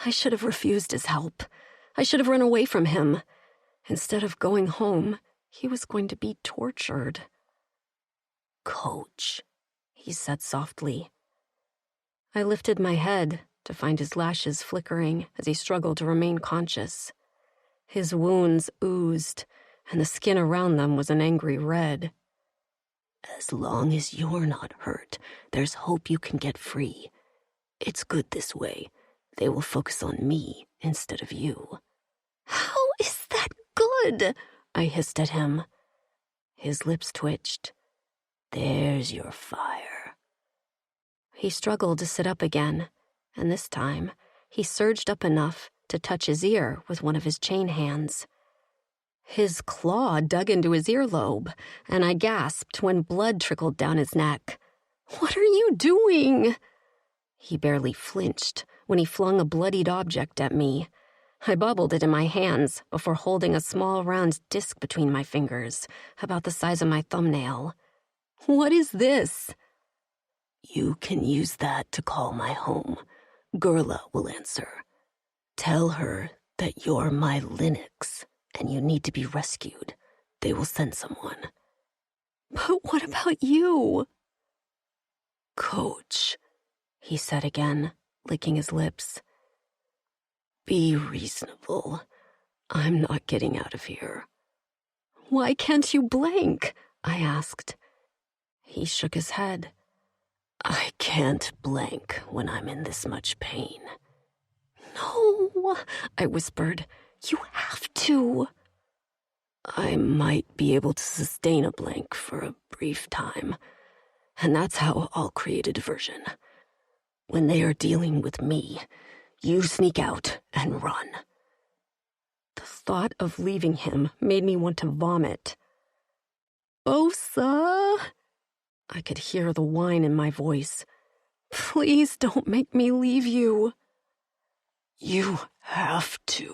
I should have refused his help. I should have run away from him. Instead of going home, he was going to be tortured. "Coach," he said softly. I lifted my head to find his lashes flickering as he struggled to remain conscious. His wounds oozed, and the skin around them was an angry red. "As long as you're not hurt, there's hope you can get free. It's good this way. They will focus on me instead of you." "How is that good?" I hissed at him. His lips twitched. "There's your fire." He struggled to sit up again, and this time he surged up enough to touch his ear with one of his chain hands. His claw dug into his earlobe, and I gasped when blood trickled down his neck. "What are you doing?" He barely flinched when he flung a bloodied object at me. I bobbled it in my hands before holding a small round disc between my fingers, about the size of my thumbnail. "What is this?" "You can use that to call my home. Gurla will answer. Tell her that you're my Linux and you need to be rescued. They will send someone." "But what about you?" "Coach," he said again, licking his lips. "Be reasonable. I'm not getting out of here." "Why can't you blank?" I asked. He shook his head. "I can't blank when I'm in this much pain." "No," I whispered. "You have to." "I might be able to sustain a blank for a brief time, and that's how I'll create a diversion. When they are dealing with me, you sneak out and run." The thought of leaving him made me want to vomit. "Bosa!" I could hear the whine in my voice. "Please don't make me leave you." "You have to,"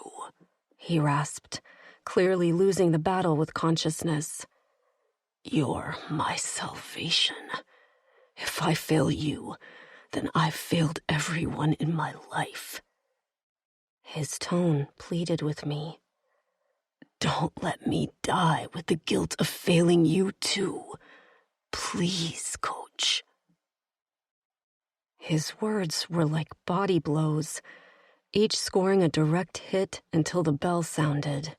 he rasped, clearly losing the battle with consciousness. "You're my salvation. If I fail you, then I've failed everyone in my life." His tone pleaded with me. "Don't let me die with the guilt of failing you too. Please, Coach." His words were like body blows, each scoring a direct hit until the bell sounded.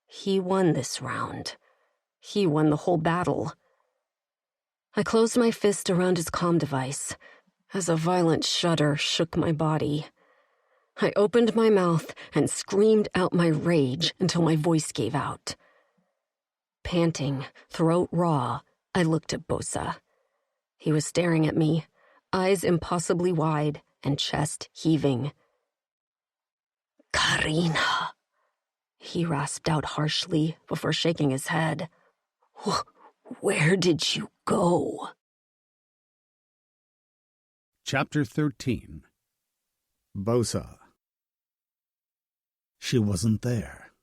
He won this round. He won the whole battle. I closed my fist around his comm device as a violent shudder shook my body. I opened my mouth and screamed out my rage until my voice gave out. Panting, throat raw, I looked at Bosa. He was staring at me, eyes impossibly wide and chest heaving. "Karina," he rasped out harshly before shaking his head. "Where did you go?" Chapter 13. Bosa. She wasn't there.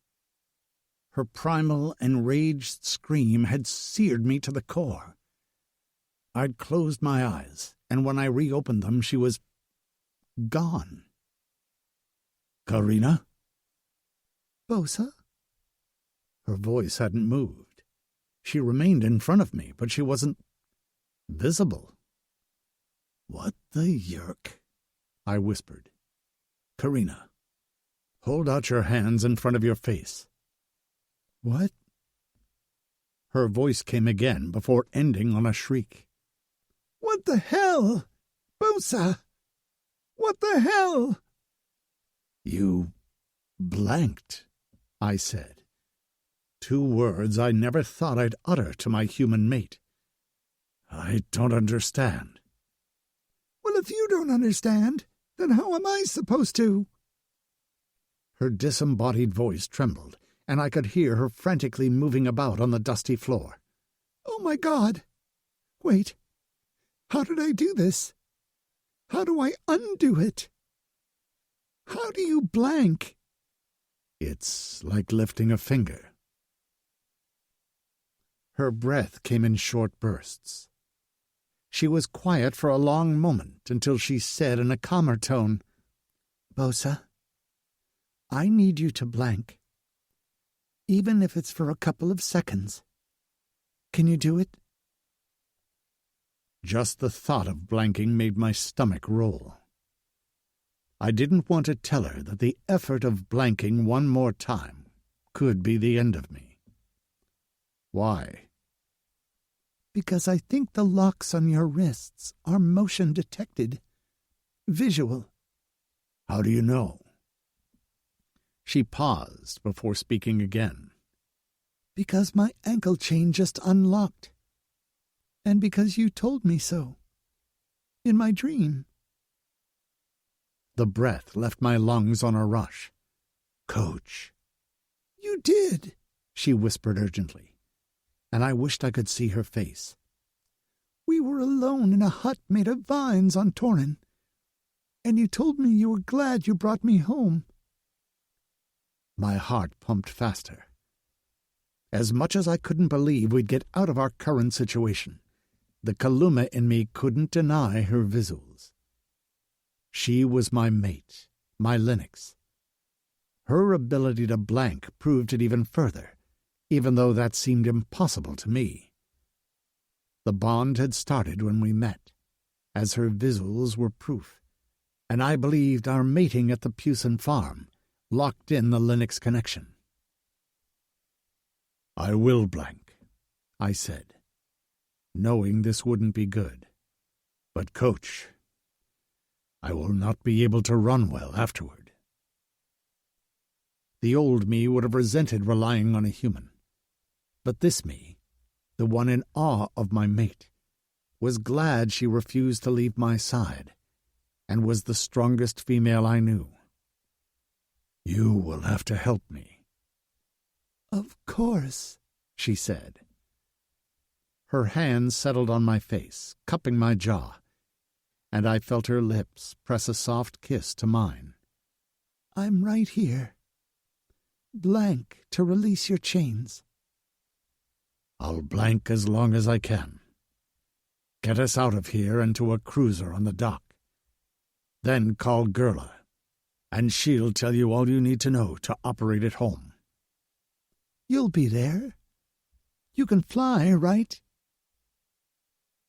Her primal, enraged scream had seared me to the core. I'd closed my eyes, and when I reopened them, she was gone. "Karina?" "Bosa?" Her voice hadn't moved. She remained in front of me, but she wasn't visible. "What the yerk?" I whispered. "Karina, hold out your hands in front of your face." "What?" Her voice came again before ending on a shriek. "What the hell? Bosa! What the hell?" "You blanked," I said. 2 words I never thought I'd utter to my human mate. "I don't understand." "Well, if you don't understand, then how am I supposed to?" Her disembodied voice trembled, and I could hear her frantically moving about on the dusty floor. "Oh, my God! Wait. How did I do this? How do I undo it? How do you blank?" "It's like lifting a finger." Her breath came in short bursts. She was quiet for a long moment until she said in a calmer tone, "Bosa, I need you to blank. Even if it's for a couple of seconds. Can you do it?" Just the thought of blanking made my stomach roll. I didn't want to tell her that the effort of blanking one more time could be the end of me. "Why?" "Because I think the locks on your wrists are motion detected. Visual." "How do you know?" She paused before speaking again. "Because my ankle chain just unlocked. And because you told me so. In my dream." The breath left my lungs on a rush. "Coach." "You did," she whispered urgently, and I wished I could see her face. "We were alone in a hut made of vines on Torin, and you told me you were glad you brought me home." My heart pumped faster. As much as I couldn't believe we'd get out of our current situation, the Kaluma in me couldn't deny her visuals. She was my mate, my Linux. Her ability to blank proved it even further, even though that seemed impossible to me. The bond had started when we met, as her visuals were proof, and I believed our mating at the Pewson farm locked in the Linux connection. "I will blank," I said, knowing this wouldn't be good. "But, Coach, I will not be able to run well afterward." The old me would have resented relying on a human, but this me, the one in awe of my mate, was glad she refused to leave my side, and was the strongest female I knew. "You will have to help me." "Of course," she said. Her hand settled on my face, cupping my jaw, and I felt her lips press a soft kiss to mine. "I'm right here. Blank to release your chains." "I'll blank as long as I can. Get us out of here and to a cruiser on the dock. Then call Gerla, and she'll tell you all you need to know to operate at home." "You'll be there. You can fly, right?"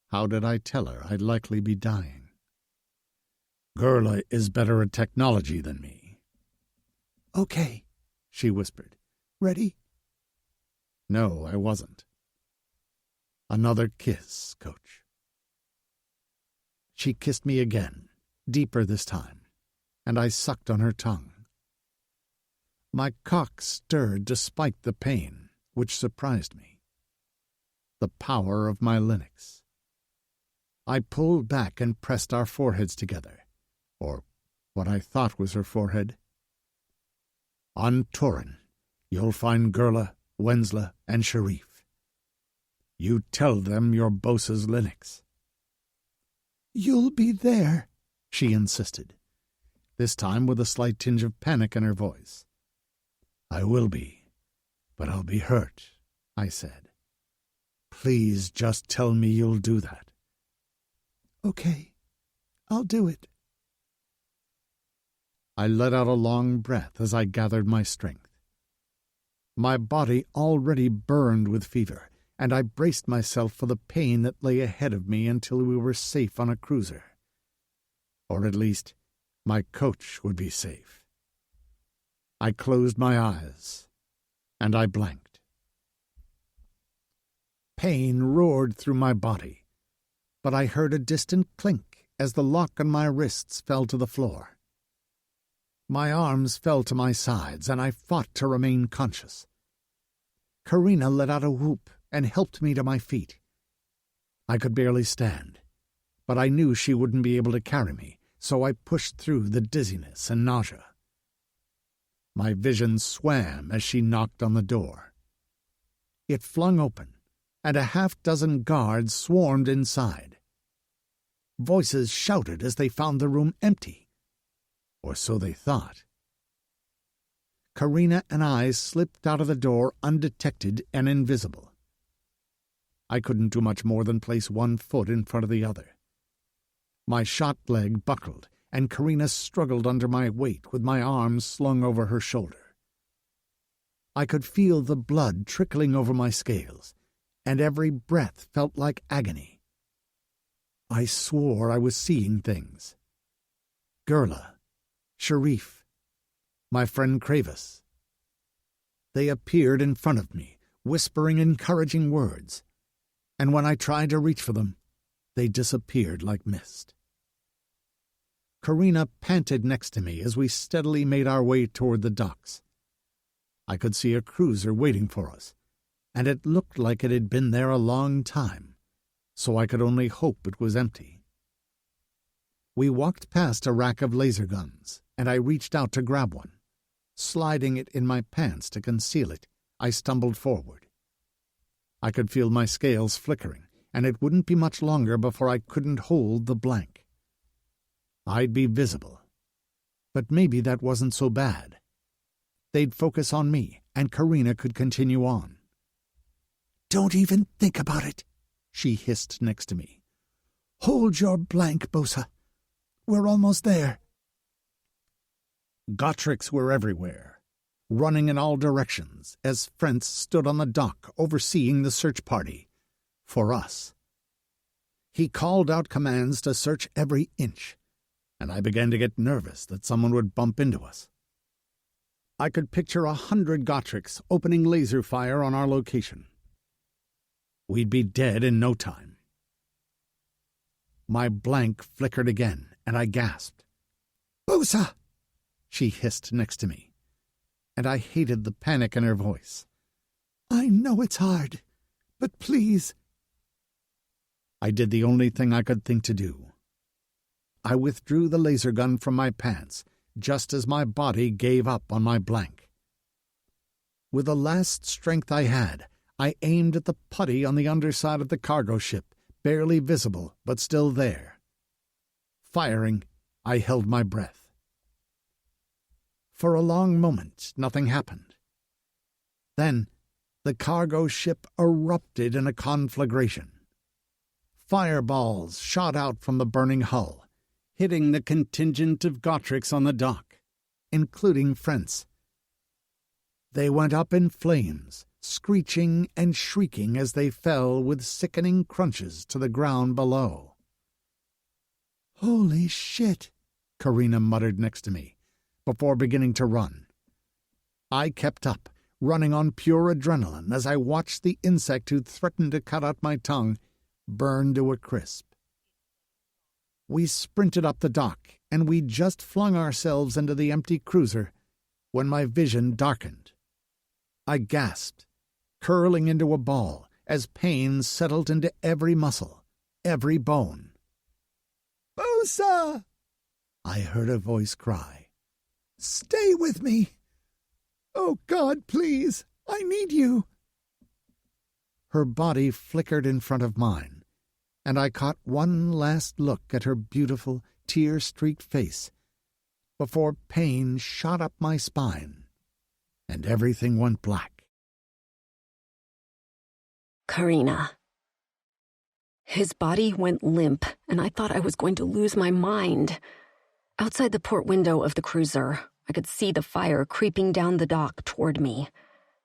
How did I tell her I'd likely be dying? "Gerla is better at technology than me." "Okay," she whispered. "Ready?" No, I wasn't. "Another kiss, Coach." She kissed me again, deeper this time, and I sucked on her tongue. My cock stirred despite the pain, which surprised me. The power of my Linux. I pulled back and pressed our foreheads together, or what I thought was her forehead. "On Torin, you'll find Gerla, Wensla, and Sharif. You tell them you're Bosa's Linux." "You'll be there," she insisted, this time with a slight tinge of panic in her voice. "I will be, but I'll be hurt," I said. "Please just tell me you'll do that." "Okay, I'll do it." I let out a long breath as I gathered my strength. My body already burned with fever, and I braced myself for the pain that lay ahead of me until we were safe on a cruiser. Or at least, my coach would be safe. I closed my eyes, and I blanked. Pain roared through my body, but I heard a distant clink as the lock on my wrists fell to the floor. My arms fell to my sides, and I fought to remain conscious. Karina let out a whoop and helped me to my feet. I could barely stand, but I knew she wouldn't be able to carry me, so I pushed through the dizziness and nausea. My vision swam as she knocked on the door. It flung open, and a half-dozen guards swarmed inside. Voices shouted as they found the room empty. Or so they thought. Karina and I slipped out of the door undetected and invisible. I couldn't do much more than place one foot in front of the other. My shot leg buckled, and Karina struggled under my weight with my arms slung over her shoulder. I could feel the blood trickling over my scales, and every breath felt like agony. I swore I was seeing things. Gerla, Sharif, my friend Kravis. They appeared in front of me, whispering encouraging words, and when I tried to reach for them, they disappeared like mist. Karina panted next to me as we steadily made our way toward the docks. I could see a cruiser waiting for us, and it looked like it had been there a long time, so I could only hope it was empty. We walked past a rack of laser guns, and I reached out to grab one. Sliding it in my pants to conceal it, I stumbled forward. I could feel my scales flickering, and it wouldn't be much longer before I couldn't hold the blank. I'd be visible. But maybe that wasn't so bad. They'd focus on me, and Karina could continue on. "Don't even think about it," she hissed next to me. "Hold your blank, Bosa. We're almost there." Gotreks were everywhere, running in all directions as Frentz stood on the dock overseeing the search party. For us. He called out commands to search every inch, and I began to get nervous that someone would bump into us. I could picture 100 Gotreks opening laser fire on our location. We'd be dead in no time. My blank flickered again, and I gasped. "Bosa!" She hissed next to me, and I hated the panic in her voice. "I know it's hard, but please." I did the only thing I could think to do. I withdrew the laser gun from my pants just as my body gave up on my blank. With the last strength I had, I aimed at the putty on the underside of the cargo ship, barely visible but still there. Firing, I held my breath. For a long moment, nothing happened. Then, the cargo ship erupted in a conflagration. Fireballs shot out from the burning hull, hitting the contingent of Gotreks on the dock, including Frentz. They went up in flames, screeching and shrieking as they fell with sickening crunches to the ground below. "Holy shit," Karina muttered next to me, before beginning to run. I kept up, running on pure adrenaline as I watched the insect who'd threatened to cut out my tongue burn to a crisp. We sprinted up the dock, and we'd just flung ourselves into the empty cruiser when my vision darkened. I gasped, curling into a ball as pain settled into every muscle, every bone. "Bosa!" I heard a voice cry. "Stay with me! Oh, God, please! I need you!" Her body flickered in front of mine, and I caught one last look at her beautiful, tear-streaked face before pain shot up my spine, and everything went black. Karina. His body went limp, and I thought I was going to lose my mind. Outside the port window of the cruiser, I could see the fire creeping down the dock toward me.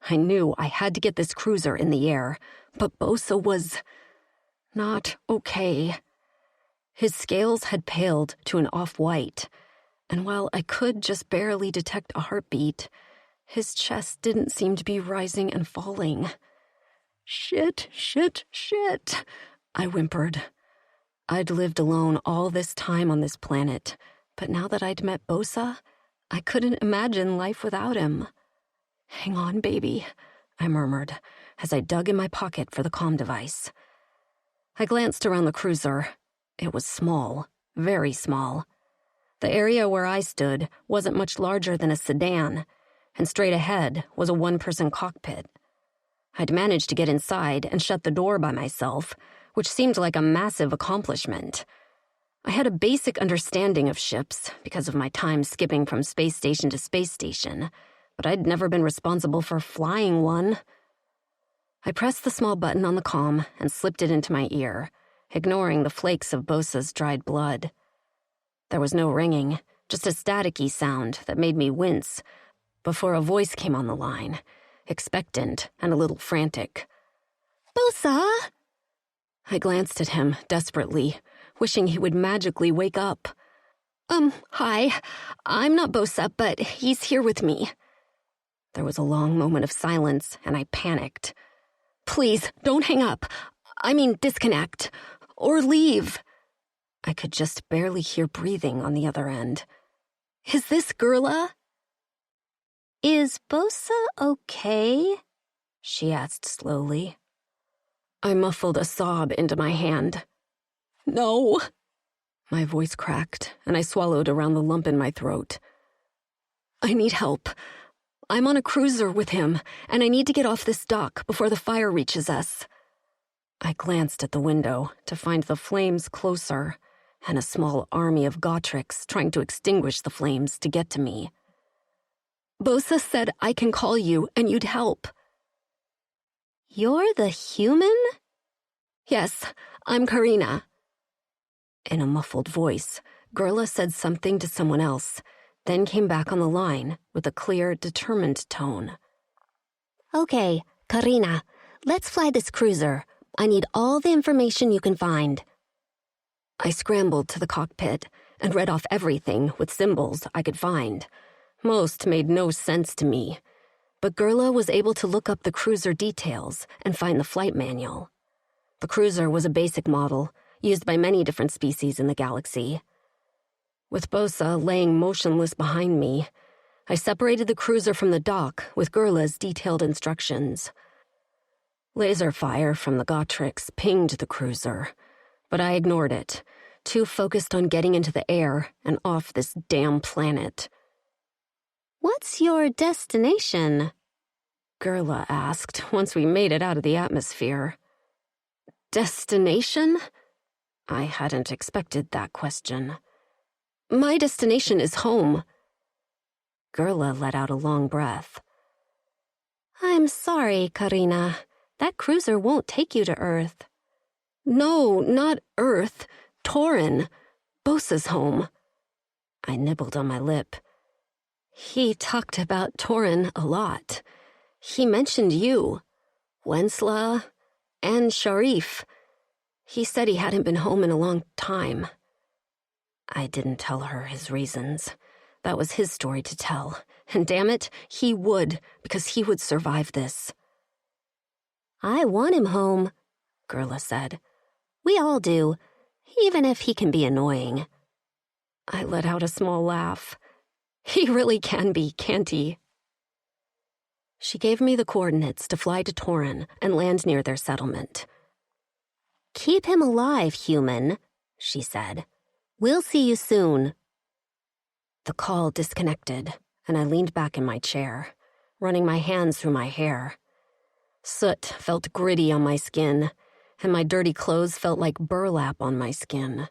I knew I had to get this cruiser in the air, but Bosa was not okay. His scales had paled to an off-white, and while I could just barely detect a heartbeat, his chest didn't seem to be rising and falling. Shit, I whimpered. I'd lived alone all this time on this planet, but now that I'd met Bosa, I couldn't imagine life without him. "Hang on, baby," I murmured as I dug in my pocket for the comm device. I glanced around the cruiser. It was small, very small. The area where I stood wasn't much larger than a sedan, and straight ahead was a one-person cockpit. I'd managed to get inside and shut the door by myself, which seemed like a massive accomplishment. I had a basic understanding of ships because of my time skipping from space station to space station, but I'd never been responsible for flying one. I pressed the small button on the comm and slipped it into my ear, ignoring the flakes of Bosa's dried blood. There was no ringing, just a staticky sound that made me wince, before a voice came on the line, expectant and a little frantic. "Bosa!" I glanced at him desperately, wishing he would magically wake up. Hi. I'm not Bosa, but he's here with me." There was a long moment of silence, and I panicked. "Please, don't hang up. I mean, disconnect. Or leave." I could just barely hear breathing on the other end. "Is this Gerla?" "Is Bosa okay?" she asked slowly. I muffled a sob into my hand. "No." My voice cracked, and I swallowed around the lump in my throat. I need help. I'm on a cruiser with him, and I need to get off this dock before the fire reaches us. I glanced at the window to find the flames closer, and a small army of Gotreks trying to extinguish the flames to get to me. Bosa said I can call you, and you'd help. You're the human? Yes, I'm Karina. In a muffled voice, Gerla said something to someone else, then came back on the line with a clear, determined tone. Okay, Karina, let's fly this cruiser. I need all the information you can find. I scrambled to the cockpit and read off everything with symbols I could find. Most made no sense to me, but Gerla was able to look up the cruiser details and find the flight manual. The cruiser was a basic model, used by many different species in the galaxy. With Bosa laying motionless behind me, I separated the cruiser from the dock with Gerla's detailed instructions. Laser fire from the Gotreks pinged the cruiser, but I ignored it, too focused on getting into the air and off this damn planet. What's your destination? Gerla asked once we made it out of the atmosphere. Destination? I hadn't expected that question. My destination is home. Gerla let out a long breath. I'm sorry, Karina. That cruiser won't take you to Earth. No, not Earth. Torin. Bosa's home. I nibbled on my lip. He talked about Torin a lot. He mentioned you, Wensla, and Sharif. He said he hadn't been home in a long time. I didn't tell her his reasons. That was his story to tell. And damn it, he would, because he would survive this. I want him home, Gerla said. We all do, even if he can be annoying. I let out a small laugh. He really can be, can't he? She gave me the coordinates to fly to Torin and land near their settlement. Keep him alive, human, she said. We'll see you soon. The call disconnected, and I leaned back in my chair, running my hands through my hair. Soot felt gritty on my skin, and my dirty clothes felt like burlap on my skin.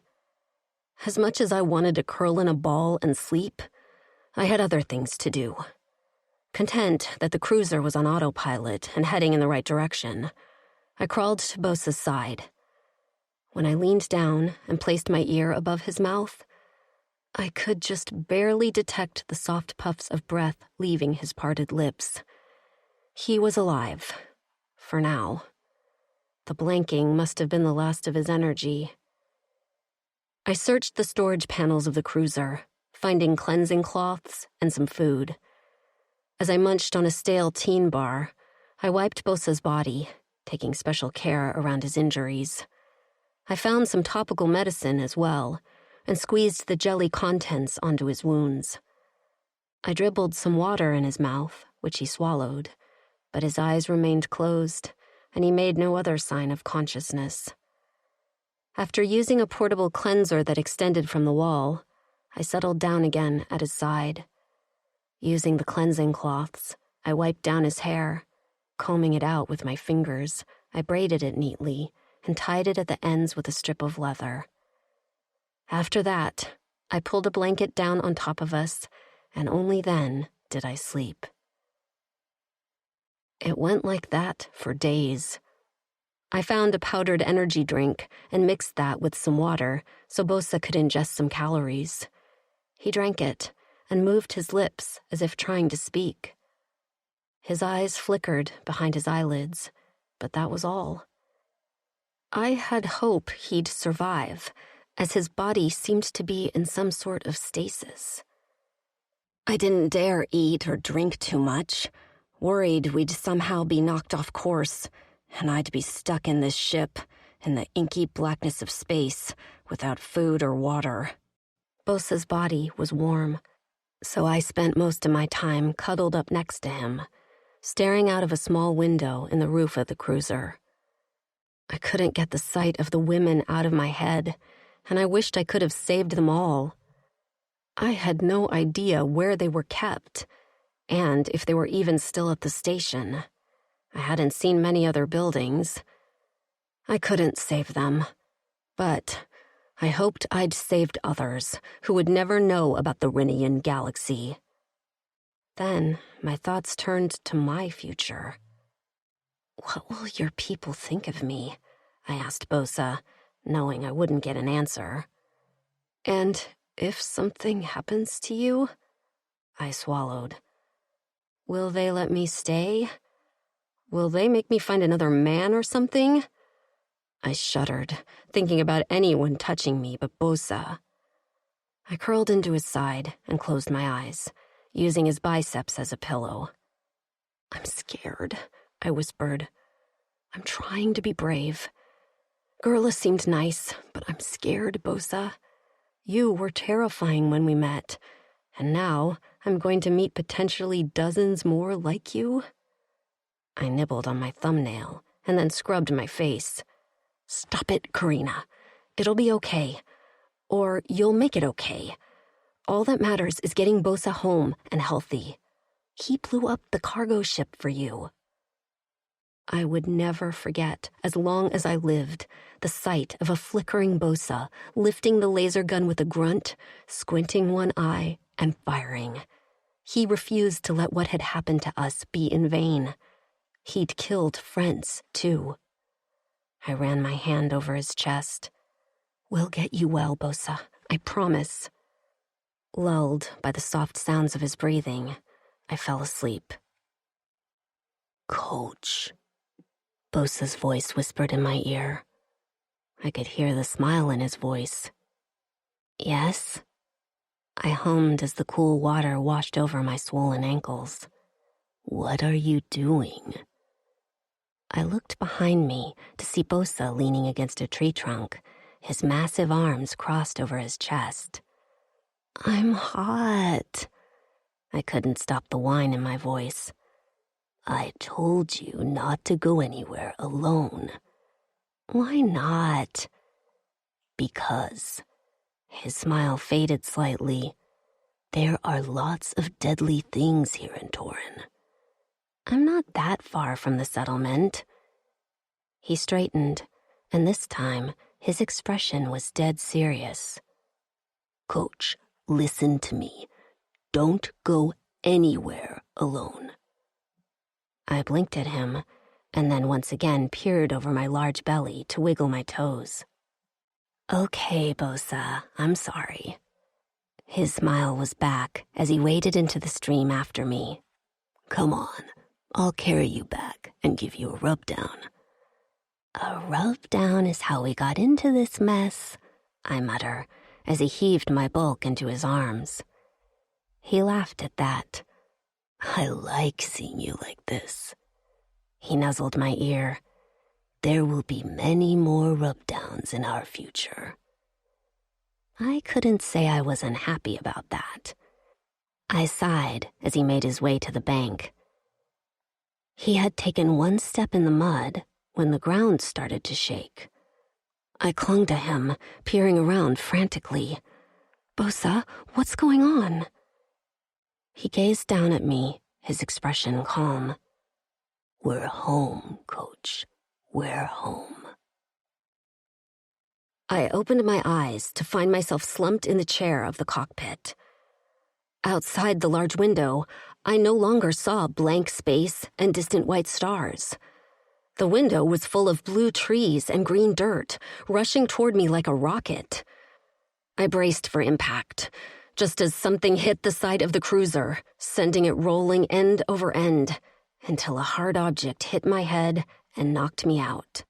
As much as I wanted to curl in a ball and sleep, I had other things to do. Content that the cruiser was on autopilot and heading in the right direction, I crawled to Bosa's side. When I leaned down and placed my ear above his mouth, I could just barely detect the soft puffs of breath leaving his parted lips. He was alive, for now. The blanking must have been the last of his energy. I searched the storage panels of the cruiser, finding cleansing cloths and some food. As I munched on a stale teen bar, I wiped Bosa's body, taking special care around his injuries. I found some topical medicine as well, and squeezed the jelly contents onto his wounds. I dribbled some water in his mouth, which he swallowed, but his eyes remained closed, and he made no other sign of consciousness. After using a portable cleanser that extended from the wall, I settled down again at his side. Using the cleansing cloths, I wiped down his hair. Combing it out with my fingers, I braided it neatly and tied it at the ends with a strip of leather. After that, I pulled a blanket down on top of us, and only then did I sleep. It went like that for days. I found a powdered energy drink and mixed that with some water so Bosa could ingest some calories. He drank it and moved his lips as if trying to speak. His eyes flickered behind his eyelids, but that was all. I had hope he'd survive, as his body seemed to be in some sort of stasis. I didn't dare eat or drink too much, worried we'd somehow be knocked off course, and I'd be stuck in this ship, in the inky blackness of space, without food or water. Bosa's body was warm, so I spent most of my time cuddled up next to him, staring out of a small window in the roof of the cruiser. I couldn't get the sight of the women out of my head, and I wished I could have saved them all. I had no idea where they were kept, and if they were even still at the station. I hadn't seen many other buildings. I couldn't save them, but I hoped I'd saved others who would never know about the Rinnian galaxy. Then my thoughts turned to my future. What will your people think of me? I asked Bosa, knowing I wouldn't get an answer. And if something happens to you? I swallowed. Will they let me stay? Will they make me find another man or something? I shuddered, thinking about anyone touching me but Bosa. I curled into his side and closed my eyes, using his biceps as a pillow. I'm scared, I whispered. I'm trying to be brave. Gurla seemed nice, but I'm scared, Bosa. You were terrifying when we met, and now I'm going to meet potentially dozens more like you. I nibbled on my thumbnail and then scrubbed my face. Stop it, Karina. It'll be okay. Or you'll make it okay. All that matters is getting Bosa home and healthy. He blew up the cargo ship for you. I would never forget, as long as I lived, the sight of a flickering Bosa lifting the laser gun with a grunt, squinting one eye, and firing. He refused to let what had happened to us be in vain. He'd killed friends, too. I ran my hand over his chest. We'll get you well, Bosa, I promise. Lulled by the soft sounds of his breathing, I fell asleep. Coach, Bosa's voice whispered in my ear. I could hear the smile in his voice. Yes? I hummed as the cool water washed over my swollen ankles. What are you doing? I looked behind me to see Bosa leaning against a tree trunk, his massive arms crossed over his chest. I'm hot. I couldn't stop the whine in my voice. I told you not to go anywhere alone. Why not? Because. His smile faded slightly. There are lots of deadly things here in Torin. I'm not that far from the settlement. He straightened, and this time his expression was dead serious. Coach, listen to me. Don't go anywhere alone. I blinked at him, and then once again peered over my large belly to wiggle my toes. Okay, Bosa, I'm sorry. His smile was back as he waded into the stream after me. Come on, I'll carry you back and give you a rub-down. A rub-down is how we got into this mess, I mutter, as he heaved my bulk into his arms. He laughed at that. I like seeing you like this. He nuzzled my ear. There will be many more rub-downs in our future. I couldn't say I was unhappy about that. I sighed as he made his way to the bank. He had taken one step in the mud when the ground started to shake. I clung to him, peering around frantically. Bosa, what's going on? He gazed down at me, his expression calm. We're home, Coach. We're home. I opened my eyes to find myself slumped in the chair of the cockpit. Outside the large window, I no longer saw blank space and distant white stars. The window was full of blue trees and green dirt, rushing toward me like a rocket. I braced for impact, just as something hit the side of the cruiser, sending it rolling end over end, until a hard object hit my head and knocked me out.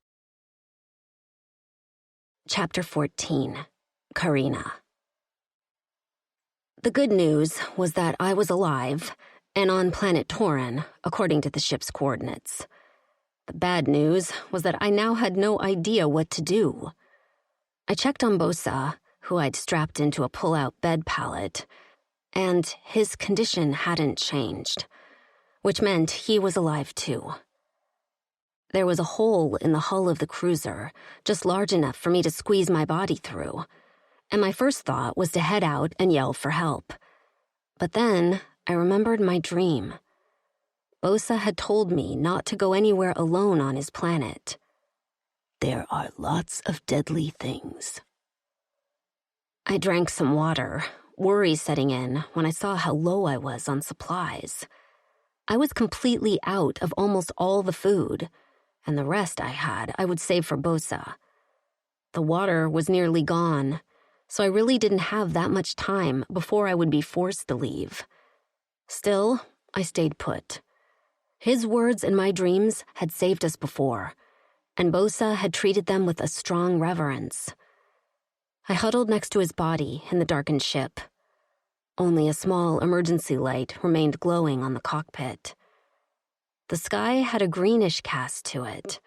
Chapter 14. Karina. The good news was that I was alive, and on planet Torin, according to the ship's coordinates. The bad news was that I now had no idea what to do. I checked on Bosa, who I'd strapped into a pull-out bed pallet, and his condition hadn't changed, which meant he was alive too. There was a hole in the hull of the cruiser, just large enough for me to squeeze my body through, and my first thought was to head out and yell for help. But then I remembered my dream. Bosa had told me not to go anywhere alone on his planet. There are lots of deadly things. I drank some water, worry setting in when I saw how low I was on supplies. I was completely out of almost all the food, and the rest I would save for Bosa. The water was nearly gone, so I really didn't have that much time before I would be forced to leave. Still, I stayed put. His words in my dreams had saved us before, and Bosa had treated them with a strong reverence. I huddled next to his body in the darkened ship. Only a small emergency light remained glowing on the cockpit. The sky had a greenish cast to it,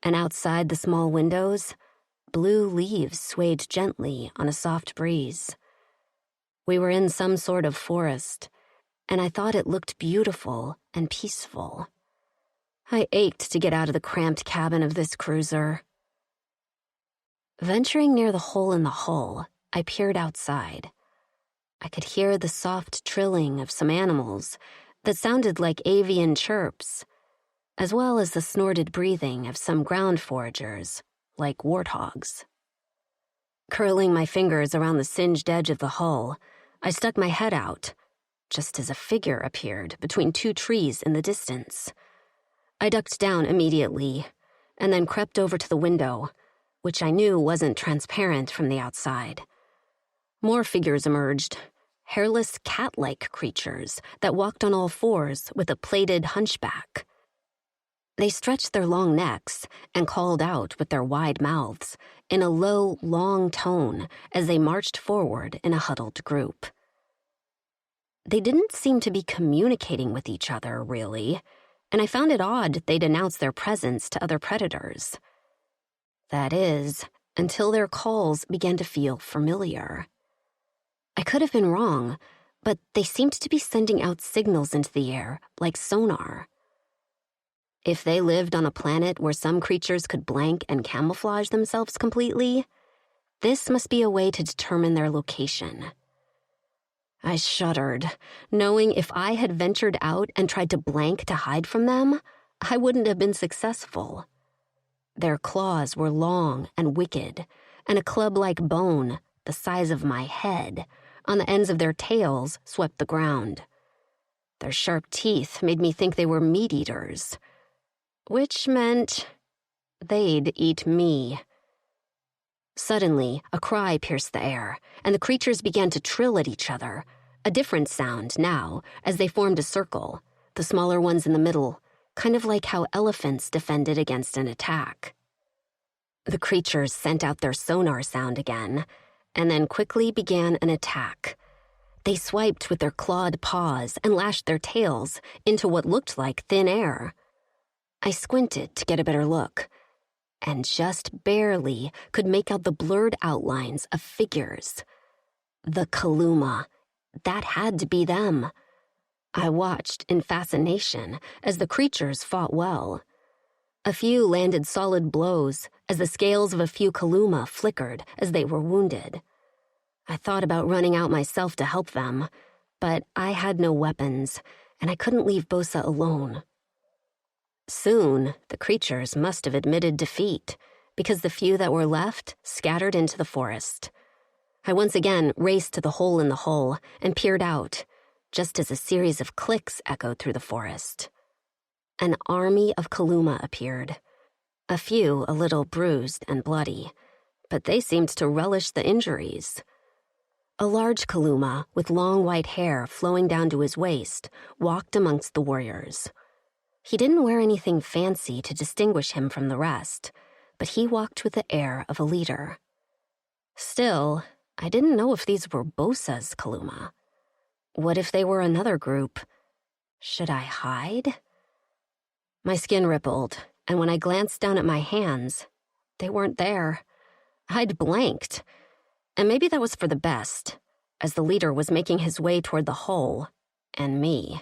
and outside the small windows, blue leaves swayed gently on a soft breeze. We were in some sort of forest, and I thought it looked beautiful and peaceful. I ached to get out of the cramped cabin of this cruiser. Venturing near the hole in the hull, I peered outside. I could hear the soft trilling of some animals that sounded like avian chirps, as well as the snorted breathing of some ground foragers, like warthogs. Curling my fingers around the singed edge of the hull, I stuck my head out, just as a figure appeared between two trees in the distance. I ducked down immediately, and then crept over to the window, which I knew wasn't transparent from the outside. More figures emerged, hairless cat-like creatures that walked on all fours with a plaited hunchback. They stretched their long necks and called out with their wide mouths in a low, long tone as they marched forward in a huddled group. They didn't seem to be communicating with each other, really, and I found it odd they'd announce their presence to other predators. That is, until their calls began to feel familiar. I could have been wrong, but they seemed to be sending out signals into the air, like sonar. If they lived on a planet where some creatures could blank and camouflage themselves completely, this must be a way to determine their location. I shuddered, knowing if I had ventured out and tried to blank to hide from them, I wouldn't have been successful. Their claws were long and wicked, and a club-like bone, the size of my head, on the ends of their tails swept the ground. Their sharp teeth made me think they were meat-eaters, which meant they'd eat me. Suddenly, a cry pierced the air, and the creatures began to trill at each other, a different sound now, as they formed a circle, the smaller ones in the middle, kind of like how elephants defended against an attack. The creatures sent out their sonar sound again, and then quickly began an attack. They swiped with their clawed paws and lashed their tails into what looked like thin air. I squinted to get a better look, and just barely could make out the blurred outlines of figures. The Kaluma. That had to be them. I watched in fascination as the creatures fought well. A few landed solid blows as the scales of a few Kaluma flickered as they were wounded. I thought about running out myself to help them, but I had no weapons, and I couldn't leave Bosa alone. Soon, the creatures must have admitted defeat, because the few that were left scattered into the forest. I once again raced to the hole in the hull and peered out, just as a series of clicks echoed through the forest. An army of Kaluma appeared, a few a little bruised and bloody, but they seemed to relish the injuries. A large Kaluma with long white hair flowing down to his waist walked amongst the warriors. He didn't wear anything fancy to distinguish him from the rest, but he walked with the air of a leader. Still, I didn't know if these were Bosa's Kaluma. What if they were another group? Should I hide? My skin rippled, and when I glanced down at my hands, they weren't there. I'd blanked, and maybe that was for the best, as the leader was making his way toward the hull, and me.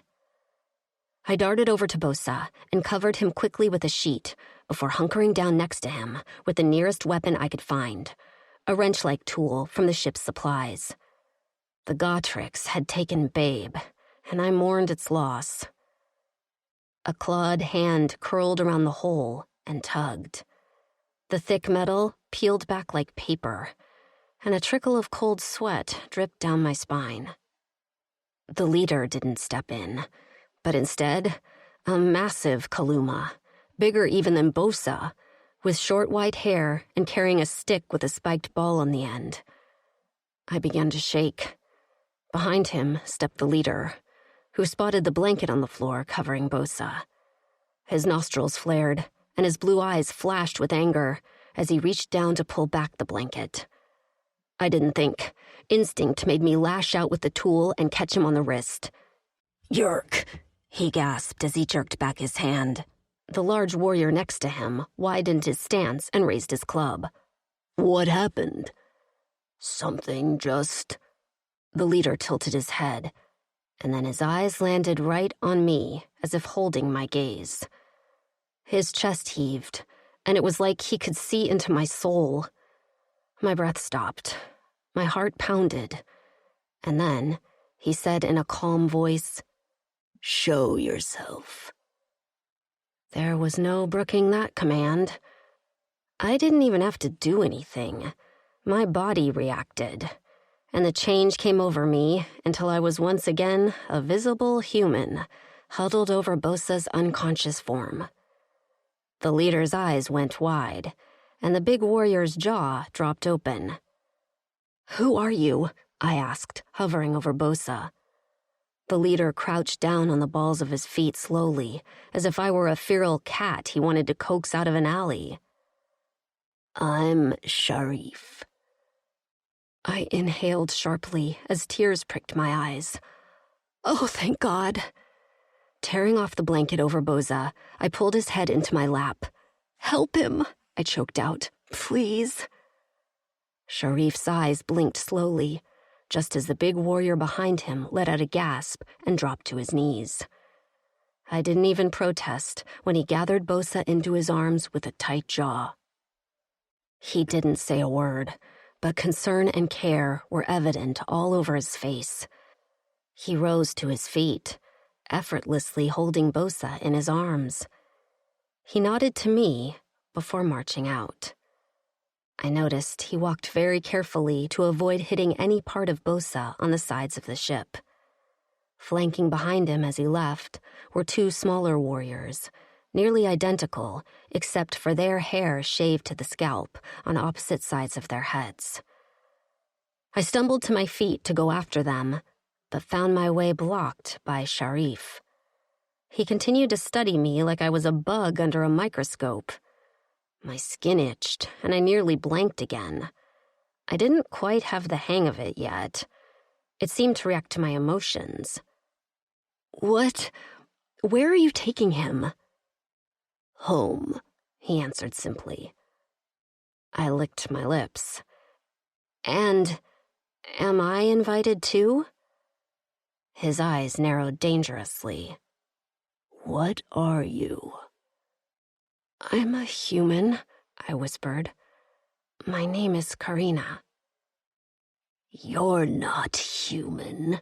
I darted over to Bosa and covered him quickly with a sheet before hunkering down next to him with the nearest weapon I could find, a wrench-like tool from the ship's supplies. The Gotrix had taken Babe, and I mourned its loss. A clawed hand curled around the hole and tugged. The thick metal peeled back like paper, and a trickle of cold sweat dripped down my spine. The leader didn't step in, but instead, a massive Kaluma, bigger even than Bosa, with short white hair and carrying a stick with a spiked ball on the end. I began to shake. Behind him stepped the leader, who spotted the blanket on the floor covering Bosa. His nostrils flared, and his blue eyes flashed with anger as he reached down to pull back the blanket. I didn't think. Instinct made me lash out with the tool and catch him on the wrist. "Yerk," he gasped as he jerked back his hand. The large warrior next to him widened his stance and raised his club. "What happened?" "Something just..." The leader tilted his head, and then his eyes landed right on me, as if holding my gaze. His chest heaved, and it was like he could see into my soul. My breath stopped. My heart pounded. And then he said in a calm voice, "Show yourself." There was no brooking that command. I didn't even have to do anything. My body reacted, and the change came over me until I was once again a visible human, huddled over Bosa's unconscious form. The leader's eyes went wide, and the big warrior's jaw dropped open. "Who are you?" I asked, hovering over Bosa. The leader crouched down on the balls of his feet slowly, as if I were a feral cat he wanted to coax out of an alley. "I'm Sharif." I inhaled sharply as tears pricked my eyes. Oh, thank God. Tearing off the blanket over Bosa, I pulled his head into my lap. "Help him," I choked out. "Please." Sharif's eyes blinked slowly, just as the big warrior behind him let out a gasp and dropped to his knees. I didn't even protest when he gathered Bosa into his arms with a tight jaw. He didn't say a word, but concern and care were evident all over his face. He rose to his feet, effortlessly holding Bosa in his arms. He nodded to me before marching out. I noticed he walked very carefully to avoid hitting any part of Bosa on the sides of the ship. Flanking behind him as he left were two smaller warriors, nearly identical except for their hair shaved to the scalp on opposite sides of their heads. I stumbled to my feet to go after them, but found my way blocked by Sharif. He continued to study me like I was a bug under a microscope. My skin itched, and I nearly blanked again. I didn't quite have the hang of it yet. It seemed to react to my emotions. "What? Where are you taking him?" "Home," he answered simply. I licked my lips. "And am I invited too?" His eyes narrowed dangerously. "What are you?" "I'm a human," I whispered. "My name is Karina." "You're not human."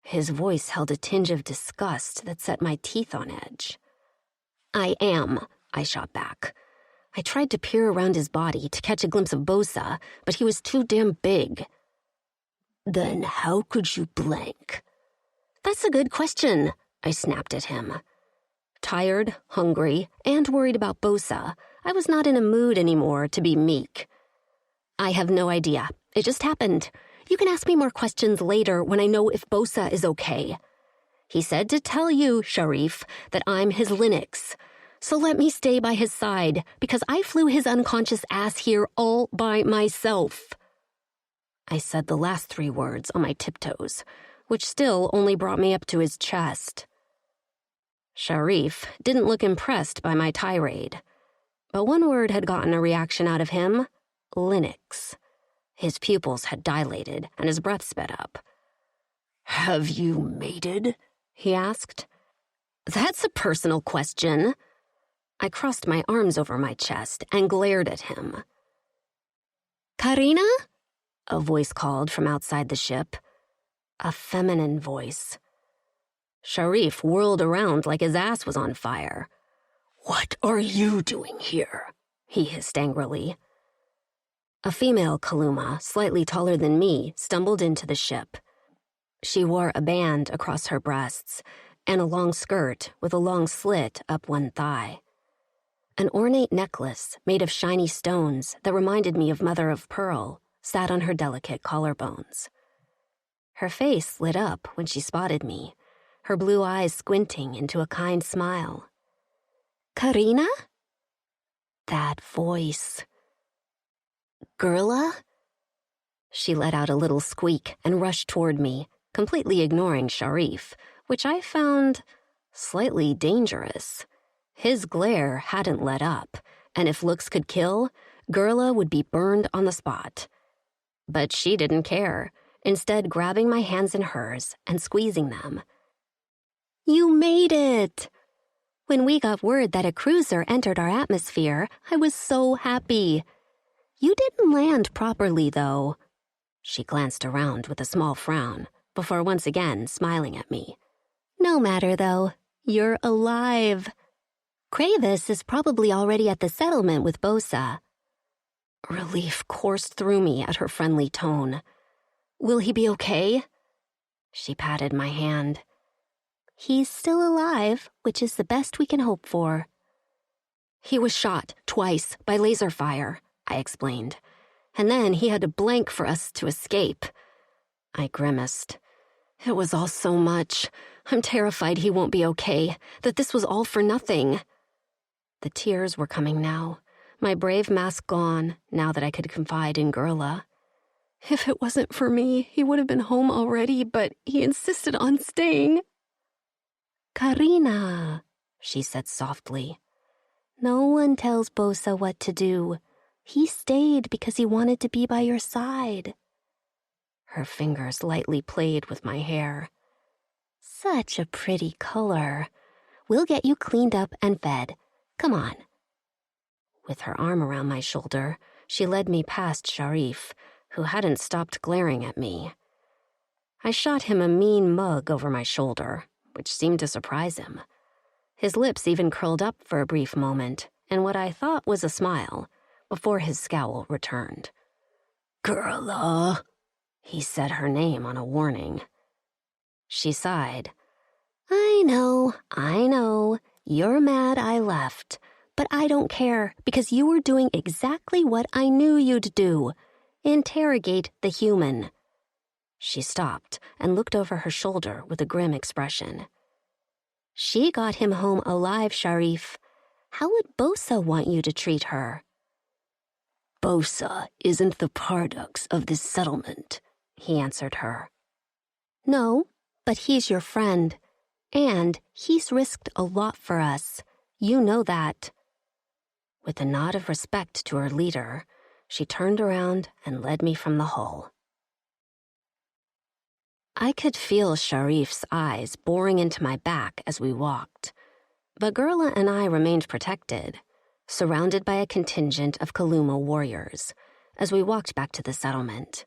His voice held a tinge of disgust that set my teeth on edge. "I am," I shot back. I tried to peer around his body to catch a glimpse of Bosa, but he was too damn big. "Then how could you blank?" "That's a good question," I snapped at him. Tired, hungry, and worried about Bosa, I was not in a mood anymore to be meek. "I have no idea. It just happened. You can ask me more questions later when I know if Bosa is okay. He said to tell you, Sharif, that I'm his Linux. So let me stay by his side, because I flew his unconscious ass here all by myself." I said the last 3 words on my tiptoes, which still only brought me up to his chest. Sharif didn't look impressed by my tirade, but one word had gotten a reaction out of him: Linux. His pupils had dilated and his breath sped up. "Have you mated?" he asked. "That's a personal question." I crossed my arms over my chest and glared at him. Karina? A voice called from outside the ship. A feminine voice. Sharif whirled around like his ass was on fire. "What are you doing here?" he hissed angrily. A female Kaluma, slightly taller than me, stumbled into the ship. She wore a band across her breasts and a long skirt with a long slit up one thigh. An ornate necklace made of shiny stones that reminded me of mother of pearl sat on her delicate collarbones. Her face lit up when she spotted me, her blue eyes squinting into a kind smile. Karina? That voice. Gerla? She let out a little squeak and rushed toward me, completely ignoring Sharif, which I found slightly dangerous. His glare hadn't let up, and if looks could kill, Gerla would be burned on the spot. But she didn't care, instead grabbing my hands in hers and squeezing them. You made it! When we got word that a cruiser entered our atmosphere, I was so happy. You didn't land properly, though. She glanced around with a small frown, before once again smiling at me. No matter, though. You're alive. Kravis is probably already at the settlement with Bosa. Relief coursed through me at her friendly tone. Will he be okay? She patted my hand. He's still alive, which is the best we can hope for. He was shot twice by laser fire, I explained. And then he had to blank for us to escape. I grimaced. It was all so much. I'm terrified he won't be okay, that this was all for nothing. The tears were coming now, my brave mask gone, now that I could confide in Gerla. If it wasn't for me, he would have been home already, but he insisted on staying. Karina, she said softly. No one tells Bosa what to do. He stayed because he wanted to be by your side. Her fingers lightly played with my hair. Such a pretty color. We'll get you cleaned up and fed. Come on. With her arm around my shoulder, she led me past Sharif, who hadn't stopped glaring at me. I shot him a mean mug over my shoulder, which seemed to surprise him. His lips even curled up for a brief moment, in what I thought was a smile, before his scowl returned. Gerla, he said her name on a warning. She sighed. I know. You're mad I left. But I don't care, because you were doing exactly what I knew you'd do. Interrogate the human. She stopped and looked over her shoulder with a grim expression. She got him home alive, Sharif. How would Bosa want you to treat her? Bosa isn't the Pardux of this settlement, he answered her. No, but he's your friend. And he's risked a lot for us. You know that. With a nod of respect to her leader, she turned around and led me from the hull. I could feel Sharif's eyes boring into my back as we walked, but Gerla and I remained protected, surrounded by a contingent of Kaluma warriors, as we walked back to the settlement.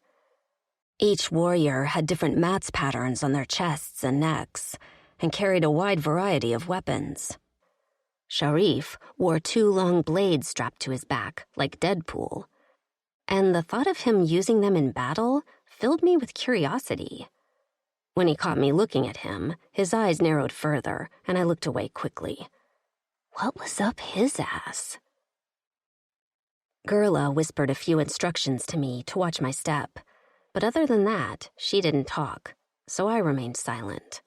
Each warrior had different mats patterns on their chests and necks, and carried a wide variety of weapons. Sharif wore 2 long blades strapped to his back, like Deadpool, and the thought of him using them in battle filled me with curiosity. When he caught me looking at him, his eyes narrowed further, and I looked away quickly. What was up his ass? Gerla whispered a few instructions to me to watch my step, but other than that, she didn't talk, so I remained silent.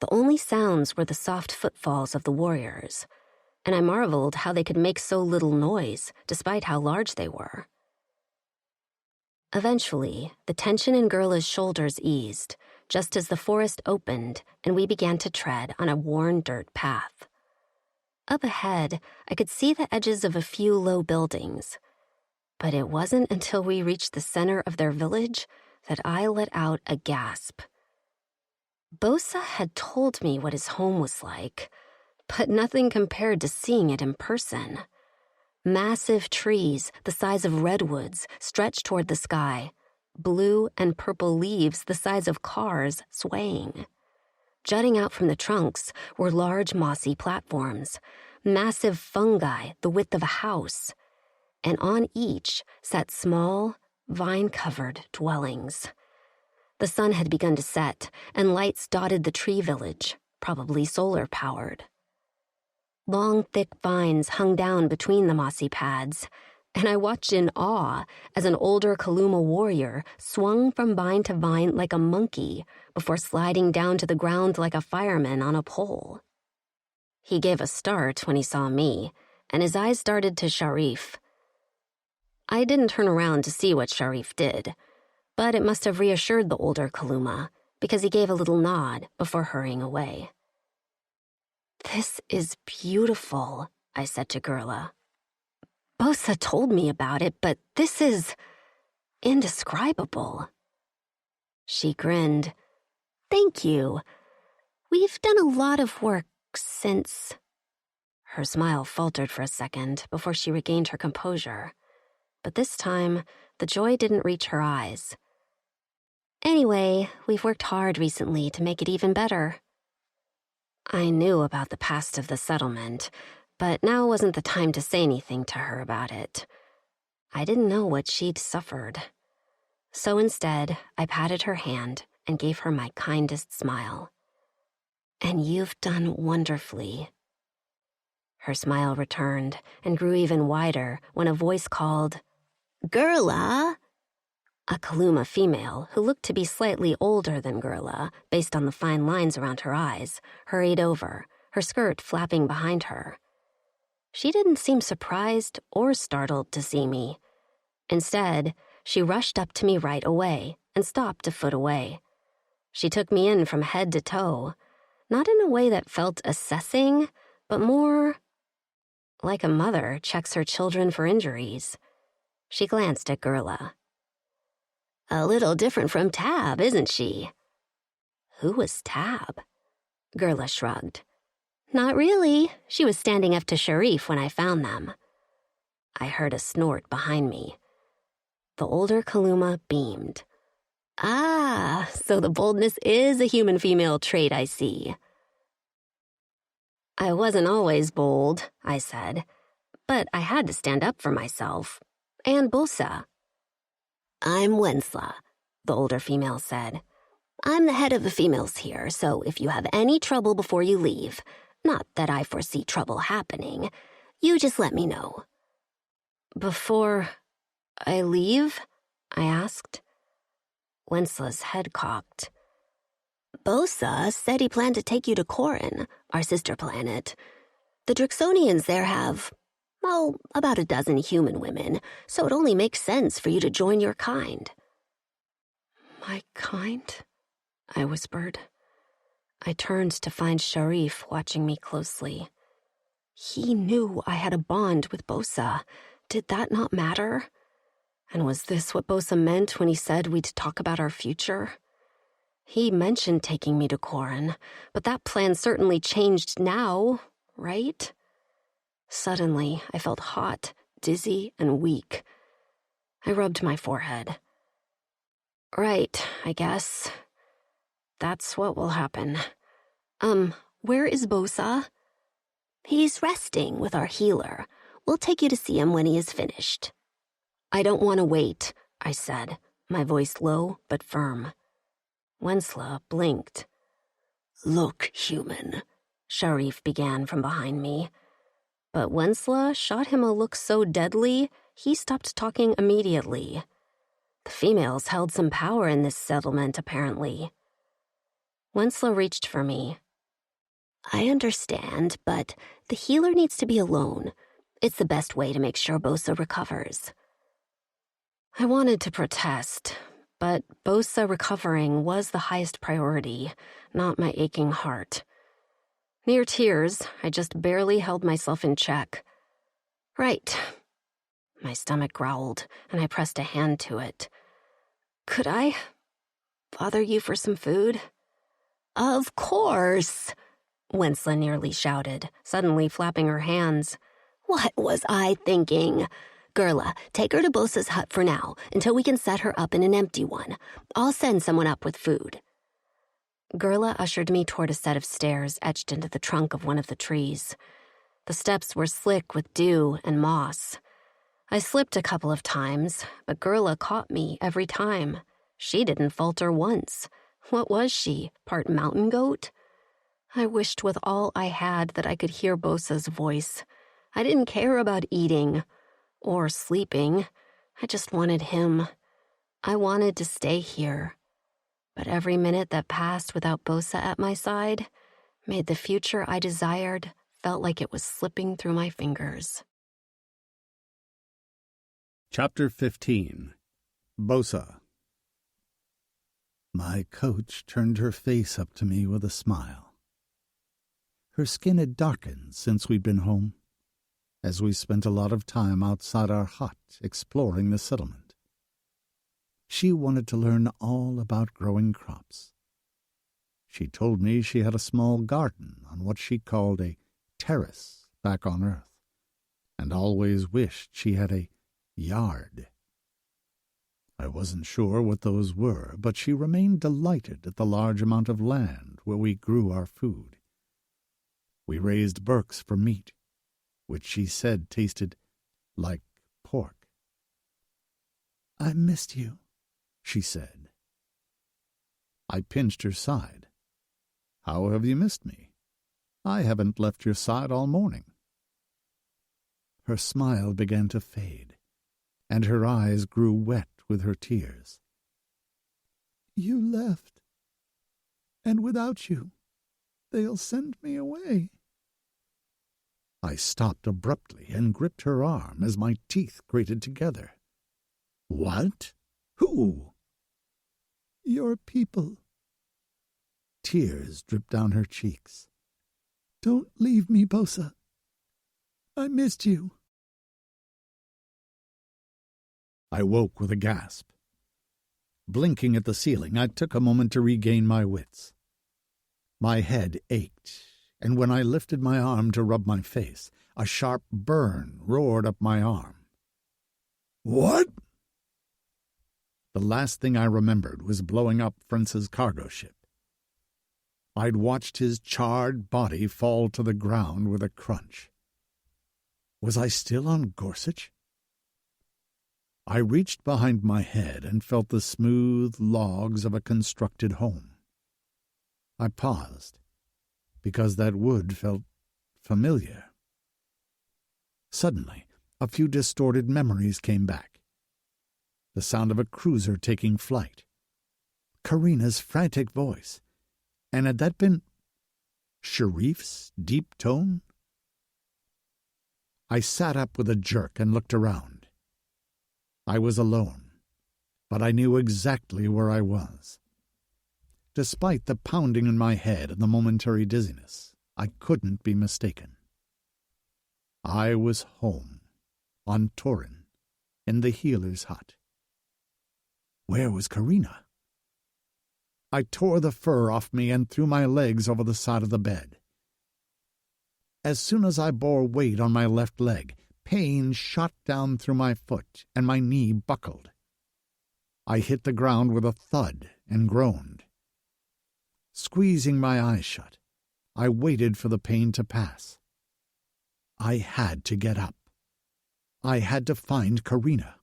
The only sounds were the soft footfalls of the warriors, and I marveled how they could make so little noise, despite how large they were. Eventually, the tension in Gerla's shoulders eased, just as the forest opened and we began to tread on a worn dirt path. Up ahead, I could see the edges of a few low buildings, but it wasn't until we reached the center of their village that I let out a gasp. Bosa had told me what his home was like, but nothing compared to seeing it in person. Massive trees, the size of redwoods, stretched toward the sky, blue and purple leaves the size of cars swaying. Jutting out from the trunks were large mossy platforms, massive fungi the width of a house, and on each sat small, vine-covered dwellings. The sun had begun to set, and lights dotted the tree village, probably solar-powered. Long, thick vines hung down between the mossy pads, and I watched in awe as an older Kaluma warrior swung from vine to vine like a monkey before sliding down to the ground like a fireman on a pole. He gave a start when he saw me, and his eyes darted to Sharif. I didn't turn around to see what Sharif did, but it must have reassured the older Kaluma, because he gave a little nod before hurrying away. "This is beautiful," I said to Gurla. "Bosa told me about it, but this is indescribable." She grinned. "Thank you. We've done a lot of work since—" Her smile faltered for a second before she regained her composure. But this time, the joy didn't reach her eyes. "Anyway, we've worked hard recently to make it even better." I knew about the past of the settlement, but now wasn't the time to say anything to her about it. I didn't know what she'd suffered. So instead, I patted her hand and gave her my kindest smile. "And you've done wonderfully." Her smile returned and grew even wider when a voice called, "Gurla!" A Kaluma female, who looked to be slightly older than Gurla, based on the fine lines around her eyes, hurried over, her skirt flapping behind her. She didn't seem surprised or startled to see me. Instead, she rushed up to me right away and stopped a foot away. She took me in from head to toe, not in a way that felt assessing, but more like a mother checks her children for injuries. She glanced at Gurla. "A little different from Tab, isn't she?" Who was Tab? Gurla shrugged. "Not really. She was standing up to Sharif when I found them." I heard a snort behind me. The older Kaluma beamed. "Ah, so the boldness is a human female trait, I see." "I wasn't always bold," I said, "but I had to stand up for myself. And Bosa." "I'm Wensla," the older female said. "I'm the head of the females here, so if you have any trouble before you leave, not that I foresee trouble happening, you just let me know." "Before I leave?" I asked. Wensla's head cocked. "Bosa said he planned to take you to Corin, our sister planet. The Drixonians there have, about a dozen human women, so it only makes sense for you to join your kind." "My kind?" I whispered. I turned to find Sharif watching me closely. He knew I had a bond with Bosa. Did that not matter? And was this what Bosa meant when he said we'd talk about our future? He mentioned taking me to Corin, but that plan certainly changed now, right? Suddenly, I felt hot, dizzy, and weak. I rubbed my forehead. "Right, I guess. That's what will happen. Where is Bosa?" "He's resting with our healer. We'll take you to see him when he is finished." "I don't want to wait," I said, my voice low but firm. Wensla blinked. "Look, human," Sharif began from behind me. But Wensla shot him a look so deadly, he stopped talking immediately. The females held some power in this settlement, apparently. Wensla reached for me. "I understand, but the healer needs to be alone. It's the best way to make sure Bosa recovers." I wanted to protest, but Bosa recovering was the highest priority, not my aching heart. Near tears, I just barely held myself in check. "Right." My stomach growled, and I pressed a hand to it. "Could I bother you for some food?" "Of course," Wensla nearly shouted, suddenly flapping her hands. What was I thinking? Gerla, take her to Bosa's hut for now, until we can set her up in an empty one. I'll send someone up with food. Gerla ushered me toward a set of stairs etched into the trunk of one of the trees. The steps were slick with dew and moss. I slipped a couple of times, but Gerla caught me every time. She didn't falter once. What was she, part mountain goat? I wished with all I had that I could hear Bosa's voice. I didn't care about eating or sleeping. I just wanted him. I wanted to stay here. But every minute that passed without Bosa at my side made the future I desired felt like it was slipping through my fingers. Chapter 15. Bosa. My coach turned her face up to me with a smile. Her skin had darkened since we'd been home, as we spent a lot of time outside our hut exploring the settlement. She wanted to learn all about growing crops. She told me she had a small garden on what she called a terrace back on Earth, and always wished she had a yard. I wasn't sure what those were, but she remained delighted at the large amount of land where we grew our food. We raised birks for meat, which she said tasted like pork. "I missed you," she said. I pinched her side. "How have you missed me? I haven't left your side all morning." Her smile began to fade, and her eyes grew wet with her tears. "You left, and without you, they'll send me away." I stopped abruptly and gripped her arm as my teeth grated together. "What? Who?" "Your people." Tears dripped down her cheeks. "Don't leave me, Bosa. I missed you." I woke with a gasp. Blinking at the ceiling, I took a moment to regain my wits. My head ached, and when I lifted my arm to rub my face, a sharp burn roared up my arm. "What?" The last thing I remembered was blowing up Fritz's cargo ship. I'd watched his charred body fall to the ground with a crunch. Was I still on Gorsuch? I reached behind my head and felt the smooth logs of a constructed home. I paused, because that wood felt familiar. Suddenly, a few distorted memories came back. The sound of a cruiser taking flight. Karina's frantic voice. And had that been Sharif's deep tone? I sat up with a jerk and looked around. I was alone, but I knew exactly where I was. Despite the pounding in my head and the momentary dizziness, I couldn't be mistaken. I was home, on Torin, in the healer's hut. Where was Karina? I tore the fur off me and threw my legs over the side of the bed. As soon as I bore weight on my left leg, pain shot down through my foot and my knee buckled. I hit the ground with a thud and groaned. Squeezing my eyes shut, I waited for the pain to pass. I had to get up. I had to find Karina.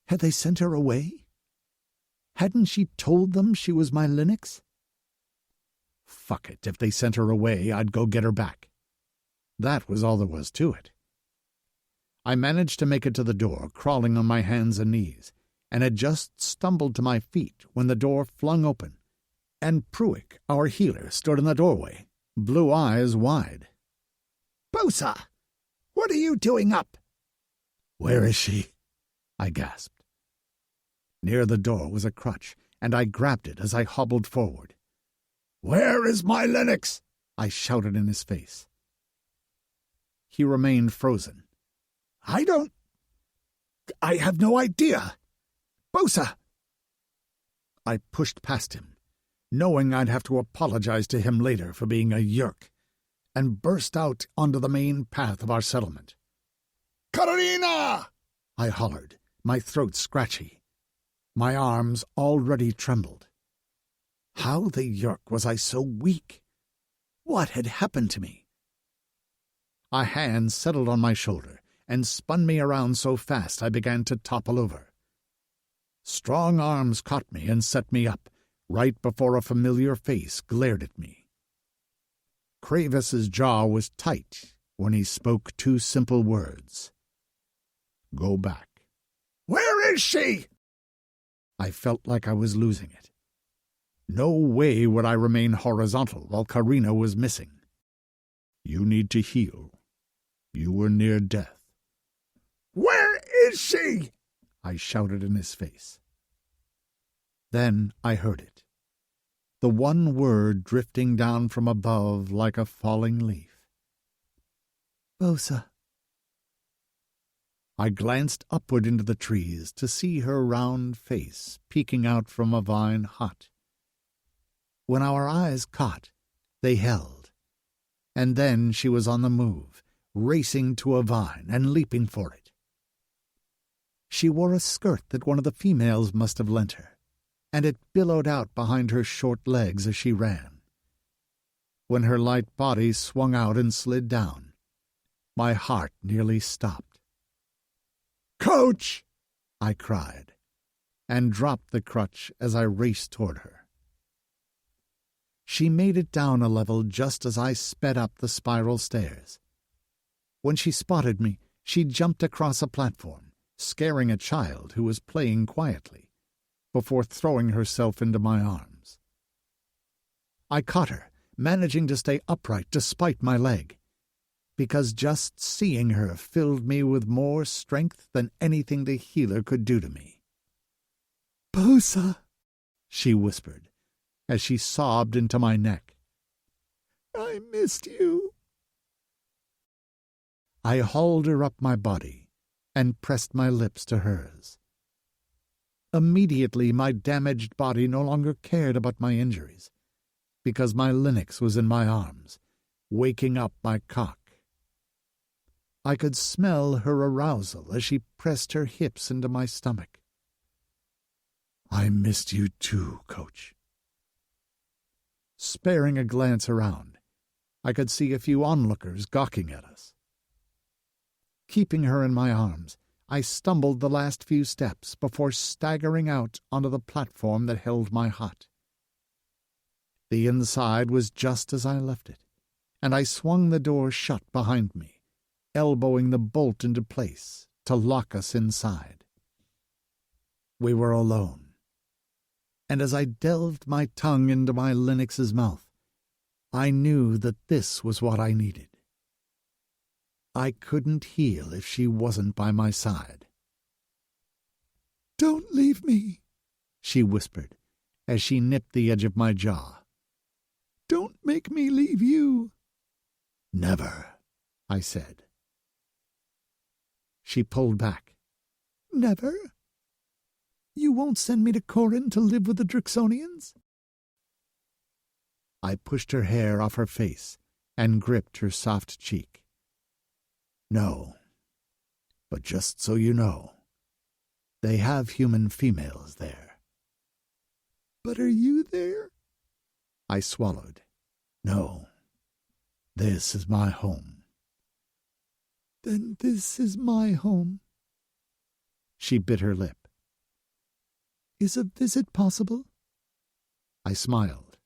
Had they sent her away? Hadn't she told them she was my Linux? Fuck it, if they sent her away, I'd go get her back. That was all there was to it. I managed to make it to the door, crawling on my hands and knees, and had just stumbled to my feet when the door flung open, and Pruick, our healer, stood in the doorway, blue eyes wide. "Bosa, what are you doing up?" "Where is she?" I gasped. Near the door was a crutch, and I grabbed it as I hobbled forward. "Where is my Linux?" I shouted in his face. He remained frozen. I have no idea. Bosa!" I pushed past him, knowing I'd have to apologize to him later for being a yerk, and burst out onto the main path of our settlement. "Katarina!" I hollered, my throat scratchy. My arms already trembled. How the yerk was I so weak? What had happened to me? A hand settled on my shoulder and spun me around so fast I began to topple over. Strong arms caught me and set me up, right before a familiar face glared at me. Kravis's jaw was tight when he spoke two simple words. "Go back." "Where is she?" I felt like I was losing it. No way would I remain horizontal while Karina was missing. "You need to heal. You were near death." "Where is she?" I shouted in his face. Then I heard it. The one word drifting down from above like a falling leaf. "Bosa." I glanced upward into the trees to see her round face peeking out from a vine hut. When our eyes caught, they held, and then she was on the move, racing to a vine and leaping for it. She wore a skirt that one of the females must have lent her, and it billowed out behind her short legs as she ran. When her light body swung out and slid down, my heart nearly stopped. "Coach!" I cried, and dropped the crutch as I raced toward her. She made it down a level just as I sped up the spiral stairs. When she spotted me, she jumped across a platform, scaring a child who was playing quietly, before throwing herself into my arms. I caught her, managing to stay upright despite my leg, because just seeing her filled me with more strength than anything the healer could do to me. "Bosa," she whispered, as she sobbed into my neck. "I missed you." I hauled her up my body and pressed my lips to hers. Immediately my damaged body no longer cared about my injuries, because my Linux was in my arms, waking up my cock. I could smell her arousal as she pressed her hips into my stomach. "I missed you too, Coach." Sparing a glance around, I could see a few onlookers gawking at us. Keeping her in my arms, I stumbled the last few steps before staggering out onto the platform that held my hut. The inside was just as I left it, and I swung the door shut behind me, elbowing the bolt into place to lock us inside. We were alone, and as I delved my tongue into my Linux's mouth, I knew that this was what I needed. I couldn't heal if she wasn't by my side. "Don't leave me," she whispered as she nipped the edge of my jaw. "Don't make me leave you." "Never," I said. She pulled back. "Never? You won't send me to Corin to live with the Drixonians?" I pushed her hair off her face and gripped her soft cheek. "No, but just so you know, they have human females there." "But are you there?" I swallowed. "No, this is my home." "Then this is my home." She bit her lip. "Is a visit possible?" I smiled.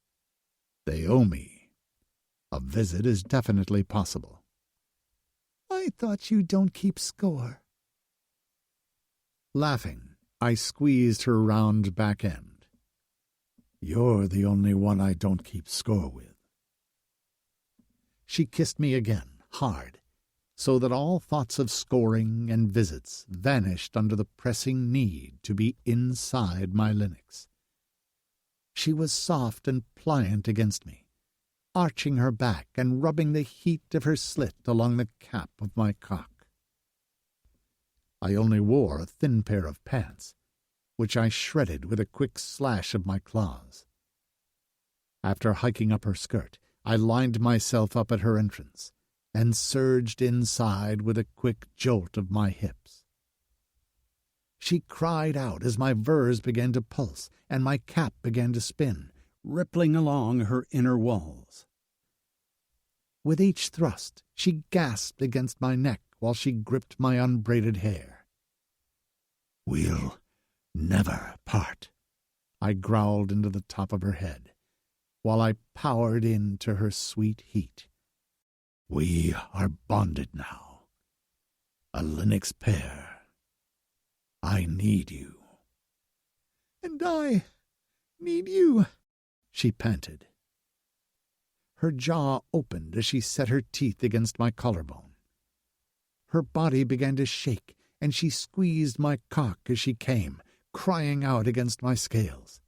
"They owe me. A visit is definitely possible." "I thought you don't keep score." Laughing, I squeezed her round back end. "You're the only one I don't keep score with." She kissed me again, hard, so that all thoughts of scoring and visits vanished under the pressing need to be inside my Linux. She was soft and pliant against me, arching her back and rubbing the heat of her slit along the cap of my cock. I only wore a thin pair of pants, which I shredded with a quick slash of my claws. After hiking up her skirt, I lined myself up at her entrance and surged inside with a quick jolt of my hips. She cried out as my vers began to pulse and my cap began to spin, rippling along her inner walls. With each thrust, she gasped against my neck while she gripped my unbraided hair. "We'll never part," I growled into the top of her head, while I powered into her sweet heat. "We are bonded now. A Linux pair. I need you." "And I need you," she panted. Her jaw opened as she set her teeth against my collarbone. Her body began to shake, and she squeezed my cock as she came, crying out against my scales.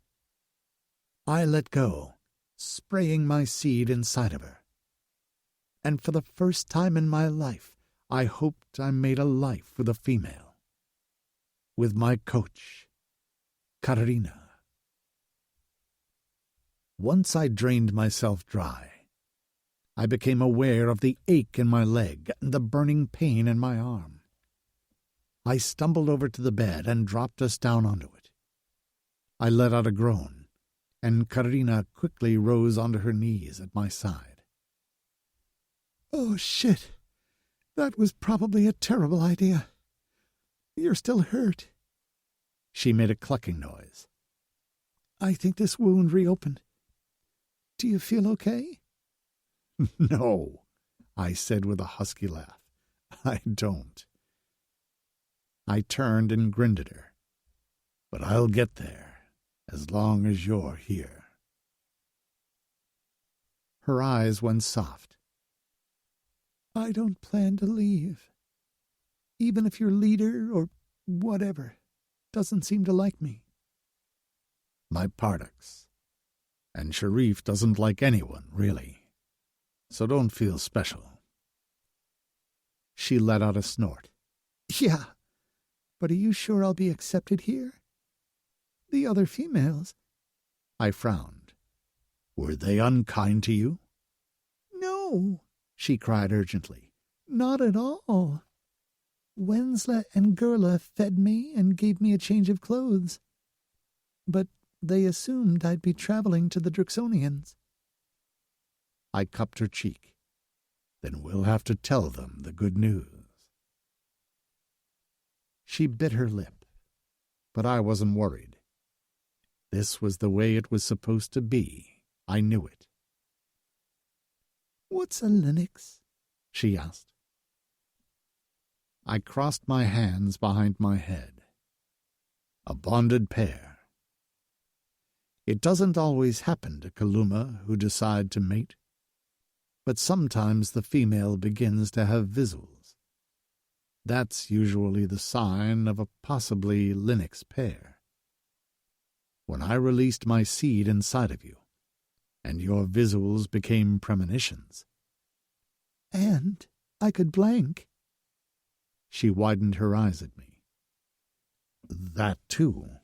I let go, spraying my seed inside of her. And for the first time in my life, I hoped I made a life with a female. With my coach, Katarina. Once I drained myself dry, I became aware of the ache in my leg and the burning pain in my arm. I stumbled over to the bed and dropped us down onto it. I let out a groan, and Katarina quickly rose onto her knees at my side. "Oh, shit. That was probably a terrible idea. You're still hurt." She made a clucking noise. "I think this wound reopened. Do you feel okay?" "No," I said with a husky laugh. "I don't." I turned and grinned at her. "But I'll get there, as long as you're here." Her eyes went soft. "I don't plan to leave. Even if your leader, or whatever, doesn't seem to like me." "My Pardux. And Sharif doesn't like anyone, really. So don't feel special." She let out a snort. "Yeah, but are you sure I'll be accepted here? The other females—" I frowned. "Were they unkind to you?" "No," she cried urgently. "Not at all. Wensla and Gerla fed me and gave me a change of clothes. But they assumed I'd be traveling to the Drixonians." I cupped her cheek. "Then we'll have to tell them the good news." She bit her lip, but I wasn't worried. This was the way it was supposed to be. I knew it. "What's a Linux?" she asked. I crossed my hands behind my head. "A bonded pair. It doesn't always happen to Kaluma who decide to mate. But sometimes the female begins to have visuals. That's usually the sign of a possibly Linux pair. When I released my seed inside of you, and your visuals became premonitions." "And I could blank." She widened her eyes at me. "That too,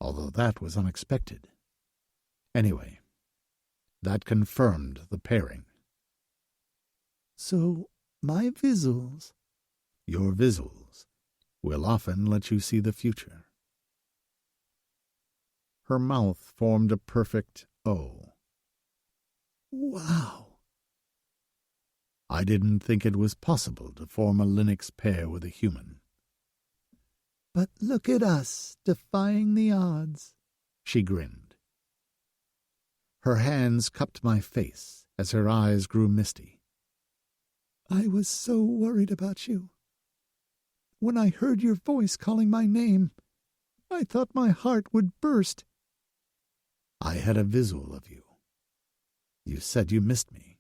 although that was unexpected. Anyway, that confirmed the pairing." "So, my visuals—" "Your visuals will often let you see the future." Her mouth formed a perfect O. "Wow." "I didn't think it was possible to form a Linux pair with a human." "But look at us, defying the odds," she grinned. Her hands cupped my face as her eyes grew misty. "I was so worried about you. When I heard your voice calling my name, I thought my heart would burst." "I had a visual of you. You said you missed me."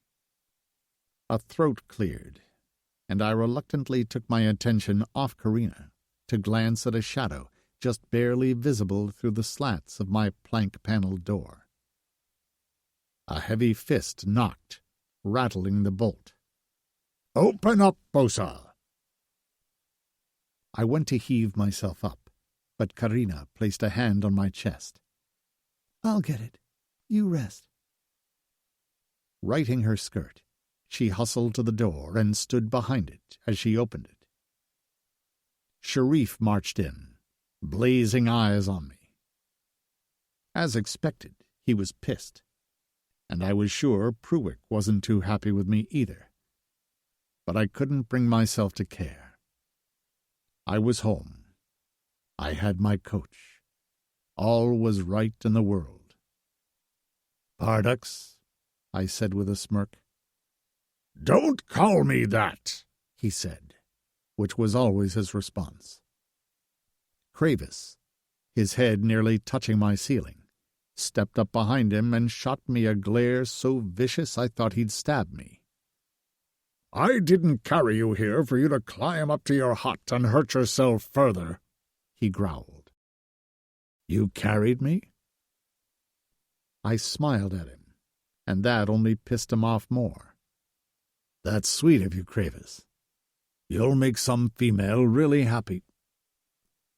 A throat cleared, and I reluctantly took my attention off Karina to glance at a shadow just barely visible through the slats of my plank-paneled door. A heavy fist knocked, rattling the bolt. "Open up, Bosa!" I went to heave myself up, but Karina placed a hand on my chest. "I'll get it. You rest." Righting her skirt, she hustled to the door and stood behind it as she opened it. Sharif marched in, blazing eyes on me. As expected, he was pissed, and I was sure Pruick wasn't too happy with me either. But I couldn't bring myself to care. I was home. I had my coach. All was right in the world. "Pardux," I said with a smirk. "Don't call me that," he said, which was always his response. Kravis, his head nearly touching my ceiling, stepped up behind him and shot me a glare so vicious I thought he'd stab me. "I didn't carry you here for you to climb up to your hut and hurt yourself further," he growled. "You carried me?" I smiled at him, and that only pissed him off more. "That's sweet of you, Kravis. You'll make some female really happy."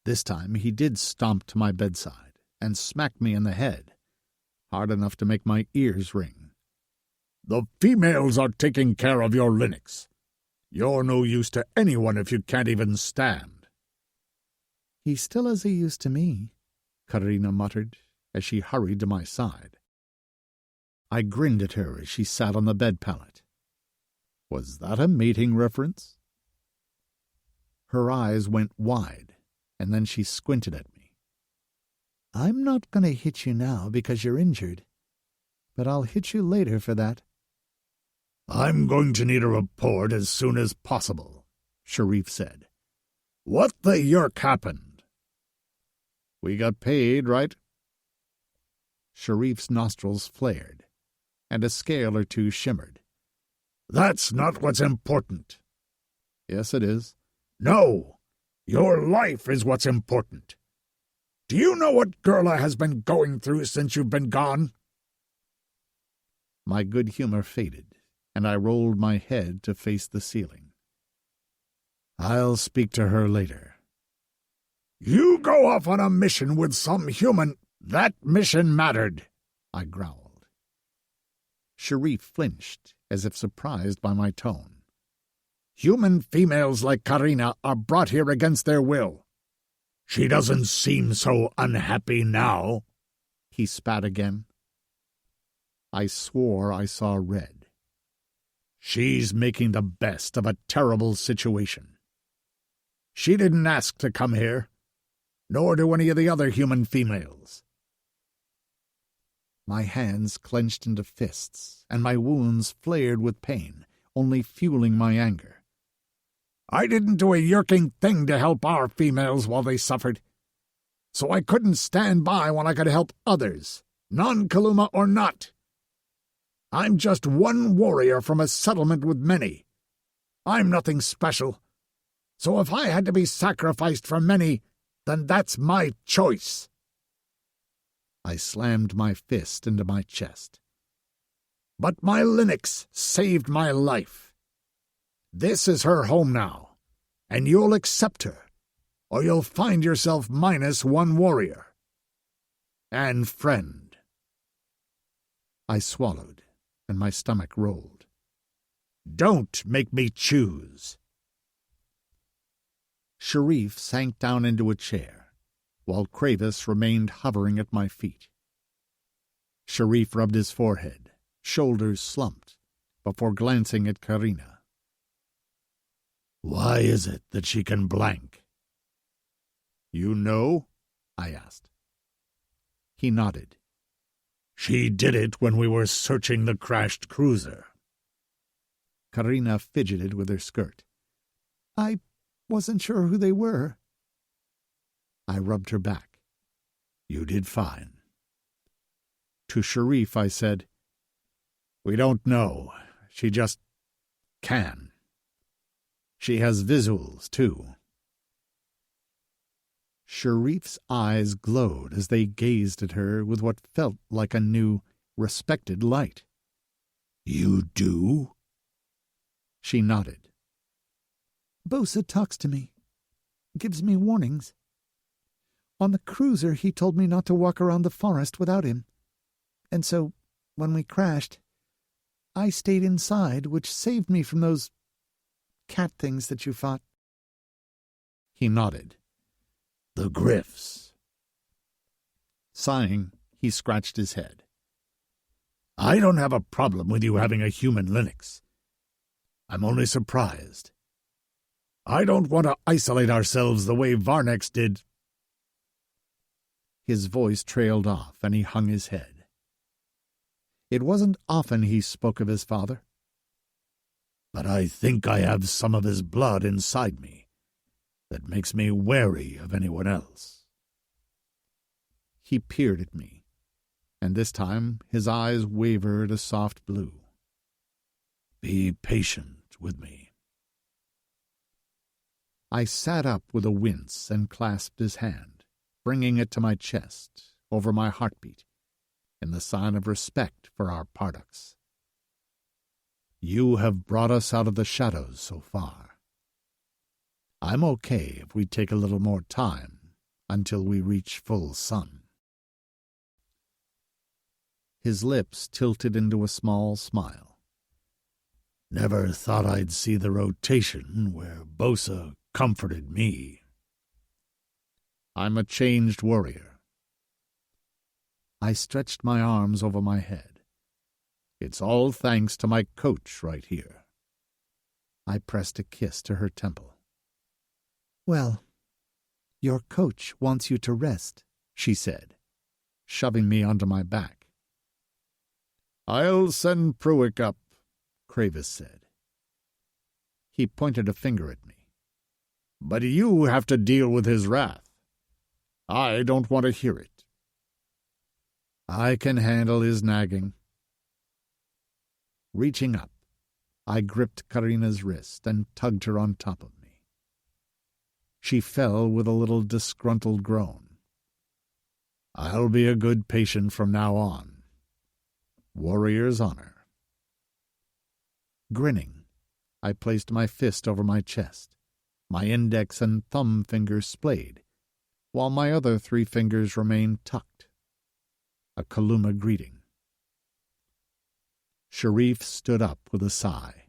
This time he did stomp to my bedside and smack me in the head, hard enough to make my ears ring. "The females are taking care of your Linux. You're no use to anyone if you can't even stand." "He's still as he used to me," Karina muttered as she hurried to my side. I grinned at her as she sat on the bed pallet. Was that a mating reference? Her eyes went wide, and then she squinted at me. "I'm not going to hit you now because you're injured, but I'll hit you later for that." "I'm going to need a report as soon as possible," Sharif said. "What the yerk happened?" "We got paid, right?" Sharif's nostrils flared, and a scale or two shimmered. "That's not what's important." "Yes, it is." "No, your life is what's important. Do you know what Gerla has been going through since you've been gone?" My good humor faded, and I rolled my head to face the ceiling. "I'll speak to her later." "You go off on a mission with some human—" "That mission mattered," I growled. Sharif flinched, as if surprised by my tone. "Human females like Karina are brought here against their will. She doesn't seem so unhappy now." He spat again. I swore I saw red. "She's making the best of a terrible situation. She didn't ask to come here, nor do any of the other human females." My hands clenched into fists, and my wounds flared with pain, only fueling my anger. "I didn't do a yerking thing to help our females while they suffered, so I couldn't stand by when I could help others, non-Kaluma or not. I'm just one warrior from a settlement with many. I'm nothing special, so if I had to be sacrificed for many, then that's my choice." I slammed my fist into my chest. "But my Linux saved my life. This is her home now, and you'll accept her, or you'll find yourself minus one warrior. And friend." I swallowed, and my stomach rolled. "Don't make me choose." Sharif sank down into a chair, while Kravis remained hovering at my feet. Sharif rubbed his forehead, shoulders slumped, before glancing at Karina. "Why is it that she can blank?" "You know?" I asked. He nodded. "She did it when we were searching the crashed cruiser." Karina fidgeted with her skirt. "I wasn't sure who they were." I rubbed her back. "You did fine." To Sharif I said, "We don't know. She just can. She has visuals, too." Sharif's eyes glowed as they gazed at her with what felt like a new, respected light. "You do?" She nodded. "Bosa talks to me. Gives me warnings. On the cruiser he told me not to walk around the forest without him. And so, when we crashed, I stayed inside, which saved me from those cat things that you fought. He nodded. The Griffs. Sighing, he scratched his head. I don't have a problem with you having a human Linux. I'm only surprised. I don't want to isolate ourselves the way Varnex did. His voice trailed off, and he hung his head. It wasn't often he spoke of his father. But I think I have some of his blood inside me that makes me wary of anyone else. He peered at me, and this time his eyes wavered a soft blue. Be patient with me. I sat up with a wince and clasped his hand, bringing it to my chest, over my heartbeat, in the sign of respect for our Pardux. You have brought us out of the shadows so far. I'm okay if we take a little more time until we reach full sun. His lips tilted into a small smile. Never thought I'd see the rotation where Bosa comforted me. I'm a changed warrior. I stretched my arms over my head. It's all thanks to my coach right here. I pressed a kiss to her temple. Well, your coach wants you to rest, she said, shoving me onto my back. I'll send Pruick up, Kravis said. He pointed a finger at me. But you have to deal with his wrath. I don't want to hear it. I can handle his nagging. Reaching up, I gripped Karina's wrist and tugged her on top of me. She fell with a little disgruntled groan. I'll be a good patient from now on. Warrior's honor. Grinning, I placed my fist over my chest, my index and thumb fingers splayed, while my other 3 fingers remained tucked. A Kaluma greeting. Sharif stood up with a sigh.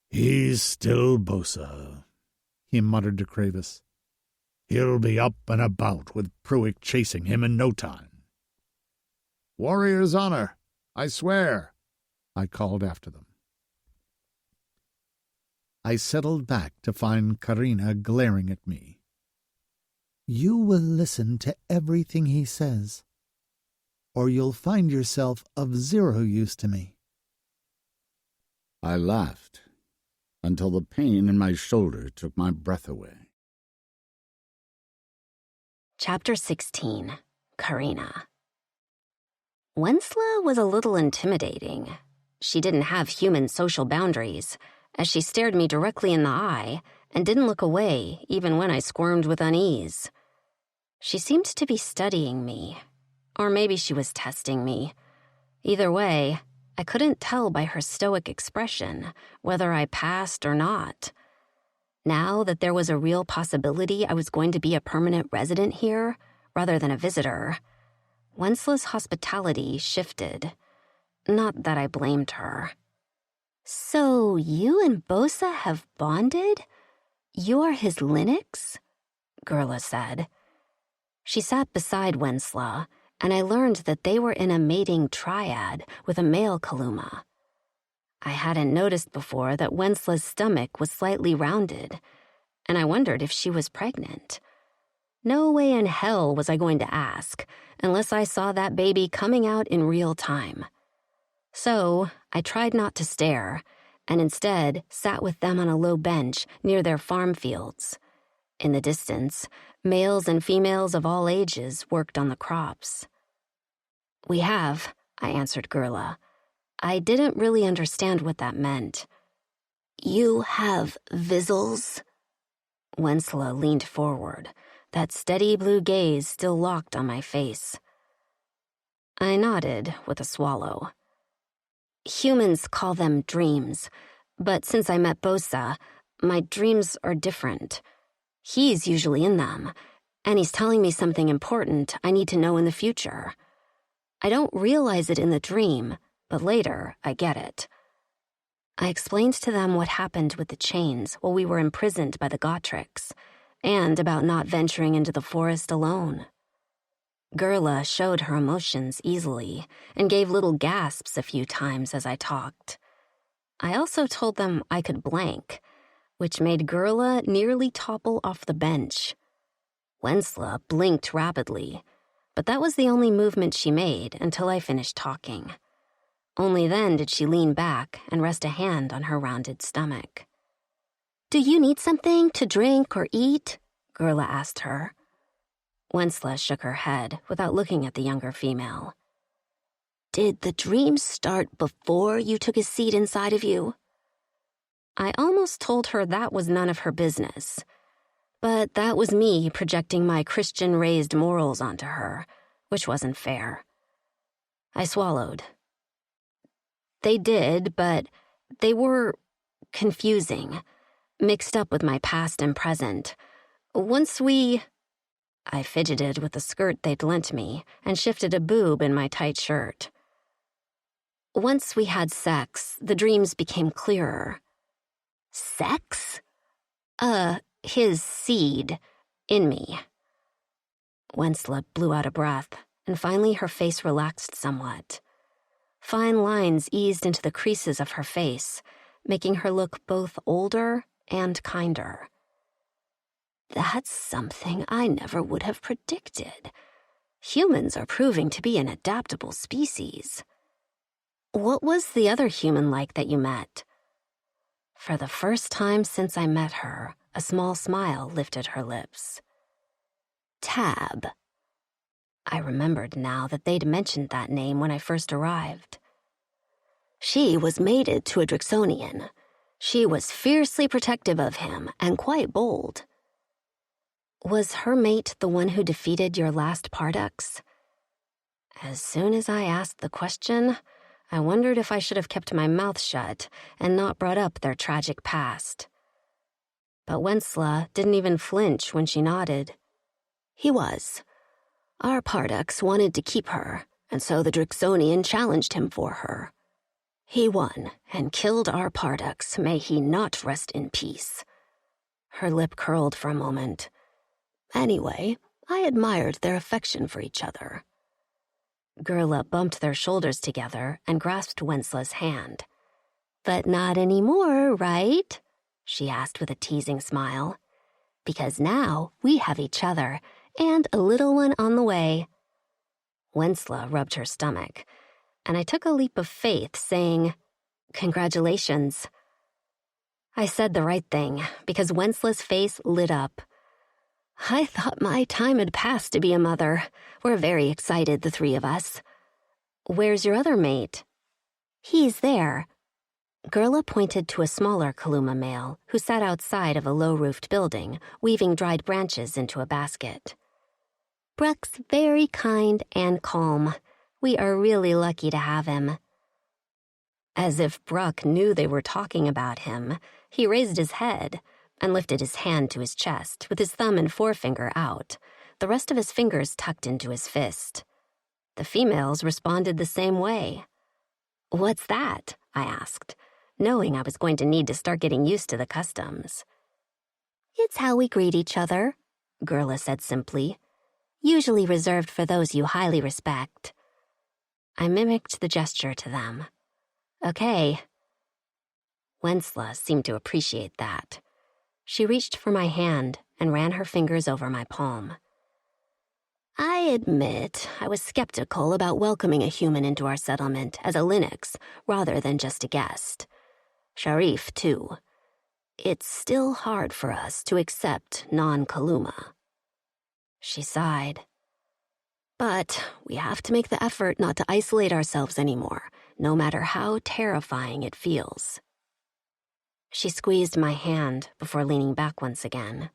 He's still Bosa, he muttered to Kravis. He'll be up and about with Pruick chasing him in no time. Warrior's honor, I swear, I called after them. I settled back to find Karina glaring at me. You will listen to everything he says, or you'll find yourself of 0 use to me. I laughed until the pain in my shoulder took my breath away. Chapter 16. Karina. Wensla was a little intimidating. She didn't have human social boundaries, as she stared me directly in the eye and didn't look away even when I squirmed with unease. She seemed to be studying me, or maybe she was testing me. Either way, I couldn't tell by her stoic expression whether I passed or not. Now that there was a real possibility I was going to be a permanent resident here, rather than a visitor, Wensla's hospitality shifted. Not that I blamed her. So you and Bosa have bonded? You're his Linux? Gerla said. She sat beside Wensla, and I learned that they were in a mating triad with a male Kaluma. I hadn't noticed before that Wensla's stomach was slightly rounded, and I wondered if she was pregnant. No way in hell was I going to ask, unless I saw that baby coming out in real time. So I tried not to stare, and instead sat with them on a low bench near their farm fields. In the distance, males and females of all ages worked on the crops. We have, I answered Gerla. I didn't really understand what that meant. You have Vizzles? Wensla leaned forward, that steady blue gaze still locked on my face. I nodded with a swallow. Humans call them dreams, but since I met Bosa, my dreams are different. He's usually in them, and he's telling me something important I need to know in the future. I don't realize it in the dream, But later, I get it. I explained to them what happened with the chains while we were imprisoned by the Gotreks, and about not venturing into the forest alone. Gerla showed her emotions easily and gave little gasps a few times as I talked. I also told them I could blank, which made Gerla nearly topple off the bench. Wensla blinked rapidly, but that was the only movement she made until I finished talking. Only then did she lean back and rest a hand on her rounded stomach. "Do you need something to drink or eat?" Gerla asked her. Wensla shook her head without looking at the younger female. "Did the dream start before you took a seat inside of you?" I almost told her that was none of her business. But that was me projecting my Christian-raised morals onto her, which wasn't fair. I swallowed. They did, but they were confusing, mixed up with my past and present. I fidgeted with the skirt they'd lent me and shifted a boob in my tight shirt. Once we had sex, the dreams became clearer. "Sex?" His seed in me. Wensla blew out a breath, and finally her face relaxed somewhat. Fine lines eased into the creases of her face, making her look both older and kinder. "That's something I never would have predicted. Humans are proving to be an adaptable species." What was the other human like that you met? For the first time since I met her, a small smile lifted her lips. "Tab." I remembered now that they'd mentioned that name when I first arrived. "She was mated to a Drixonian. She was fiercely protective of him and quite bold." Was her mate the one who defeated your last Pardux? As soon as I asked the question, I wondered if I should have kept my mouth shut and not brought up their tragic past. But Wensla didn't even flinch when she nodded. "He was. Our Pardux wanted to keep her, and so the Drixonian challenged him for her. He won and killed our Pardux. May he not rest in peace." Her lip curled for a moment. "Anyway, I admired their affection for each other." Gerla bumped their shoulders together and grasped Wensla's hand. "But not anymore, right?" she asked with a teasing smile. "Because now we have each other, and a little one on the way." Wensla rubbed her stomach, and I took a leap of faith, saying, "Congratulations." I said the right thing, because Wensla's face lit up. "I thought my time had passed to be a mother. We're very excited, the three of us." "Where's your other mate?" "He's there." Gerla pointed to a smaller Kaluma male who sat outside of a low-roofed building, weaving dried branches into a basket. "Bruck's very kind and calm. We are really lucky to have him." As if Bruck knew they were talking about him, he raised his head and lifted his hand to his chest with his thumb and forefinger out, the rest of his fingers tucked into his fist. The females responded the same way. "What's that?" I asked, knowing I was going to need to start getting used to the customs. "It's how we greet each other," Gerla said simply. "Usually reserved for those you highly respect." I mimicked the gesture to them. "Okay." Wensla seemed to appreciate that. She reached for my hand and ran her fingers over my palm. "I admit I was skeptical about welcoming a human into our settlement as a Linux rather than just a guest. Sharif, too. It's still hard for us to accept non-Kaluma." She sighed. "But we have to make the effort not to isolate ourselves anymore, no matter how terrifying it feels." She squeezed my hand before leaning back once again.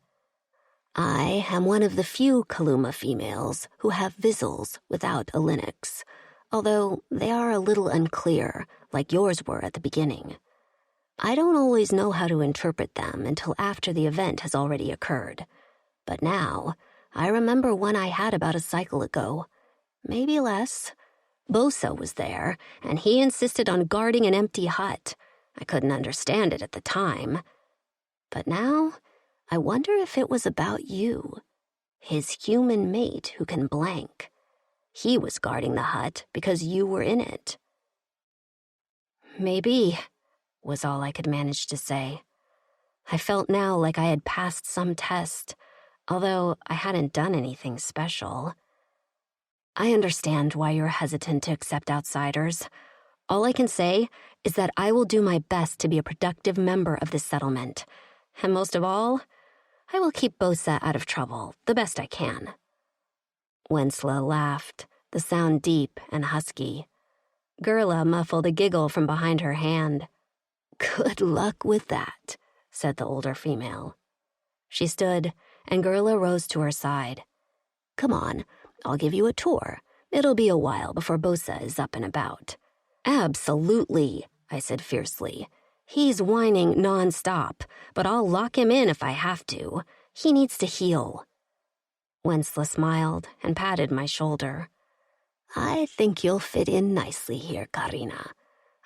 "I am one of the few Kaluma females who have visuals without a Linux, although they are a little unclear, like yours were at the beginning. I don't always know how to interpret them until after the event has already occurred. But now, I remember one I had about a cycle ago. Maybe less. Bosa was there, and he insisted on guarding an empty hut. I couldn't understand it at the time. But now, I wonder if it was about you, his human mate who can blank. He was guarding the hut because you were in it. Maybe, was all I could manage to say. I felt now like I had passed some test, although I hadn't done anything special. I understand why you're hesitant to accept outsiders. All I can say is that I will do my best to be a productive member of this settlement. And most of all, I will keep Bosa out of trouble the best I can. Wensla laughed, the sound deep and husky. Gerla muffled a giggle from behind her hand. Good luck with that, said the older female. She stood, and Gerla rose to her side. Come on, I'll give you a tour. It'll be a while before Bosa is up and about. Absolutely, I said fiercely. He's whining nonstop, but I'll lock him in if I have to. He needs to heal. Wensla smiled and patted my shoulder. I think you'll fit in nicely here, Karina.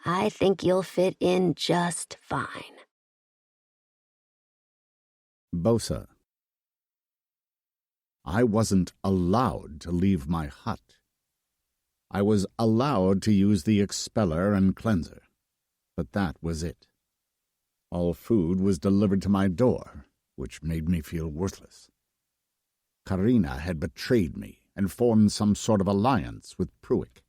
I think you'll fit in just fine. Bosa. I wasn't allowed to leave my hut. I was allowed to use the expeller and cleanser, but that was it. All food was delivered to my door, which made me feel worthless. Karina had betrayed me and formed some sort of alliance with Pruick.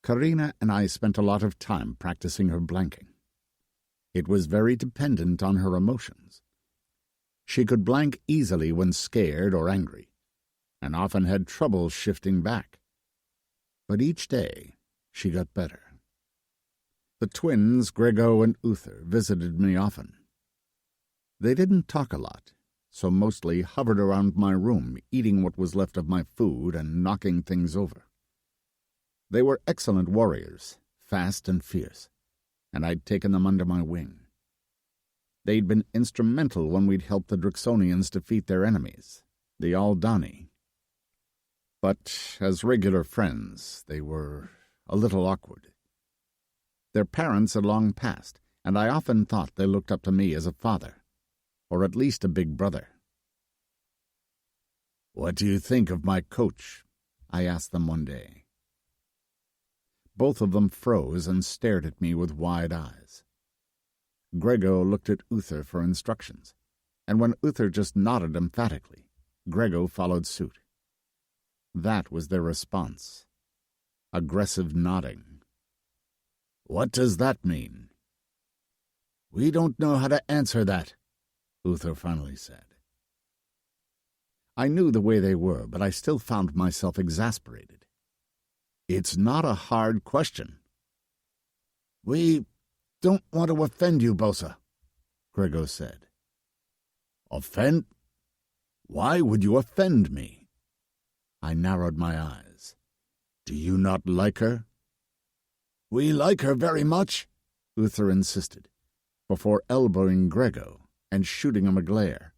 Karina and I spent a lot of time practicing her blanking. It was very dependent on her emotions. She could blank easily when scared or angry, and often had trouble shifting back. But each day, she got better. The twins, Grego and Uther, visited me often. They didn't talk a lot, so mostly hovered around my room, eating what was left of my food and knocking things over. They were excellent warriors, fast and fierce, and I'd taken them under my wing. They'd been instrumental when we'd helped the Drixonians defeat their enemies, the Aldani. But as regular friends, they were a little awkward. Their parents had long passed, and I often thought they looked up to me as a father, or at least a big brother. "What do you think of my coach?" I asked them one day. Both of them froze and stared at me with wide eyes. Grego looked at Uther for instructions, and when Uther just nodded emphatically, Grego followed suit. That was their response. Aggressive nodding. "What does that mean?" "We don't know how to answer that," Uther finally said. I knew the way they were, but I still found myself exasperated. "It's not a hard question." "We don't want to offend you, Bosa," Grego said. "Offend? Why would you offend me?" I narrowed my eyes. "Do you not like her?" "We like her very much," Uther insisted, before elbowing Grego and shooting him a glare.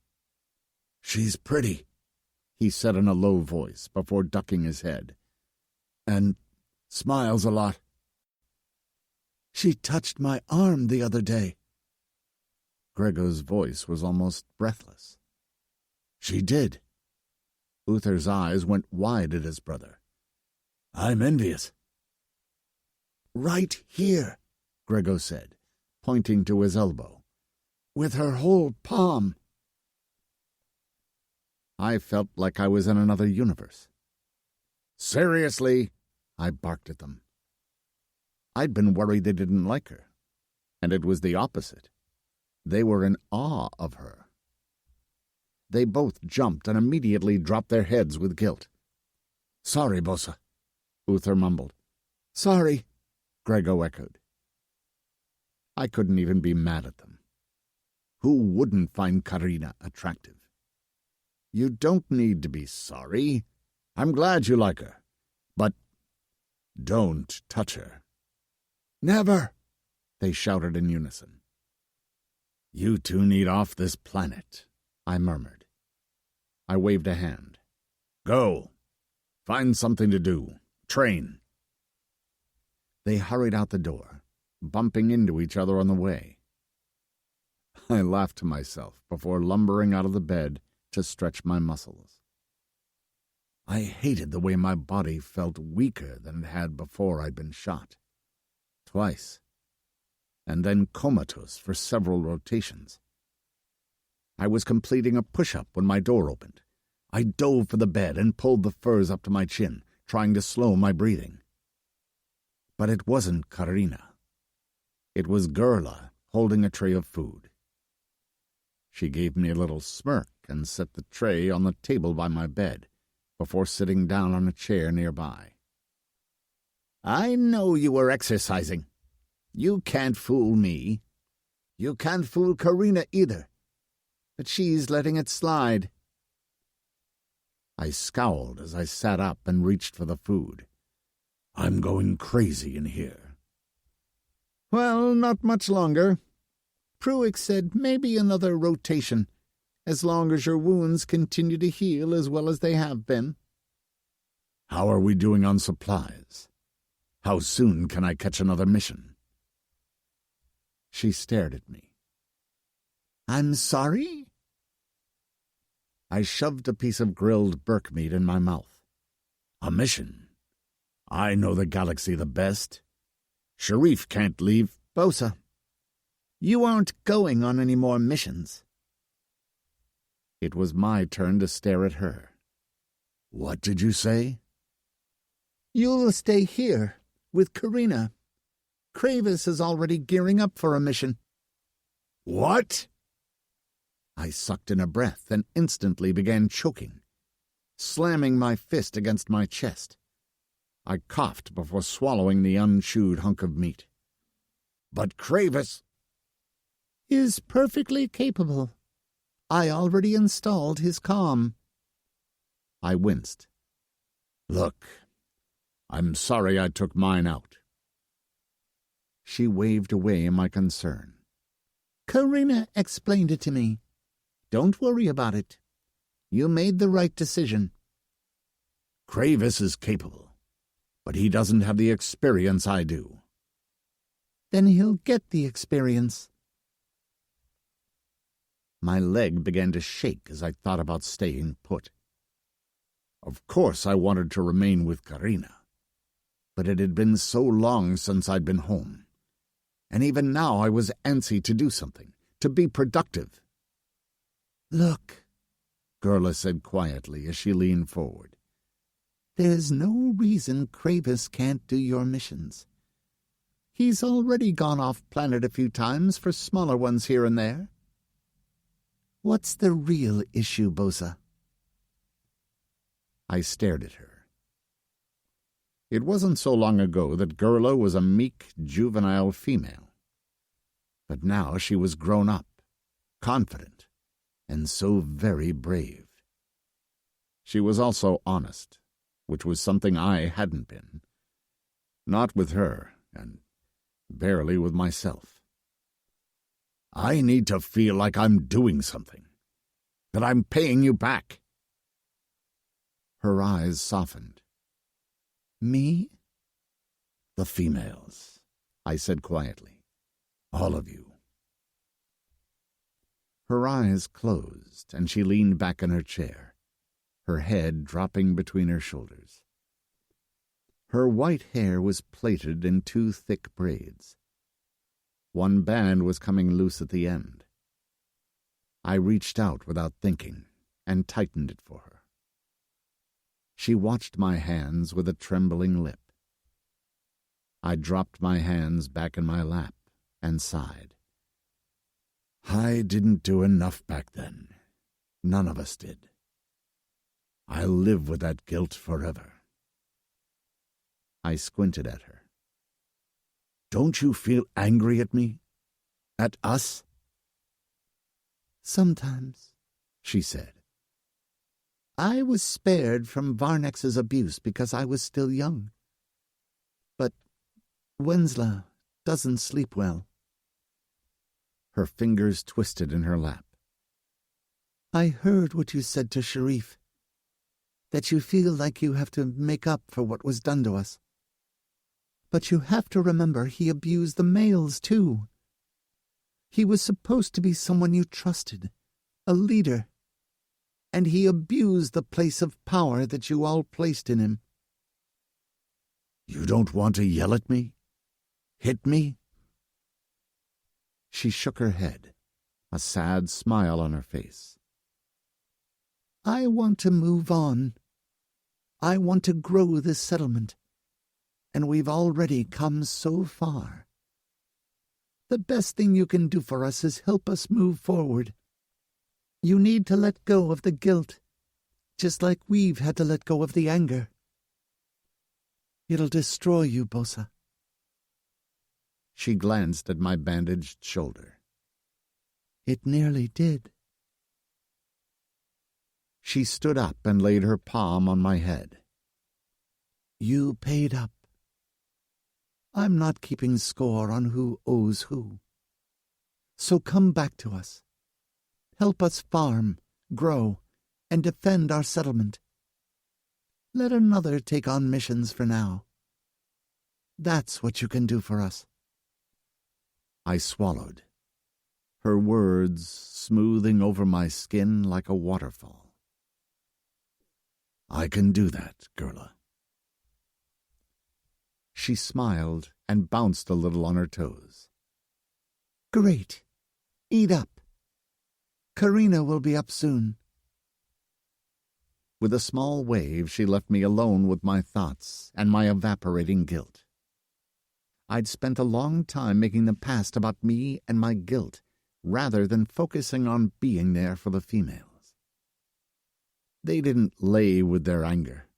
"She's pretty," he said in a low voice before ducking his head, "and smiles a lot. She touched my arm the other day." Grego's voice was almost breathless. "She did." Uther's eyes went wide at his brother. "I'm envious." "Right here," Grego said, pointing to his elbow, "with her whole palm." I felt like I was in another universe. "Seriously?" I barked at them. I'd been worried they didn't like her, and it was the opposite. They were in awe of her. They both jumped and immediately dropped their heads with guilt. "Sorry, Bosa," Uther mumbled. "Sorry," Grego echoed. I couldn't even be mad at them. Who wouldn't find Karina attractive? "You don't need to be sorry. I'm glad you like her. But don't touch her." "Never!" they shouted in unison. "You two need off this planet," I murmured. I waved a hand. "Go. Find something to do. Train." They hurried out the door, bumping into each other on the way. I laughed to myself before lumbering out of the bed to stretch my muscles. I hated the way my body felt weaker than it had before I'd been shot. Twice. And then comatose for several rotations. I was completing a push-up when my door opened. I dove for the bed and pulled the furs up to my chin, trying to slow my breathing. But it wasn't Karina. It was Gerla holding a tray of food. She gave me a little smirk and set the tray on the table by my bed, before sitting down on a chair nearby. "I know you were exercising. You can't fool me. You can't fool Karina either. But she's letting it slide." I scowled as I sat up and reached for the food. "I'm going crazy in here." "Well, not much longer. Pruitt said maybe another rotation, as long as your wounds continue to heal as well as they have been." "How are we doing on supplies? How soon can I catch another mission?" She stared at me. "I'm sorry?" I shoved a piece of grilled burk meat in my mouth. "A mission? I know the galaxy the best. Sharif can't leave." "Bosa, you aren't going on any more missions." It was my turn to stare at her. "What did you say?" "You'll stay here, with Karina. Kravis is already gearing up for a mission." "What?" I sucked in a breath and instantly began choking, slamming my fist against my chest. I coughed before swallowing the unchewed hunk of meat. "But Kravis—" "Is perfectly capable. I already installed his comm." I winced. "Look, I'm sorry I took mine out." She waved away my concern. "Karina explained it to me. Don't worry about it. You made the right decision." "Kravis is capable, but he doesn't have the experience I do." "Then he'll get the experience." My leg began to shake as I thought about staying put. Of course I wanted to remain with Karina, but it had been so long since I'd been home, and even now I was antsy to do something, to be productive. "Look," Gerla said quietly as she leaned forward. "There's no reason Kravis can't do your missions. He's already gone off-planet a few times for smaller ones here and there. What's the real issue, Bosa?" I stared at her. It wasn't so long ago that Gerla was a meek, juvenile female. But now she was grown up, confident, and so very brave. She was also honest, which was something I hadn't been. Not with her, and barely with myself. "I need to feel like I'm doing something, that I'm paying you back." Her eyes softened. "Me?" "The females," I said quietly. "All of you." Her eyes closed, and she leaned back in her chair, her head dropping between her shoulders. Her white hair was plaited in 2 thick braids. One band was coming loose at the end. I reached out without thinking and tightened it for her. She watched my hands with a trembling lip. I dropped my hands back in my lap and sighed. I didn't do enough back then. None of us did. I'll live with that guilt forever. I squinted at her. "Don't you feel angry at me? At us?" "Sometimes," she said. "I was spared from Varnex's abuse because I was still young. But Wensla doesn't sleep well." Her fingers twisted in her lap. "I heard what you said to Sharif. that you feel like you have to make up for what was done to us. But you have to remember he abused the males, too. He was supposed to be someone you trusted, a leader, and he abused the place of power that you all placed in him. You don't want to yell at me? Hit me? She shook her head, a sad smile on her face. I want to move on. I want to grow this settlement, and we've already come so far. The best thing you can do for us is help us move forward. You need to let go of the guilt, just like we've had to let go of the anger. It'll destroy you, Bosa. She glanced at my bandaged shoulder. It nearly did. She stood up and laid her palm on my head. You paid up. I'm not keeping score on who owes who. So come back to us. Help us farm, grow, and defend our settlement. Let another take on missions for now. That's what you can do for us. I swallowed, her words smoothing over my skin like a waterfall. I can do that, Gerla. She smiled and bounced a little on her toes. Great. Eat up. Karina will be up soon. With a small wave, she left me alone with my thoughts and my evaporating guilt. I'd spent a long time making the past about me and my guilt, rather than focusing on being there for the females. They didn't lay with their anger,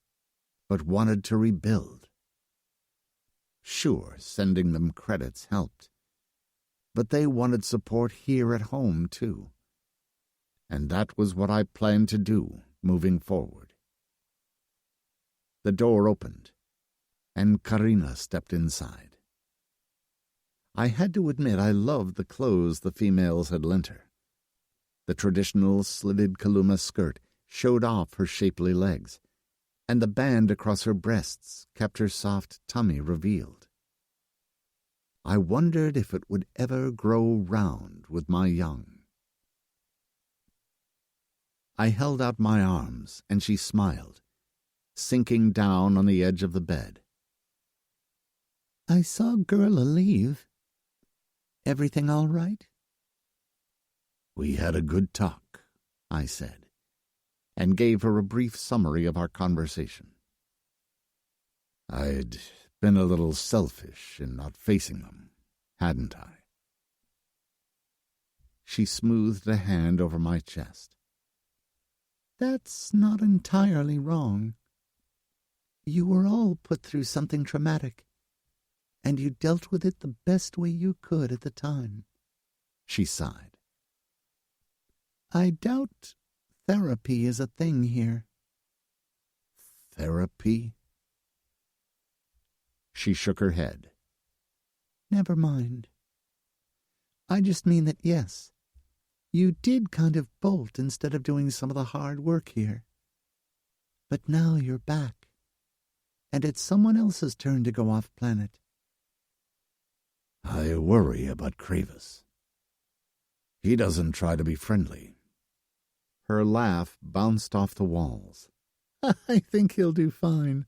but wanted to rebuild. Sure, sending them credits helped, but they wanted support here at home, too. And that was what I planned to do, moving forward. The door opened, and Karina stepped inside. I had to admit I loved the clothes the females had lent her. The traditional slitted Kaluma skirt showed off her shapely legs, and the band across her breasts kept her soft tummy revealed. I wondered if it would ever grow round with my young. I held out my arms, and she smiled, sinking down on the edge of the bed. I saw Gerla leave. Everything all right? We had a good talk, I said, and gave her a brief summary of our conversation. I'd been a little selfish in not facing them, hadn't I? She smoothed a hand over my chest. That's not entirely wrong. You were all put through something traumatic, and you dealt with it the best way you could at the time. She sighed. I doubt therapy is a thing here. Therapy? She shook her head. Never mind. I just mean that, yes, you did kind of bolt instead of doing some of the hard work here. But now you're back, and it's someone else's turn to go off-planet. I worry about Kravis. He doesn't try to be friendly. Her laugh bounced off the walls. I think he'll do fine.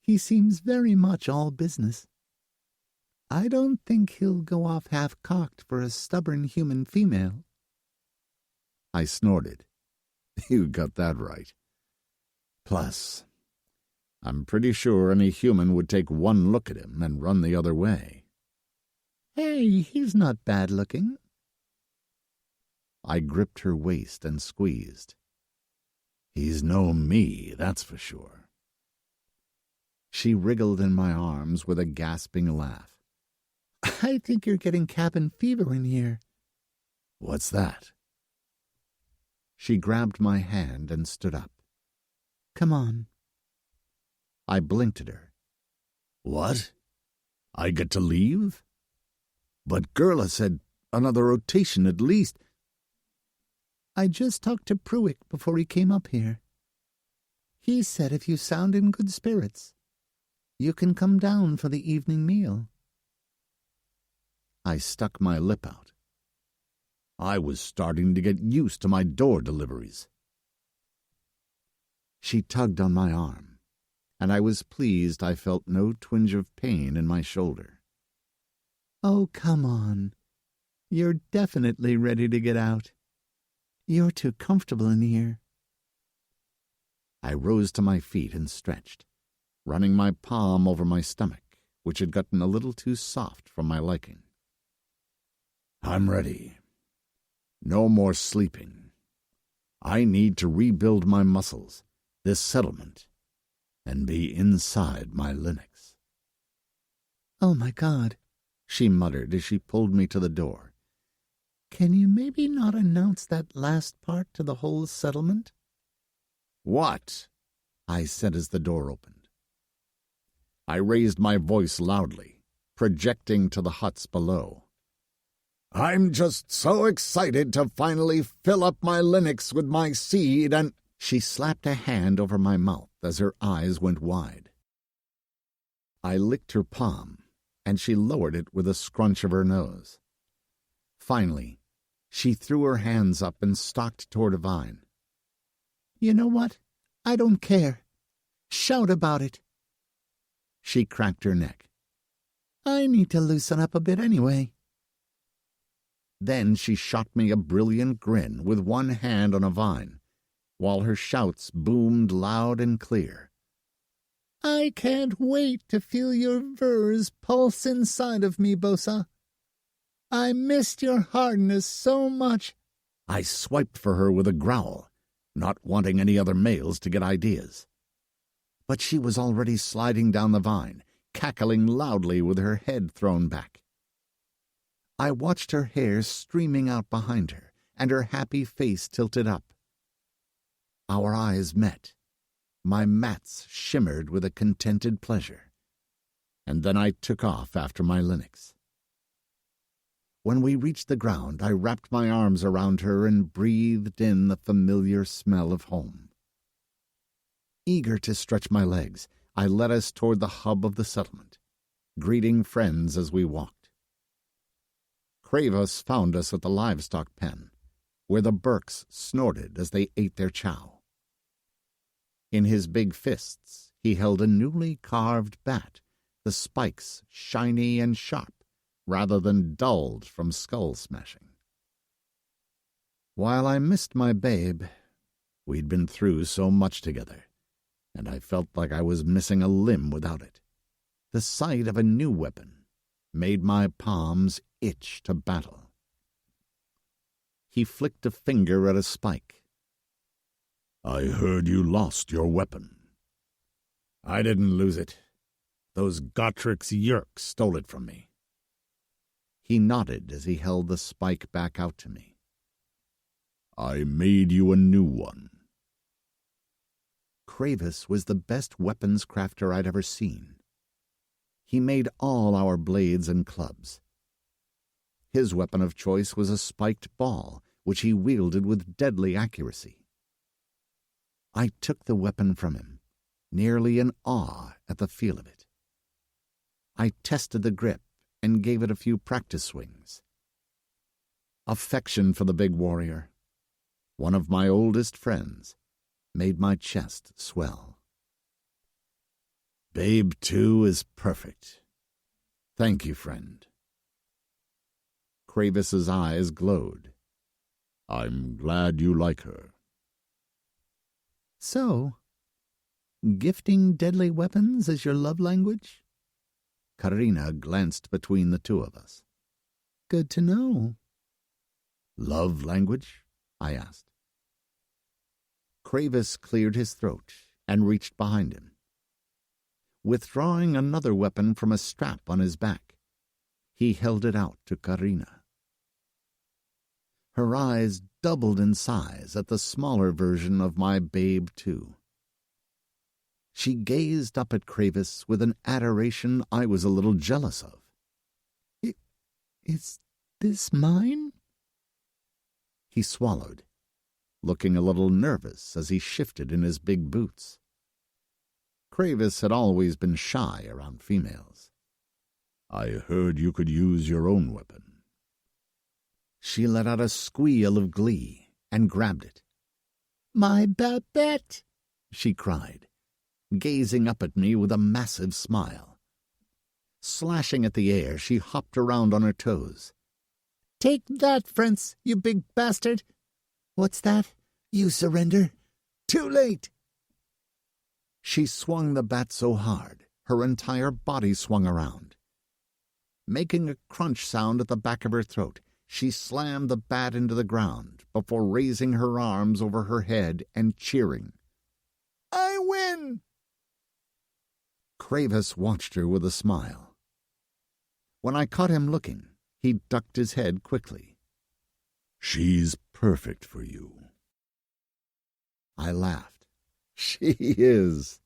He seems very much all business. I don't think he'll go off half-cocked for a stubborn human female. I snorted. You got that right. Plus, I'm pretty sure any human would take one look at him and run the other way. Hey, he's not bad-looking. I gripped her waist and squeezed. He's no me, that's for sure. She wriggled in my arms with a gasping laugh. I think you're getting cabin fever in here. What's that? She grabbed my hand and stood up. Come on. I blinked at her. What? I get to leave? But Gerla said another rotation at least. I just talked to Pruitt before he came up here. He said if you sound in good spirits, you can come down for the evening meal. I stuck my lip out. I was starting to get used to my door deliveries. She tugged on my arm, and I was pleased I felt no twinge of pain in my shoulder. Oh, come on. You're definitely ready to get out. You're too comfortable in here. I rose to my feet and stretched, running my palm over my stomach, which had gotten a little too soft for my liking. I'm ready. No more sleeping. I need to rebuild my muscles, this settlement, and be inside my Linux. Oh, my God, she muttered as she pulled me to the door. Can you maybe not announce that last part to the whole settlement? What? I said as the door opened. I raised my voice loudly, projecting to the huts below. I'm just so excited to finally fill up my Linux with my seed and... She slapped a hand over my mouth as her eyes went wide. I licked her palm, and she lowered it with a scrunch of her nose. Finally, she threw her hands up and stalked toward a vine. You know what? I don't care. Shout about it. She cracked her neck. I need to loosen up a bit anyway. Then she shot me a brilliant grin with one hand on a vine, while her shouts boomed loud and clear. I can't wait to feel your vers pulse inside of me, Bosa. I missed your hardness so much. I swiped for her with a growl, not wanting any other males to get ideas. But she was already sliding down the vine, cackling loudly with her head thrown back. I watched her hair streaming out behind her and her happy face tilted up. Our eyes met. My mats shimmered with a contented pleasure. And then I took off after my Linux. When we reached the ground, I wrapped my arms around her and breathed in the familiar smell of home. Eager to stretch my legs, I led us toward the hub of the settlement, greeting friends as we walked. Kravos found us at the livestock pen, where the Burks snorted as they ate their chow. In his big fists, he held a newly carved bat, the spikes shiny and sharp, rather than dulled from skull smashing. While I missed my babe, we'd been through so much together, and I felt like I was missing a limb without it. The sight of a new weapon made my palms itch to battle. He flicked a finger at a spike. I heard you lost your weapon. I didn't lose it. Those Gottric's Yerks stole it from me. He nodded as he held the spike back out to me. I made you a new one. Kravos was the best weapons crafter I'd ever seen. He made all our blades and clubs. His weapon of choice was a spiked ball, which he wielded with deadly accuracy. I took the weapon from him, nearly in awe at the feel of it. I tested the grip and gave it a few practice swings. Affection for the big warrior, one of my oldest friends, made my chest swell. Babe 2 is perfect. Thank you, friend. Kravos's eyes glowed. I'm glad you like her. So, gifting deadly weapons is your love language? Karina glanced between the two of us. Good to know. Love language? I asked. Kravos cleared his throat and reached behind him. Withdrawing another weapon from a strap on his back, he held it out to Karina. Her eyes doubled in size at the smaller version of my Babe 2. She gazed up at Kravos with an adoration I was a little jealous of. Is this mine? He swallowed, looking a little nervous as he shifted in his big boots. Kravis had always been shy around females. "I heard you could use your own weapon." She let out a squeal of glee and grabbed it. "My Babette!" she cried, gazing up at me with a massive smile. Slashing at the air, she hopped around on her toes. "Take that, Frantz, you big bastard! What's that? You surrender? Too late!" She swung the bat so hard, her entire body swung around. Making a crunch sound at the back of her throat, she slammed the bat into the ground before raising her arms over her head and cheering. "I win!" Kravis watched her with a smile. When I caught him looking, he ducked his head quickly. "She's perfect for you." I laughed. "She is."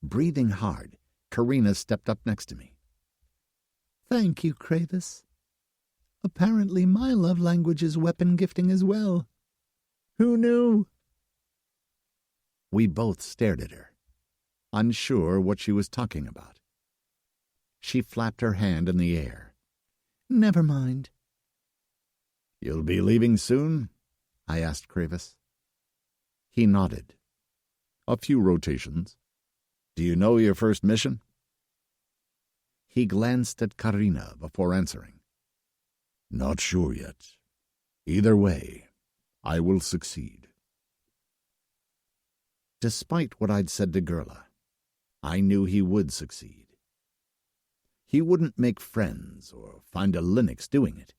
Breathing hard, Karina stepped up next to me. "Thank you, Kravis. Apparently my love language is weapon gifting as well. Who knew?" We both stared at her, unsure what she was talking about. She flapped her hand in the air. "Never mind." "You'll be leaving soon?" I asked Kravis. He nodded. "A few rotations. Do you know your first mission?" He glanced at Karina before answering. "Not sure yet. Either way, I will succeed." Despite what I'd said to Gerla, I knew he would succeed. He wouldn't make friends or find a Linux doing it,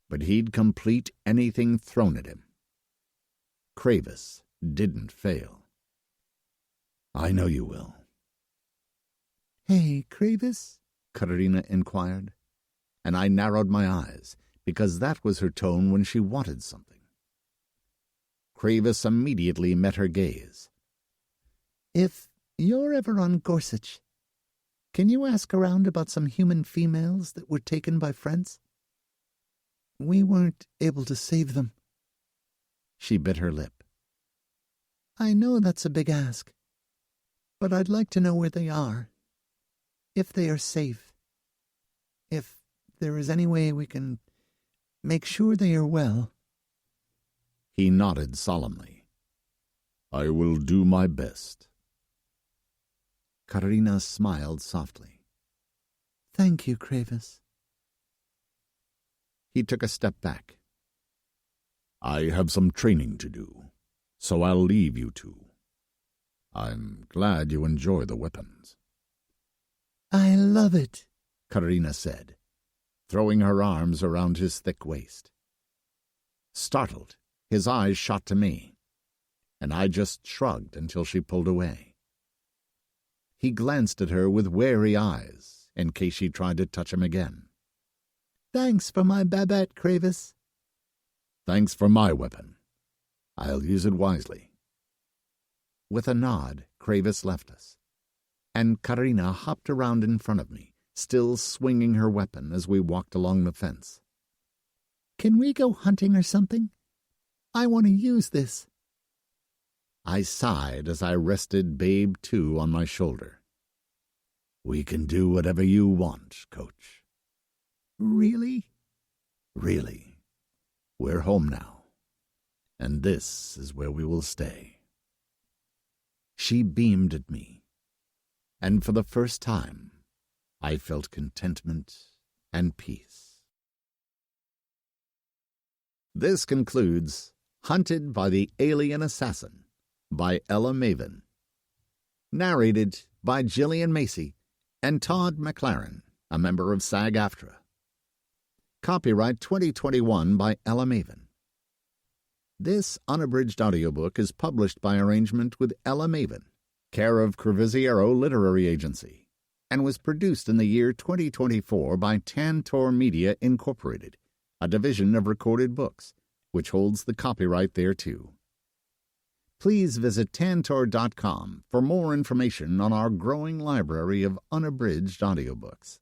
but he'd complete anything thrown at him. Kravis didn't fail. "I know you will." "Hey, Kravis?" Karina inquired, and I narrowed my eyes, because that was her tone when she wanted something. Kravis immediately met her gaze. "If you're ever on Gorsuch, can you ask around about some human females that were taken by friends? We weren't able to save them." She bit her lip. "I know that's a big ask, but I'd like to know where they are, if they are safe, if there is any way we can make sure they are well." He nodded solemnly. "I will do my best." Karina smiled softly. "Thank you, Kravis." He took a step back. "I have some training to do, so I'll leave you two. I'm glad you enjoy the weapons." "I love it," Karina said, throwing her arms around his thick waist. Startled, his eyes shot to me, and I just shrugged until she pulled away. He glanced at her with wary eyes in case she tried to touch him again. "Thanks for my Babette, Kravis." "Thanks for my weapon. I'll use it wisely." With a nod, Kravis left us, and Karina hopped around in front of me, still swinging her weapon as we walked along the fence. "Can we go hunting or something? I want to use this." I sighed as I rested Babe 2 on my shoulder. "We can do whatever you want, Coach." "Really?" "Really. We're home now, and this is where we will stay." She beamed at me, and for the first time, I felt contentment and peace. This concludes Hunted by the Alien Assassin by Ella Maven. Narrated by Gillian Macy and Todd McLaren, a member of SAG-AFTRA. Copyright 2021 by Ella Maven. This unabridged audiobook is published by arrangement with Ella Maven, care of Crevisiero Literary Agency, and was produced in the year 2024 by Tantor Media Incorporated, a division of Recorded Books, which holds the copyright thereto. Please visit tantor.com for more information on our growing library of unabridged audiobooks.